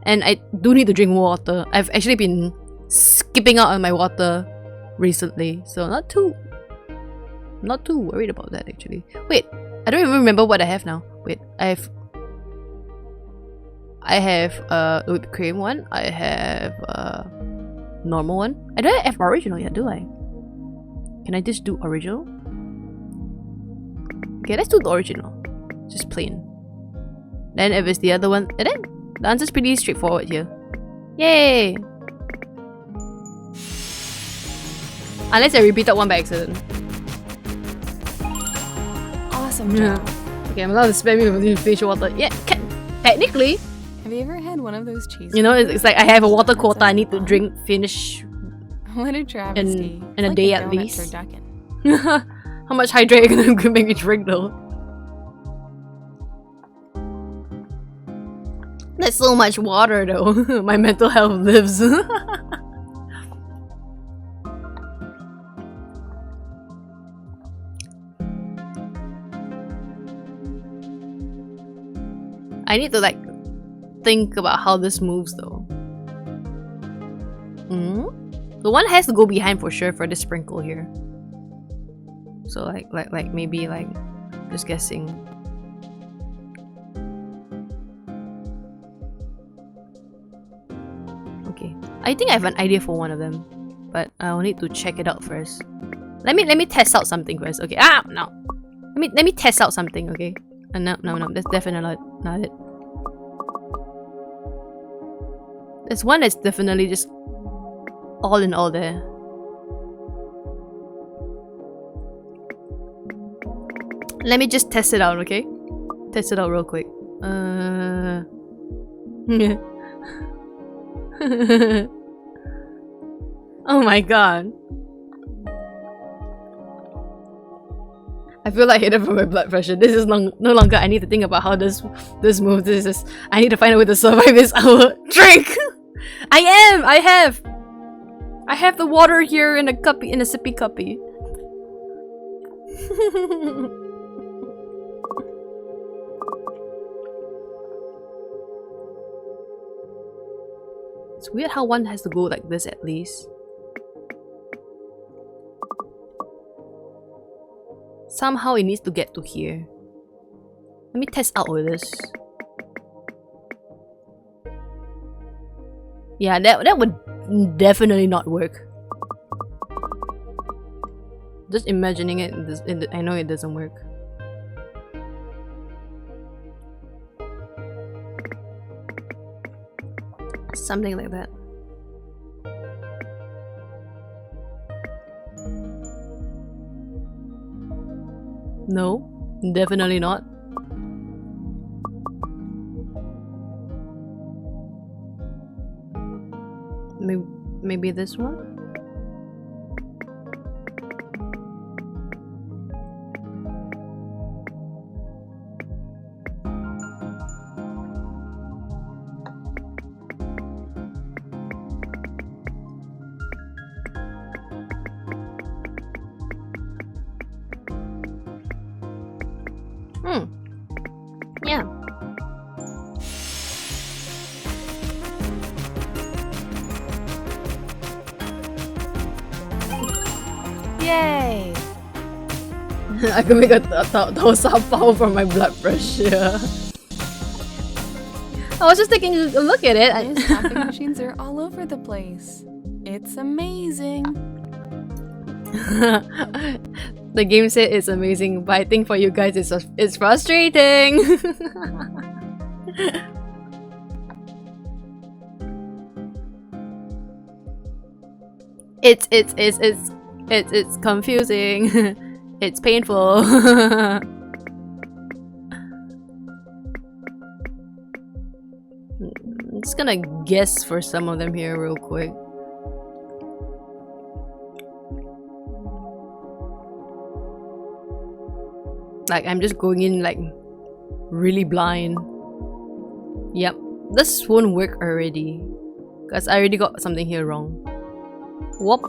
and I do need to drink water. I've actually been skipping out on my water recently, so not too worried about that actually. Wait, I don't even remember what I have now. Wait, I have the whipped cream one. I have normal one. I don't have original yet, do I? Can I just do original? Okay, let's do the original. Just plain. Then if it's the other one, and then the answer's pretty straightforward here. Yay! Unless I repeated one by accident. Awesome job. Okay, I'm allowed to spam you with fish water. Yeah, technically. Have you ever had one of those cheese? You know, it's like I have a water quota. I need to finish What a travesty. in a Like day a at donut least. turducken. How much hydrate are you gonna make me drink though? That's so much water though. My mental health lives. I need to like think about how this moves though. The one has to go behind for sure for the sprinkle here. So like maybe like just guessing. Okay, I think I have an idea for one of them, but I'll need to check it out first. Let me test out something first. Okay. No. Let me test out something. Okay. No. That's definitely not it. There's one that's definitely just all in all there. Let me just test it out, okay? Test it out real quick. Oh my god. I feel like hit it from my blood pressure. This is no longer I need to think about how this moves. This is I need to find a way to survive this hour. Drink! I have the water here in a cuppy, in a sippy cuppy. It's weird how one has to go like this at least. Somehow it needs to get to here. Let me test out with this. Yeah, that would definitely not work. Just imagining it, I know it doesn't work. Something like that. No, definitely not. Maybe this one? Yay! I can make a power for my blood pressure. I was just taking a look at it. Those coffee machines are all over the place. It's amazing. The game said it's amazing, but I think for you guys it's frustrating. It's confusing. It's painful. I'm just gonna guess for some of them here real quick. Like, I'm just going in like really blind. Yep, this won't work already because I already got something here wrong. Whoop,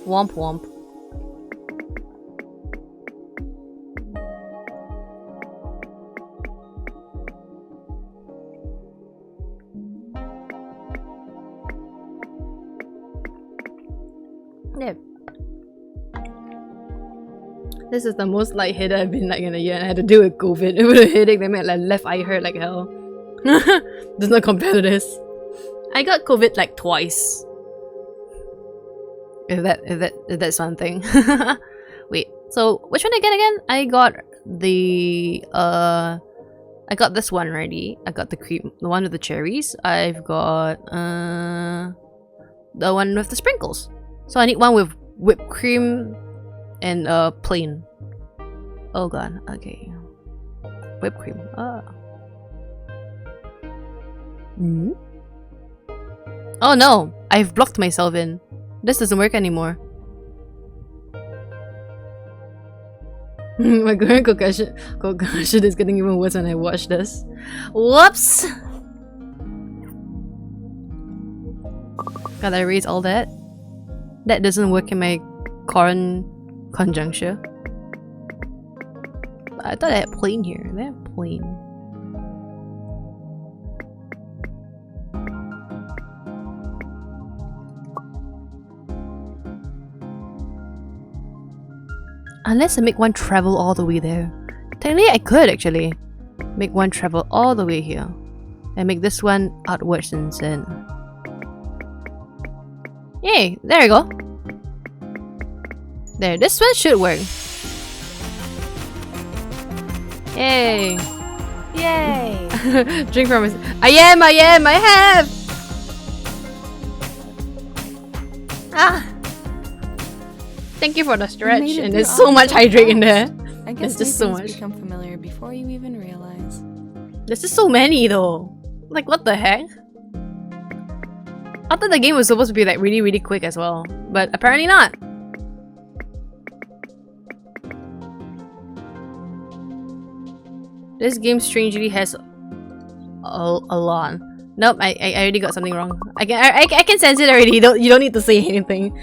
womp womp. Yeah. This is the most lightheaded I've been like in a year, and I had to deal with COVID. With a headache that made like left eye hurt like hell. Does not compare to this. I got COVID like twice. If that's something. Wait, so which one did I get again? I got the I got this one already. I got the cream, the one with the cherries. I've got the one with the sprinkles. So I need one with whipped cream and plain. Oh god, okay. Whipped cream. Oh no! I've blocked myself in. This doesn't work anymore. My current concussion is getting even worse when I watch this. Whoops! Gotta erase all that. That doesn't work in my current conjuncture. I thought I had plain here. They have plain. Unless I make one travel all the way there. Technically, I could actually make one travel all the way here. And make this one outwards instead. Yay! There you go. There, this one should work. Yay! Yay! Drink from it. I have! Ah! Thank you for the stretch, made it and through there's so all much so hydrate in there. I There's guess just these so things much. become familiar before you even realize. There's just so many though. Like, what the heck? I thought the game was supposed to be like really, really quick as well, but apparently not. This game strangely has a lot. Nope, I already got something wrong. I can sense it already. You don't need to say anything.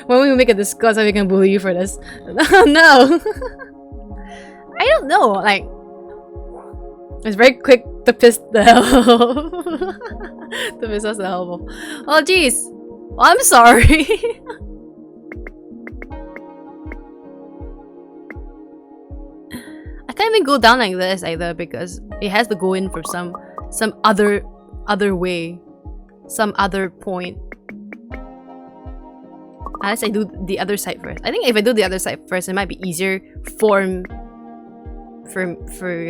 When we make a discuss, we can bully you for this. No. I don't know. Like, it's very quick to piss the hell to piss us the hell off. Oh jeez. Well, I'm sorry. I can't even go down like this either because it has to go in for some other way, some other point. Unless I do the other side first. I think if I do the other side first, it might be easier for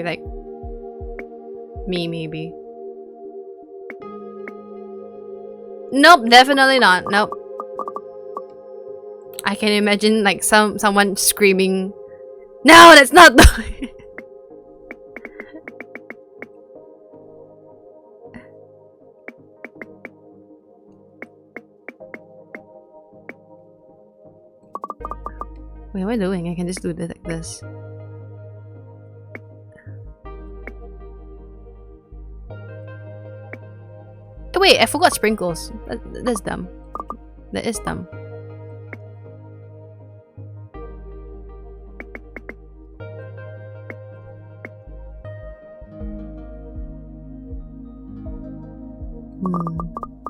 like me maybe. Nope, definitely not. Nope. I can imagine like someone screaming, "No, that's not the way." Wait, what am I doing? I can just do this like this. Oh, wait, I forgot sprinkles. That's dumb. That is dumb.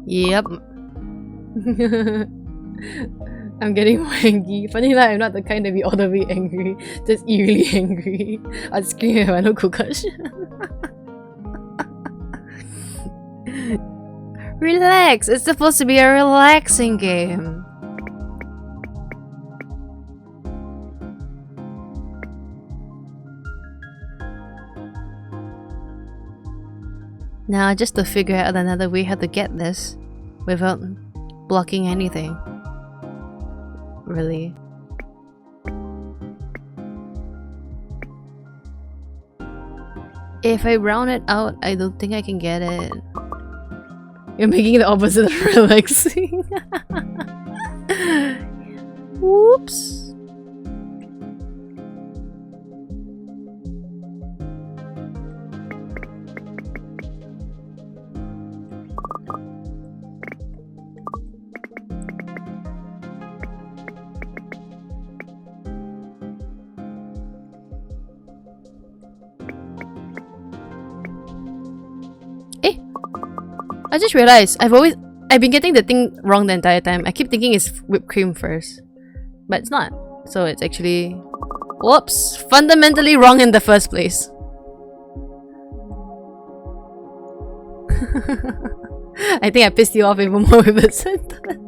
Yep. I'm getting more angry. Funny enough, I'm not the kind to be all the way angry. Just eerily angry. I'd scream if I know Kukash. Relax! It's supposed to be a relaxing game. Now, just to figure out another way how to get this without blocking anything. Really. If I round it out, I don't think I can get it. You're making the opposite of relaxing. Whoops. I just realized I've been getting the thing wrong the entire time. I keep thinking it's whipped cream first, but it's not. So it's actually, whoops, fundamentally wrong in the first place. I think I pissed you off even more with the sentence.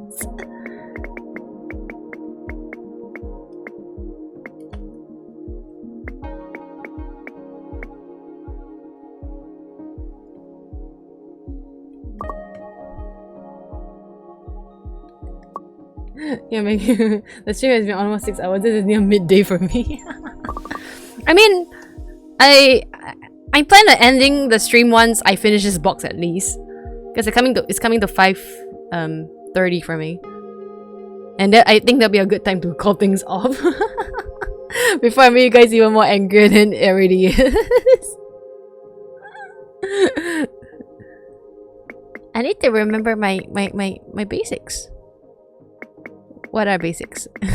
Yeah, maybe the stream has been almost 6 hours. This is near midday for me. I mean, I plan on ending the stream once I finish this box at least, because it's coming to 5:30 for me, and then I think that'll be a good time to call things off before I make you guys even more angry than it already is. I need to remember my basics. What are basics? Do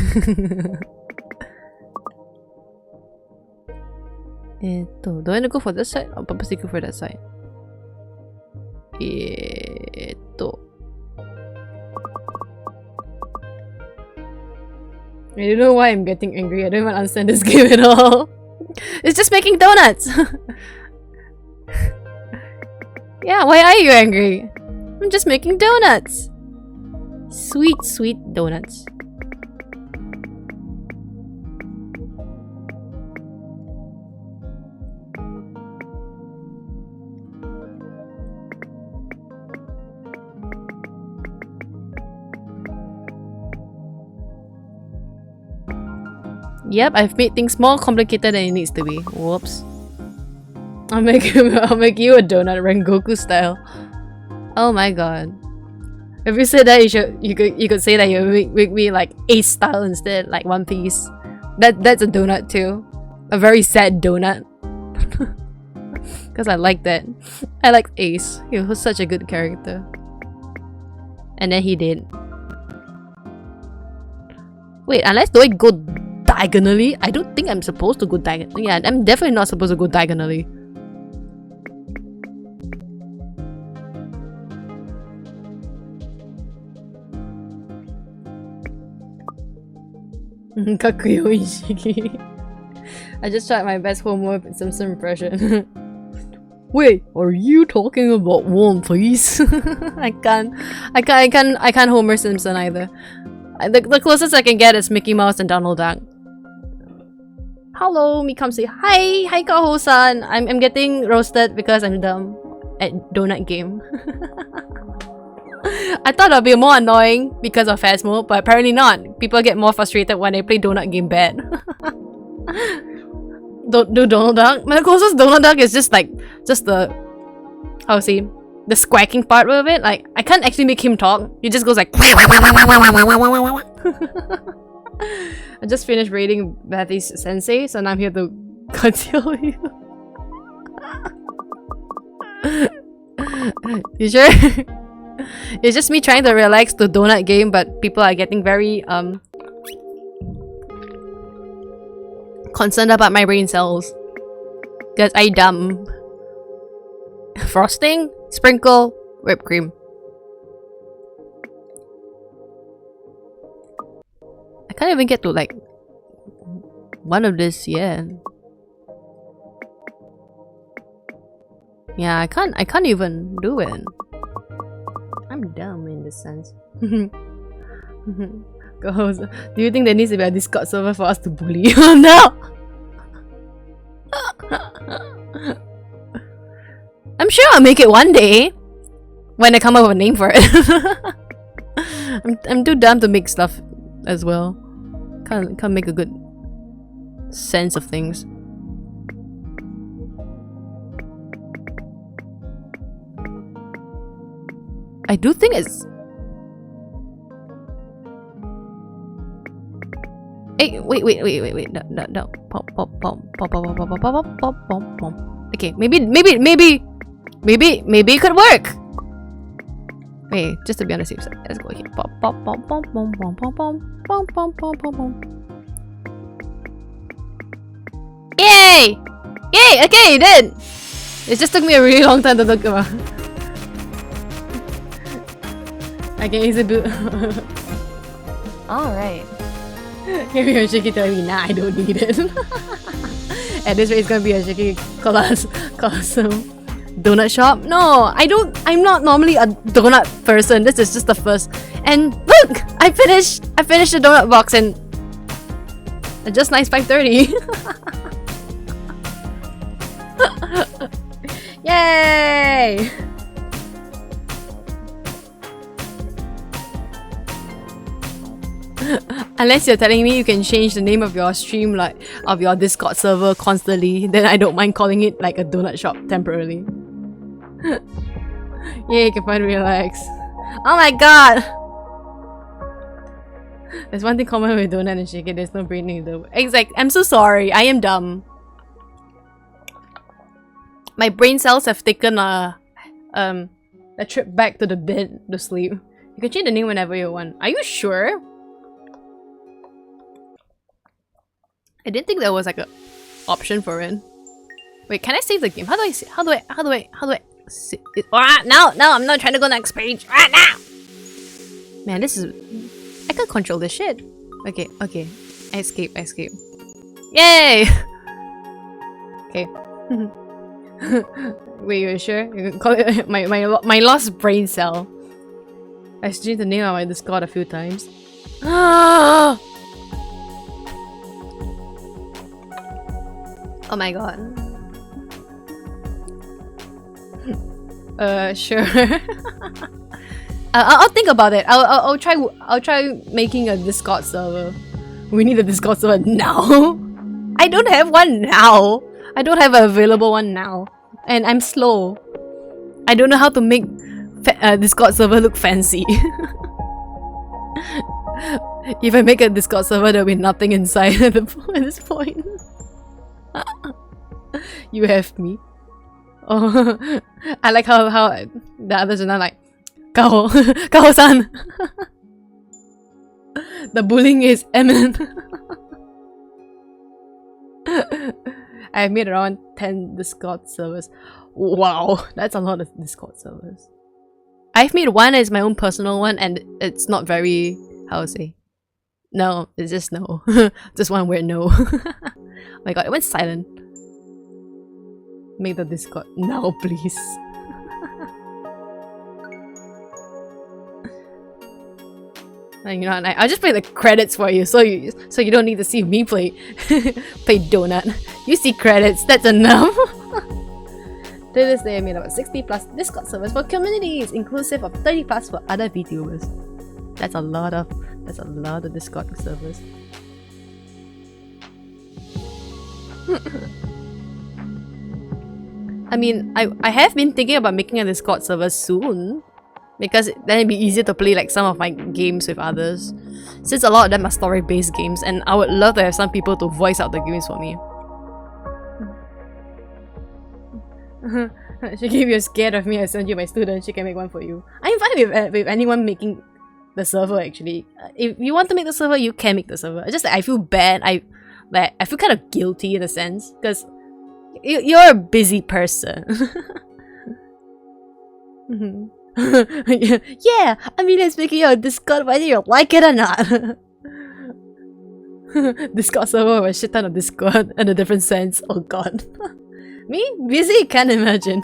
I want to go for this side or purposely go for that side? I don't know why I'm getting angry. I don't even understand this game at all. It's just making donuts! Yeah, why are you angry? I'm just making donuts! Sweet, sweet donuts. Yep, I've made things more complicated than it needs to be. Whoops. I'll make you a donut, Rengoku style. Oh my god. If you said that, you could say that you make me like Ace style instead, like One Piece. That's a donut too, a very sad donut. Because I like that. I like Ace. He was such a good character. And then he did. Wait, unless do I go diagonally? I don't think I'm supposed to go diagonally. Yeah, I'm definitely not supposed to go diagonally. Kakuyo Ishiki. I just tried my best homework with Simpson impression. Wait, are you talking about One Piece? I can't Homer Simpson either. The closest I can get is Mickey Mouse and Donald Duck. Hello, Mikam say hi, hi Kaho-san. I'm getting roasted because I'm dumb at donut game. I thought it'd be more annoying because of Phasmo, but apparently not. People get more frustrated when they play donut game bad. Don't do Donald Duck. My closest Donald Duck is just the how to say, the squawking part of it. Like I can't actually make him talk. He just goes like. I just finished reading Bethy's Sensei, so now I'm here to conceal you. You sure? It's just me trying to relax the donut game, but people are getting very concerned about my brain cells. Because I dumb. Frosting, sprinkle, whipped cream. can't even get to like one of this yet. Yeah, I can't even do it. I'm dumb in this sense. Girls, do you think there needs to be a Discord server for us to bully? Oh no! I'm sure I'll make it one day when I come up with a name for it. I'm too dumb to make stuff as well. Can't make a good sense of things. I do think it's. Hey, wait. No. Pop. Okay, maybe it could work. Wait, just to be on the safe side, let's go here. Yay! Okay, it did. It just took me a really long time to look about. I can easily do. Alright. Maybe a shaky telling me, nah, I don't need it. At this rate, it's gonna be a shaky colossal donut shop. No, I'm not normally a donut person. This is just the first. And look, I finished the donut box and just nice 5:30. Yay! Unless you're telling me you can change the name of your stream, like of your Discord server constantly, then I don't mind calling it like a donut shop temporarily. Yeah, you can find relax. Oh my god! There's one thing common with donut and shake it, there's no brain either. Exactly. I'm so sorry. I am dumb. My brain cells have taken a trip back to the bed to sleep. You can change the name whenever you want. Are you sure? I didn't think there was like a option for it. Wait, can I save the game? How do I save? How do I save it? No, I'm not trying to go next page right now. Man, this is. I can't control this shit. Okay. I escape. Yay! Okay. Wait, you're sure? You can call it my lost brain cell. I changed the name of my Discord a few times. Ah! Oh my god. Sure. I'll think about it. I'll try making a Discord server. We need a Discord server now. I don't have one now. I don't have an available one now, and I'm slow. I don't know how to make Discord server look fancy. If I make a Discord server, there'll be nothing inside at this point. You have me. Oh, I like how the others are not like Kao-san. The bullying is imminent. I've made around 10 Discord servers. Wow, that's a lot of Discord servers. I've made one as my own personal one, and it's not very, how to say? No, it's just no. Just one word no. Oh my god, it went silent. Make the Discord now, please. And you know, I'll just play the credits for you, so you don't need to see me play donut. You see credits, that's enough. To this day, I made about 60 plus Discord servers for communities, inclusive of 30 plus for other VTubers. That's a lot of Discord servers. I mean, I have been thinking about making a Discord server soon, because then it'd be easier to play like some of my games with others, since a lot of them are story-based games, and I would love to have some people to voice out the games for me. She gave you scared of me. I sent you my student. She can make one for you. I'm fine with anyone making the server. Actually, if you want to make the server, you can make the server. It's just that I feel bad. I feel kind of guilty in a sense, because you're a busy person. Yeah, I mean, it's making you a Discord whether you like it or not. Discord server with a shit ton of Discord and a different sense. Oh god. Me? Busy? Can't imagine.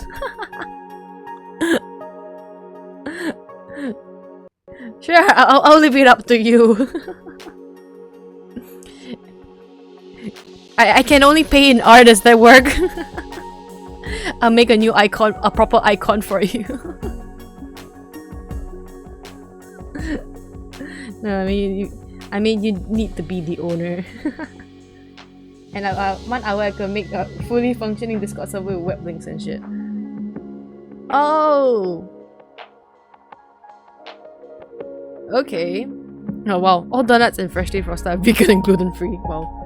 Sure, I'll leave it up to you. I can only pay in art. Does that work? I'll make a new icon, a proper icon for you. No, I mean you need to be the owner. And 1 hour I can make a fully functioning Discord server with web links and shit. Oh! Okay. Oh wow, all donuts and freshly frosted are vegan and gluten free. Wow.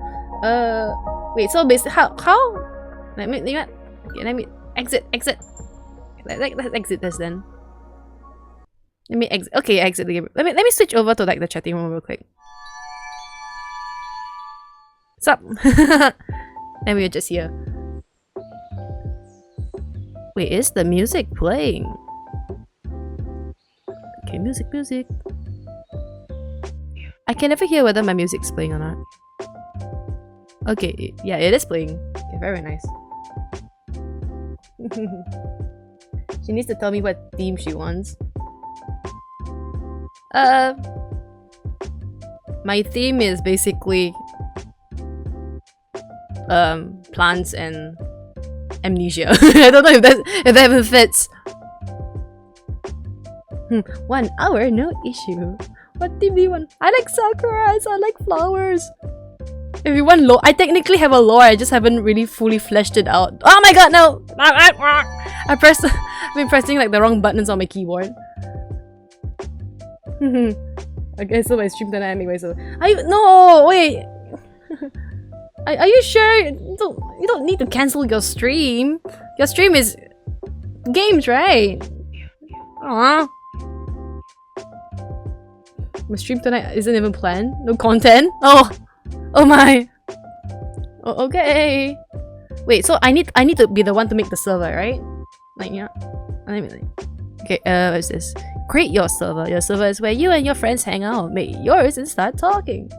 Wait, so basically how? Let me exit. Let's exit this then. Let me exit. Okay, exit the game. Let me switch over to like the chatting room real quick. Sup? And we're just here. Wait, is the music playing? Okay, music. I can never hear whether my music's playing or not. Okay, yeah, it is playing. Okay, very nice. She needs to tell me what theme she wants. My theme is basically plants and amnesia. I don't know if that even fits. 1 hour, no issue. What theme do you want? I like sakuras, I like flowers. If you want lore, I technically have a lore, I just haven't really fully fleshed it out. Oh my god, no! I've been pressing like the wrong buttons on my keyboard. Okay, so my stream tonight anyway, so no, wait. Are you sure? You don't need to cancel your stream. Your stream is games, right? Aww. My stream tonight isn't even planned. No content. Oh my. Oh, okay. Wait, so I need to be the one to make the server, right? Like yeah. Okay. What's this? Create your server. Your server is where you and your friends hang out. Make yours and start talking.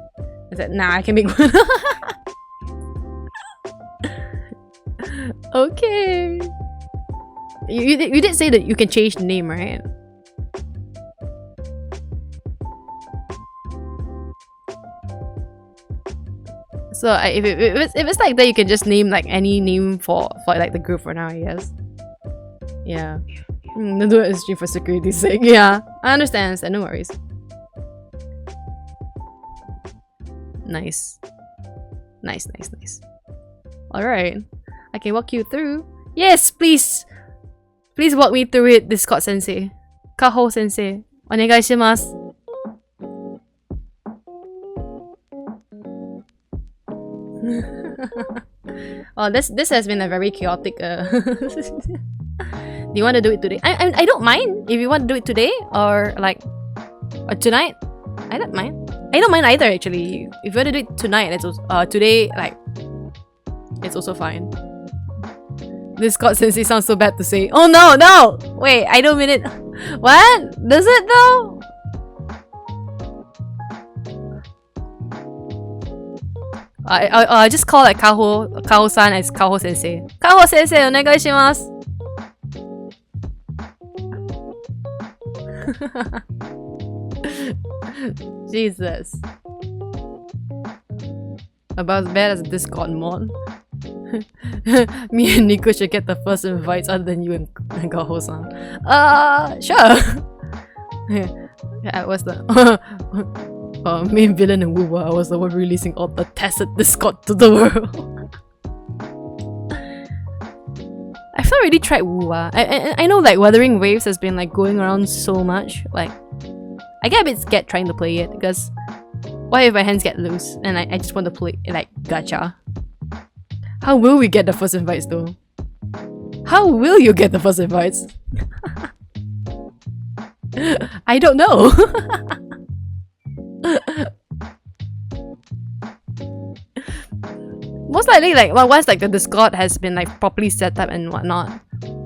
Is that nah? I can make one. Okay. You did say that you can change the name, right? So if it's like that, you can just name like any name for like the group for now, I guess. Yeah. Don't do it as stream for security's sake. Yeah, I understand. No worries. Nice. Alright. I can walk you through. Yes, please! Please walk me through it, Discord sensei. Kaho sensei. Onegaishimasu. Oh, this has been a very chaotic Do you want to do it today? I don't mind if you want to do it today or like tonight. I don't mind. I don't mind either actually. If you want to do it tonight, it's also, today, like it's also fine. Discord sensei sounds so bad to say. Oh no! Wait, I don't mean it. What? Does it though? I just call like Kaho-san as Kaho sensei. Kaho sensei, onegaishimasu. Jesus. About as bad as Discord mod. Me and Nico should get the first invites other than you and Kaho-san. Sure. Yeah, what's the main villain in Wuwa? I was the one releasing all the tested Discord to the world. I've not really tried Wuwa. I know like Wuthering Waves has been like going around so much. Like, I get a bit scared trying to play it because what if my hands get loose and I just want to play like gacha? How will we get the first invites though? How will you get the first invites? I don't know. Most likely, like once like the Discord has been like properly set up and whatnot,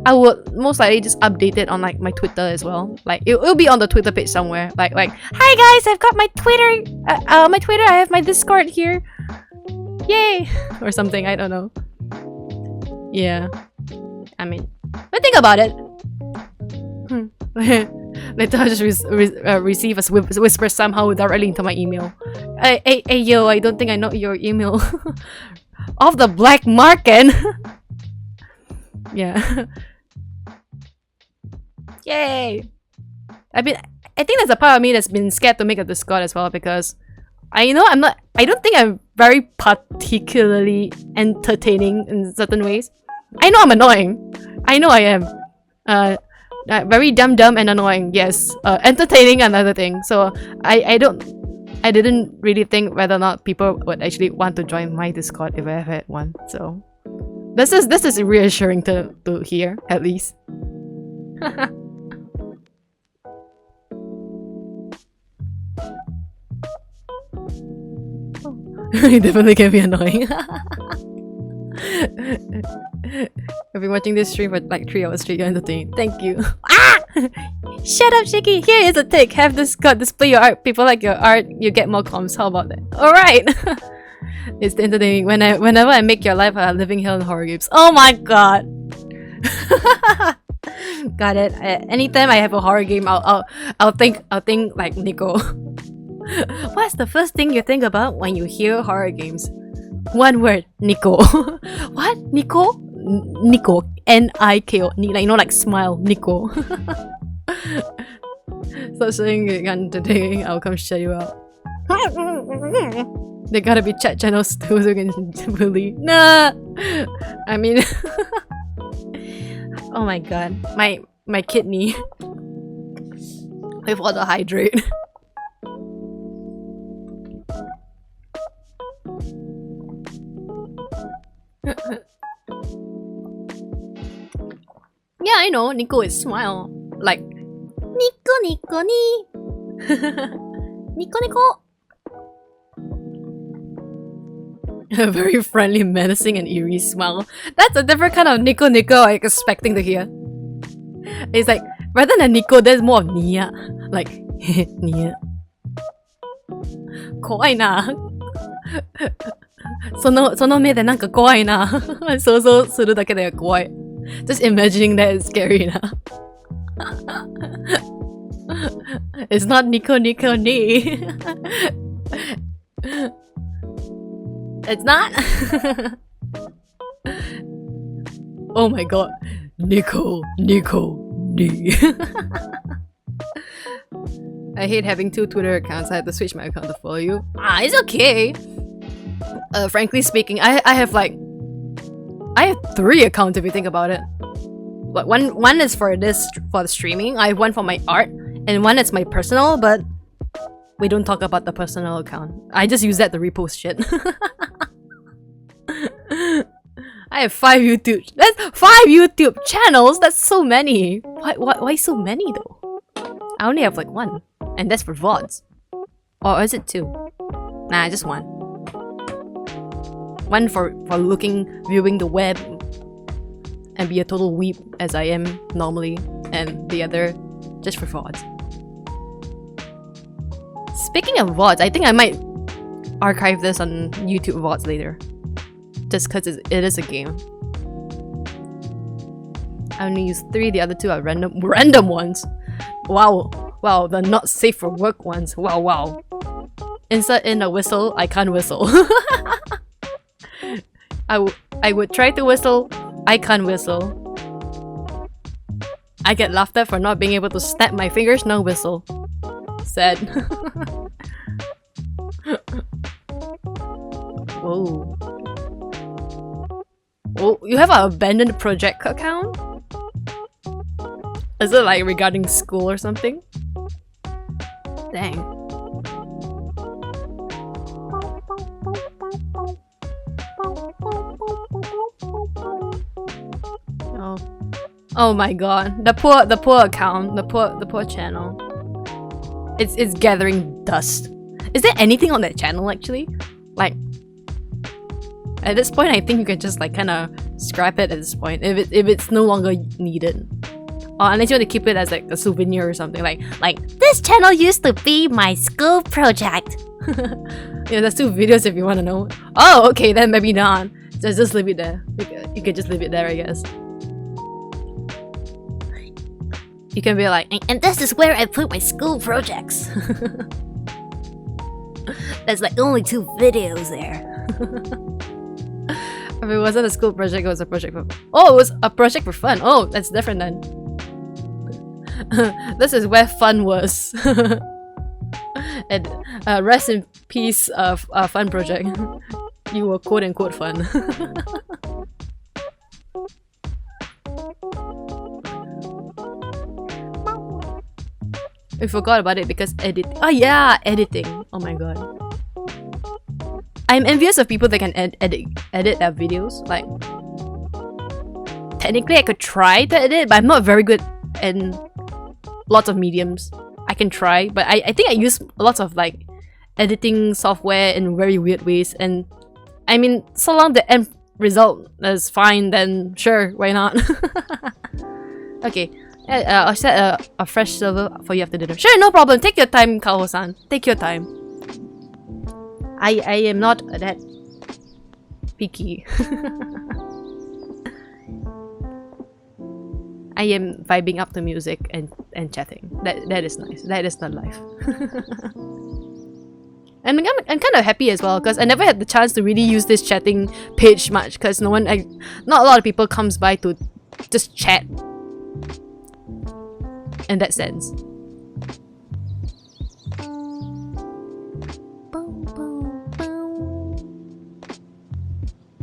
I would most likely just update it on like my Twitter as well. Like it'll be on the Twitter page somewhere. Like hi guys, I've got my Twitter. My Twitter. I have my Discord here. Yay! Or something. I don't know. Yeah. I mean, but think about it. Later I just receive a whisper somehow directly into my email. Hey yo, I don't think I know your email. Off the black market. Yeah. Yay! I think there's a part of me that's been scared to make a Discord as well because I don't think I'm very particularly entertaining in certain ways. I know I'm annoying. I know I am. Very dumb and annoying. Yes. Entertaining, another thing. So I didn't really think whether or not people would actually want to join my Discord if I ever had one. So this is reassuring to hear, at least. It definitely can be annoying. I've been watching this stream for like 3 hours straight. You're entertained. Thank you. Ah! Shut up, Shiki. Here is a tick. Have this Discord display your art. People like your art. You get more comms. How about that? All right. It's entertaining. Whenever I make your life a living hell in horror games. Oh my god. Got it. Anytime I have a horror game, I'll think like Nico. What's the first thing you think about when you hear horror games? One word, Nico. What? Nico? Nico. N-I-K-O. Like, like smile. Nico. Stop saying you're entertaining. I'll come shut you out. There gotta be chat channels too so you can bully. Nah! I mean... oh my god. My kidney. With all the hydrate. Yeah, I know. Nico is smile. Like Nico Nico ni. Nico Nico. A very friendly, menacing, and eerie smile. That's a different kind of Nico Nico I'm expecting to hear. It's like rather than Nico, there's more of Nia. Like Nia. Kawaii na. その目でなんか怖いな。想像するだけで怖い。Just imagining that is scary na. It's not Nico Nico ni. It's not. Oh my god. Nico ni. I hate having 2 Twitter accounts. I had to switch my account to follow you. Ah, it's okay. Frankly speaking, I have 3 accounts if you think about it. But one is for the streaming. I have one for my art, and one is my personal. But we don't talk about the personal account. I just use that to repost shit. I have 5 YouTube. That's 5 YouTube channels. That's so many. Why so many though? I only have like 1, and that's for VODs. Or is it 2? Nah, just 1. One for viewing the web and be a total weep as I am normally, and the other just for VODs. Speaking of VODs, I think I might archive this on YouTube VODs later. Just because it is a game. I only use 3, the other 2 are random ones. Wow, the not safe for work ones. Wow. Insert in a whistle, I can't whistle. I would try to whistle, I can't whistle. I get laughed at for not being able to snap my fingers, no whistle. Sad. Whoa. Oh, you have an abandoned project account? Is it like regarding school or something? Dang. Oh my god, the poor account, the poor channel. It's gathering dust. Is there anything on that channel actually? Like, At this point, I think you can just like kind of scrap it at this point if it's no longer needed. Or unless you want to keep it as like a souvenir or something, like this channel used to be my school project. Yeah, there's 2 videos if you want to know. Oh, okay, then maybe not. Just leave it there. You can just leave it there, I guess. You can be like, and this is where I put my school projects. There's like only 2 videos there. If it wasn't a school project, it was a project for... Oh, it was a project for fun. Oh, that's different then. This is where fun was. And rest in peace of fun project. You were quote-unquote fun. We forgot about it because Oh yeah, editing. Oh my god. I'm envious of people that can edit their videos. Like, technically I could try to edit, but I'm not very good in lots of mediums. I can try, but I think I use lots of like editing software in very weird ways, and I mean, so long the end result is fine, then sure, why not? Okay, I'll set a fresh server for you after dinner. Sure, no problem. Take your time, Kaho-san. Take your time. I am not that picky. I am vibing up to music and chatting. That is nice. That is the life. And I'm kind of happy as well because I never had the chance to really use this chatting page much because not a lot of people comes by to just chat. In that sense.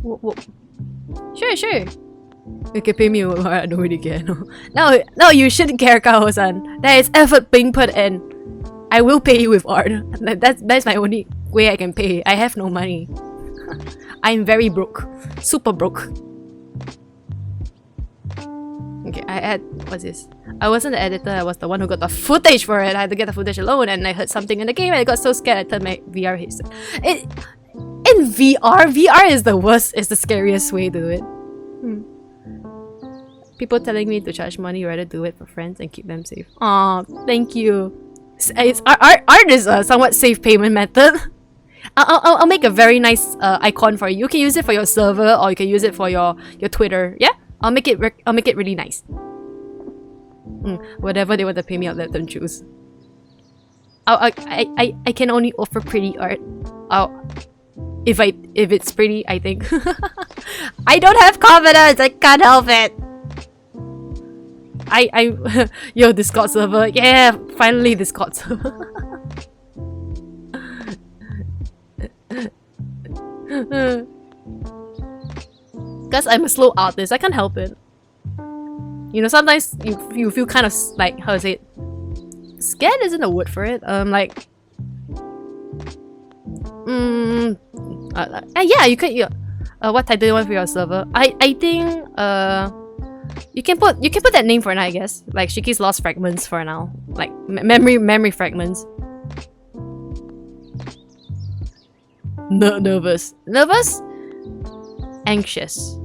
Whoa. Sure. You can pay me. I don't really care. No, you shouldn't care, Kaho-san. There is effort being put in. I will pay you with art. That's my only way I can pay. I have no money. I'm very broke. Super broke. Okay, I had... What's this? I wasn't the editor, I was the one who got the footage for it. I had to get the footage alone and I heard something in the game and I got so scared I turned my VR headset. In VR is the worst, is the scariest way to do it. People telling me to charge money, rather do it for friends and keep them safe. Aw, thank you. Art is a somewhat safe payment method. I'll make a very nice icon for you. You can use it for your server or you can use it for your Twitter. Yeah? I'll make it really nice. Whatever they want to pay me, I'll let them choose. I can only offer pretty art. If it's pretty, I think. I don't have confidence. I can't help it. Yo, Discord server. Yeah, finally Discord server. Because I'm a slow artist, I can't help it. You know, sometimes you feel kind of like, how to say it? Scared isn't a word for it. Yeah, you can. What title do you want for your server? I think you can put that name for now, I guess. Like Shiki's Lost Fragments for now. Like memory fragments. Nervous. Anxious.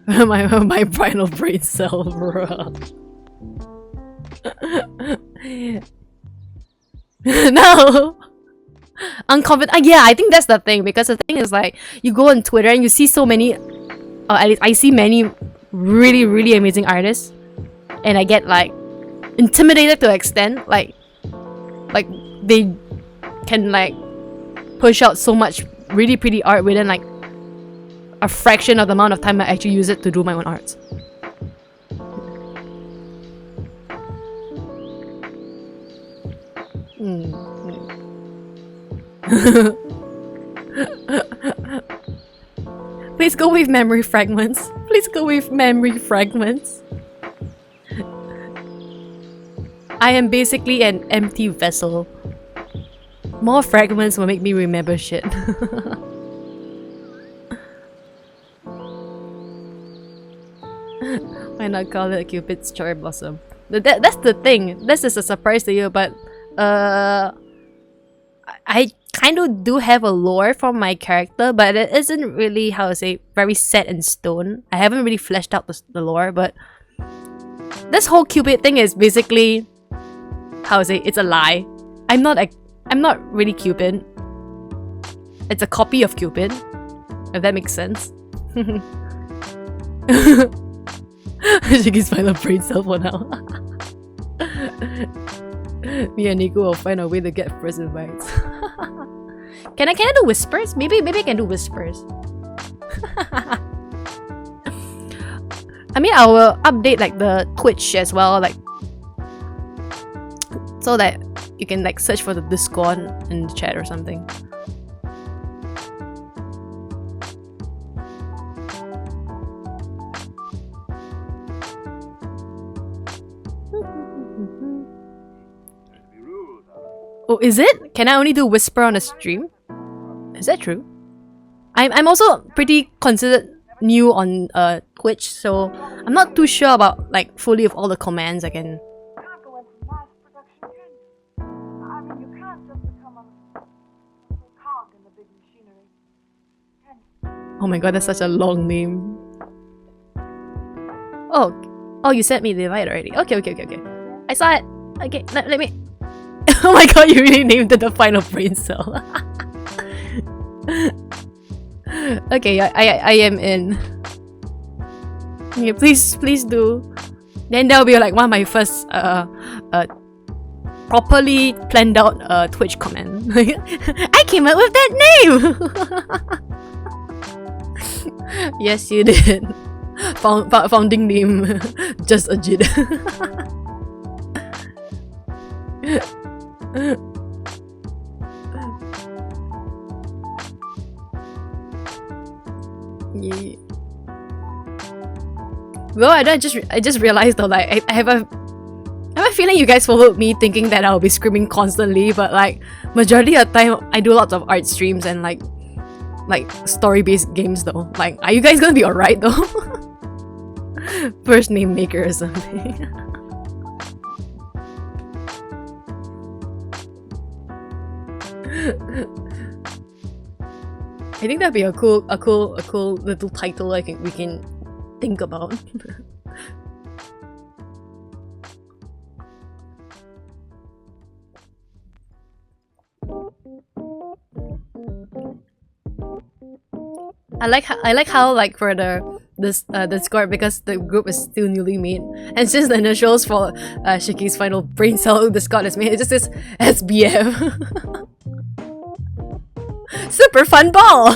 my final brain cell, bro. No. Unconfident. Yeah, I think that's the thing, because the thing is like you go on Twitter and you see so many. At least I see many really amazing artists, and I get like intimidated to an extent. Like they can like push out so much really pretty art within like a fraction of the amount of time I actually use it to do my own art. Please go with memory fragments. Please go with memory fragments. I am basically an empty vessel. More fragments will make me remember shit. Why not call it Cupid's cherry blossom? That's the thing. This is a surprise to you, but I kind of do have a lore for my character, but it isn't really, how to say, very set in stone. I haven't really fleshed out the lore, but this whole Cupid thing is basically, how to say, it's a lie. I'm not really Cupid. It's a copy of Cupid, if that makes sense. Shiki's final brain cell for now. Me and Nico will find a way to get first invites. Can I do whispers? Maybe I can do whispers. I mean, I will update like the Twitch as well, like so that you can like search for the Discord in the chat or something. Oh, is it? Can I only do whisper on a stream? Is that true? I'm also pretty considered new on Twitch, so I'm not too sure about like fully of all the commands I can. Oh my god, that's such a long name. Oh, you sent me the invite already. Okay. I saw it. Okay, let me. Oh my god, you really named it the final brain cell. Okay, I am in. Yeah, please do. Then that'll be like one of my first properly planned out Twitch comment. I came up with that name. Yes, you did. Founding name, just Ajit. Yeah. Well, I just realized though, like I have a feeling you guys followed me thinking that I'll be screaming constantly, but like majority of the time I do lots of art streams and like story-based games though. Like, are you guys gonna be alright though? First name maker or something. I think that'd be a cool little title we can think about. I like how like for this Discord, because the group is still newly made, and since the initials for Shiki's final brain cell Discord is made, it just says SBF. Super fun ball.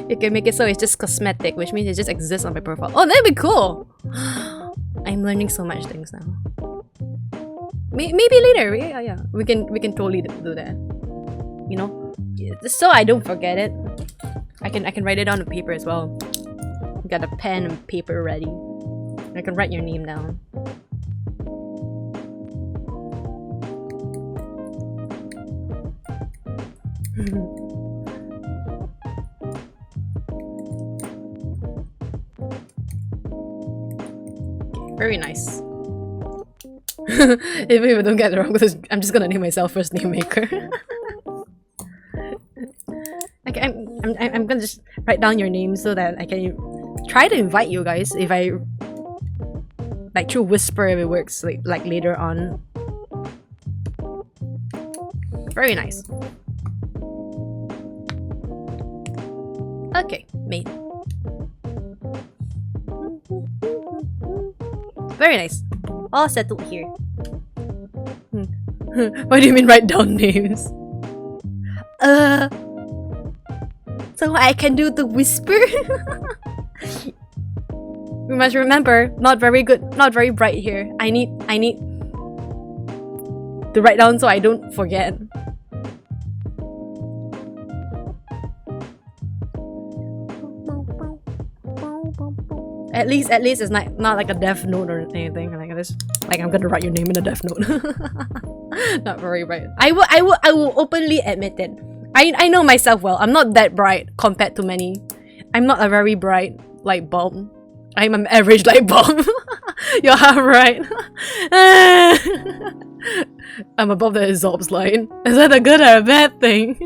You can make it so it's just cosmetic, which means it just exists on my profile. Oh, that'd be cool. I'm learning so much things now. Maybe later. Yeah. We can totally do that. You know, just so I don't forget it. I can write it on the paper as well. Got a pen and paper ready. I can write your name down. Very nice. If we don't get it wrong, because I'm just gonna name myself first name maker. Okay, I'm gonna just write down your name so that I can try to invite you guys if I like through whisper if it works like later on. Very nice. Okay, made. Very nice. All settled here. What do you mean write down names? So I can do the whisper? We must remember, not very good, not very bright here. I need to write down so I don't forget. At least it's not like a death note or anything like this. Like I'm gonna write your name in a death note. Not very bright. I will openly admit it. I know myself well. I'm not that bright compared to many. I'm not a very bright light bulb. I'm an average light bulb. You're half right. I'm above the absorbs line. Is that a good or a bad thing?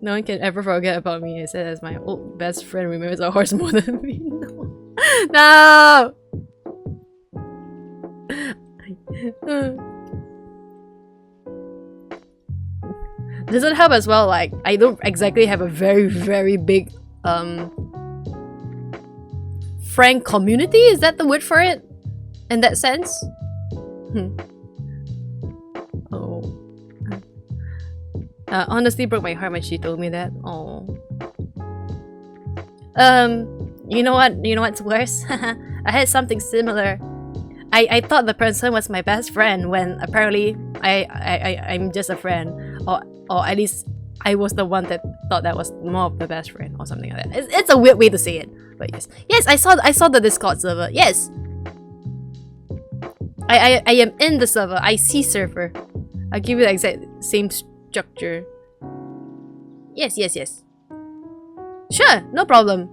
No one can ever forget about me. I said as my old best friend remembers a horse more than me. No! Doesn't help as well, like, I don't exactly have a very big friend community? Is that the word for it? In that sense? Oh. Honestly broke my heart when she told me that. Oh. You know what? You know what's worse? I had something similar. I thought the person was my best friend when apparently I'm just a friend, or at least I was the one that thought that was more of the best friend or something like that. It's a weird way to say it, but yes, I saw the Discord server. Yes, I am in the server. I see server. I'll give you the exact same structure. Yes. Sure, no problem.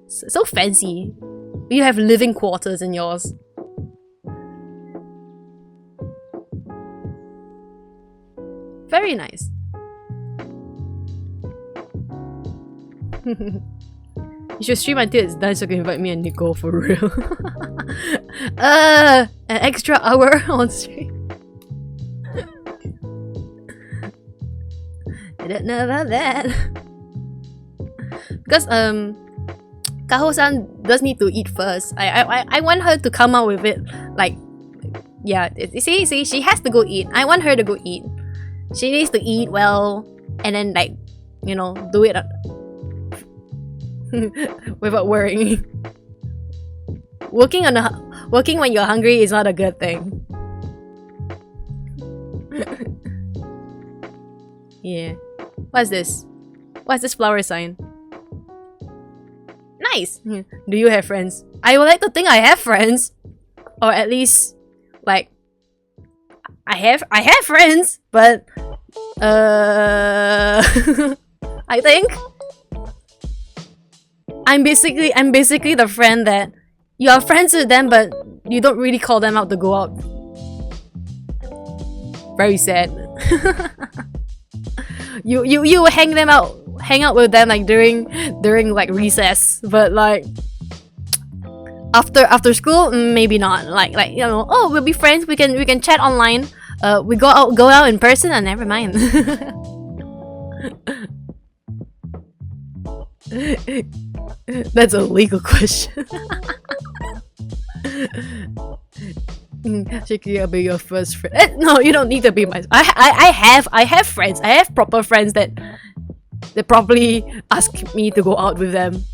So fancy. You have living quarters in yours. Very nice. You should stream until it's done so you can invite me and Nicole for real. An extra hour on stream. I don't know about that. Because Kaho-san does need to eat first. I want her to come out with it, like, yeah. See, she has to go eat. I want her to go eat. She needs to eat well, and then, like, you know, do it without worrying. Working when you're hungry is not a good thing. Yeah. What's this? What's this flower sign? Nice! Do you have friends? I would like to think I have friends. Or at least, like, I have friends, but I think I'm basically the friend that you are friends with them, but you don't really call them out to go out. Very sad. You hang out with them like during like recess, but like after school, maybe not. Like you know, oh, we'll be friends. We can chat online. We go out in person, and never mind. That's a legal question. Shiki, I'll be your first friend. No, you don't need to be my. I have friends. I have proper friends that probably ask me to go out with them.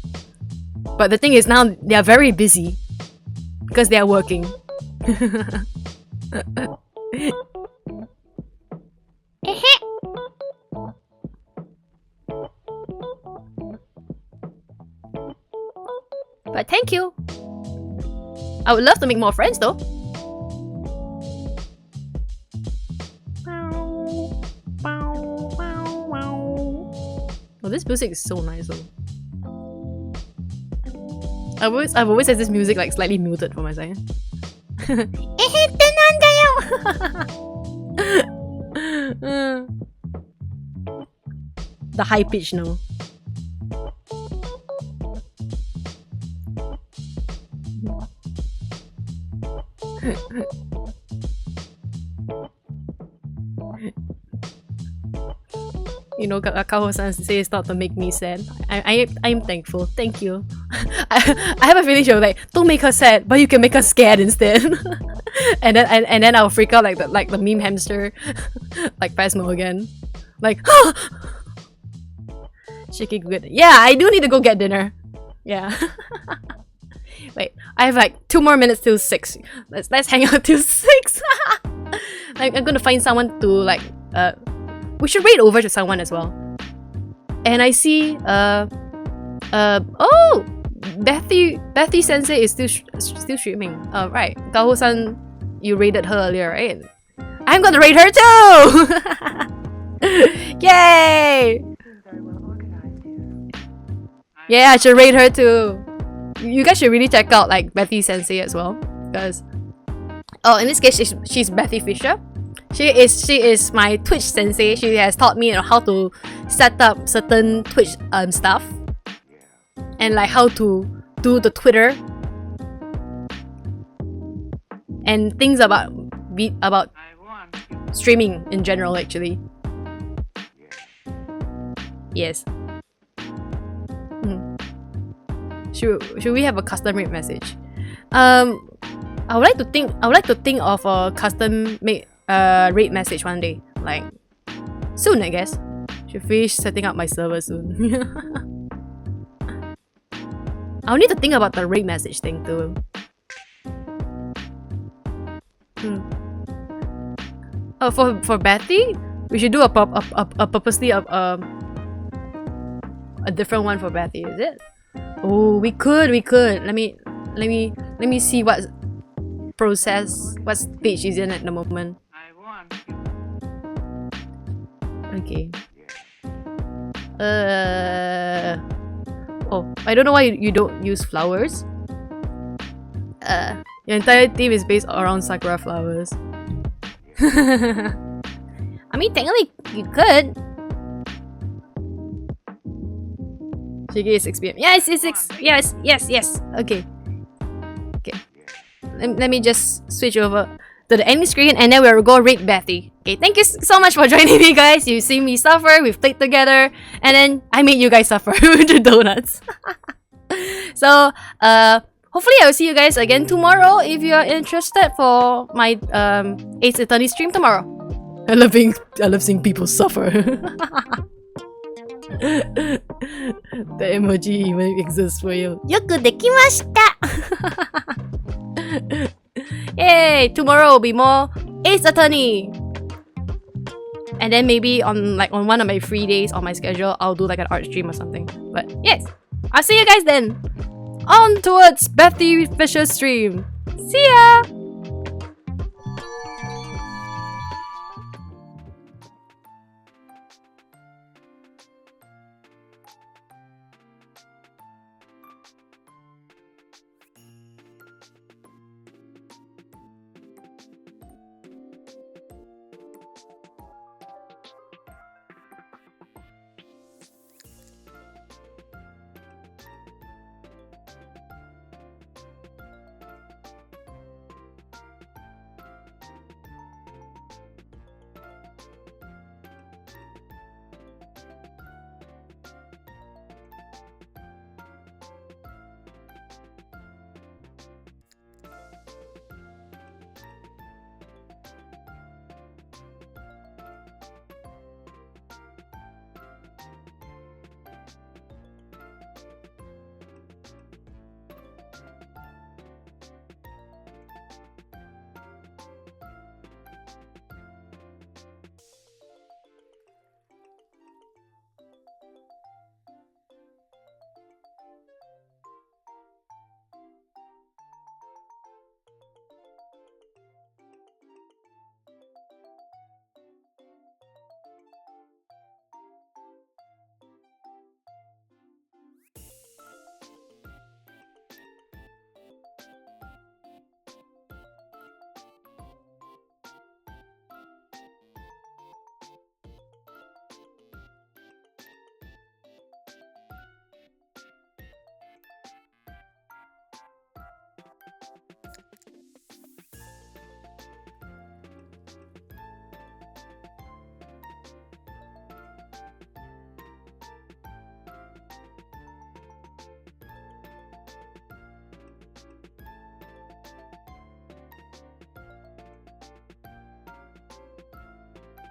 But the thing is, now they are very busy because they are working. But thank you. I would love to make more friends though. Oh, this music is so nice though. I've always had this music like slightly muted for my side. The high pitch no. You know, Kaho-san says not to make me sad. I'm thankful. Thank you. I have a feeling she'll like, don't make her sad, but you can make her scared instead. and then I'll freak out like the meme hamster, like Phasmo again. Like, shaky good. Yeah, I do need to go get dinner. Yeah. Wait, I have like 2 more minutes till 6. Let's hang out till 6. Like, I'm gonna find someone to like we should raid over to someone as well. And I see oh, Bethy Sensei is still streaming. Right, Kaho-san, you raided her earlier, right? I'm gonna raid her too. Yay! Yeah, I should raid her too. you guys should really check out like Bethy Sensei as well, because in this case she's Bethy Fisher. She is my Twitch sensei. She has taught me how to set up certain Twitch stuff, and like how to do the Twitter and things about streaming in general, actually. Yes. Should we have a custom made message? I would like to think of a custom made rate message one day, like soon, I guess. Should finish setting up my server soon. I'll need to think about the rate message thing too. Oh, for Bethy, we should do a purposely a different one for Bethy, is it? Oh, we could. Let me see what stage she's in at the moment. Okay. Oh, I don't know why you don't use flowers. Your entire team is based around sakura flowers. I mean, technically you could. Shiggy is 6 PM. Yes, it's 6. Yes. Okay. Let me just switch over to the ending screen, and then we'll go rate Bethy. Okay, thank you so much for joining me, guys. You've seen me suffer, we've played together, and then I made you guys suffer with the donuts. So, hopefully I'll see you guys again tomorrow if you're interested for my Ace Attorney stream tomorrow. I love seeing people suffer. The emoji even exists for you. Yoku dekimashita! Yay! Tomorrow will be more Ace Attorney! And then maybe on one of my free days on my schedule, I'll do like an art stream or something. But yes! I'll see you guys then! On towards Bethy Fisher's stream! See ya!